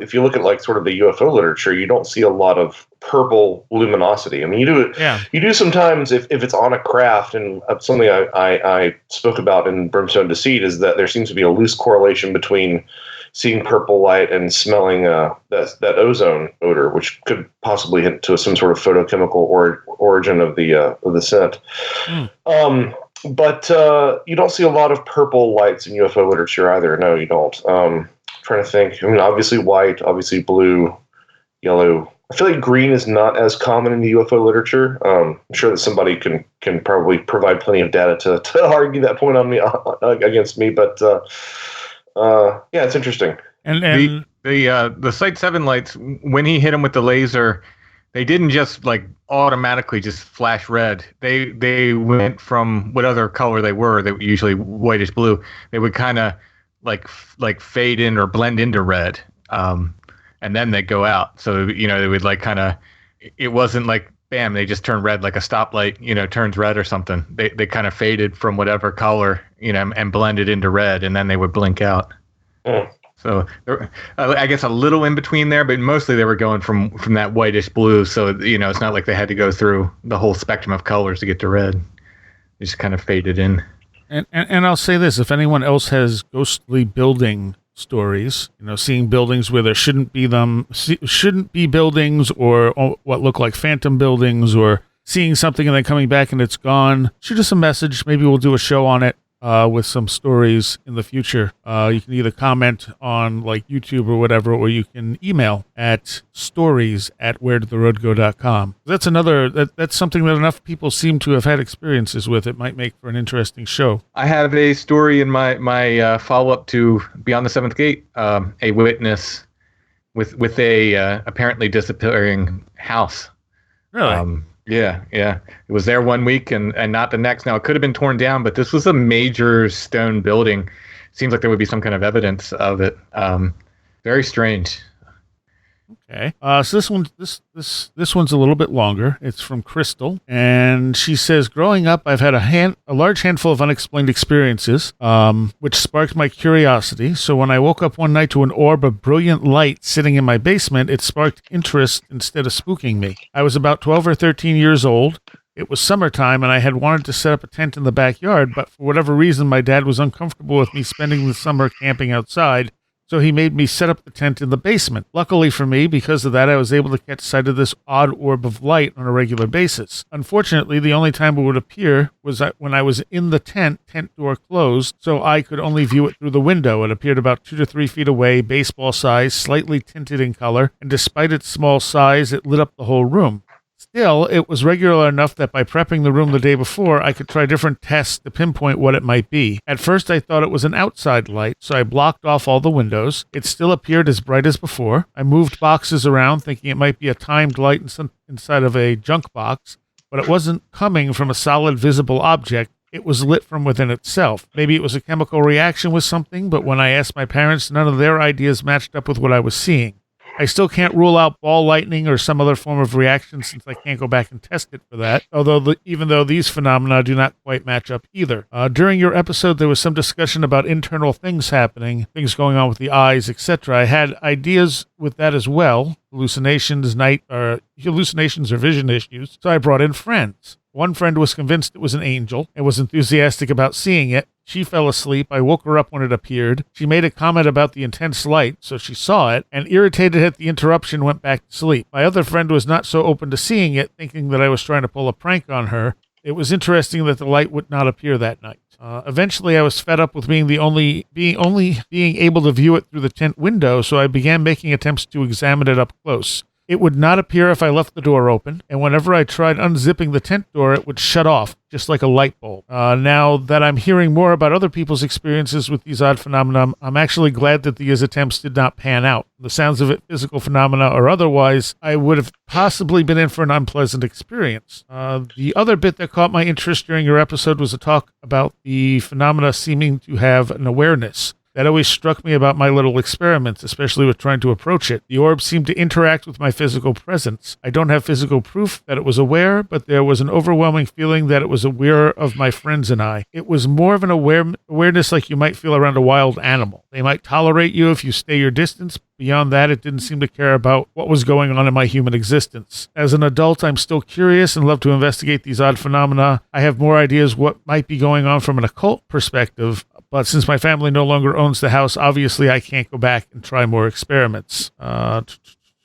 if you look at like sort of the UFO literature, you don't see a lot of purple luminosity. I mean, you do. Yeah. You do sometimes if it's on a craft, and something I spoke about in Brimstone Deceit is that there seems to be a loose correlation between seeing purple light and smelling that ozone odor, which could possibly hint to some sort of photochemical origin of the scent. But you don't see a lot of purple lights in UFO literature either. No, you don't. Trying to think. I mean, obviously white, obviously blue, yellow. I feel like green is not as common in the UFO literature. I'm sure that somebody can probably provide plenty of data to argue that point on me against me, but. Yeah, it's interesting. And the Site 7 lights, when he hit them with the laser, they didn't just like automatically just flash red. They went from what other color they were usually whitish blue. They would kind of like fade in or blend into red, and then they go out. So they would like kind of. It wasn't like bam, they just turned red like a stoplight, turns red or something. They kind of faded from whatever color, and blended into red, and then they would blink out. So I guess a little in between there, but mostly they were going from that whitish blue. So, it's not like they had to go through the whole spectrum of colors to get to red. They just kind of faded in. And I'll say this, if anyone else has ghostly building stories, seeing buildings where there shouldn't be buildings, or what look like phantom buildings, or seeing something and then coming back and it's gone, shoot us a message. Maybe we'll do a show on it with some stories in the future. You can either comment on like YouTube or whatever, or you can email at stories@wheredidtheroadgo.com. That's something that enough people seem to have had experiences with. It might make for an interesting show. I have a story in my follow-up to Beyond the Seventh Gate, a witness with a apparently disappearing house. Really? Yeah. It was there one week and not the next. Now, it could have been torn down, but this was a major stone building. Seems like there would be some kind of evidence of it. Very strange. Okay. So this one's a little bit longer. It's from Crystal, and she says, growing up, I've had a large handful of unexplained experiences, which sparked my curiosity. So when I woke up one night to an orb of brilliant light sitting in my basement, it sparked interest instead of spooking me. I was about 12 or 13 years old. It was summertime, and I had wanted to set up a tent in the backyard, but for whatever reason, my dad was uncomfortable with me spending the summer camping outside. so he made me set up the tent in the basement. Luckily for me, because of that, I was able to catch sight of this odd orb of light on a regular basis. Unfortunately, the only time it would appear was when I was in the tent door closed, so I could only view it through the window. It appeared about 2 to 3 feet away, baseball size, slightly tinted in color, and despite its small size, it lit up the whole room. Still, it was regular enough that by prepping the room the day before, I could try different tests to pinpoint what it might be. At first, I thought it was an outside light, so I blocked off all the windows. It still appeared as bright as before. I moved boxes around, thinking it might be a timed light inside of a junk box, but it wasn't coming from a solid visible object. It was lit from within itself. Maybe it was a chemical reaction with something, but when I asked my parents, none of their ideas matched up with what I was seeing. I still can't rule out ball lightning or some other form of reaction since I can't go back and test it for that, even though these phenomena do not quite match up either. During your episode, there was some discussion about internal things happening, things going on with the eyes, etc. I had ideas with that as well, hallucinations or vision issues, so I brought in friends. One friend was convinced it was an angel and was enthusiastic about seeing it. She fell asleep. I woke her up when it appeared. She made a comment about the intense light, so she saw it, and irritated at the interruption, went back to sleep. My other friend was not so open to seeing it, thinking that I was trying to pull a prank on her. It was interesting that the light would not appear that night. Eventually, I was fed up with being able to view it through the tent window, so I began making attempts to examine it up close. It would not appear if I left the door open, and whenever I tried unzipping the tent door, it would shut off, just like a light bulb. Now that I'm hearing more about other people's experiences with these odd phenomena, I'm actually glad that these attempts did not pan out. The sounds of it, physical phenomena or otherwise, I would have possibly been in for an unpleasant experience. The other bit that caught my interest during your episode was a talk about the phenomena seeming to have an awareness. That always struck me about my little experiments, especially with trying to approach it. The orb seemed to interact with my physical presence. I don't have physical proof that it was aware, but there was an overwhelming feeling that it was aware of my friends and I. It was more of an awareness like you might feel around a wild animal. They might tolerate you if you stay your distance. Beyond that, it didn't seem to care about what was going on in my human existence. As an adult, I'm still curious and love to investigate these odd phenomena. I have more ideas what might be going on from an occult perspective, but since my family no longer owns the house, obviously I can't go back and try more experiments. All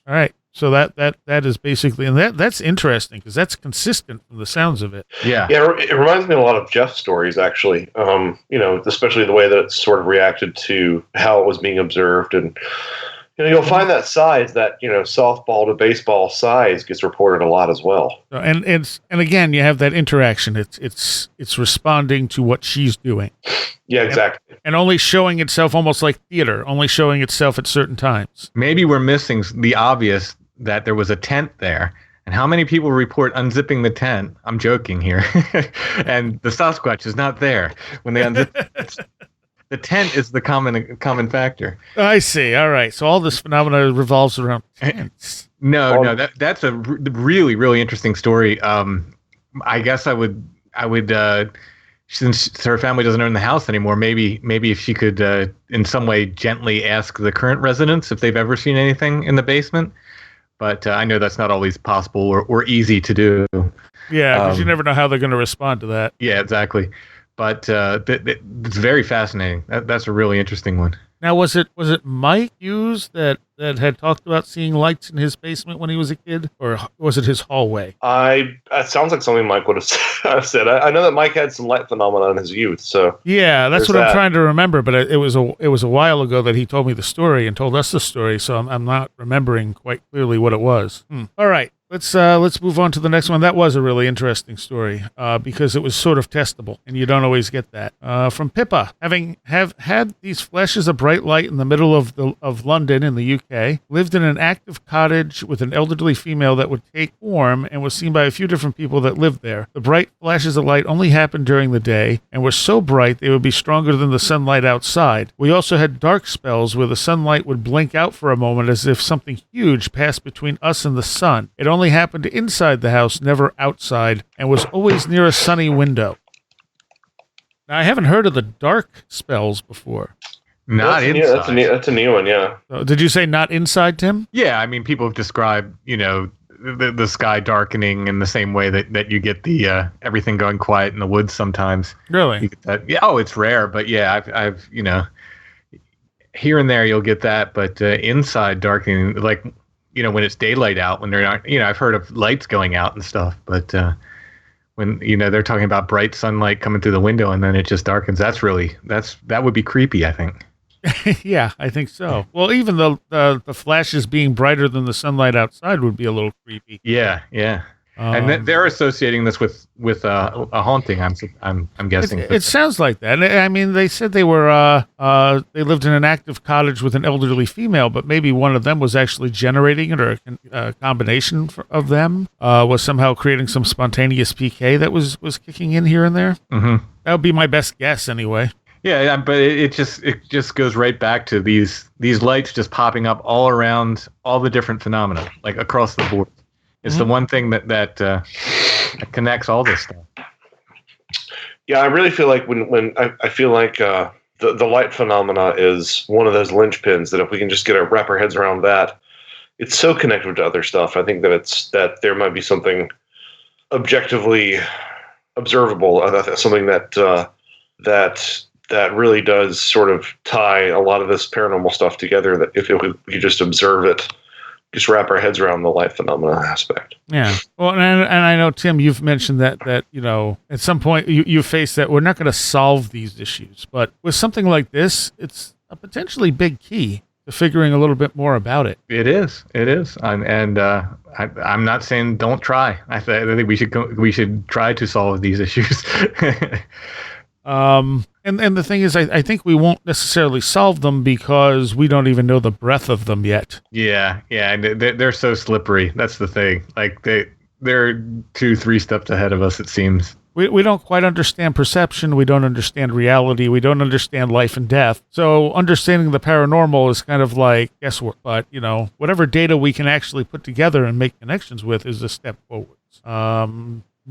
right. So that is basically, and that's interesting because that's consistent from the sounds of it. Yeah. It reminds me a lot of Jeff's stories, actually. Especially the way that it sort of reacted to how it was being observed, and you'll find that size, that softball to baseball size, gets reported a lot as well. And again, you have that interaction. It's responding to what she's doing. Yeah, exactly. And only showing itself almost like theater, only showing itself at certain times. Maybe we're missing the obvious that there was a tent there. And how many people report unzipping the tent? I'm joking here. And the Sasquatch is not there when they unzip it. The tent is the common factor. I see. All right. So all this phenomena revolves around tents. No, that's a really, really interesting story. I guess I would since her family doesn't own the house anymore, maybe if she could in some way gently ask the current residents if they've ever seen anything in the basement. But I know that's not always possible or easy to do. Yeah, because you never know how they're going to respond to that. Yeah, exactly. But it's very fascinating. That's a really interesting one. Now, was it Mike Hughes that had talked about seeing lights in his basement when he was a kid, or was it his hallway? It sounds like something Mike would have said. I know that Mike had some light phenomena in his youth, so yeah, that's what I'm trying to remember. But it was a while ago that he told me the story and told us the story, so I'm not remembering quite clearly what it was. All right. Let's move on to the next one. That was a really interesting story because it was sort of testable, and you don't always get that. From Pippa, have had these flashes of bright light in the middle of London in the UK, lived in an active cottage with an elderly female that would take form and was seen by a few different people that lived there. The bright flashes of light only happened during the day and were so bright they would be stronger than the sunlight outside. We also had dark spells where the sunlight would blink out for a moment as if something huge passed between us and the sun. It only happened inside the house, never outside, and was always near a sunny window. Now, I haven't heard of the dark spells before. Not inside. That's a new one, yeah. Did you say not inside, Tim? Yeah, I mean, people have described, the sky darkening in the same way that you get the everything going quiet in the woods sometimes. Really? You get that. Yeah. Oh, it's rare, but yeah, I've here and there you'll get that, but inside darkening, like, when it's daylight out, when they're not, I've heard of lights going out and stuff, but when, they're talking about bright sunlight coming through the window and then it just darkens, that would be creepy, I think. Yeah, I think so. Well, even the flashes being brighter than the sunlight outside would be a little creepy. Yeah. And they're associating this with a haunting. I'm guessing. It sounds like that. I mean, they said they were they lived in an active cottage with an elderly female, but maybe one of them was actually generating it, or a combination of them was somehow creating some spontaneous PK that was kicking in here and there. Mm-hmm. That would be my best guess, anyway. Yeah, but it just goes right back to these lights just popping up all around all the different phenomena, like across the board. It's the one thing that connects all this stuff. Yeah, I really feel like when I feel like the light phenomena is one of those linchpins that if we can just wrap our heads around that, it's so connected to other stuff. I think that there might be something objectively observable, something that really does sort of tie a lot of this paranormal stuff together. That if we just observe it. Just wrap our heads around the light phenomena aspect. Yeah. Well, and I know, Tim, you've mentioned that at some point you face that we're not going to solve these issues, but with something like this, it's a potentially big key to figuring a little bit more about it. It is. I'm not saying don't try. I think we should try to solve these issues. And the thing is, I think we won't necessarily solve them because we don't even know the breadth of them yet. Yeah, and they're so slippery. That's the thing. Like they're 2-3 steps ahead of us, it seems. We don't quite understand perception. We don't understand reality. We don't understand life and death. So understanding the paranormal is kind of like guesswork. But, whatever data we can actually put together and make connections with is a step forwards.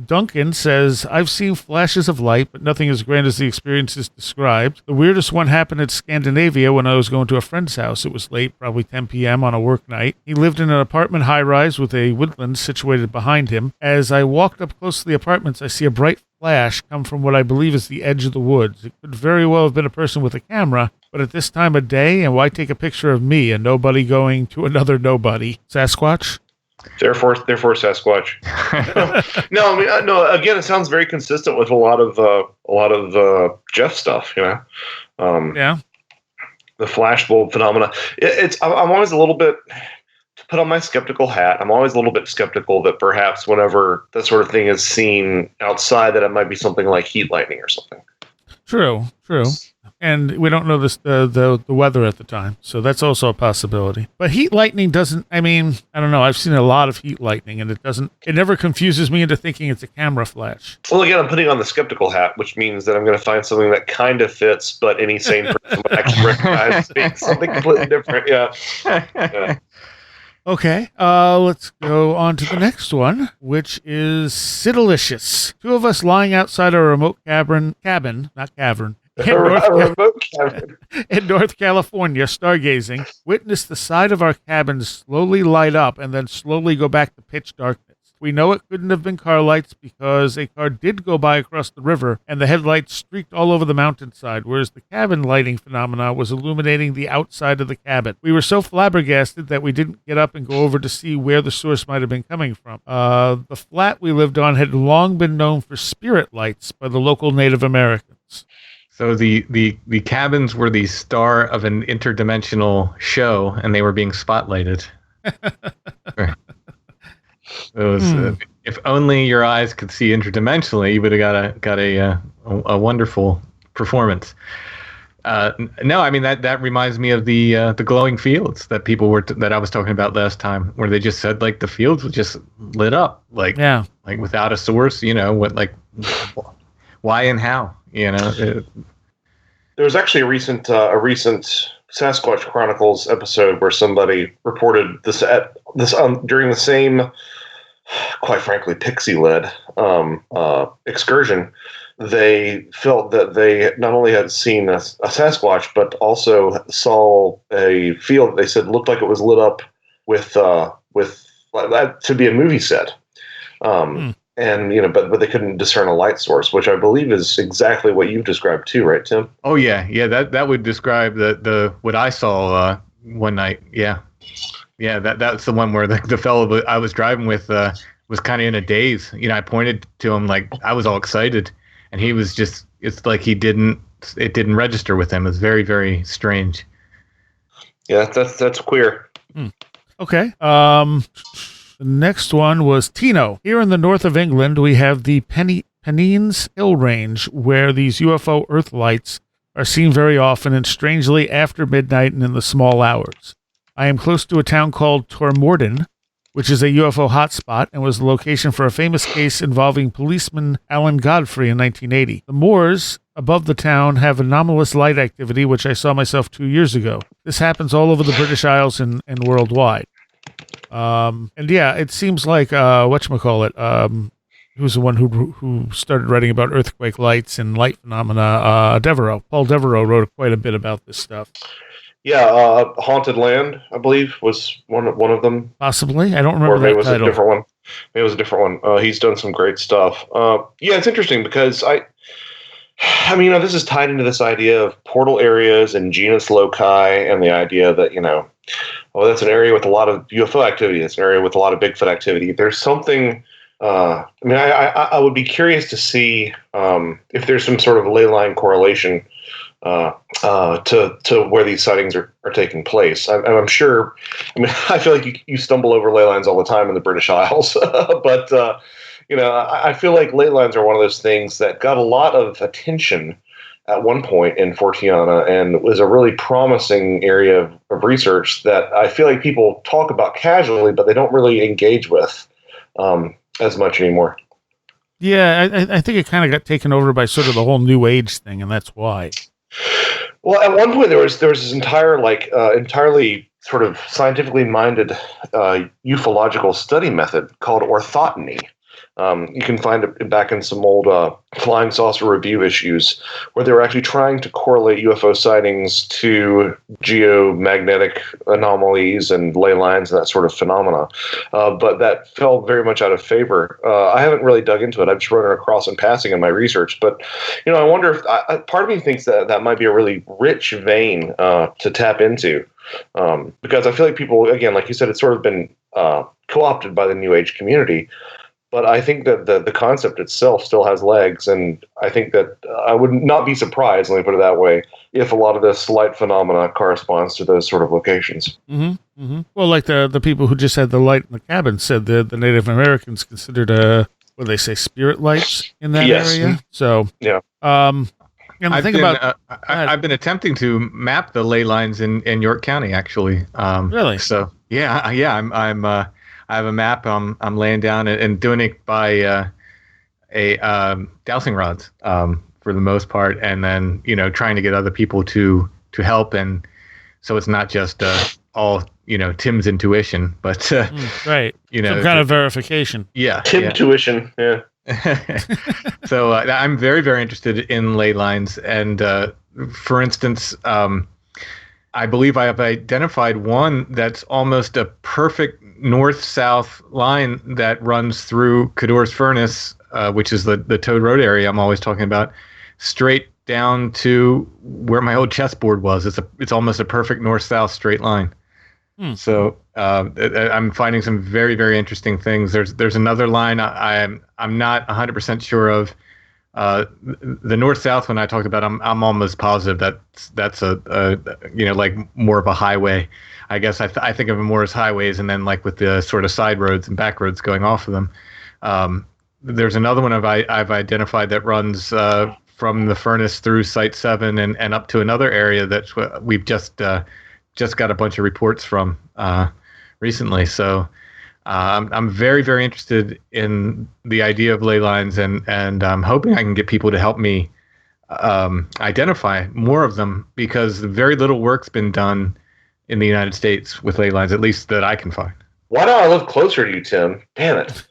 Duncan says, I've seen flashes of light, but nothing as grand as the experiences described. The weirdest one happened in Scandinavia when I was going to a friend's house. It was late, probably 10 p.m. on a work night. He lived in an apartment high-rise with a woodland situated behind him. As I walked up close to the apartments, I see a bright flash come from what I believe is the edge of the woods. It could very well have been a person with a camera, but at this time of day, and why take a picture of me, a nobody going to another nobody? Sasquatch? Therefore, Sasquatch. No, I mean, no. Again, it sounds very consistent with a lot of Jeff stuff. Yeah. The flashbulb phenomena. I'm always a little bit, to put on my skeptical hat. I'm always a little bit skeptical that perhaps whenever that sort of thing is seen outside, that it might be something like heat lightning or something. True. And we don't know the weather at the time, so that's also a possibility. But heat lightning doesn't, I don't know, I've seen a lot of heat lightning, and it never confuses me into thinking it's a camera flash. Well, again, I'm putting on the skeptical hat, which means that I'm going to find something that kind of fits, but any sane person would actually recognize as being something completely different, yeah. Okay, let's go on to the next one, which is Siddelicious. Two of us lying outside our remote cabin, not cavern, in North California, stargazing, witnessed the side of our cabin slowly light up and then slowly go back to pitch darkness. We know it couldn't have been car lights because a car did go by across the river and the headlights streaked all over the mountainside, whereas the cabin lighting phenomena was illuminating the outside of the cabin. We were so flabbergasted that we didn't get up and go over to see where the source might have been coming from. The flat we lived on had long been known for spirit lights by the local Native Americans. So the cabins were the star of an interdimensional show, and they were being spotlighted. It was, if only your eyes could see interdimensionally, you would have got a wonderful performance. No, I mean that reminds me of the glowing fields that people were that I was talking about last time, where they just said like the fields were just lit up, like without a source, why and how. There was actually a recent Sasquatch Chronicles episode where somebody reported this during the same, quite frankly, pixie-led excursion. They felt that they not only had seen a Sasquatch, but also saw a field that they said looked like it was lit up with that to be a movie set. but they couldn't discern a light source, which I believe is exactly what you've described too, right, Tim? Oh yeah. That would describe the what I saw one night. Yeah. That's the one where the fellow I was driving with was kind of in a daze. I pointed to him like I was all excited, and he was just. It's like it didn't register with him. It's very, very strange. Yeah, that's queer. Okay. The next one was Tino. Here in the north of England, we have the Pennines Hill Range, where these UFO Earth lights are seen very often and strangely after midnight and in the small hours. I am close to a town called Tormorden, which is a UFO hotspot and was the location for a famous case involving policeman Alan Godfrey in 1980. The moors above the town have anomalous light activity, which I saw myself 2 years ago. This happens all over the British Isles and worldwide. And yeah, it seems like whatchamacallit, who's the one who started writing about earthquake lights and light phenomena? Devereaux. Paul Devereaux wrote quite a bit about this stuff. Yeah, Haunted Land, I believe, was one of them. Possibly, I don't remember. Or maybe that it was title. a different one. Maybe it was a different one. He's done some great stuff. Yeah, it's interesting because I mean, this is tied into this idea of portal areas and genus loci, and the idea that that's an area with a lot of UFO activity. It's an area with a lot of Bigfoot activity. There's something. I would be curious to see if there's some sort of ley line correlation to where these sightings are taking place. I'm sure. I feel like you stumble over ley lines all the time in the British Isles, but I feel like ley lines are one of those things that got a lot of attention at one point in Fortiana and was a really promising area of research that I feel like people talk about casually, but they don't really engage with as much anymore. Yeah, I think it kind of got taken over by sort of the whole New Age thing, and that's why. Well, at one point there was this entire entirely sort of scientifically minded ufological study method called orthoteny. You can find it back in some old Flying Saucer Review issues where they were actually trying to correlate UFO sightings to geomagnetic anomalies and ley lines and that sort of phenomena. But that fell very much out of favor. I haven't really dug into it. I've just run it across in passing in my research. But, I wonder if part of me thinks that might be a really rich vein to tap into. Because I feel like people, again, like you said, it's sort of been co-opted by the New Age community. But I think that the concept itself still has legs, and I think that I would not be surprised, let me put it that way, if a lot of this light phenomena corresponds to those sort of locations. Mm-hmm. Mm-hmm. Well, like the people who just had the light in the cabin said the Native Americans considered what do they say, spirit lights in that area. So yeah. And the thing about I've been attempting to map the ley lines in York County, actually. Really? So yeah. I have a map. I'm laying down and doing it by dowsing rods for the most part, and then trying to get other people to help, and so it's not just all Tim's intuition, but right, some kind of verification. Yeah, Tim tuition. Yeah. So I'm very, very interested in ley lines, and for instance, I believe I have identified one that's almost a perfect north-south line that runs through Cador's Furnace, which is the Toad Road area I'm always talking about, straight down to where my old chessboard was. It's almost a perfect north-south straight line. So I'm finding some very, very interesting things. There's another line I'm not 100% sure of. The north-south one I talked about, I'm almost positive that's a like more of a highway. I guess I think of them more as highways, and then like with the sort of side roads and back roads going off of them. There's another one I've identified that runs from the furnace through Site 7 and up to another area that we've just got a bunch of reports from recently. So I'm very, very interested in the idea of ley lines, and I'm hoping I can get people to help me identify more of them, because very little work's been done in the United States with ley lines, at least that I can find. Why don't I live closer to you, Tim? Damn it.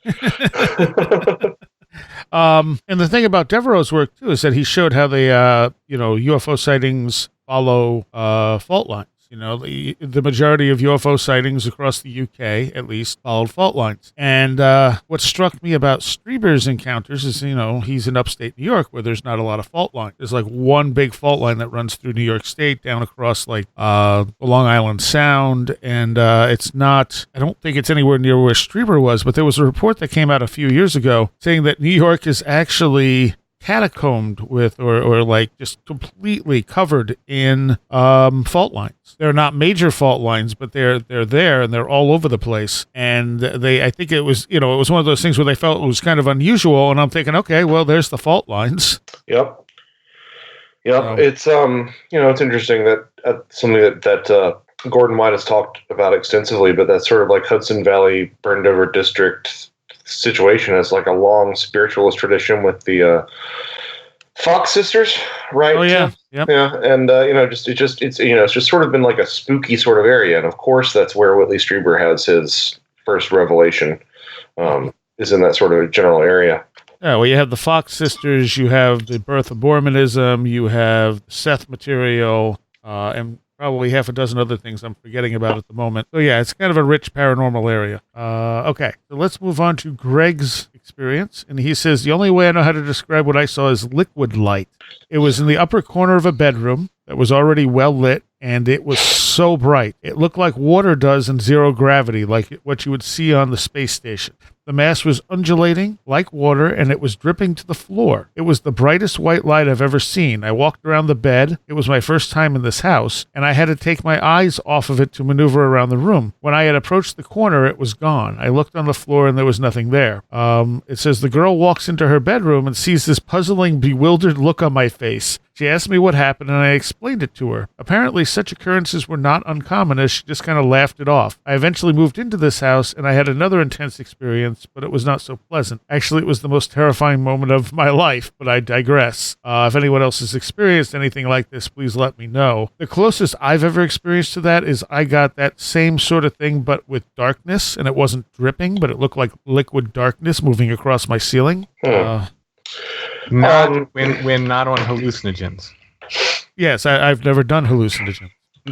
And the thing about Devereaux's work too is that he showed how they UFO sightings follow fault lines. You know, the majority of UFO sightings across the UK, at least, followed fault lines. And what struck me about Strieber's encounters is, you know, he's in upstate New York where there's not a lot of fault lines. There's like one big fault line that runs through New York State down across like the Long Island Sound. And it's not, I don't think it's anywhere near where Strieber was, but there was a report that came out a few years ago saying that New York is actually catacombed with or like just completely covered in fault lines. They're not major fault lines, but they're there and they're all over the place. And I think it was, you know, it was one of those things where they felt it was kind of unusual. And I'm thinking, okay, well, there's the fault lines. Yep. It's you know, it's interesting that something that Gordon White has talked about extensively, but that sort of like Hudson Valley burned over district situation is like a long spiritualist tradition with the Fox sisters, right? Oh yeah, yep. Yeah, and you know, it's you know, it's just sort of been like a spooky sort of area, and of course that's where Whitley Strieber has his first revelation, is in that sort of general area. Yeah, well, you have the Fox sisters, you have the birth of Mormonism, you have Seth material, and probably half a dozen other things I'm forgetting about at the moment. So yeah, it's kind of a rich paranormal area. Okay, so let's move on to Greg's experience. And he says, the only way I know how to describe what I saw is liquid light. It was in the upper corner of a bedroom that was already well lit, and it was so bright. It looked like water does in zero gravity, like what you would see on the space station. The mass was undulating like water, and it was dripping to the floor. It was the brightest white light I've ever seen. I walked around the bed. It was my first time in this house, and I had to take my eyes off of it to maneuver around the room. When I had approached the corner, it was gone. I looked on the floor, and there was nothing there. It says the girl walks into her bedroom and sees this puzzling, bewildered look on my face. She asked me what happened, and I explained it to her. Apparently, such occurrences were not uncommon, as she just kind of laughed it off. I eventually moved into this house, and I had another intense experience, but it was not so pleasant. Actually, it was the most terrifying moment of my life, but I digress. If anyone else has experienced anything like this, please let me know. The closest I've ever experienced to that is I got that same sort of thing, but with darkness, and it wasn't dripping, but it looked like liquid darkness moving across my ceiling. Not when not on hallucinogens. Yes, I've never done hallucinogens.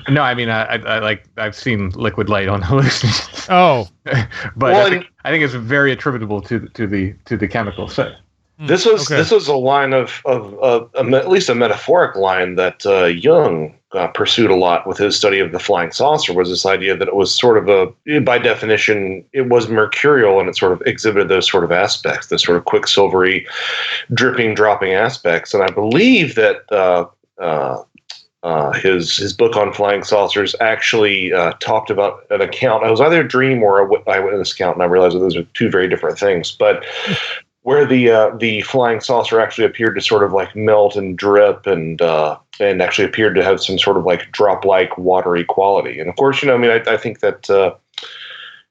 No, I mean I've seen liquid light on hallucinogens. Oh, but well, I think it's very attributable to the chemical. So this was a line of at least a metaphoric line that Jung pursued a lot with his study of the flying saucer, was this idea that it was sort of by definition, it was mercurial, and it sort of exhibited those sort of aspects, the sort of quicksilvery, dripping, dropping aspects. And I believe that his book on flying saucers actually talked about an account. It was either a dream or a eyewitness account, and I realized that those are two very different things. But where the flying saucer actually appeared to sort of like melt and drip and actually appeared to have some sort of like drop-like watery quality. And of course, you know, I mean, I think that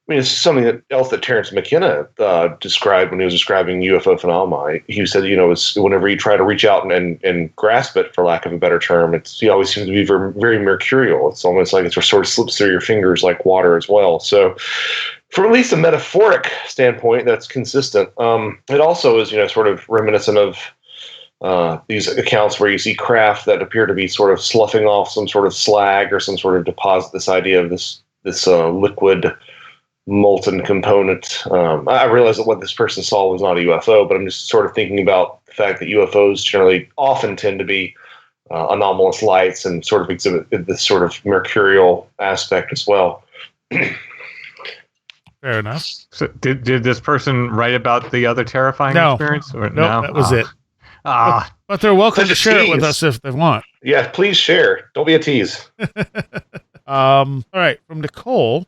it's something else that Terence McKenna described when he was describing UFO phenomena. He said, you know, it's whenever you try to reach out and grasp it, for lack of a better term, he always seems to be very, very mercurial. It's almost like it sort of slips through your fingers like water as well. So, from at least a metaphoric standpoint, that's consistent. It also is, you know, sort of reminiscent of these accounts where you see craft that appear to be sort of sloughing off some sort of slag or some sort of deposit. This idea of this liquid molten component. I realize that what this person saw was not a UFO, but I'm just sort of thinking about the fact that UFOs generally often tend to be anomalous lights and sort of exhibit this sort of mercurial aspect as well. Fair enough. So did this person write about the other terrifying experience? Or, no, that was it. But they're welcome to share it with us if they want. Yeah, please share. Don't be a tease. All right, from Nicole,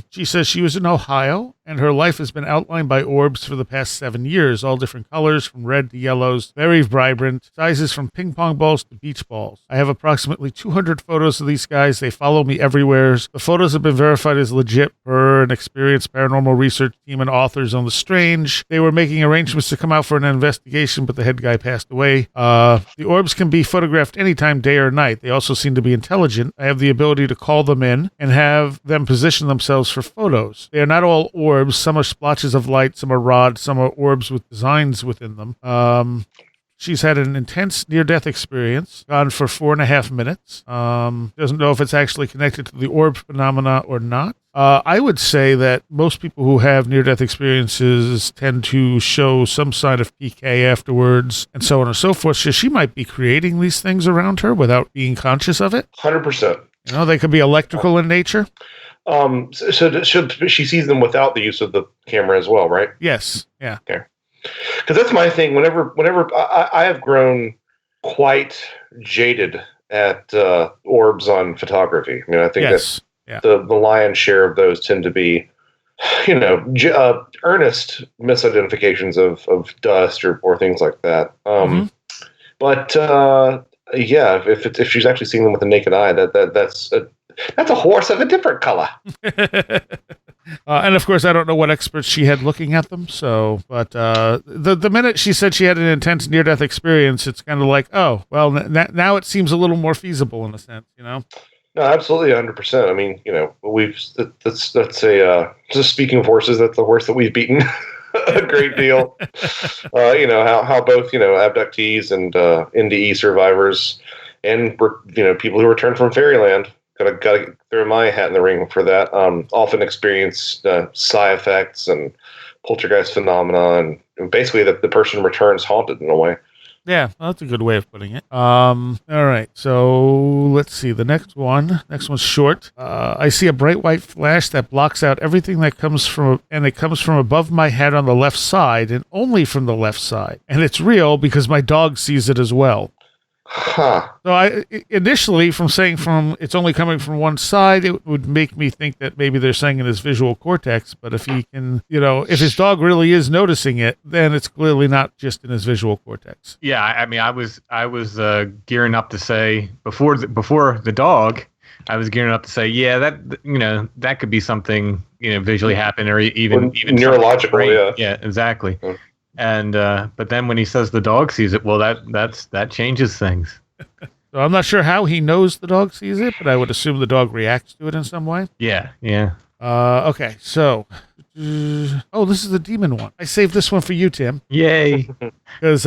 she says she was in Ohio, and her life has been outlined by orbs for the past 7 years, all different colors, from red to yellows, very vibrant, sizes from ping pong balls to beach balls. I have approximately 200 photos of these guys. They follow me everywhere. The photos have been verified as legit per an experienced paranormal research team and authors on the strange. They were making arrangements to come out for an investigation, but the head guy passed away. The orbs can be photographed anytime, day or night. They also seem to be intelligent. I have the ability to call them in and have them position themselves for photos. They are not all orbs. Some are splotches of light, some are rods, some are orbs with designs within them. she's had an intense near-death experience, gone for 4.5 minutes. Doesn't know if it's actually connected to the orb phenomena or not. I would say that most people who have near-death experiences tend to show some sign of PK afterwards, and so on and so forth. So she might be creating these things around her without being conscious of it. 100%. You know, they could be electrical in nature. So she sees them without the use of the camera as well, right? Yes. Yeah. Okay. Because that's my thing. Whenever I have grown quite jaded at orbs on photography. I mean, I think that the lion's share of those tend to be, earnest misidentifications of dust or things like that. But if she's actually seeing them with the naked eye, that's a horse of a different color. And of course, I don't know what experts she had looking at them. So, but the minute she said she had an intense near-death experience, it's kind of like, oh, well, now it seems a little more feasible in a sense, you know? No, absolutely, 100%. I mean, just speaking of horses, that's the horse that we've beaten a great deal. How both abductees and NDE survivors and people who returned from fairyland. Gotta throw my hat in the ring for that. Often experience psi effects and poltergeist phenomena, and basically the person returns haunted in a way. Yeah, well, that's a good way of putting it. All right, so let's see. The next one's short. I see a bright white flash that blocks out everything that comes from, and it comes from above my head on the left side, and only from the left side. And it's real because my dog sees it as well. Huh. So I initially, from it's only coming from one side, it would make me think that maybe they're saying in his visual cortex. But if he can, if his dog really is noticing it, then it's clearly not just in his visual cortex. Yeah, I mean, I was gearing up to say before the dog, I was gearing up to say, yeah, that could be something visually happen, or even neurological. Yeah, exactly. And but then when he says the dog sees it, well, that changes things. So I'm not sure how he knows the dog sees it, but I would assume the dog reacts to it in some way. Yeah. Okay, so this is the demon one. I saved this one for you, Tim. Yay! Because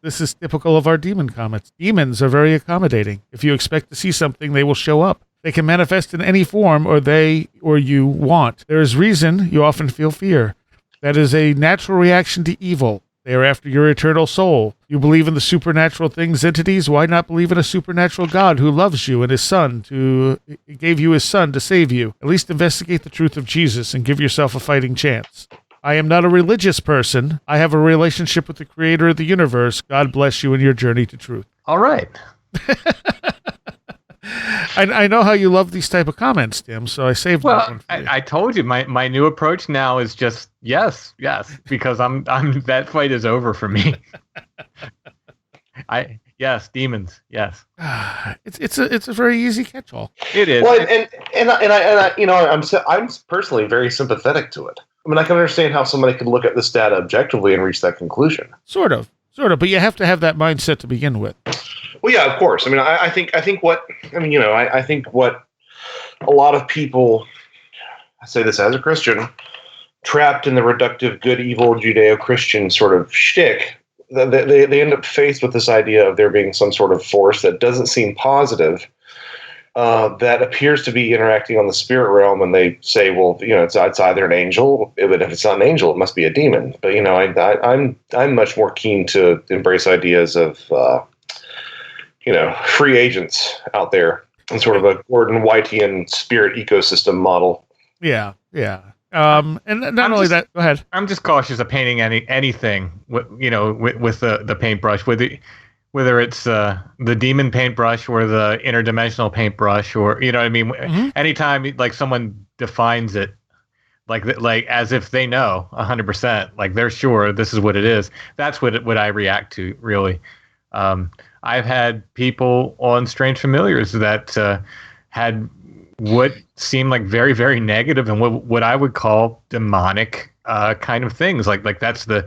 this is typical of our demon comments. Demons are very accommodating. If you expect to see something, they will show up. They can manifest in any form or you want. There is reason you often feel fear. That is a natural reaction to evil. They are after your eternal soul. You believe in the supernatural things, entities. Why not believe in a supernatural God who loves you and his son gave you his son to save you? At least investigate the truth of Jesus and give yourself a fighting chance. I am not a religious person. I have a relationship with the creator of the universe. God bless you in your journey to truth. All right. I know how you love these type of comments, Tim, so I saved that one for you. I told you my new approach now is just yes, because I'm that fight is over for me. Demons, yes. It's a very easy catch-all. It is. Well, and I'm personally very sympathetic to it. I mean, I can understand how somebody could look at this data objectively and reach that conclusion. Sort of, but you have to have that mindset to begin with. Well, yeah, of course. I mean, I think what a lot of people, I say this as a Christian, trapped in the reductive good-evil Judeo-Christian sort of shtick, they end up faced with this idea of there being some sort of force that doesn't seem positive, that appears to be interacting on the spirit realm, and they say, well, it's either an angel, but if it's not an angel, it must be a demon. But I'm much more keen to embrace ideas of free agents out there in sort of a Gordon Whitean spirit ecosystem model. Yeah. And not only that, go ahead. I'm just cautious of painting anything with the paintbrush, whether it's the demon paintbrush or the interdimensional paintbrush, or what I mean. Mm-hmm. Anytime like someone defines it like as if they know 100%, like they're sure this is what it is. That's what I react to, really. I've had people on Strange Familiars that had what seemed like very, very negative and what I would call demonic kind of things. Like that's the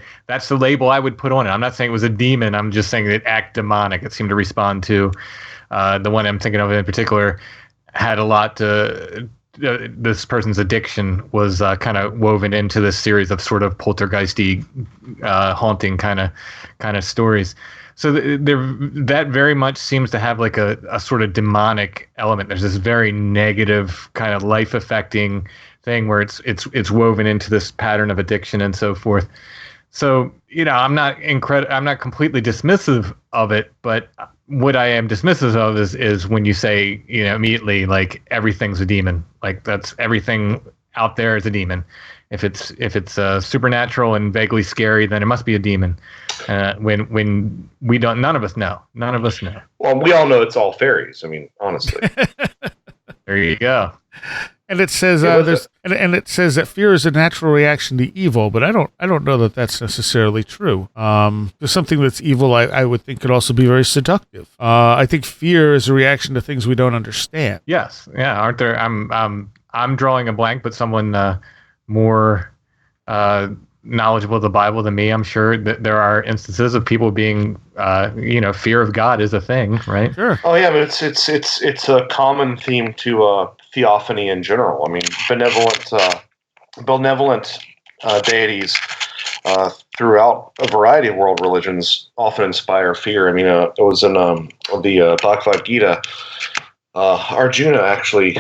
label I would put on it. I'm not saying it was a demon. I'm just saying it act demonic. It seemed to respond to the one I'm thinking of in particular had a lot to this person's addiction was kind of woven into this series of sort of poltergeisty, haunting kind of stories. So that very much seems to have like a sort of demonic element. There's this very negative kind of life affecting thing where it's woven into this pattern of addiction and so forth. So, I'm not completely dismissive of it, but what I am dismissive of is when you say, immediately, like, everything's a demon. Like, that's everything out there is a demon. If it's supernatural and vaguely scary, then it must be a demon. When we don't, none of us know. Well, we all know it's all fairies. I mean, honestly. There you go. And it says it says that fear is a natural reaction to evil, but I don't know that that's necessarily true. There's something that's evil. I would think could also be very seductive. I think fear is a reaction to things we don't understand. Yes, yeah. Aren't there? I'm drawing a blank, but someone more knowledgeable of the Bible than me, I'm sure that there are instances of people being, fear of God is a thing, right? Sure. Oh yeah, but it's a common theme to theophany in general. I mean, benevolent deities throughout a variety of world religions often inspire fear. I mean, it was in the Bhagavad Gita. Arjuna actually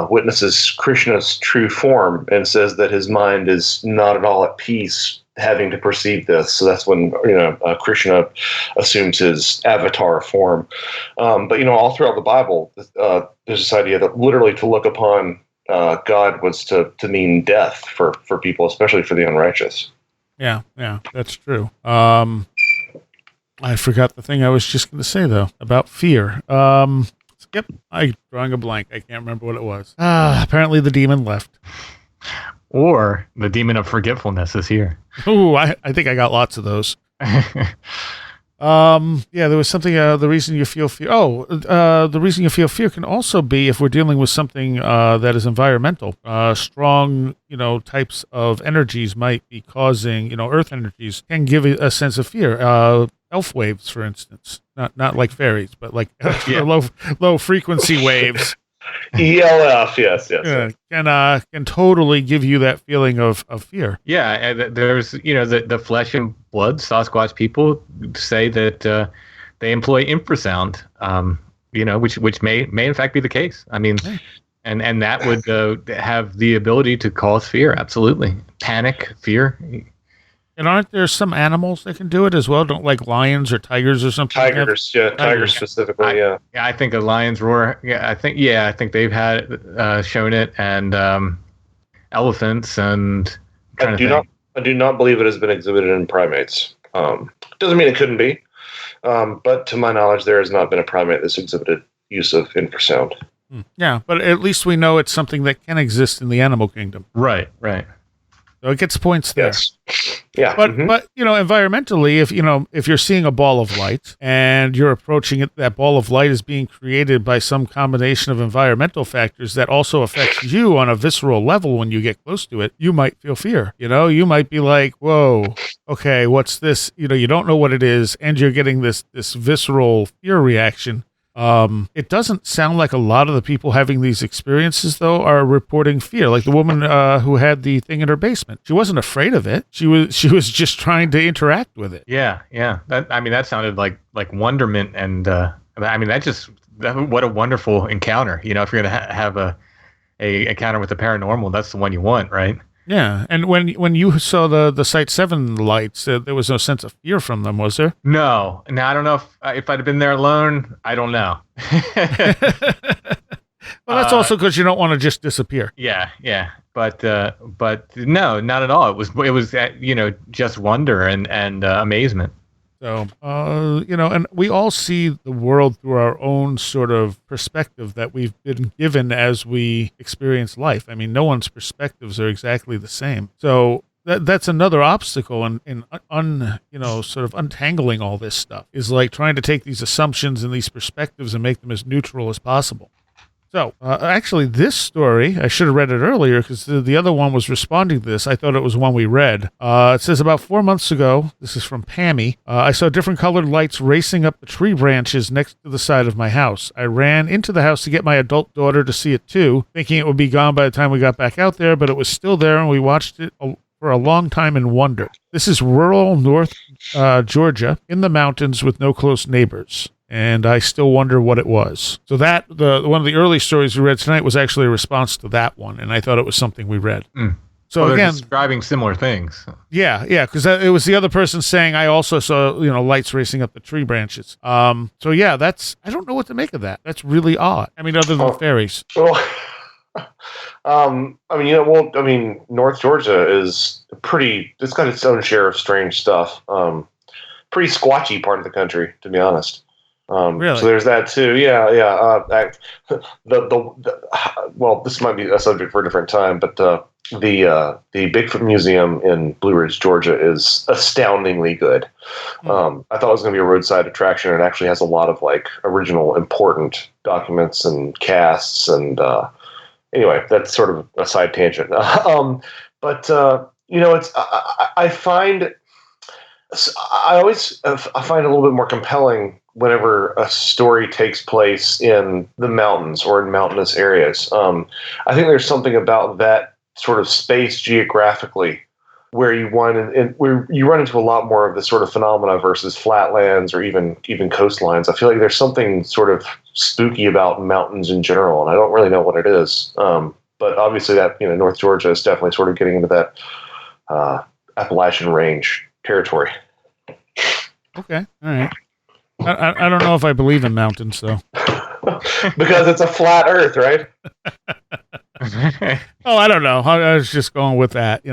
witnesses Krishna's true form and says that his mind is not at all at peace having to perceive this. So that's when Krishna assumes his avatar form. But all throughout the Bible, there's this idea that literally to look upon God was to mean death for people, especially for the unrighteous. Yeah, that's true. I forgot the thing I was just going to say though about fear. Yep, I'm drawing a blank. I can't remember what it was. Apparently the demon left. Or the demon of forgetfulness is here. Ooh, I think I got lots of those. There was something, the reason you feel fear. The reason you feel fear can also be if we're dealing with something that is environmental. Strong, types of energies might be causing, earth energies can give a sense of fear. Elf waves, for instance, not like fairies, but like low frequency waves. ELF, yes. Can totally give you that feeling of fear. Yeah, and there's the flesh and blood Sasquatch people say that they employ infrasound, which may in fact be the case. I mean, and that would have the ability to cause fear. Absolutely, panic, fear. And aren't there some animals that can do it as well? Don't like lions or tigers or something? Tigers specifically. Yeah. Yeah, I think a lion's roar. Yeah, I think they've had shown it, and elephants and. I do not believe it has been exhibited in primates. Doesn't mean it couldn't be, but to my knowledge, there has not been a primate that's exhibited use of infrasound. Yeah, but at least we know it's something that can exist in the animal kingdom. Right. So it gets points there. Yes. Yeah. But environmentally, if you're seeing a ball of light and you're approaching it, that ball of light is being created by some combination of environmental factors that also affects you on a visceral level. When you get close to it, you might feel fear. You might be like, "Whoa, okay, what's this?" You don't know what it is, and you're getting this visceral fear reaction. It doesn't sound like a lot of the people having these experiences, though, are reporting fear. Like the woman who had the thing in her basement. She wasn't afraid of it. She was just trying to interact with it. Yeah. That sounded like wonderment, and what a wonderful encounter. If you're gonna have a encounter with the paranormal, that's the one you want, right? Yeah, and when you saw the Site 7 lights, there was no sense of fear from them, was there? No. Now, I don't know if I'd have been there alone. I don't know. Well, that's also because you don't want to just disappear. Yeah. But no, not at all. It was just wonder and amazement. So, and we all see the world through our own sort of perspective that we've been given as we experience life. I mean, no one's perspectives are exactly the same. So that's another obstacle in sort of untangling all this stuff is like trying to take these assumptions and these perspectives and make them as neutral as possible. So, actually, this story, I should have read it earlier because the other one was responding to this. I thought it was one we read. It says, about 4 months ago, this is from Pammy, I saw different colored lights racing up the tree branches next to the side of my house. I ran into the house to get my adult daughter to see it too, thinking it would be gone by the time we got back out there, but it was still there and we watched it for a long time in wonder. This is rural North Georgia in the mountains with no close neighbors. And I still wonder what it was. So that one of the early stories we read tonight was actually a response to that one, and I thought it was something we read. So well, again, describing similar things. Yeah, because it was the other person saying I also saw lights racing up the tree branches. So yeah, I don't know what to make of that. That's really odd. I mean, other than fairies. Well, North Georgia is it's got its own share of strange stuff. Pretty squatchy part of the country, to be honest. Really? So there's that too. Yeah. Well, this might be a subject for a different time, but the Bigfoot Museum in Blue Ridge, Georgia, is astoundingly good. I thought it was going to be a roadside attraction. It actually has a lot of original important documents and casts. And anyway, that's sort of a side tangent. I find it a little bit more compelling whenever a story takes place in the mountains or in mountainous areas. I think there's something about that sort of space geographically where you run into a lot more of this sort of phenomena versus flatlands or even coastlines. I feel like there's something sort of spooky about mountains in general, and I don't really know what it is. But obviously that North Georgia is definitely sort of getting into that Appalachian Range territory. Okay, all right. I don't know if I believe in mountains, though. Because it's a flat Earth, right? Oh, I don't know. I was just going with that,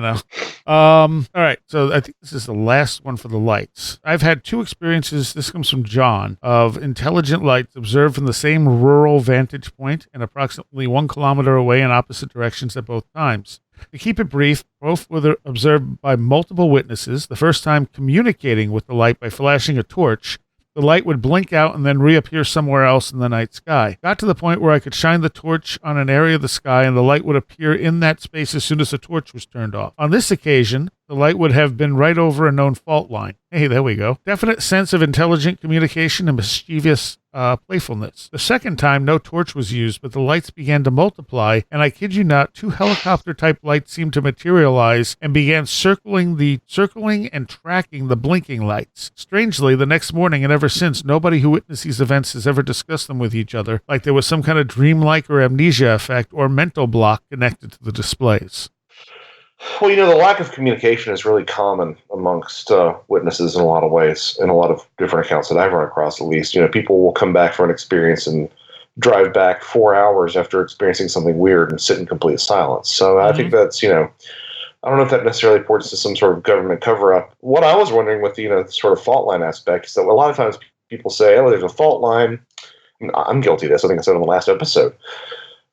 All right, so I think this is the last one for the lights. I've had two experiences, this comes from John, of intelligent lights observed from the same rural vantage point and approximately 1 kilometer away in opposite directions at both times. To keep it brief, both were observed by multiple witnesses, the first time communicating with the light by flashing a torch. The light would blink out and then reappear somewhere else in the night sky. Got to the point where I could shine the torch on an area of the sky and the light would appear in that space as soon as the torch was turned off. On this occasion, the light would have been right over a known fault line. Hey, there we go. Definite sense of intelligent communication and mischievous playfulness. The second time, no torch was used, but the lights began to multiply, and I kid you not, 2 helicopter-type lights seemed to materialize and began circling and tracking the blinking lights. Strangely, the next morning and ever since, nobody who witnessed these events has ever discussed them with each other, like there was some kind of dreamlike or amnesia effect or mental block connected to the displays. Well, the lack of communication is really common amongst witnesses in a lot of ways, in a lot of different accounts that I've run across, at least. People will come back for an experience and drive back 4 hours after experiencing something weird and sit in complete silence. So I think that's, I don't know if that necessarily points to some sort of government cover-up. What I was wondering with the sort of fault line aspect is that a lot of times people say, oh, there's a fault line. I'm guilty of this. I think I said on the last episode.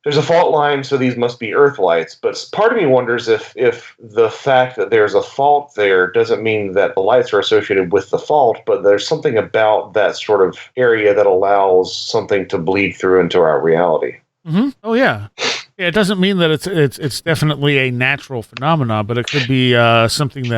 There's a fault line, so these must be Earth lights. But part of me wonders if the fact that there's a fault there doesn't mean that the lights are associated with the fault, but there's something about that sort of area that allows something to bleed through into our reality. Mm-hmm. Oh, yeah. Yeah, it doesn't mean that it's definitely a natural phenomenon, but it could be something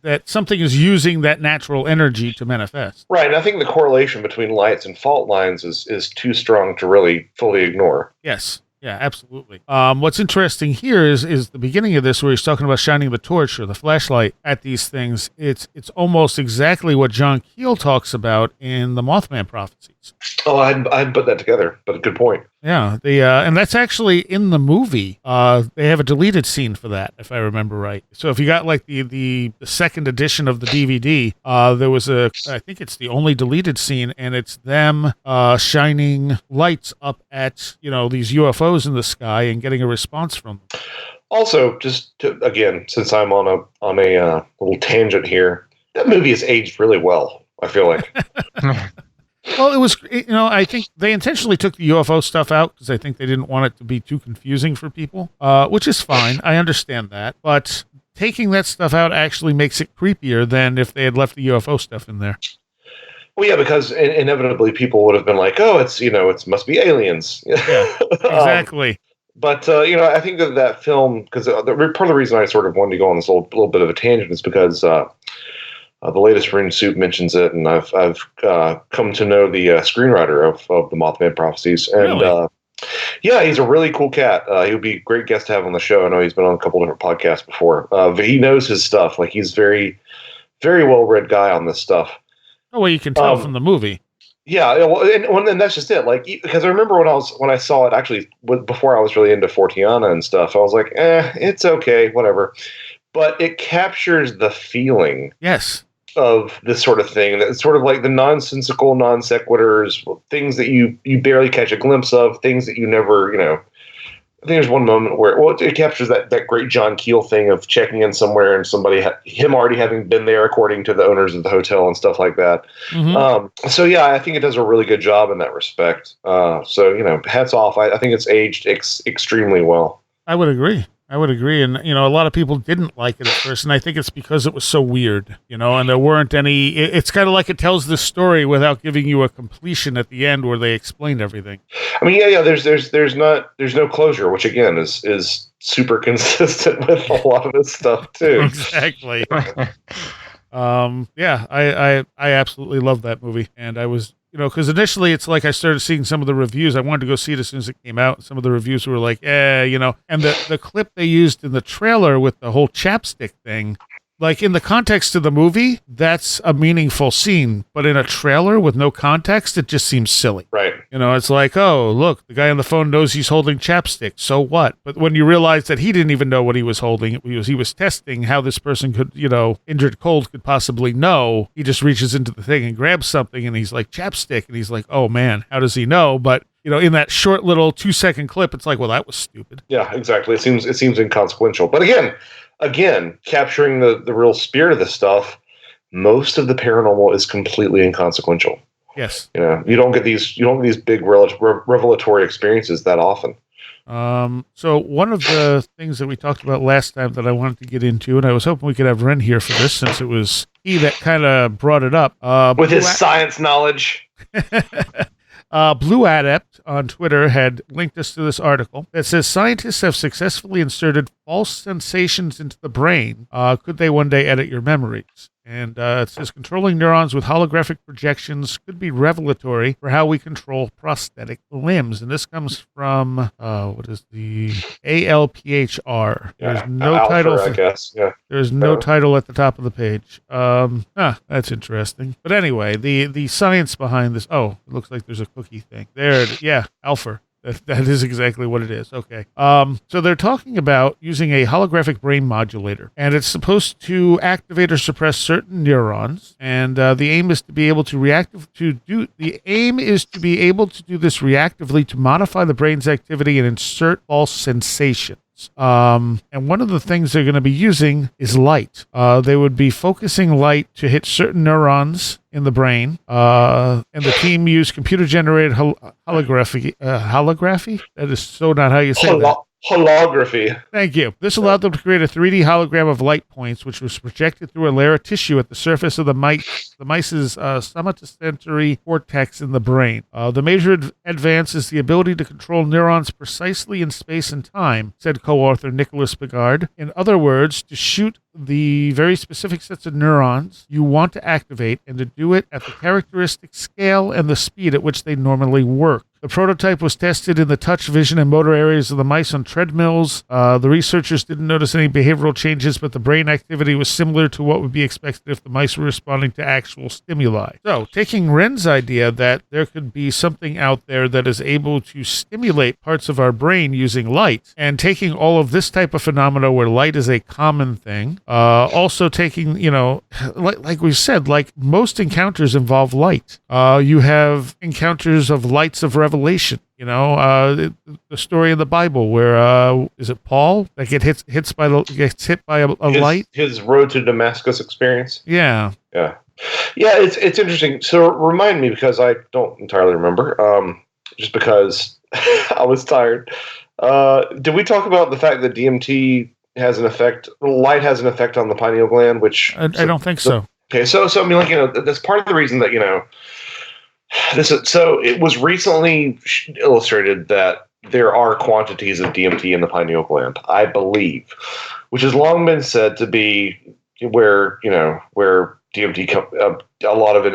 that something is using that natural energy to manifest. Right, and I think the correlation between lights and fault lines is too strong to really fully ignore. Yes. Yeah, absolutely. What's interesting here is the beginning of this where he's talking about shining the torch or the flashlight at these things. It's almost exactly what John Keel talks about in the Mothman prophecies. Oh, I hadn't put that together, but a good point. Yeah, and that's actually in the movie. They have a deleted scene for that, if I remember right. So if you got like the second edition of the DVD, there was I think it's the only deleted scene, and it's them shining lights up at these UFOs in the sky and getting a response from them. Also, just again, since I'm on a little tangent here, that movie has aged really well, I feel like. Well, it was, I think they intentionally took the UFO stuff out because I think they didn't want it to be too confusing for people, which is fine. I understand that. But taking that stuff out actually makes it creepier than if they had left the UFO stuff in there. Well, yeah, because inevitably people would have been like, "Oh, it must be aliens." Yeah, exactly. But I think that film, because part of the reason I sort of wanted to go on this little bit of a tangent is because the latest Ring Soup mentions it, and I've come to know the screenwriter of the Mothman Prophecies, and Really? yeah, he's a really cool cat. He would be a great guest to have on the show. I know he's been on a couple different podcasts before, but he knows his stuff. Like, he's very, very well read guy on this stuff. Oh, well, you can tell from the movie. Yeah, and that's just it. Like, because I remember when I saw it, actually before I was really into Fortiana and stuff, I was like, it's okay, whatever. But it captures the feeling. Yes. Of this sort of thing. That's sort of like the nonsensical non sequiturs, things that you barely catch a glimpse of, things that you never, I think there's one moment where, it captures that great John Keel thing of checking in somewhere and him already having been there according to the owners of the hotel and stuff like that. Mm-hmm. So yeah, I think it does a really good job in that respect. So, hats off. I think it's aged extremely well. I would agree. And, a lot of people didn't like it at first, and I think it's because it was so weird, and there weren't any, it's kind of like it tells the story without giving you a completion at the end where they explain everything. I mean, yeah, there's no closure, which again is super consistent with a lot of this stuff too. Exactly. Yeah, I absolutely love that movie, and I was, because initially it's like I started seeing some of the reviews. I wanted to go see it as soon as it came out. Some of the reviews were like, and the clip they used in the trailer with the whole chapstick thing, like in the context of the movie, that's a meaningful scene, but in a trailer with no context, it just seems silly. Right. It's like, oh, look, the guy on the phone knows he's holding chapstick. So what? But when you realize that he didn't even know what he was holding, he was testing how this person could, injured cold could possibly know. He just reaches into the thing and grabs something, and he's like, chapstick. And he's like, oh man, how does he know? But in that short little 2-second clip, it's like, well, that was stupid. Yeah, exactly. It seems inconsequential. But again, capturing the real spirit of this stuff, most of the paranormal is completely inconsequential. Yes. You don't get these big revelatory experiences that often. So one of the things that we talked about last time that I wanted to get into, and I was hoping we could have Wren here for this, since it was he that kind of brought it up. With his science knowledge. Blue Adept on Twitter had linked us to this article that says scientists have successfully inserted false sensations into the brain. Could they one day edit your memories? And it says controlling neurons with holographic projections could be revelatory for how we control prosthetic limbs. And this comes from, what is the ALPHR? Yeah, there's no Alpha, title. I guess. Yeah. There's no title at the top of the page. That's interesting. But anyway, the science behind this. Oh, it looks like there's a cookie thing. There it is. Yeah, Alpha. That is exactly what it is. Okay. So they're talking about using a holographic brain modulator, and it's supposed to activate or suppress certain neurons. And the aim is to be able to do this reactively to modify the brain's activity and insert false sensations. And one of the things they're going to be using is light. They would be focusing light to hit certain neurons in the brain. And the team used computer-generated holography. Holography? That is so not how you say that. Holography. Thank you. This allowed them to create a 3D hologram of light points, which was projected through a layer of tissue at the surface of the mice's somatosensory cortex in the brain. The major advance is the ability to control neurons precisely in space and time, said co-author Nicholas Bigard. In other words, to shoot the very specific sets of neurons you want to activate and to do it at the characteristic scale and the speed at which they normally work. The prototype was tested in the touch, vision, and motor areas of the mice on treadmills. The researchers didn't notice any behavioral changes, but the brain activity was similar to what would be expected if the mice were responding to actual stimuli. So, taking Wren's idea that there could be something out there that is able to stimulate parts of our brain using light, and taking all of this type of phenomena where light is a common thing, also taking, like we said, like most encounters involve light. You have encounters of lights of revelation. The story in the Bible where is it Paul that gets hit by a light? His road to Damascus experience. Yeah. It's interesting. So remind me, because I don't entirely remember. Just because I was tired. Did we talk about the fact that DMT has an effect? Light has an effect on the pineal gland, which I don't think so. Okay, so I mean, that's part of the reason that so it was recently illustrated that there are quantities of DMT in the pineal gland, I believe, which has long been said to be where DMT a lot of it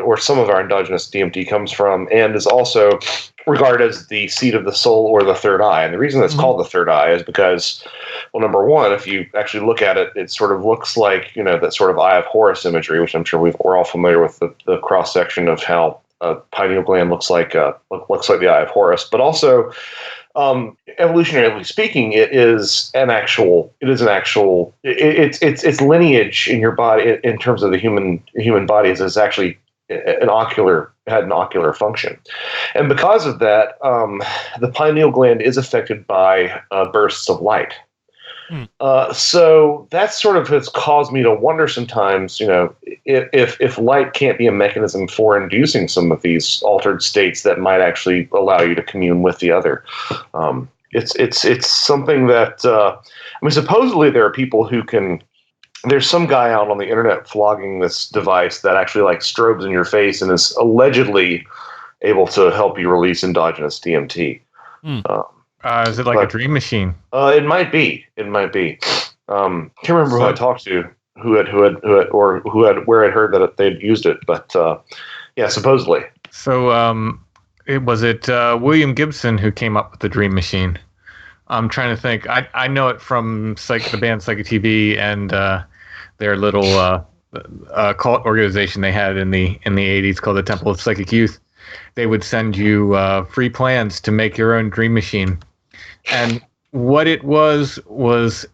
or some of our endogenous DMT comes from, and is also regarded as the seat of the soul or the third eye. And the reason it's called the third eye is because, well, number one, if you actually look at it, it sort of looks like that sort of Eye of Horus imagery, which I'm sure we're all familiar with the cross section of how a pineal gland looks like the Eye of Horus, but also. Evolutionarily speaking, it's lineage in your body in terms of the human body is actually had an ocular function, and because of that, the pineal gland is affected by bursts of light. So that sort of has caused me to wonder sometimes, if light can't be a mechanism for inducing some of these altered states that might actually allow you to commune with the other. It's something that supposedly there are people who can. There's some guy out on the internet flogging this device that actually strobes in your face and is allegedly able to help you release endogenous DMT. Is it a dream machine? It might be. Can't remember who I talked to, where I'd heard that they'd used it, but yeah, supposedly. So, was it William Gibson who came up with the dream machine? I'm trying to think. I know it from the band Psychic TV and their little cult organization they had in the 80s called the Temple of Psychic Youth. They would send you free plans to make your own dream machine. And what it was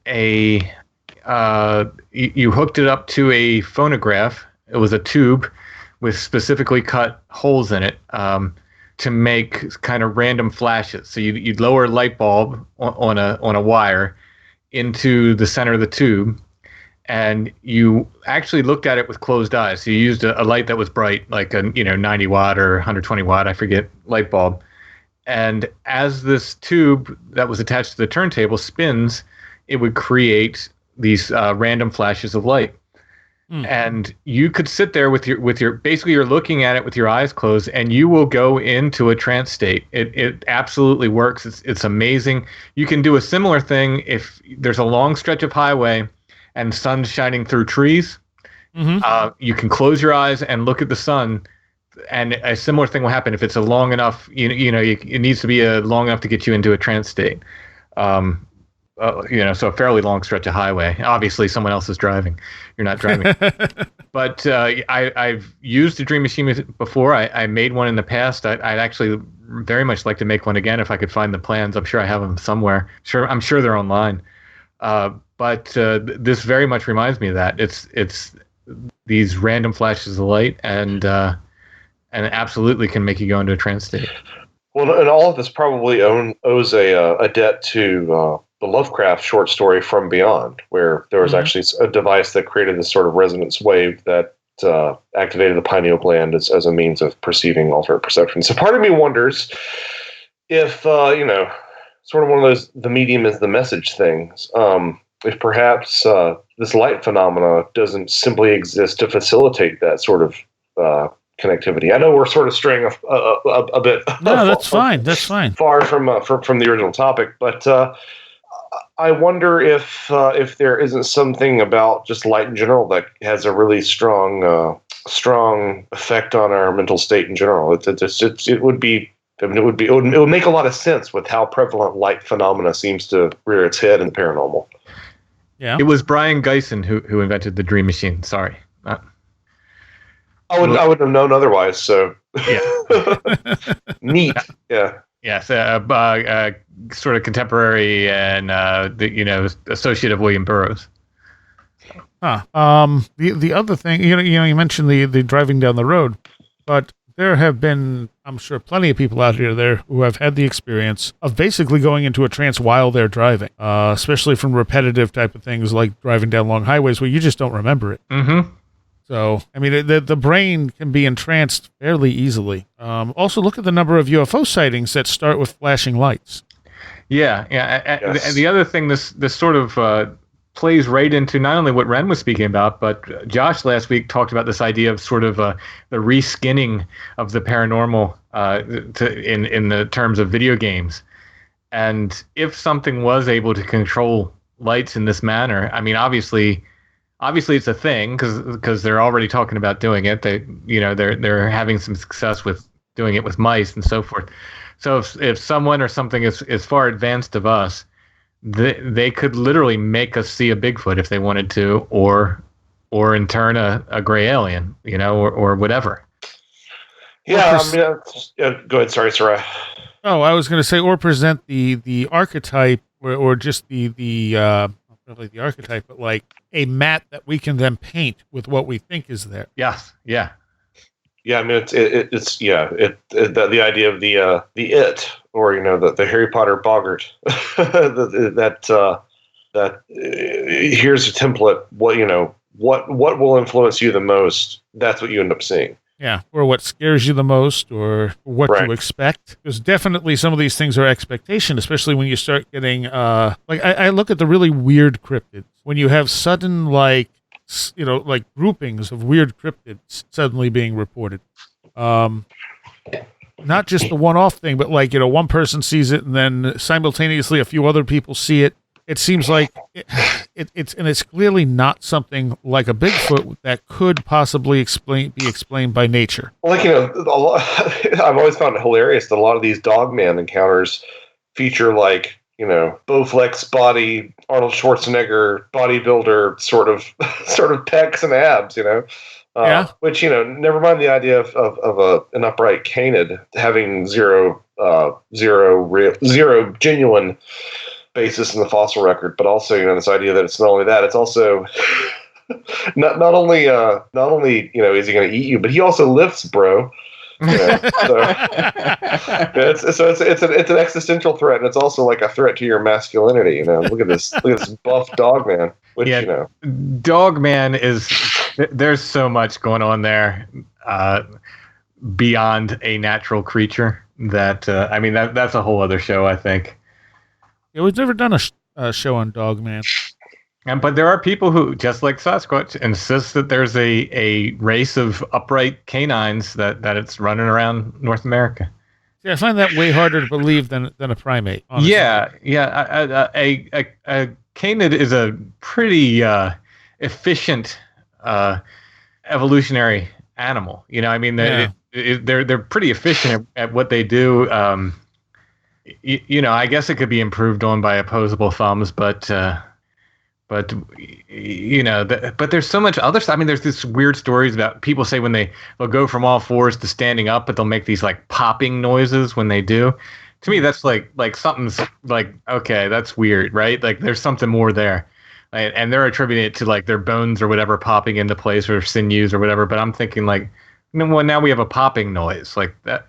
a you hooked it up to a phonograph. It was a tube with specifically cut holes in it to make kind of random flashes. So you'd lower a light bulb on a wire into the center of the tube, and you actually looked at it with closed eyes. So you used a light that was bright, like a 90 watt or 120 watt, I forget, light bulb. And as this tube that was attached to the turntable spins, it would create these random flashes of light. And you could sit there with your basically you're looking at it with your eyes closed, and you will go into a trance state. It absolutely works. It's amazing. You can do a similar thing if there's a long stretch of highway and sun's shining through trees. You can close your eyes and look at the sun. And a similar thing will happen if it's a long enough, it needs to be long enough to get you into a trance state. So a fairly long stretch of highway. Obviously, someone else is driving. You're not driving. But I've used a dream machine before. I made one in the past. I'd actually very much like to make one again if I could find the plans. I'm sure I have them somewhere. I'm sure they're online. But this very much reminds me of that. It's these random flashes of light and absolutely can make you go into a trance state. Well, and all of this probably owes a debt to the Lovecraft short story From Beyond, where there was actually a device that created this sort of resonance wave that activated the pineal gland as a means of perceiving alternate perception. So part of me wonders if, sort of one of those the medium is the message things, if perhaps this light phenomena doesn't simply exist to facilitate that sort of connectivity. I know we're sort of straying a bit. No, that's fine. That's fine. Far from the original topic, but I wonder if there isn't something about just light in general that has a really strong effect on our mental state in general. It would make a lot of sense with how prevalent light phenomena seems to rear its head in the paranormal. Yeah, it was Brian Geisen who invented the dream machine. Sorry. I wouldn't have known otherwise. So yeah, neat. Yeah. Yes, sort of contemporary and associate of William Burroughs. The other thing, you mentioned the driving down the road, but there have been, I'm sure, plenty of people out here there who have had the experience of basically going into a trance while they're driving, especially from repetitive type of things like driving down long highways where you just don't remember it. Mm-hmm. So, I mean, the brain can be entranced fairly easily. Also, look at the number of UFO sightings that start with flashing lights. Yeah. Yes. The other thing, this sort of plays right into not only what Wren was speaking about, but Josh last week talked about this idea of sort of the reskinning of the paranormal in the terms of video games. And if something was able to control lights in this manner, I mean, obviously it's a thing because they're already talking about doing it. They're having some success with doing it with mice and so forth. So if someone or something is far advanced of us, they could literally make us see a Bigfoot if they wanted to, or in turn a gray alien, or whatever. Yeah, go ahead. Sorry, Sarah. Oh, I was going to say, or present the archetype, or just the not really the archetype, but like a map that we can then paint with what we think is there. Yes. Yeah. Yeah, I mean it's the idea of the it, or the Harry Potter boggart that here's a template. What will influence you the most? That's what you end up seeing. Yeah, or what scares you the most, or what to expect. Because definitely some of these things are expectation, especially when you start getting like I look at the really weird cryptids when you have sudden like groupings of weird cryptids suddenly being reported. Not just the one-off thing, but like, one person sees it and then simultaneously a few other people see it. It seems like it's clearly not something like a Bigfoot that could possibly be explained by nature. Like, I've always found it hilarious that a lot of these Dogman encounters feature like, Bowflex body, Arnold Schwarzenegger bodybuilder sort of pecs and abs, which, never mind the idea of an upright canid having zero genuine basis in the fossil record, but also, this idea that it's not only that, it's also not only is he going to eat you, but he also lifts, bro. It's an existential threat, and it's also like a threat to your masculinity. Look at this buff dog man. Which, dog man there's so much going on there beyond a natural creature that that's a whole other show, I think. Yeah, we've never done a show on dog man. But there are people who, just like Sasquatch, insist that there's a race of upright canines that it's running around North America. Yeah, I find that way harder to believe than a primate. Honestly. Yeah. A canid is a pretty efficient evolutionary animal. They're pretty efficient at what they do. I guess it could be improved on by opposable thumbs, but there's so much other stuff. I mean, there's this weird stories about people say when they'll go from all fours to standing up, but they'll make these like popping noises when they do. To me, that's like something's like, okay, that's weird, right? Like there's something more there. And they're attributing it to like their bones or whatever popping into place, or sinews or whatever. But I'm thinking like, well, now we have a popping noise like that,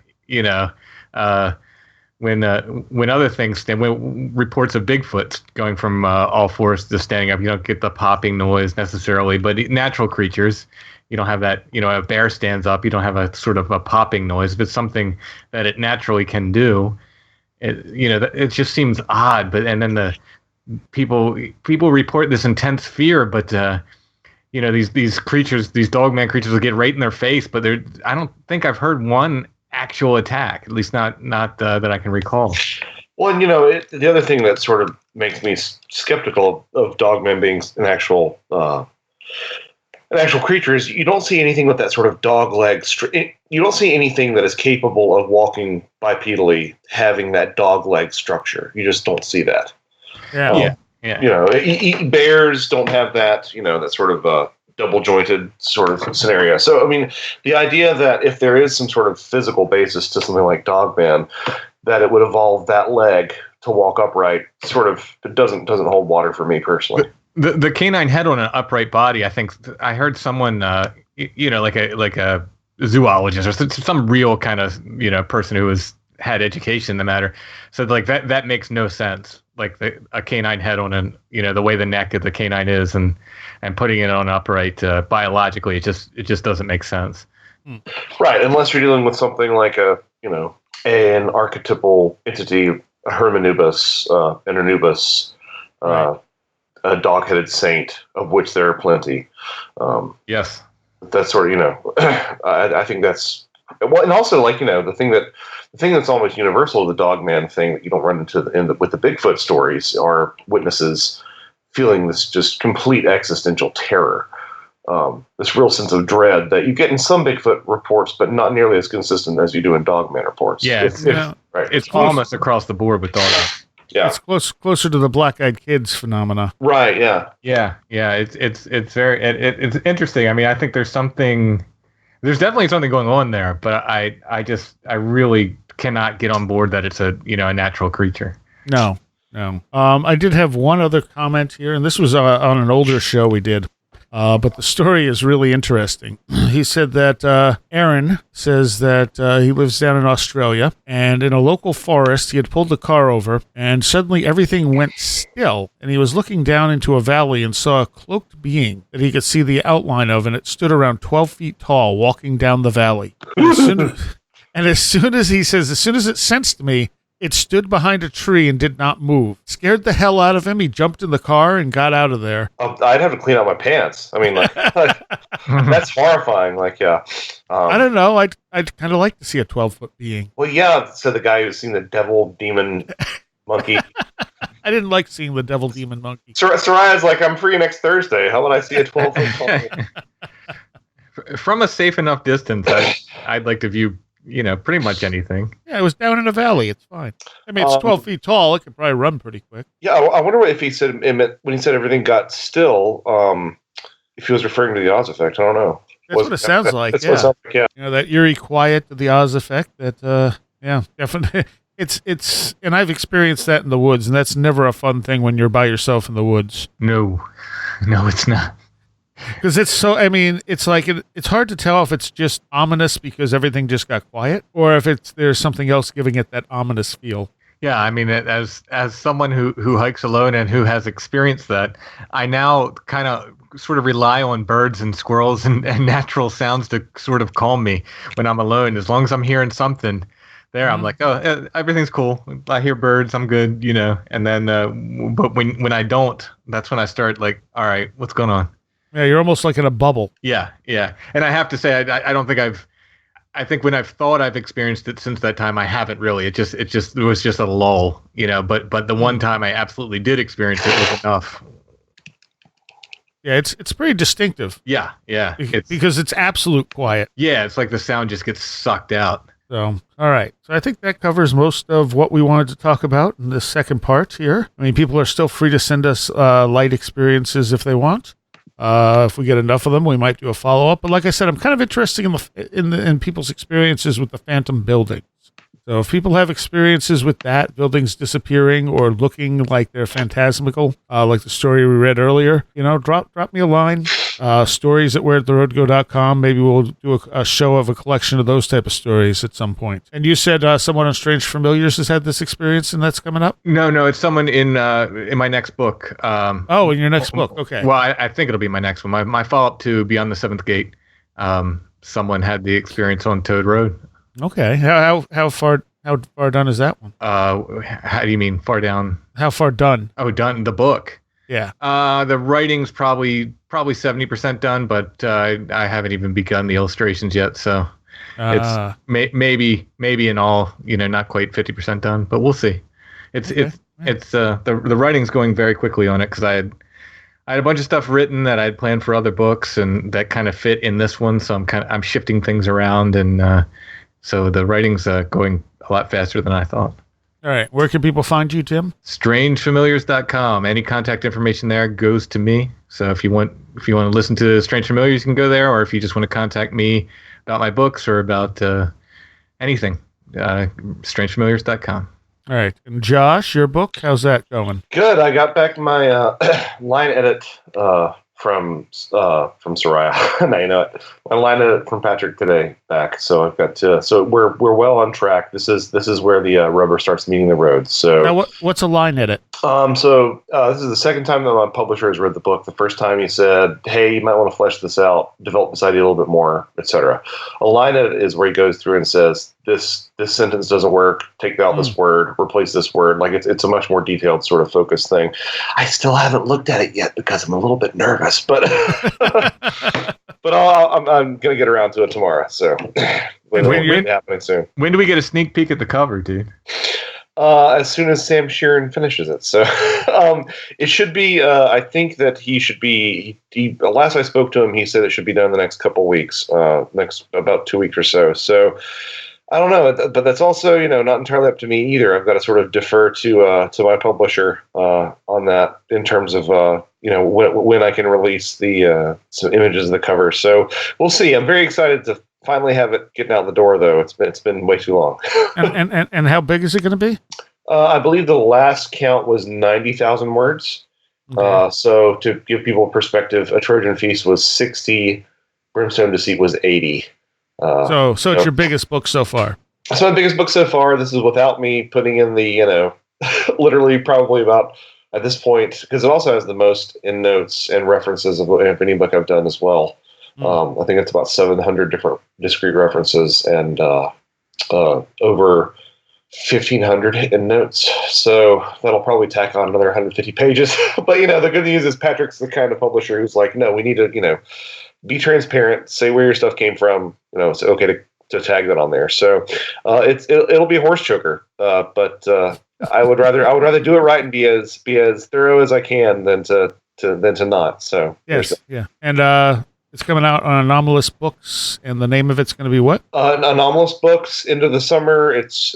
when other things, when reports of Bigfoot going from all fours to standing up, you don't get the popping noise necessarily. But natural creatures, you don't have that. A bear stands up, you don't have a sort of a popping noise. If it's something that it naturally can do, it just seems odd. And then the people report this intense fear, but these creatures, these dogman creatures, will get right in their face. But I don't think I've heard one actual attack, at least not that I can recall. Well, the other thing that sort of makes me skeptical of dogmen being an actual creature is you don't see anything with that sort of dog leg. You don't see anything that is capable of walking bipedally having that dog leg structure. You just don't see that. Yeah. Bears don't have that. That sort of double jointed sort of scenario. So, I mean, the idea that if there is some sort of physical basis to something like Dogman, that it would evolve that leg to walk upright, sort of, it doesn't hold water for me personally. The canine head on an upright body, I think I heard someone, like a zoologist or some real kind of, person who had education in the matter, said like that makes no sense. Like a canine head on the way the neck of the canine is, and putting it on upright biologically, it just doesn't make sense. Right, unless you're dealing with something like an archetypal entity, a Hermanubis, an Anubis, right. a dog-headed saint, of which there are plenty. Yes. That's sort of, I think that's, well, and also like, the thing that's almost universal, the dog man thing that you don't run into with the Bigfoot stories are witnesses feeling this just complete existential terror. This real sense of dread that you get in some Bigfoot reports, but not nearly as consistent as you do in Dogman reports. Yeah, it's almost across the board with dogs. Yeah, it's closer to the black-eyed kids phenomena. Right. Yeah. Yeah. It's very it's interesting. I mean, I think there's definitely something going on there, but I really cannot get on board that it's a natural creature. No. I did have one other comment here, and this was on an older show we did. But the story is really interesting. He said that Aaron says that he lives down in Australia, and in a local forest, he had pulled the car over, and suddenly everything went still, and he was looking down into a valley and saw a cloaked being that he could see the outline of, and it stood around 12 feet tall, walking down the valley. As soon as it sensed me, it stood behind a tree and did not move. Scared the hell out of him. He jumped in the car and got out of there. I'd have to clean out my pants. I mean, like, that's horrifying. Like, yeah. I don't know. I'd kind of like to see a 12-foot being. Well, yeah, said the guy who's seen the devil demon monkey. I didn't like seeing the devil demon monkey. Soraya's like, I'm free next Thursday. How would I see a 12-foot monkey? From a safe enough distance, I'd like to view pretty much anything. Yeah, it was down in a valley. It's fine. I mean, it's 12 feet tall. It could probably run pretty quick. Yeah, I wonder what if he said when he said everything got still. If he was referring to the Oz effect, I don't know. That's what it sounds like. That's what it sounds like. Yeah. That eerie quiet of the Oz effect. That definitely. It's and I've experienced that in the woods, and that's never a fun thing when you're by yourself in the woods. No, it's not. Because it's like it's hard to tell if it's just ominous because everything just got quiet, or if there's something else giving it that ominous feel. Yeah, I mean, as someone who hikes alone and who has experienced that, I now kind of sort of rely on birds and squirrels and natural sounds to sort of calm me when I'm alone. As long as I'm hearing something there, I'm like, oh, everything's cool. I hear birds, I'm good, And then, but when I don't, that's when I start like, all right, what's going on? Yeah, you're almost like in a bubble. Yeah. And I have to say, I don't think I think when I've thought I've experienced it since that time, I haven't really. It was just a lull, but the one time I absolutely did experience it was enough. Yeah, it's pretty distinctive. Yeah. Because it's absolute quiet. Yeah, it's like the sound just gets sucked out. So, all right. So I think that covers most of what we wanted to talk about in this second part here. I mean, people are still free to send us light experiences if they want. If we get enough of them, we might do a follow-up. But like I said, I'm kind of interested in people's experiences with the phantom buildings. So if people have experiences with that, buildings disappearing or looking like they're phantasmical, like the story we read earlier, drop me a line. Stories at wheretheroadgo.com. Maybe we'll do a show of a collection of those type of stories at some point. And you said someone on Strange Familiars has had this experience, and that's coming up? No, it's someone in my next book. In your next book, okay. Well, I think it'll be my next one. My follow-up to Beyond the Seventh Gate. Someone had the experience on Toad Road. Okay. How far done is that one? How do you mean far down? How far done? Oh, done the book. Yeah. The writing's probably 70% done, but I haven't even begun the illustrations yet. So it's maybe in all, not quite 50% done, but we'll see. The writing's going very quickly on it because I had a bunch of stuff written that I had planned for other books and that kind of fit in this one. So I'm shifting things around, and so the writing's going a lot faster than I thought. All right. Where can people find you, Tim? Strangefamiliars.com. Any contact information there goes to me. So if you want to listen to Strange Familiars, you can go there. Or if you just want to contact me about my books or about anything, strangefamiliars.com. All right. And Josh, your book, how's that going? Good. I got back my line edit from Soraya. Now you know it. My line edit from Patrick today back. So I've got so we're well on track. This is where the rubber starts meeting the road. So now what's a line edit? So this is the second time that my publisher has read the book. The first time he said, hey, you might want to flesh this out, develop this idea a little bit more, etc. A line in it is where he goes through and says, this sentence doesn't work, take out this word, replace this word. Like it's a much more detailed sort of focused thing. I still haven't looked at it yet because I'm a little bit nervous, but but I'm going to get around to it tomorrow. So when happening soon. When do we get a sneak peek at the cover, dude? As soon as Sam Sheeran finishes it. So it should be, I think that he should be, last I spoke to him, he said it should be done in the next couple weeks, next about 2 weeks or so. So I don't know, but that's also, not entirely up to me either. I've got to sort of defer to my publisher on that in terms of, when I can release the some images of the cover. So we'll see. I'm very excited to finally have it getting out the door, though. It's been way too long. and how big is it going to be? I believe the last count was 90,000 words. Okay. So to give people perspective, A Trojan Feast was 60, Brimstone Deceit was 80. So it's your biggest book so far. It's my biggest book so far. This is without me putting in the, literally probably about, at this point, because it also has the most in notes and references of any book I've done as well. I think it's about 700 different discrete references and over 1,500 in notes. So that'll probably tack on another 150 pages. But, the good news is Patrick's the kind of publisher who's like, no, we need to, be transparent, say where your stuff came from. It's okay to tag that on there. So it'll be a horse choker. But I would rather do it right and be as thorough as I can than to not. So yes, yeah. And it's coming out on Anomalous Books, and the name of it's going to be what? Anomalous Books, into the summer. It's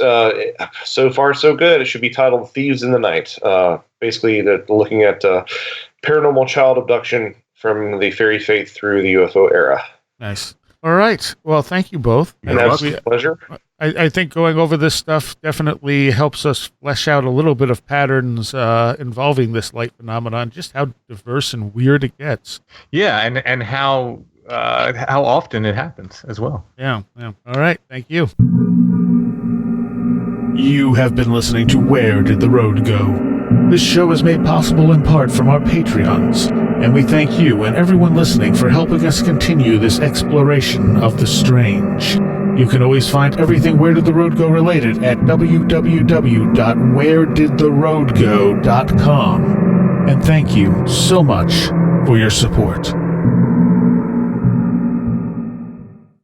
so far so good. It should be titled Thieves in the Night. Basically, looking at paranormal child abduction from the fairy faith through the UFO era. Nice. All right. Well, thank you both. And that was a pleasure. I think going over this stuff definitely helps us flesh out a little bit of patterns involving this light phenomenon, just how diverse and weird it gets. Yeah, and how often it happens as well. Yeah. All right. Thank you. You have been listening to Where Did the Road Go? This show is made possible in part from our Patreons, and we thank you and everyone listening for helping us continue this exploration of the strange. You can always find everything Where Did the Road Go related at www.wheredidtheroadgo.com. And thank you so much for your support.